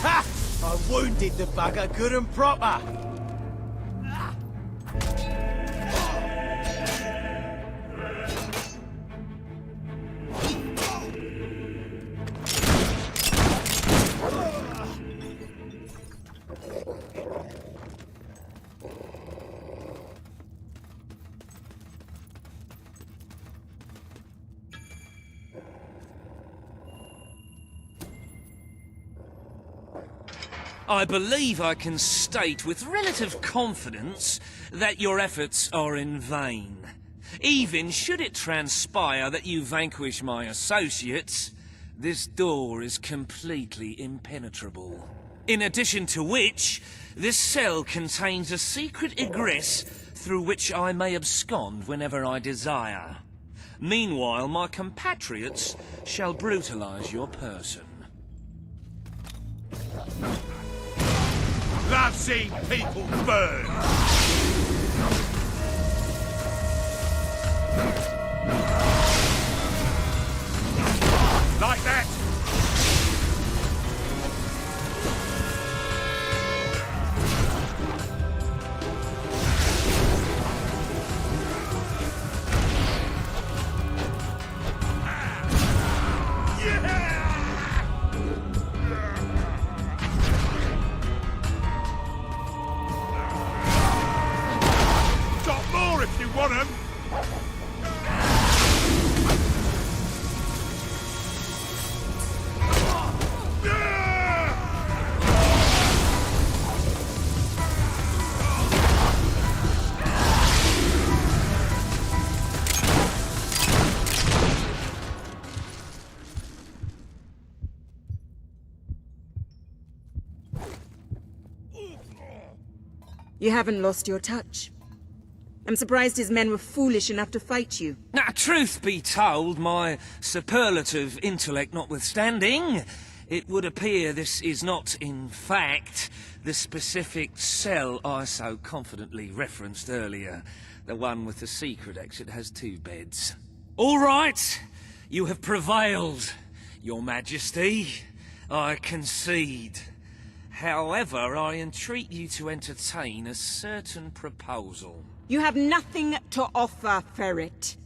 Ha! I wounded the bugger good and proper. I believe I can state with relative confidence that your efforts are in vain. Even should it transpire that you vanquish my associates, this door is completely impenetrable. In addition to which, this cell contains a secret egress through which I may abscond whenever I desire. Meanwhile, my compatriots shall brutalize your person. Love seeing people burn! Like that! Got more if you want 'em! You haven't lost your touch. I'm surprised his men were foolish enough to fight you. Now, truth be told, my superlative intellect notwithstanding, it would appear this is not, in fact, the specific cell I so confidently referenced earlier. The one with the secret exit has 2 beds. All right, you have prevailed, Your Majesty. I concede. However, I entreat you to entertain a certain proposal. You have nothing to offer, Ferret.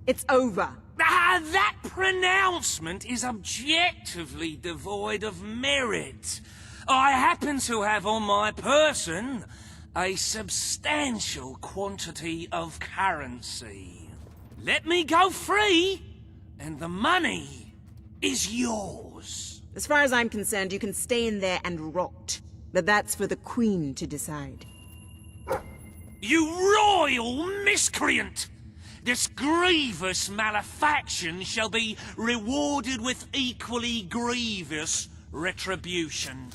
It's over. Ah, that pronouncement is objectively devoid of merit. I happen to have on my person a substantial quantity of currency. Let me go free, and the money is yours. As far as I'm concerned, you can stay in there and rot. But that's for the Queen to decide. You royal miscreant! This grievous malefaction shall be rewarded with equally grievous retribution.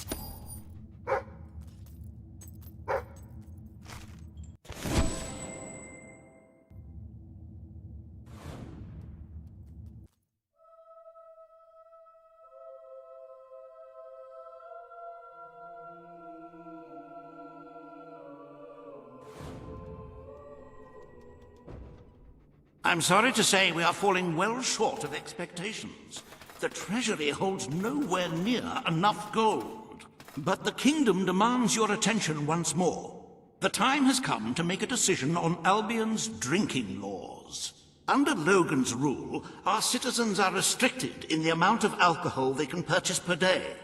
I'm sorry to say we are falling well short of expectations. The treasury holds nowhere near enough gold. But the kingdom demands your attention once more. The time has come to make a decision on Albion's drinking laws. Under Logan's rule, our citizens are restricted in the amount of alcohol they can purchase per day.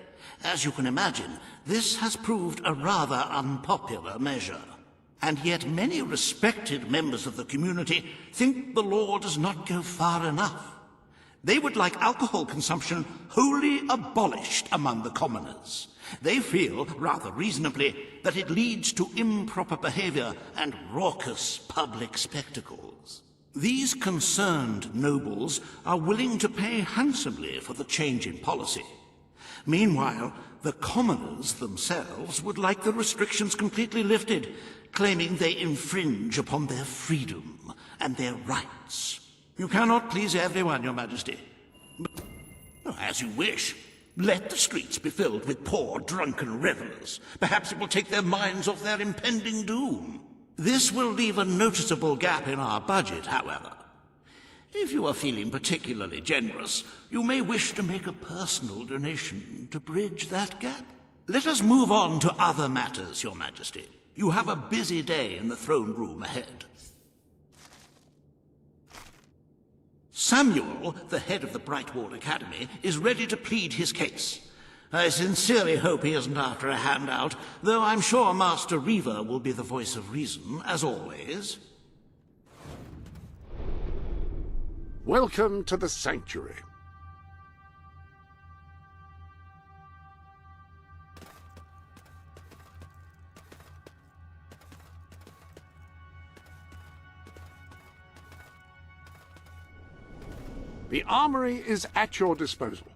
As you can imagine, this has proved a rather unpopular measure. And yet many respected members of the community think the law does not go far enough. They would like alcohol consumption wholly abolished among the commoners. They feel, rather reasonably, that it leads to improper behavior and raucous public spectacles. These concerned nobles are willing to pay handsomely for the change in policy. Meanwhile, the commoners themselves would like the restrictions completely lifted, claiming they infringe upon their freedom and their rights. You cannot please everyone, Your Majesty. But, as you wish. Let the streets be filled with poor, drunken revelers. Perhaps it will take their minds off their impending doom. This will leave a noticeable gap in our budget, however. If you are feeling particularly generous, you may wish to make a personal donation to bridge that gap. Let us move on to other matters, Your Majesty. You have a busy day in the throne room ahead. Samuel, the head of the Brightwall Academy, is ready to plead his case. I sincerely hope he isn't after a handout, though I'm sure Master Reaver will be the voice of reason, as always. Welcome to the Sanctuary. The armory is at your disposal.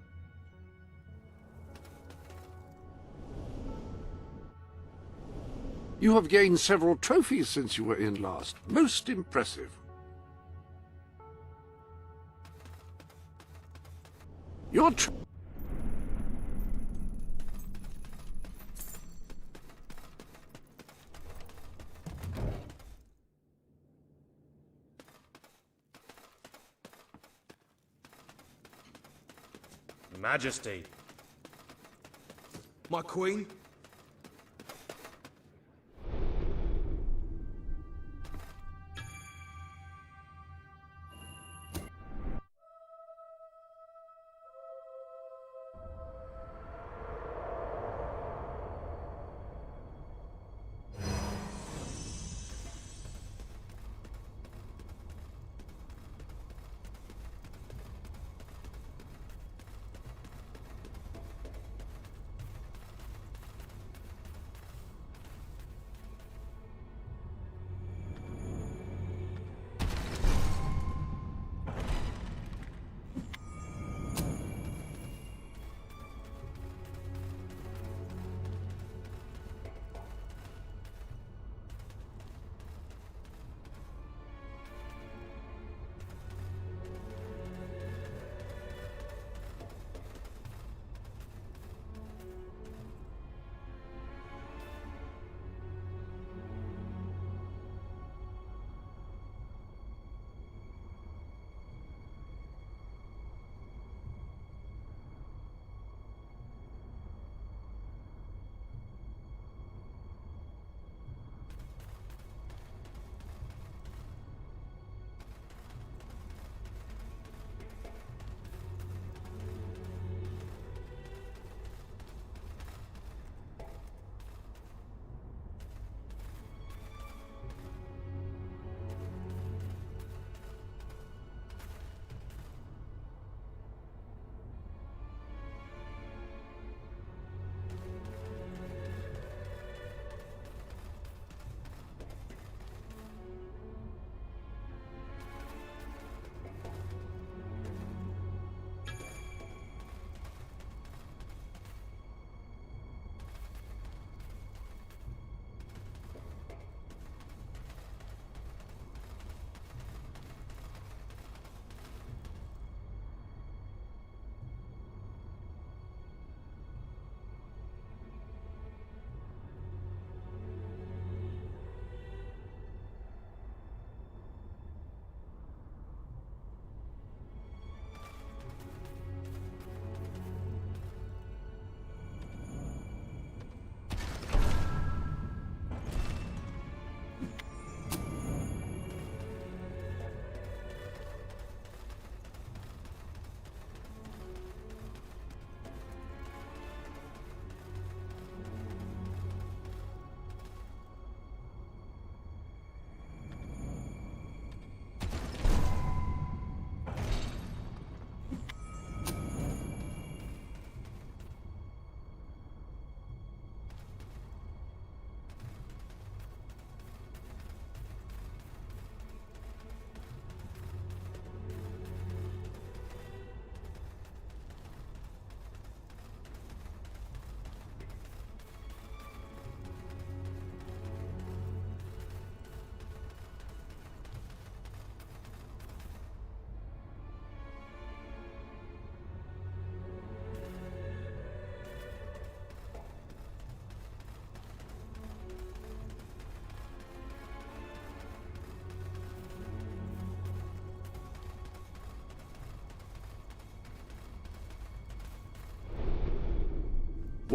You have gained several trophies since you were in last. Most impressive. Your Majesty. My queen?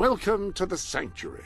welcome to the sanctuary.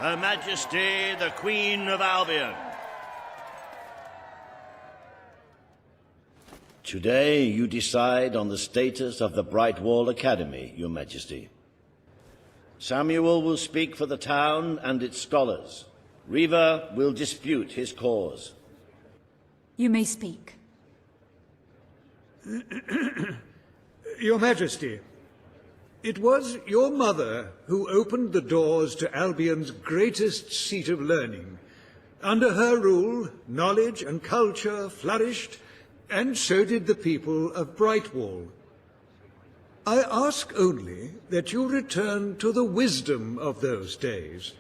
Her Majesty, the Queen of Albion. Today you decide on the status of the Brightwall Academy, Your Majesty. Samuel will speak for the town and its scholars. Riva will dispute his cause. You may speak. Your Majesty, it was your mother who opened the doors to Albion's greatest seat of learning. Under her rule, knowledge and culture flourished, and so did the people of Brightwall. I ask only that you return to the wisdom of those days.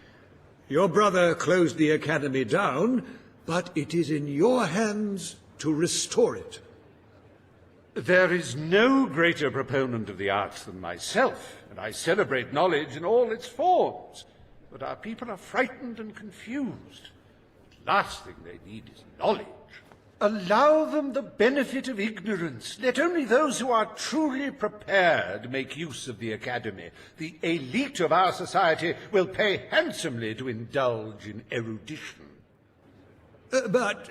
Your brother closed the academy down, but it is in your hands to restore it. There is no greater proponent of the arts than myself, and I celebrate knowledge in all its forms. But our people are frightened and confused. The last thing they need is knowledge. Allow them the benefit of ignorance. Let only those who are truly prepared make use of the academy. The elite of our society will pay handsomely to indulge in erudition. But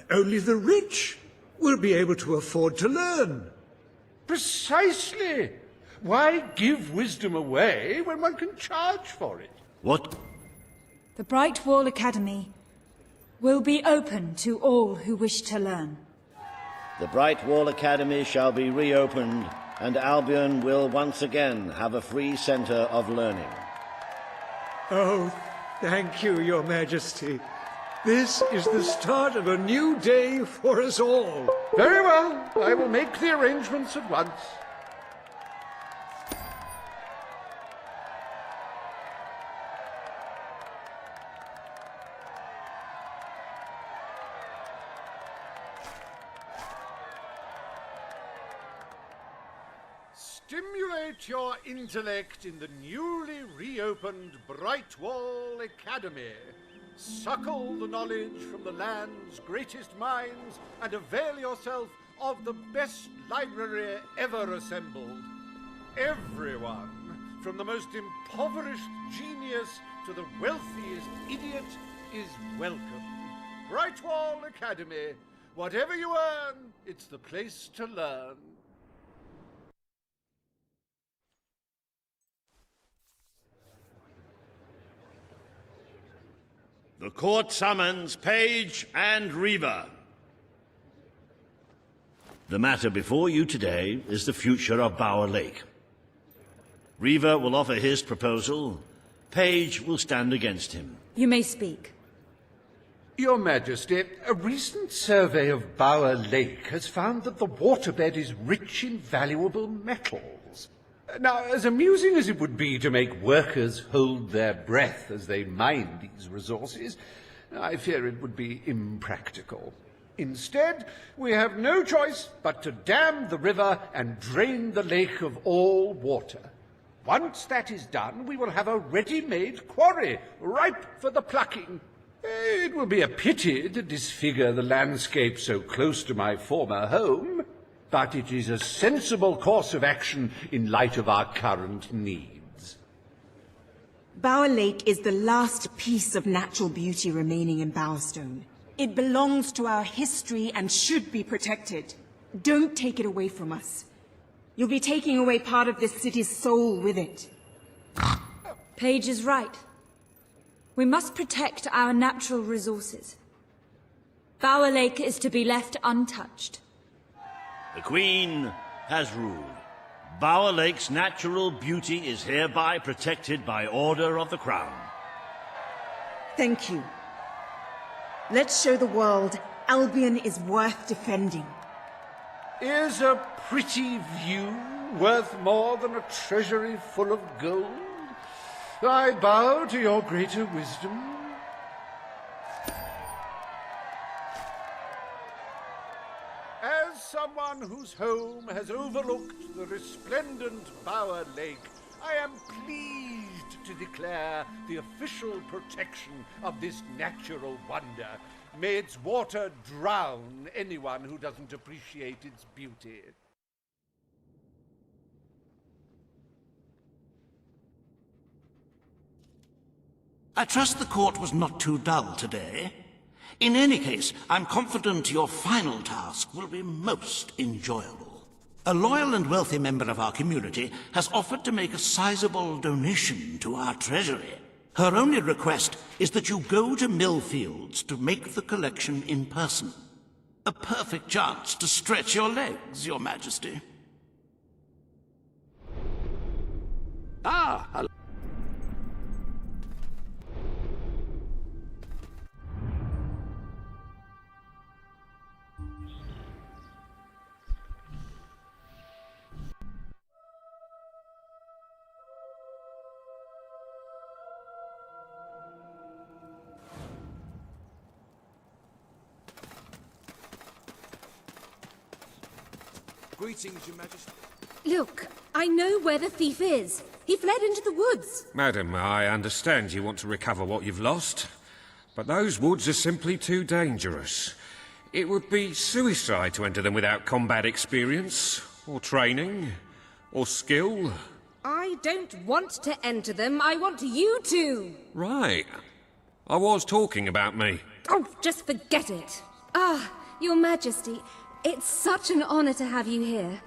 only the rich will be able to afford to learn. Precisely. Why give wisdom away when one can charge for it? What? The Brightwall Academy will be open to all who wish to learn. The Brightwall Academy shall be reopened, and Albion will once again have a free centre of learning. Oh, thank you, Your Majesty. This is the start of a new day for us all. Very well. I will make the arrangements at once. Stimulate your intellect in the newly reopened Brightwall Academy. Suckle the knowledge from the land's greatest minds and avail yourself of the best library ever assembled. Everyone, from the most impoverished genius to the wealthiest idiot, is welcome. Brightwall Academy. Whatever you earn, it's the place to learn. The court summons Page and Riva. The matter before you today is the future of Bower Lake. Riva will offer his proposal. Page will stand against him. You may speak. Your Majesty, a recent survey of Bower Lake has found that the waterbed is rich in valuable metals. Now, as amusing as it would be to make workers hold their breath as they mine these resources, I fear it would be impractical. Instead, we have no choice but to dam the river and drain the lake of all water. Once that is done, we will have a ready-made quarry, ripe for the plucking. It will be a pity to disfigure the landscape so close to my former home, but it is a sensible course of action in light of our current needs. Bower Lake is the last piece of natural beauty remaining in Bowerstone. It belongs to our history and should be protected. Don't take it away from us. You'll be taking away part of this city's soul with it. Page is right. We must protect our natural resources. Bower Lake is to be left untouched. The Queen has ruled. Bower Lake's natural beauty is hereby protected by order of the Crown. Thank you. Let's show the world Albion is worth defending. Is a pretty view worth more than a treasury full of gold? I bow to your greater wisdom. As someone whose home has overlooked the resplendent Bower Lake, I am pleased to declare the official protection of this natural wonder. May its water drown anyone who doesn't appreciate its beauty. I trust the court was not too dull today. In any case, I'm confident your final task will be most enjoyable. A loyal and wealthy member of our community has offered to make a sizable donation to our treasury. Her only request is that you go to Millfields to make the collection in person. A perfect chance to stretch your legs, Your Majesty. Ah, hello. Greetings, Your Majesty. Look, I know where the thief is. He fled into the woods. Madam, I understand you want to recover what you've lost, but those woods are simply too dangerous. It would be suicide to enter them without combat experience, or training, or skill. I don't want to enter them. I want you to. Right. I was talking about me. Oh, just forget it. Ah, Your Majesty, it's such an honor to have you here.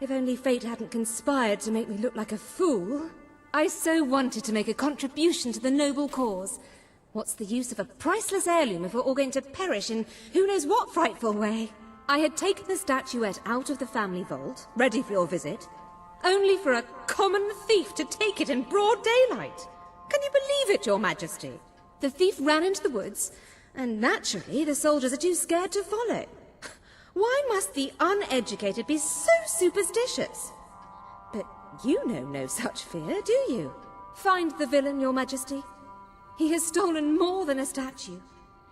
If only fate hadn't conspired to make me look like a fool. I so wanted to make a contribution to the noble cause. What's the use of a priceless heirloom if we're all going to perish in who knows what frightful way? I had taken the statuette out of the family vault, ready for your visit, only for a common thief to take it in broad daylight. Can you believe it, Your Majesty? The thief ran into the woods, and naturally the soldiers are too scared to follow. Why must the uneducated be so superstitious? But you know no such fear, do you? Find the villain, Your Majesty. He has stolen more than a statue.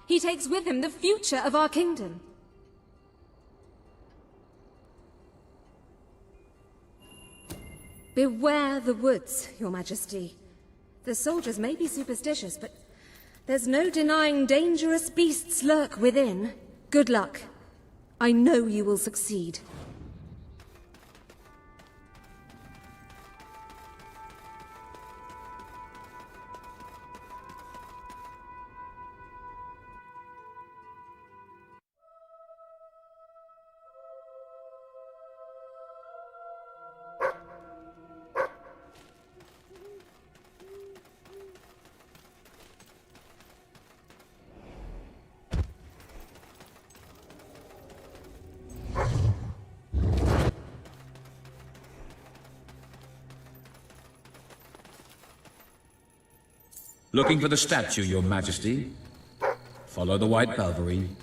He takes with him the future of our kingdom. Beware the woods, Your Majesty. The soldiers may be superstitious, but there's no denying dangerous beasts lurk within. Good luck. I know you will succeed. Looking for the statue, Your Majesty. Follow the white Balverine.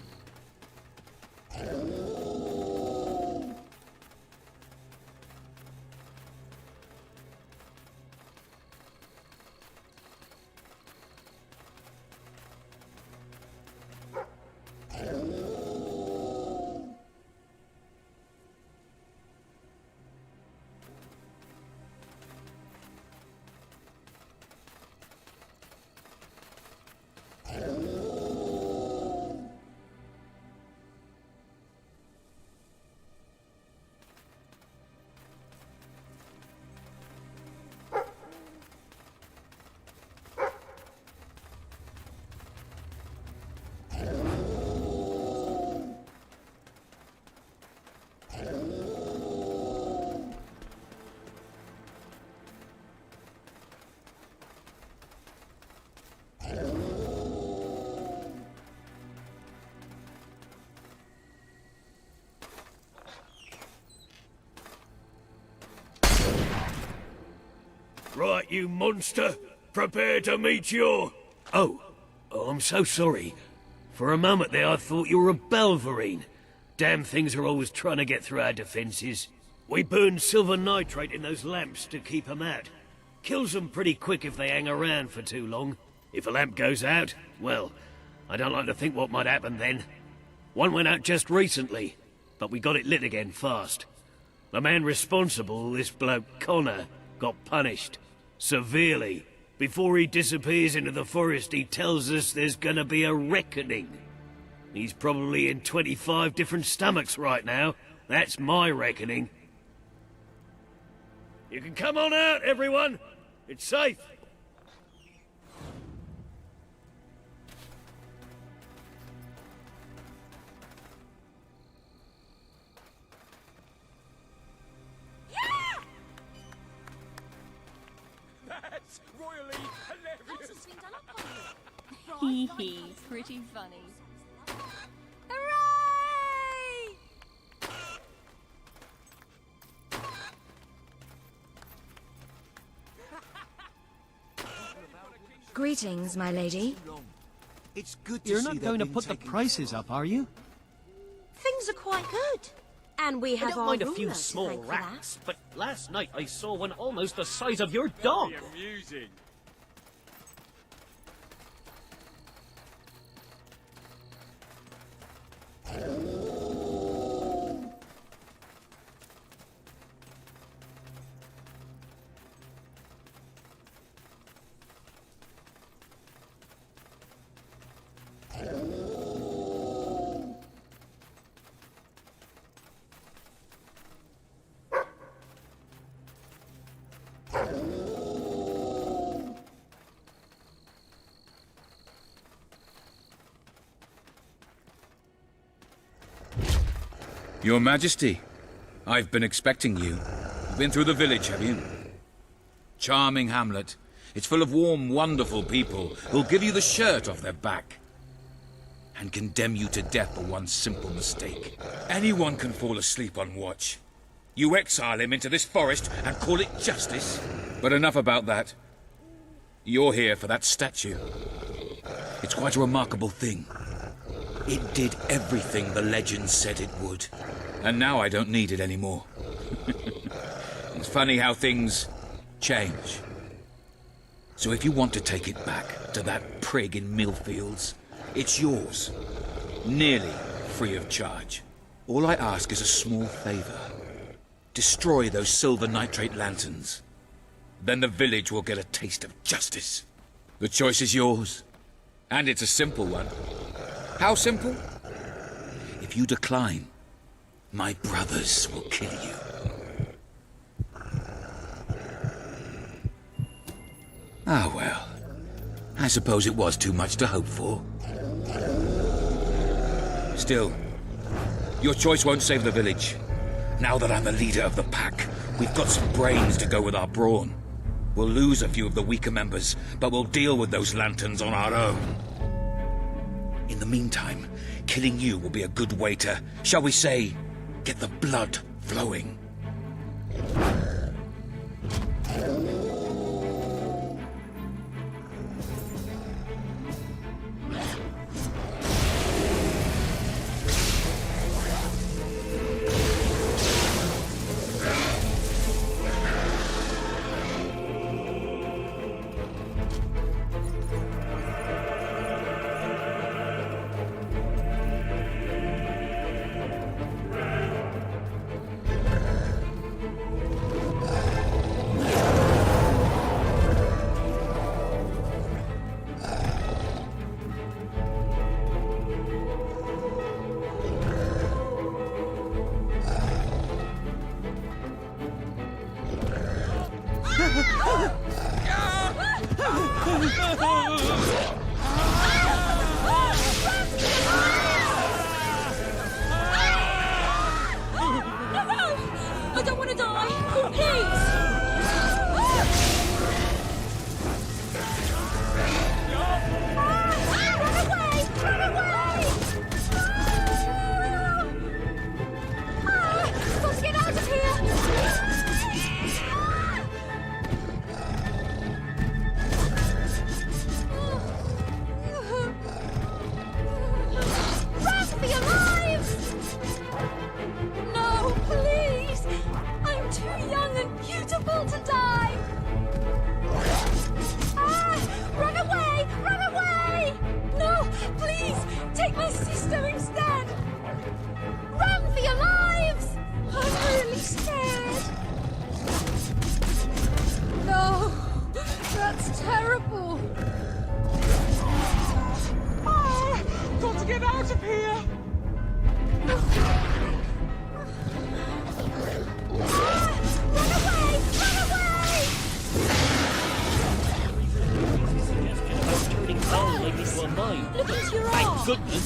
Right, you monster. Prepare to meet your... Oh, I'm so sorry. For a moment there I thought you were a Balverine. Damn things are always trying to get through our defenses. We burn silver nitrate in those lamps to keep them out. Kills them pretty quick if they hang around for too long. If a lamp goes out, well, I don't like to think what might happen then. One went out just recently, but we got it lit again fast. The man responsible, this bloke Connor, got punished. Severely. Before he disappears into the forest, he tells us there's gonna be a reckoning. He's probably in 25 different stomachs right now. That's my reckoning. You can come on out, everyone. It's safe. That's royally hilarious. Hee hee, pretty funny. Hooray! Greetings, my lady. It's good to You're see not they've going to been put the taking prices up, are you? Things are quite good. And we have I don't our mind a ruler few to small thank for that. rats, but last night I saw one almost the size of your dog. Very amusing. Your Majesty, I've been expecting you. You've been through the village, have you? Charming hamlet. It's full of warm, wonderful people who'll give you the shirt off their back and condemn you to death for one simple mistake. Anyone can fall asleep on watch. You exile him into this forest and call it justice? But enough about that. You're here for that statue. It's quite a remarkable thing. It did everything the legend said it would. And now I don't need it anymore. It's funny how things change. So if you want to take it back to that prig in Millfields, it's yours. Nearly free of charge. All I ask is a small favor. Destroy those silver nitrate lanterns. Then the village will get a taste of justice. The choice is yours. And it's a simple one. How simple? If you decline, my brothers will kill you. Ah, well. I suppose it was too much to hope for. Still, your choice won't save the village. Now that I'm the leader of the pack, we've got some brains to go with our brawn. We'll lose a few of the weaker members, but we'll deal with those lanterns on our own. In the meantime, killing you will be a good way to, shall we say, get the blood flowing. I don't want to die! Please! Run away! Run away! Got to get out of here! Run for your lives! No, please! I'm too young and beautiful to die! Run away! Run away! No, please! Take my sister instead! Run for your lives! I'm really scared! No! That's terrible! Got to get out of here! Turning Owl Lake into a mine. Look into your Thank arm. goodness.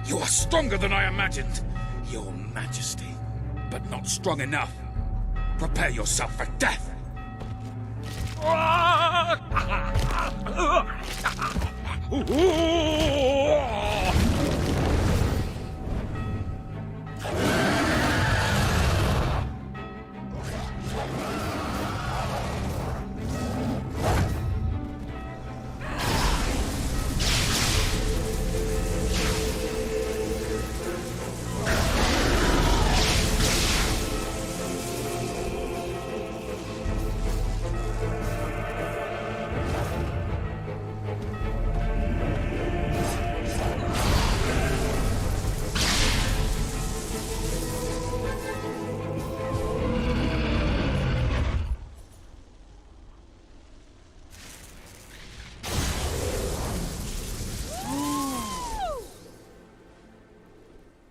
You are stronger than I imagined, Your Majesty, but not strong enough. Prepare yourself for death!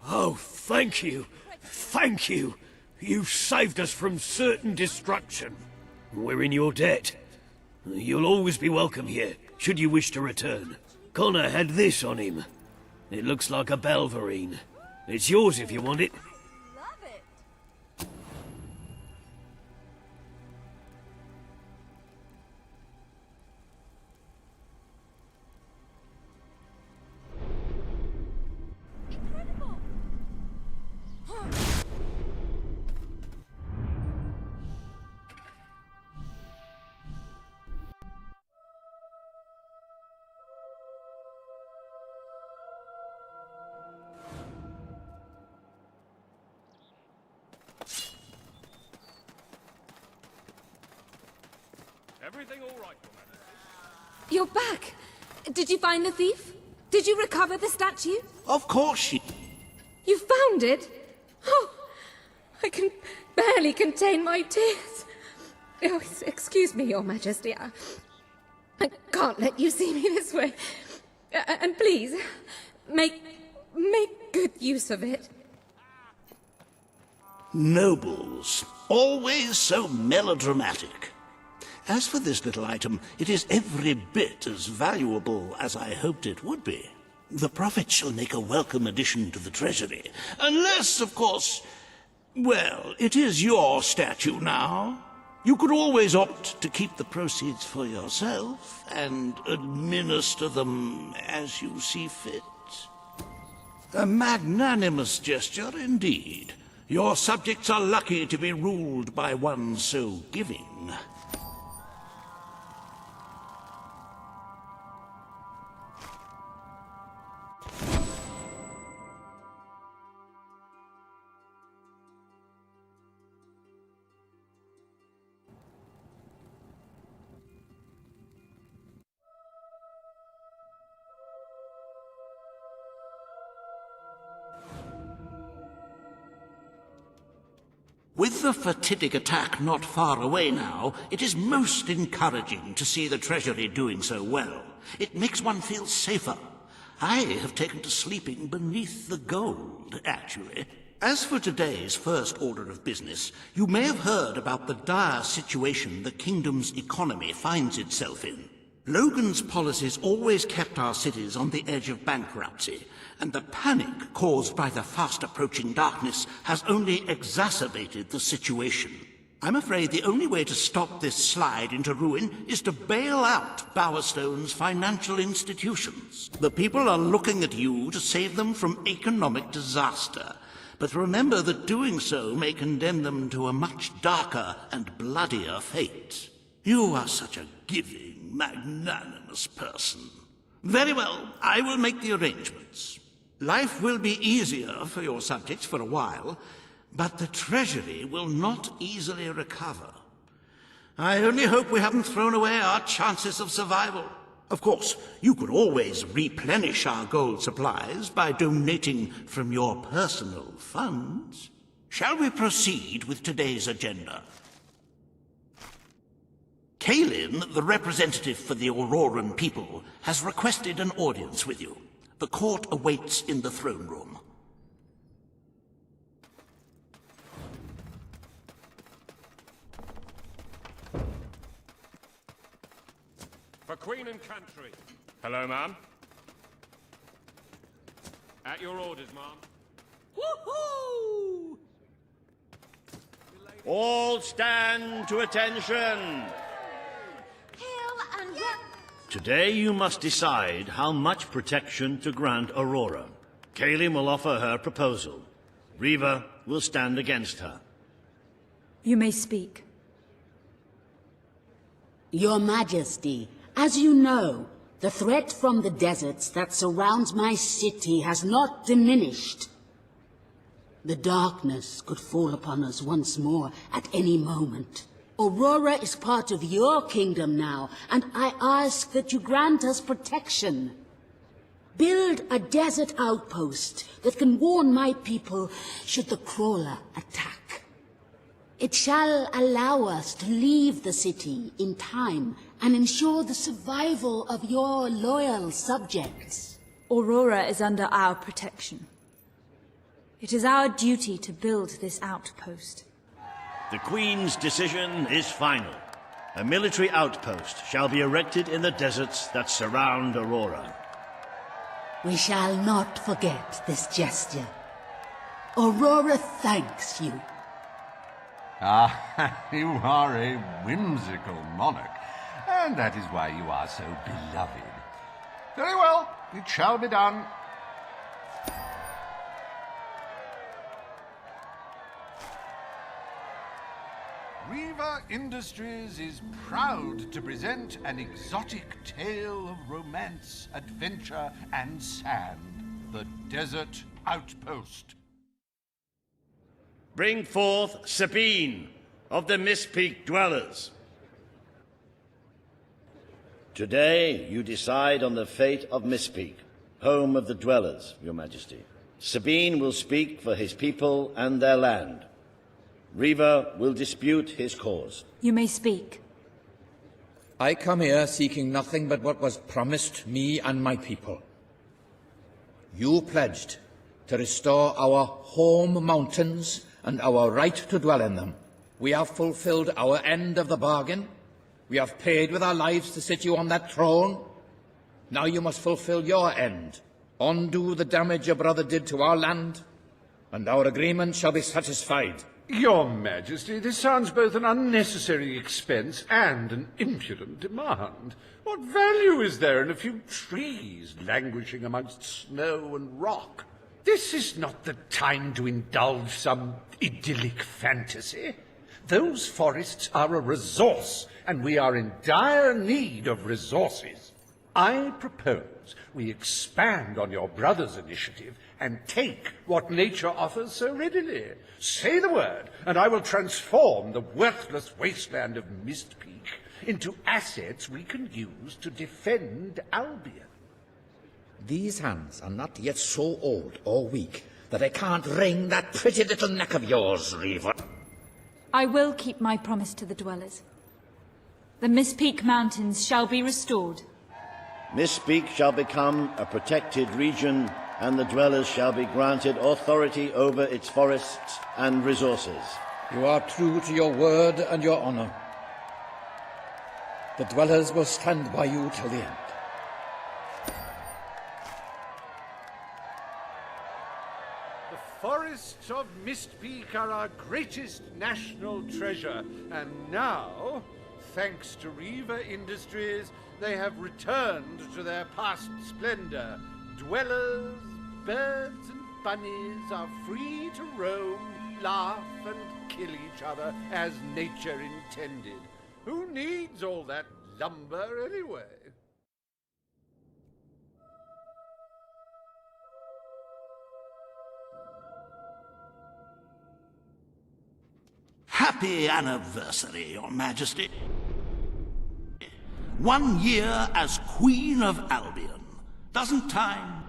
Oh, thank you. Thank you. You've saved us from certain destruction. We're in your debt. You'll always be welcome here, should you wish to return. Connor had this on him. It looks like a Belverine. It's yours if you want it. Everything all right, Your Majesty? You're back! Did you find the thief? Did you recover the statue? Of course she... You found it? Oh, I can barely contain my tears. Oh, excuse me, Your Majesty. I can't let you see me this way. And please, make good use of it. Nobles, always so melodramatic. As for this little item, it is every bit as valuable as I hoped it would be. The profit shall make a welcome addition to the treasury. Unless, of course... Well, it is your statue now. You could always opt to keep the proceeds for yourself and administer them as you see fit. A magnanimous gesture indeed. Your subjects are lucky to be ruled by one so giving. With the fatidic attack not far away now, it is most encouraging to see the Treasury doing so well. It makes one feel safer. I have taken to sleeping beneath the gold, actually. As for today's first order of business, you may have heard about the dire situation the kingdom's economy finds itself in. Logan's policies always kept our cities on the edge of bankruptcy, and the panic caused by the fast-approaching darkness has only exacerbated the situation. I'm afraid the only way to stop this slide into ruin is to bail out Bowerstone's financial institutions. The people are looking at you to save them from economic disaster. But remember that doing so may condemn them to a much darker and bloodier fate. You are such a giving, magnanimous person. Very well, I will make the arrangements. Life will be easier for your subjects for a while, but the Treasury will not easily recover. I only hope we haven't thrown away our chances of survival. Of course, you could always replenish our gold supplies by donating from your personal funds. Shall we proceed with today's agenda? Kalin, the representative for the Auroran people, has requested an audience with you. The court awaits in the throne room. For Queen and country. Hello, ma'am. At your orders, ma'am. Woohoo! All stand to attention. Hail and Today you must decide how much protection to grant Aurora. Kaelin will offer her proposal. Reva will stand against her. You may speak. Your Majesty, as you know, the threat from the deserts that surrounds my city has not diminished. The darkness could fall upon us once more at any moment. Aurora is part of your kingdom now, and I ask that you grant us protection. Build a desert outpost that can warn my people should the crawler attack. It shall allow us to leave the city in time and ensure the survival of your loyal subjects. Aurora is under our protection. It is our duty to build this outpost. The Queen's decision is final. A military outpost shall be erected in the deserts that surround Aurora. We shall not forget this gesture. Aurora thanks you. Ah, you are a whimsical monarch, and that is why you are so beloved. Very well, it shall be done. Reva Industries is proud to present an exotic tale of romance, adventure, and sand. The Desert Outpost. Bring forth Sabine of the Mist Peak Dwellers. Today you decide on the fate of Mist Peak, home of the Dwellers, Your Majesty. Sabine will speak for his people and their land. Reva will dispute his cause. You may speak. I come here seeking nothing but what was promised me and my people. You pledged to restore our home mountains and our right to dwell in them. We have fulfilled our end of the bargain. We have paid with our lives to sit you on that throne. Now you must fulfill your end. Undo the damage your brother did to our land, and our agreement shall be satisfied. Your Majesty, this sounds both an unnecessary expense and an impudent demand. What value is there in a few trees languishing amongst snow and rock? This is not the time to indulge some idyllic fantasy. Those forests are a resource, and we are in dire need of resources. I propose we expand on your brother's initiative and take what nature offers so readily. Say the word, and I will transform the worthless wasteland of Mist Peak into assets we can use to defend Albion. These hands are not yet so old or weak that I can't wring that pretty little neck of yours, Reva. I will keep my promise to the Dwellers. The Mist Peak Mountains shall be restored. Mist Peak shall become a protected region, and the Dwellers shall be granted authority over its forests and resources. You are true to your word and your honor. The Dwellers will stand by you till the end. The forests of Mist Peak are our greatest national treasure, and now, thanks to Reva Industries, they have returned to their past splendor. Dwellers, birds and bunnies are free to roam, laugh and kill each other as nature intended. Who needs all that lumber anyway? Happy anniversary, Your Majesty. 1 year as Queen of Albion. Doesn't time...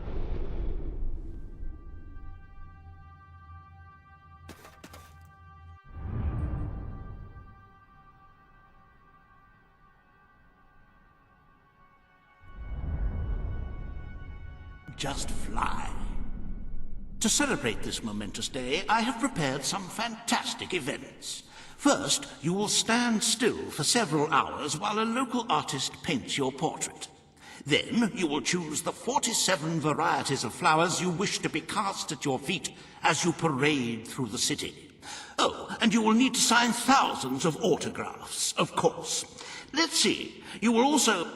just fly? To celebrate this momentous day, I have prepared some fantastic events. First, you will stand still for several hours while a local artist paints your portrait. Then you will choose the 47 varieties of flowers you wish to be cast at your feet as you parade through the city. Oh, and you will need to sign thousands of autographs, of course. Let's see, you will also...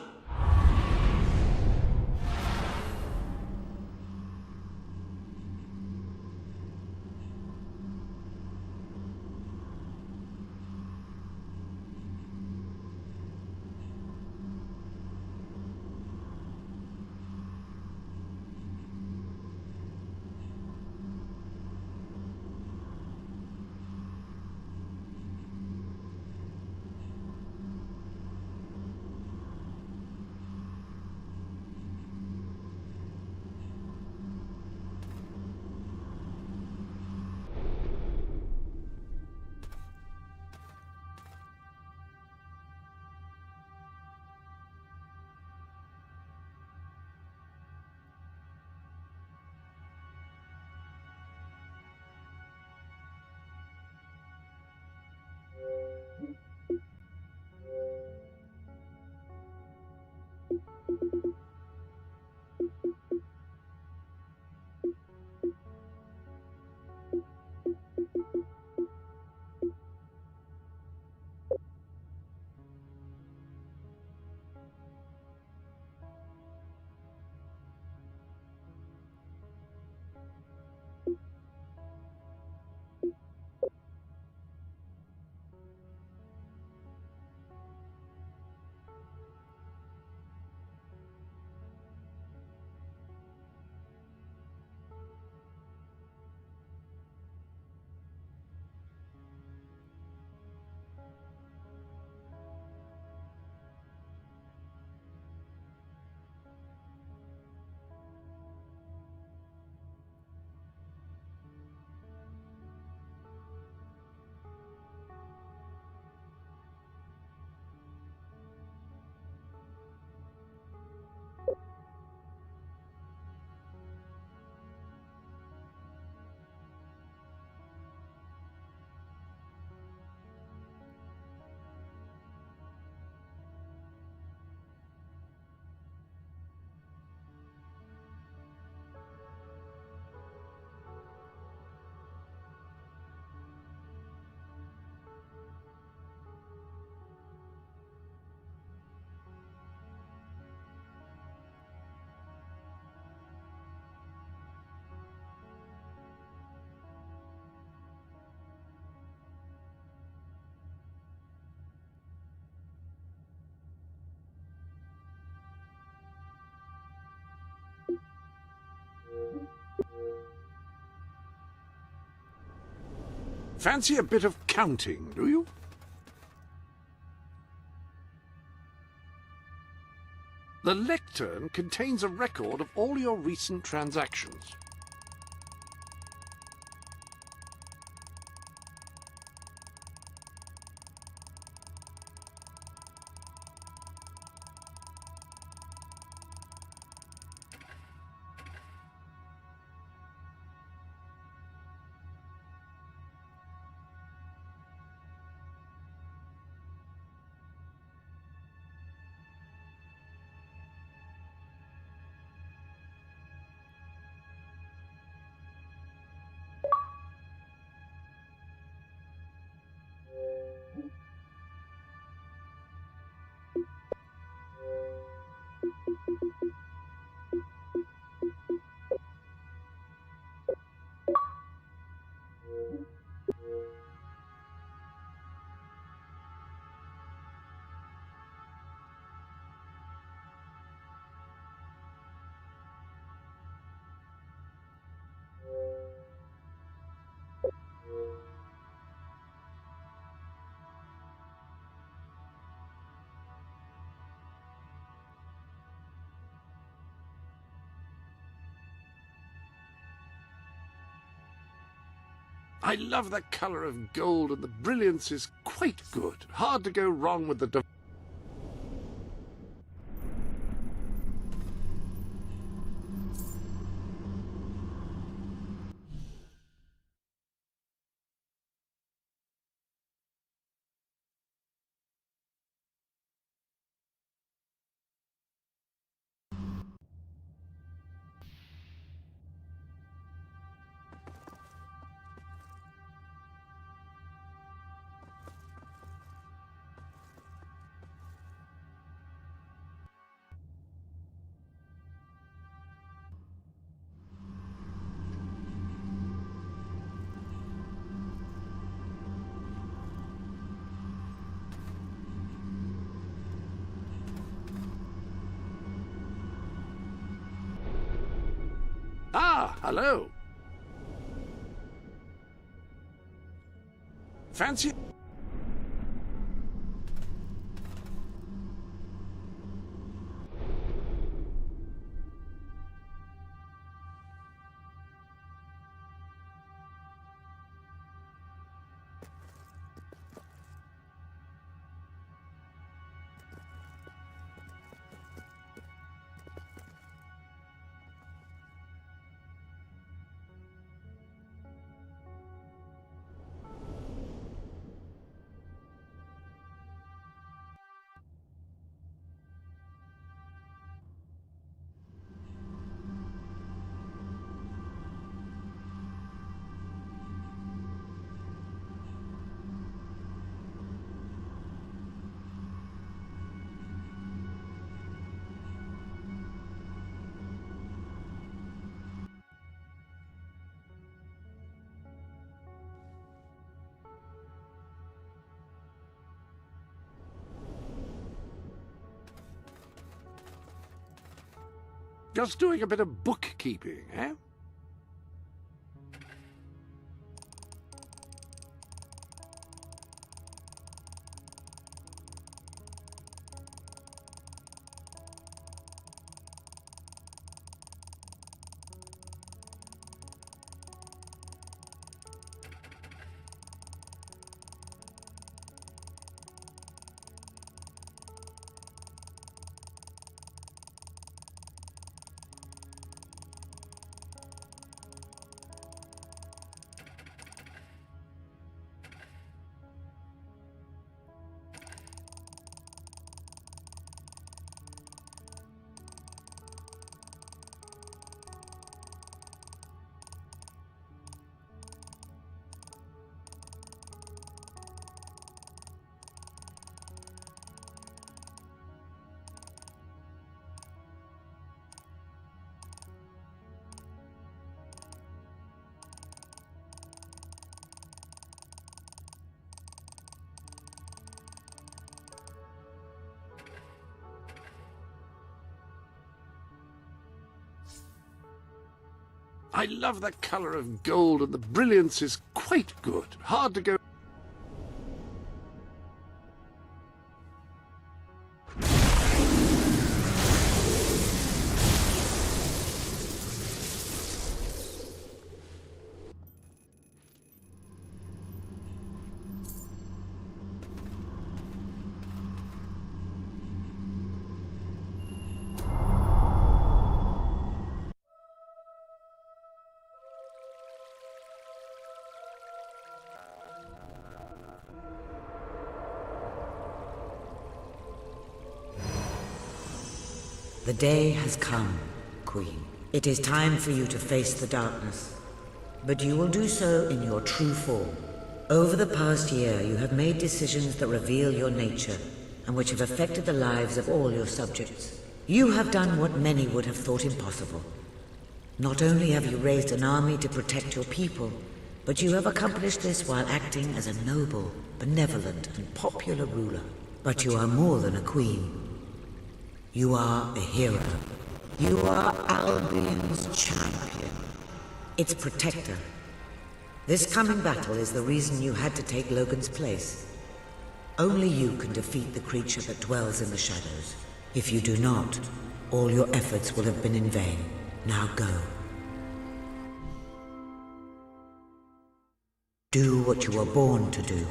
Fancy a bit of counting, do you? The lectern contains a record of all your recent transactions. I love that colour of gold, and the brilliance is quite good. Hard to go wrong with the Ah, hello. Fancy... Just doing a bit of bookkeeping, eh? I love that colour of gold, and the brilliance is quite good. Hard to go... The day has come, Queen. It is time for you to face the darkness. But you will do so in your true form. Over the past year, you have made decisions that reveal your nature, and which have affected the lives of all your subjects. You have done what many would have thought impossible. Not only have you raised an army to protect your people, but you have accomplished this while acting as a noble, benevolent, and popular ruler. But you are more than a queen. You are a hero. You are Albion's champion. Its protector. This coming battle is the reason you had to take Logan's place. Only you can defeat the creature that dwells in the shadows. If you do not, all your efforts will have been in vain. Now go. Do what you were born to do.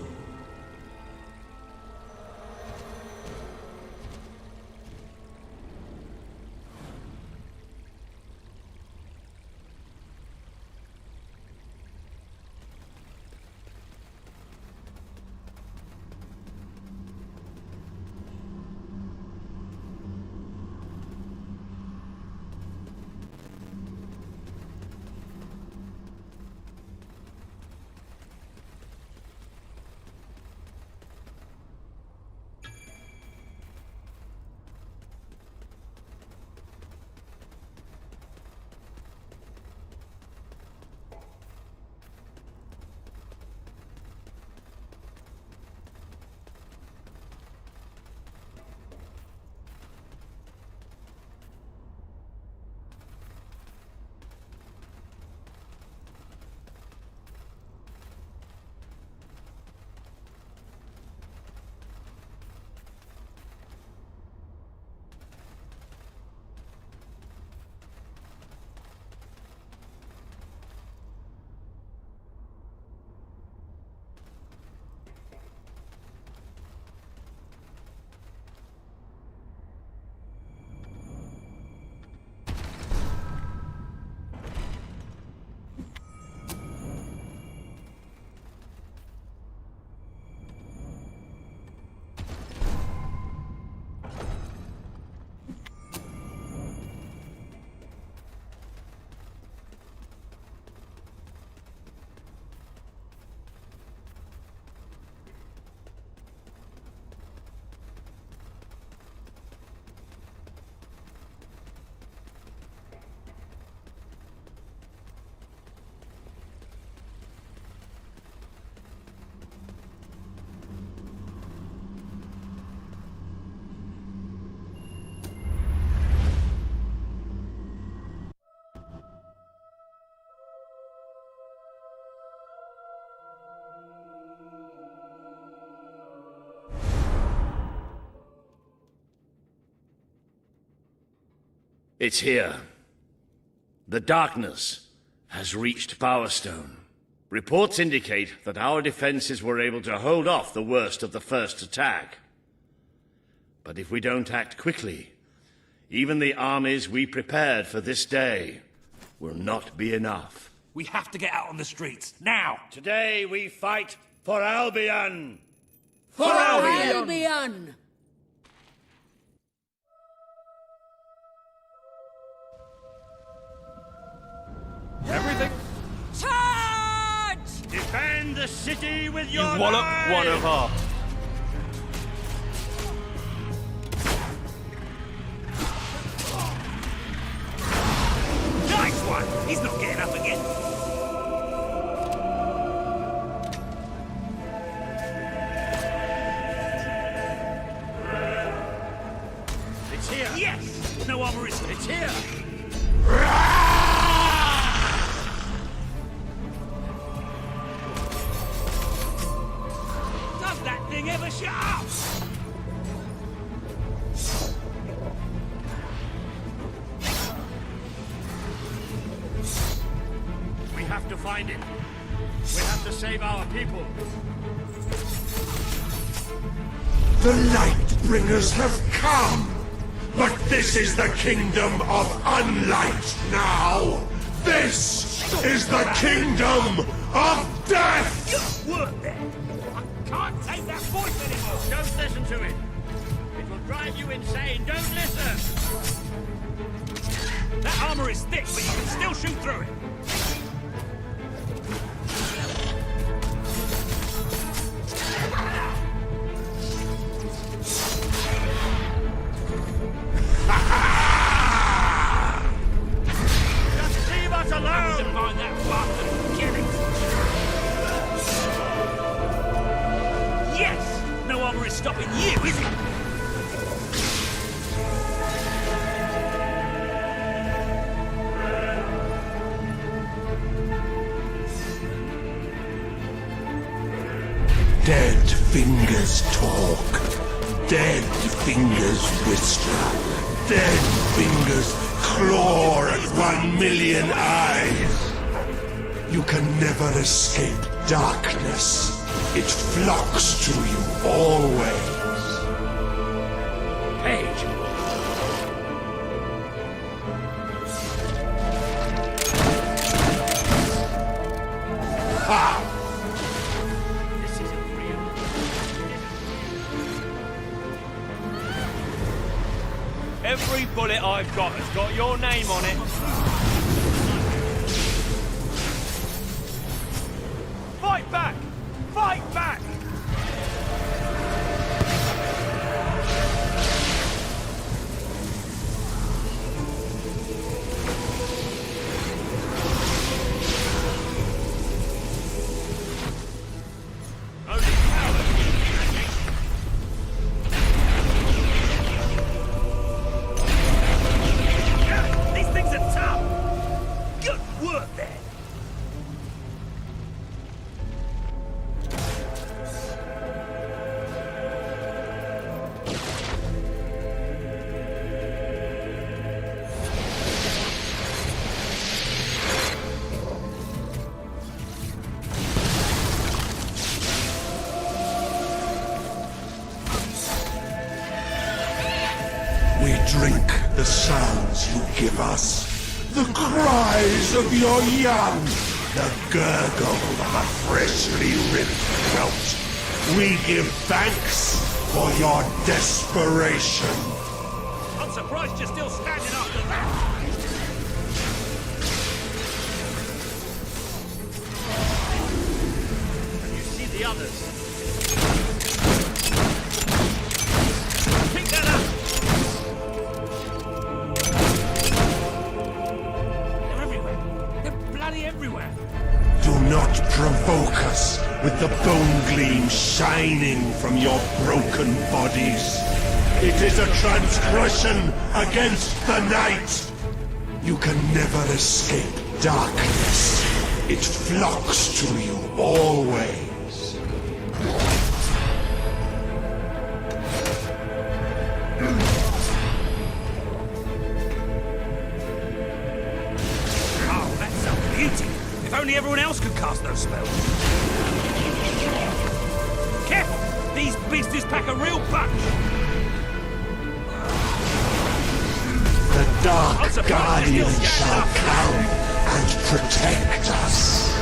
It's here. The darkness has reached Power Stone. Reports indicate that our defenses were able to hold off the worst of the first attack. But if we don't act quickly, even the armies we prepared for this day will not be enough. We have to get out on the streets, now! Today we fight for Albion! For Albion! Everything. Charge! Defend the city with your You wallop lives! one of our. Nice one! He's not getting up again. It's here! Yes! No armor is... It's here! Does that thing ever shut up? We have to find it. We have to save our people. The Lightbringers have come! But this is the kingdom of unlight now! This is the kingdom of death! Good work there! I can't take that voice anymore! Don't listen to it. It will drive you insane. Don't listen! That armor is thick, but you can still shoot through it. Just leave us alone! Find that bastard and kill it! Yes! No armor is stopping you, is it? Dead fingers talk. Dead fingers whisper. Dead fingers claw at 1,000,000 eyes. You can never escape darkness. It flocks to you always. Page! Ha! This isn't real. Every bullet I've got has got your name on it. Fight back! Fight back! Only coward. These things are tough! Good work there! We drink the sounds you give us, the cries of your young, the gurgle of a freshly ripped throat. We give thanks for your desperation. I'm surprised you're still standing after that! You see the others. Pick that up! They're everywhere! They're bloody everywhere! Do not provoke us with the bone gleam shining from your broken bodies. It is a transgression against the night. You can never escape darkness. It flocks to you always. only everyone else can cast those spells. Careful! These beasties pack a real punch! The Dark Guardian shall come and protect us.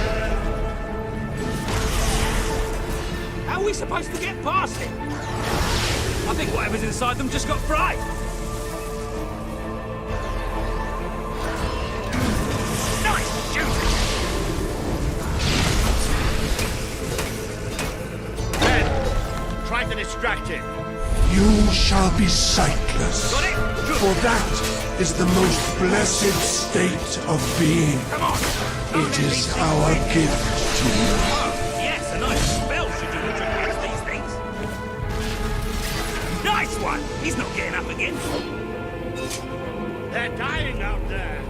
How are we supposed to get past it? I think whatever's inside them just got fried. Nice shooting! Ben, try to distract it. You shall be sightless. Got it? Good. For that is the most blessed state of being. Come on! It is our gift to you. Oh, yes, a nice spell should do the trick against these things. Nice one! He's not getting up again. They're dying out there.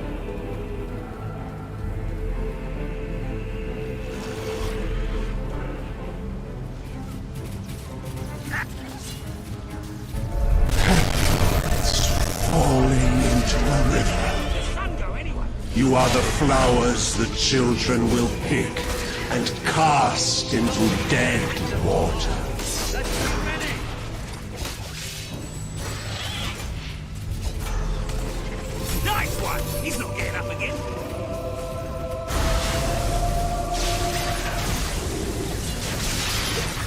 Falling into a river. You are the flowers the children will pick and cast into dead water. Nice one! He's not getting up again.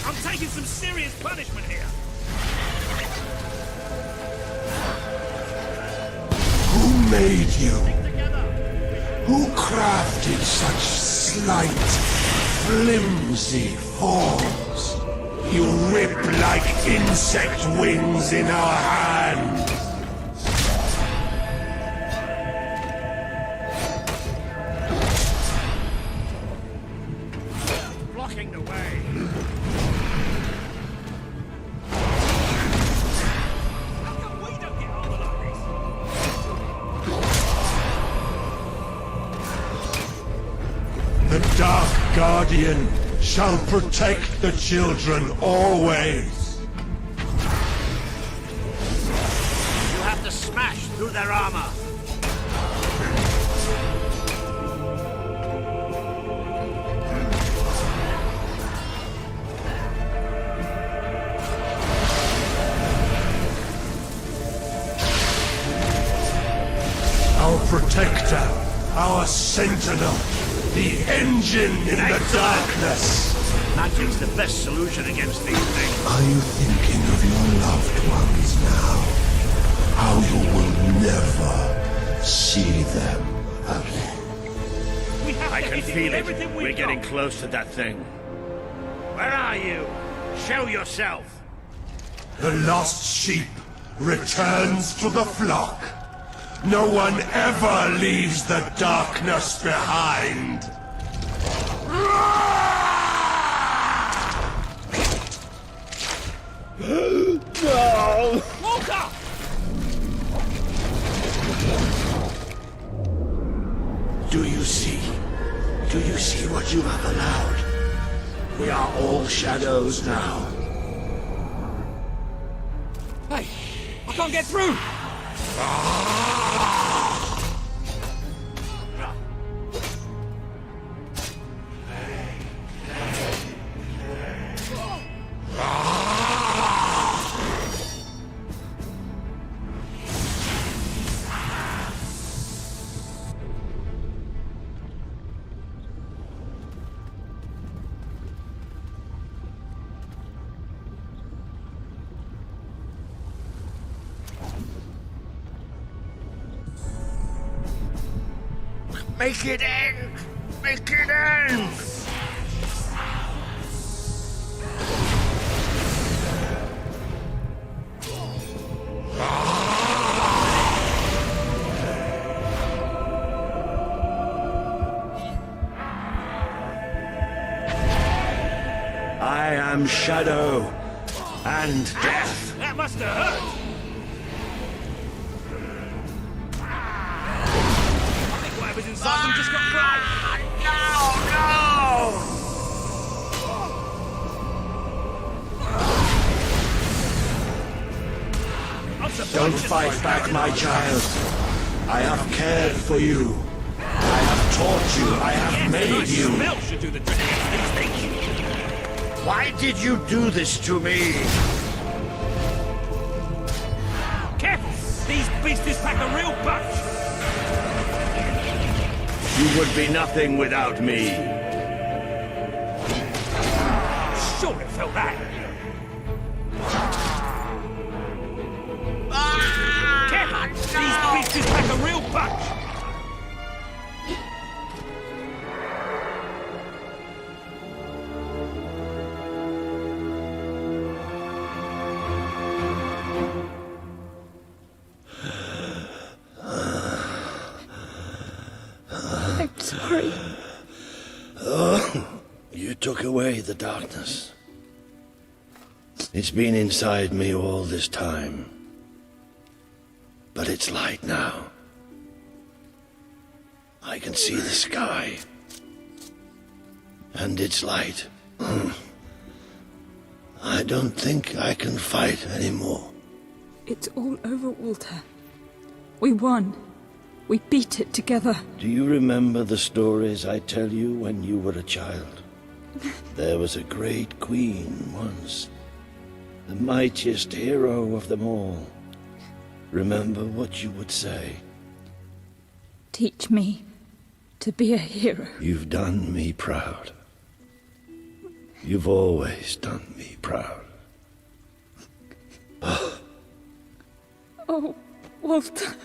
I'm taking some serious punishment here. Who made you? Who crafted such slight, flimsy forms? You rip like insect wings in our hand. Blocking the way. How come we don't get armor like this? The Dark Guardian shall protect the children always. You have to smash through their armor. Our protector, our sentinel, the engine in the darkness. Magic's the best solution against these things. Are you thinking of your loved ones now? How you will never see them again. I can feel it. We're getting close to that thing. Where are you? Show yourself. The lost sheep returns to the flock. No one ever leaves the darkness behind. No! Walker! Do you see? Do you see what you have allowed? We are all shadows now. Hey, I can't get through! Make it end! Make it end! I am Shadow and Death. That must have hurt! I think whatever's inside them just got fried! Don't fight back, my child. I have cared for you. I have taught you, I have made you. Smell should do the trick against these things. Why did you do this to me? Careful! These beasties pack a real punch! You would be nothing without me. Sure it felt that. Careful! These beasties pack a real punch! I'm sorry. Oh, you took away the darkness. It's been inside me all this time. But it's light now. I can see the sky. And it's light. I don't think I can fight anymore. It's all over, Walter. We won. We beat it together. Do you remember the stories I tell you when you were a child? There was a great queen once, the mightiest hero of them all. Remember what you would say. Teach me to be a hero. You've done me proud. You've always done me proud. Oh, Walter.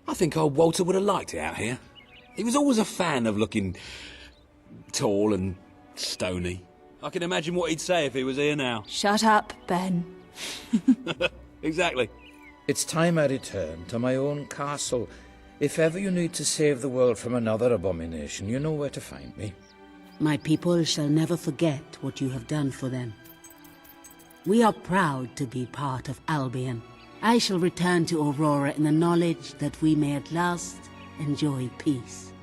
I think old Walter would have liked it out here. He was always a fan of looking tall and stony. I can imagine what he'd say if he was here now. Shut up, Ben. Exactly. It's time I returned to my own castle. If ever you need to save the world from another abomination, you know where to find me. My people shall never forget what you have done for them. We are proud to be part of Albion. I shall return to Aurora in the knowledge that we may at last enjoy peace.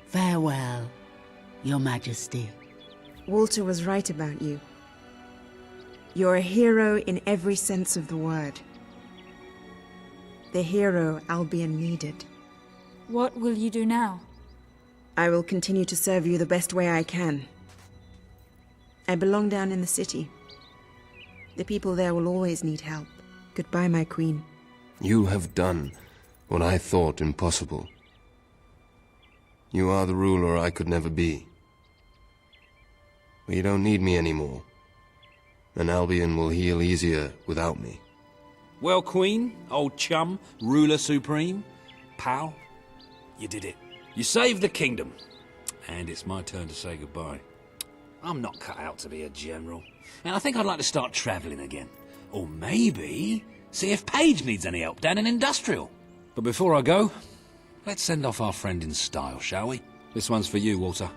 Farewell, Your Majesty. Walter was right about you. You're a hero in every sense of the word. The hero Albion needed. What will you do now? I will continue to serve you the best way I can. I belong down in the city. The people there will always need help. Goodbye, my queen. You have done what I thought impossible. You are the ruler I could never be. But you don't need me anymore. And Albion will heal easier without me. Well, Queen, old chum, ruler supreme, pal, you did it. You saved the kingdom. And it's my turn to say goodbye. I'm not cut out to be a general. And I think I'd like to start travelling again. Or maybe see if Paige needs any help down in Industrial. But before I go, let's send off our friend in style, shall we? This one's for you, Walter.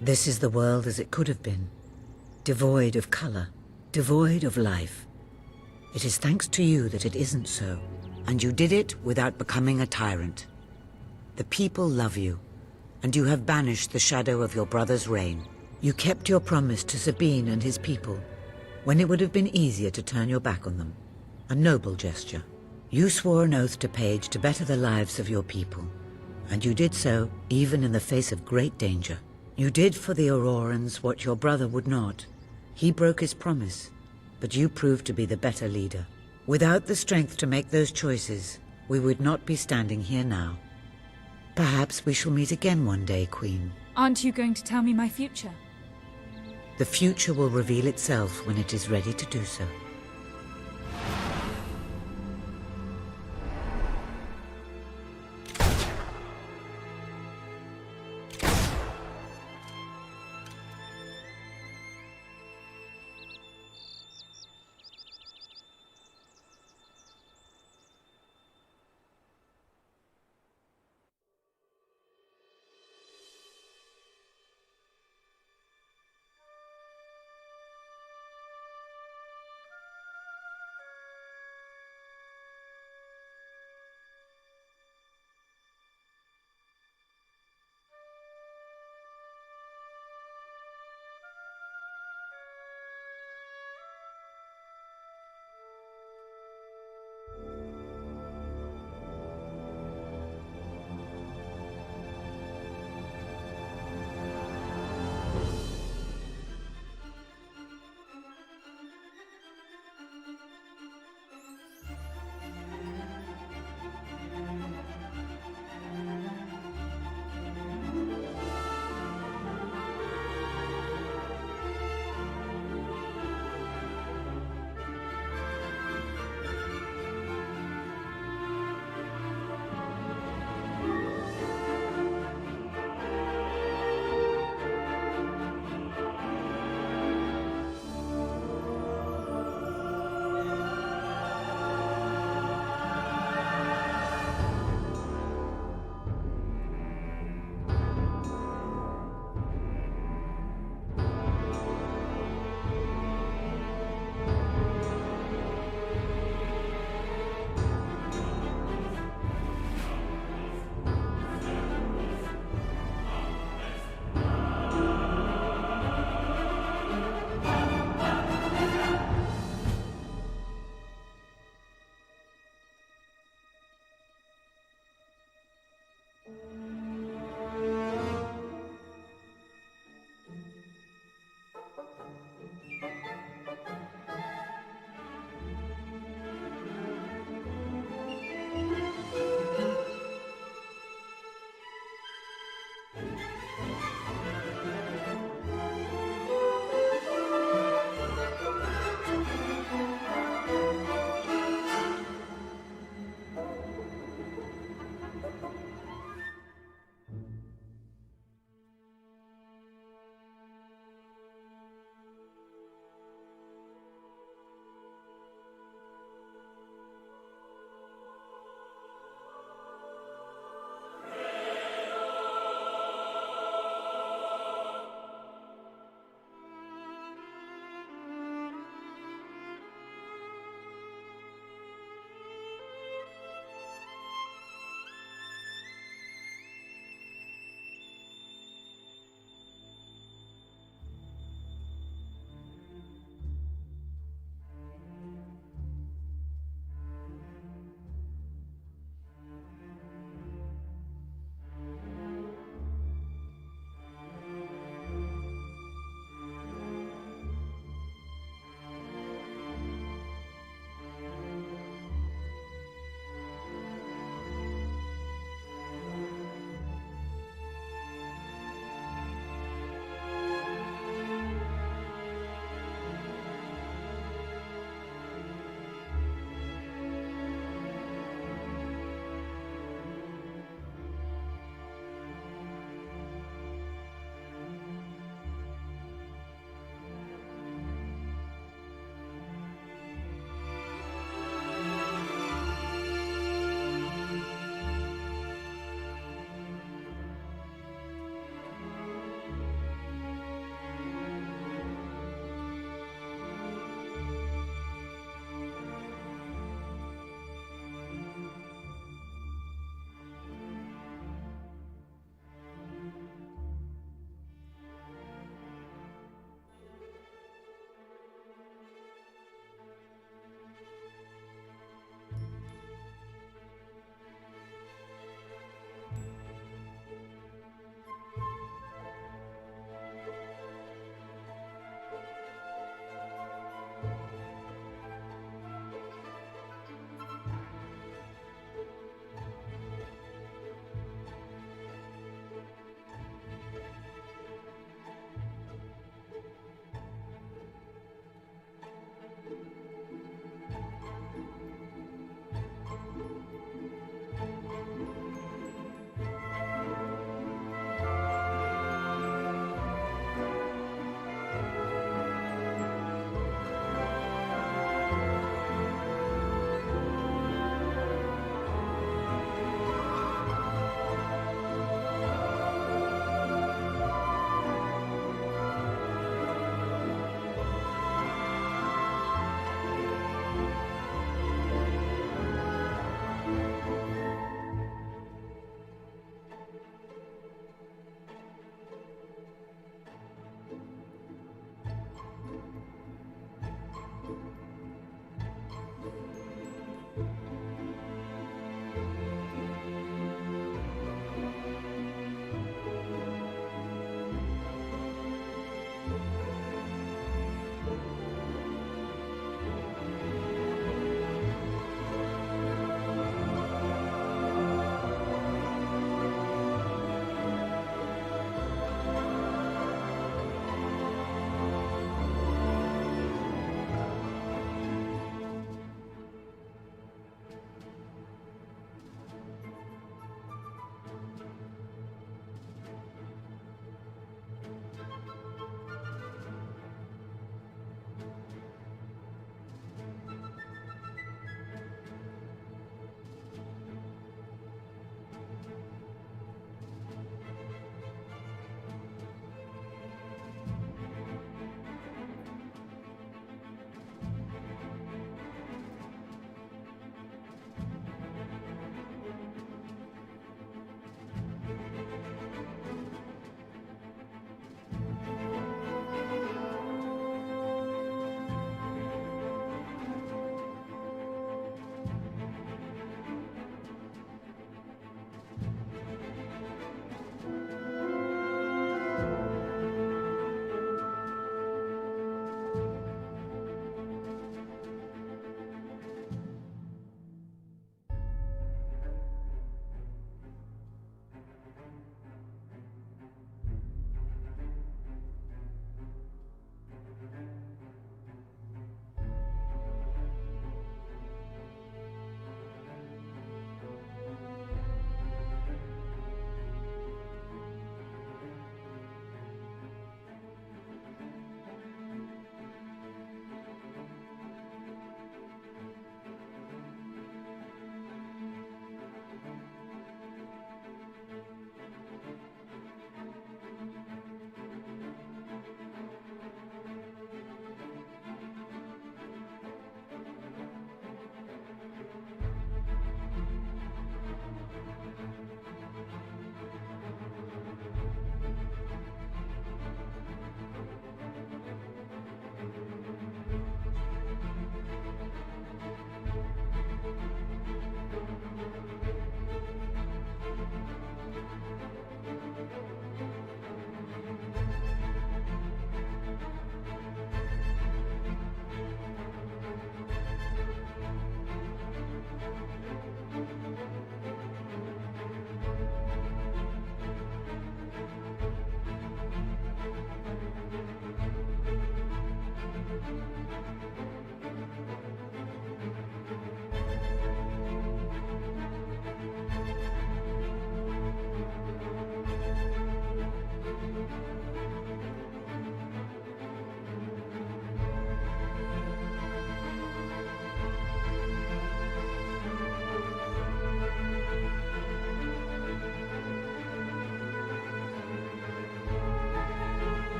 This is the world as it could have been, devoid of color, devoid of life. It is thanks to you that it isn't so, and you did it without becoming a tyrant. The people love you, and you have banished the shadow of your brother's reign. You kept your promise to Sabine and his people, when it would have been easier to turn your back on them. A noble gesture. You swore an oath to Paige to better the lives of your people, and you did so even in the face of great danger. You did for the Aurorans what your brother would not. He broke his promise, but you proved to be the better leader. Without the strength to make those choices, we would not be standing here now. Perhaps we shall meet again one day, Queen. Aren't you going to tell me my future? The future will reveal itself when it is ready to do so.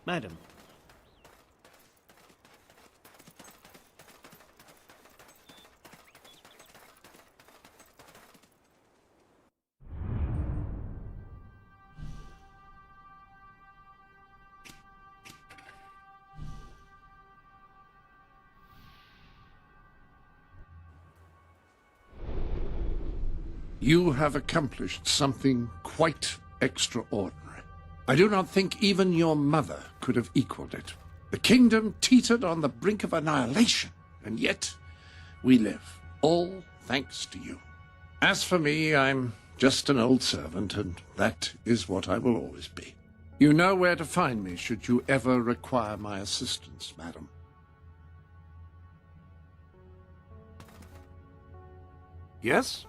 Madam. You have accomplished something quite extraordinary. I do not think even your mother could have equaled it. The kingdom teetered on the brink of annihilation, and yet we live, all thanks to you. As for me, I'm just an old servant, and that is what I will always be. You know where to find me should you ever require my assistance, madam. Yes?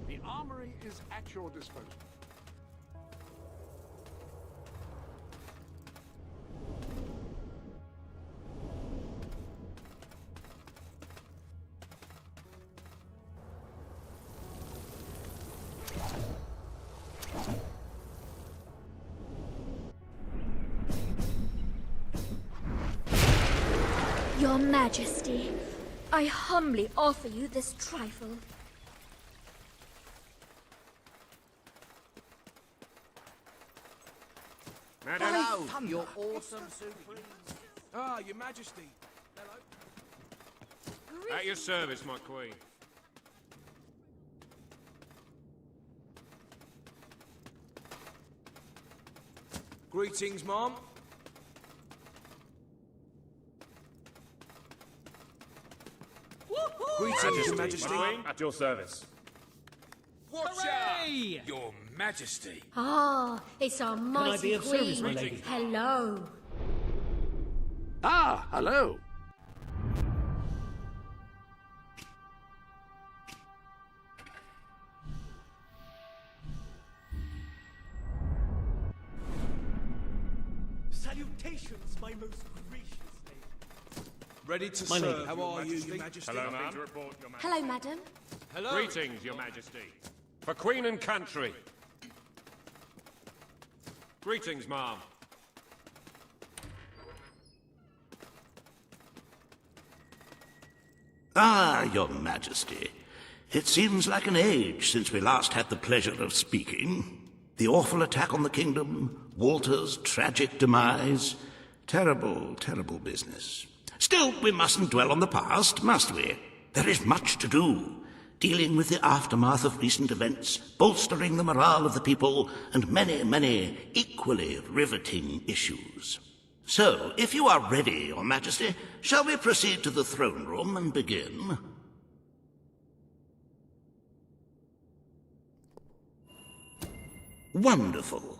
The armory is at your disposal. Your Majesty, I humbly offer you this trifle. Madam. Hello, your awesome supreme. Ah, Your Majesty. Hello. At your service, my queen. Greetings, Mom. Greetings, Your Majesty. My queen, at your service. Hooray! Your Majesty. Ah, it's our mighty be of service, queen. my lady? Hello. Ah, hello. Salutations, my most gracious lady. Ready to My serve, lady. How are you, Your Majesty? Hello, ma'am. Hello, madam. Hello. Greetings, Your Majesty. For Queen and country. Greetings, ma'am. Ah, Your Majesty. It seems like an age since we last had the pleasure of speaking. The awful attack on the kingdom, Walter's tragic demise. Terrible, terrible business. Still, we mustn't dwell on the past, must we? There is much to do. Dealing with the aftermath of recent events, bolstering the morale of the people, and many, many equally riveting issues. So, if you are ready, Your Majesty, shall we proceed to the throne room and begin? Wonderful.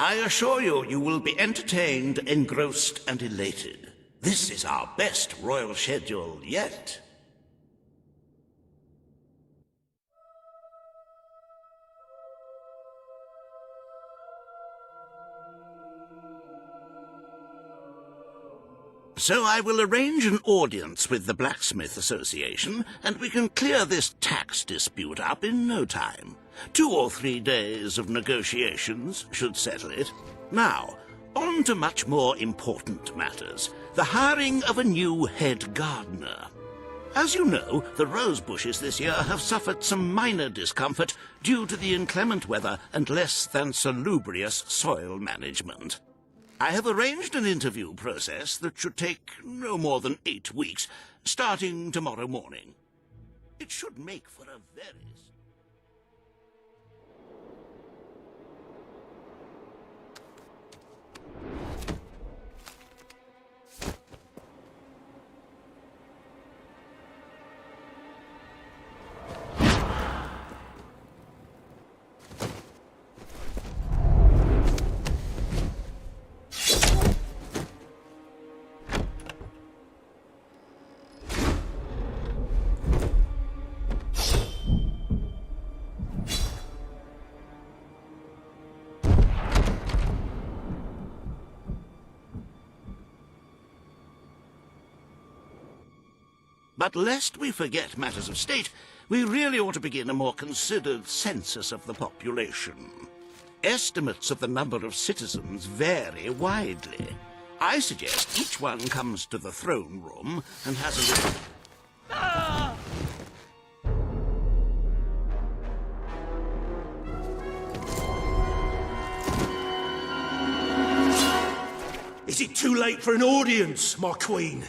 I assure you, you will be entertained, engrossed, and elated. This is our best royal schedule yet. So I will arrange an audience with the Blacksmith Association, and we can clear this tax dispute up in no time. 2 or 3 days of negotiations should settle it. Now, on to much more important matters. The hiring of a new head gardener. As you know, the rose bushes this year have suffered some minor discomfort due to the inclement weather and less than salubrious soil management. I have arranged an interview process that should take no more than 8 weeks, starting tomorrow morning. It should make for a very... But lest we forget matters of state, we really ought to begin a more considered census of the population. estimates of the number of citizens vary widely. I suggest each one comes to the throne room and has a little... Is it too late for an audience, my queen?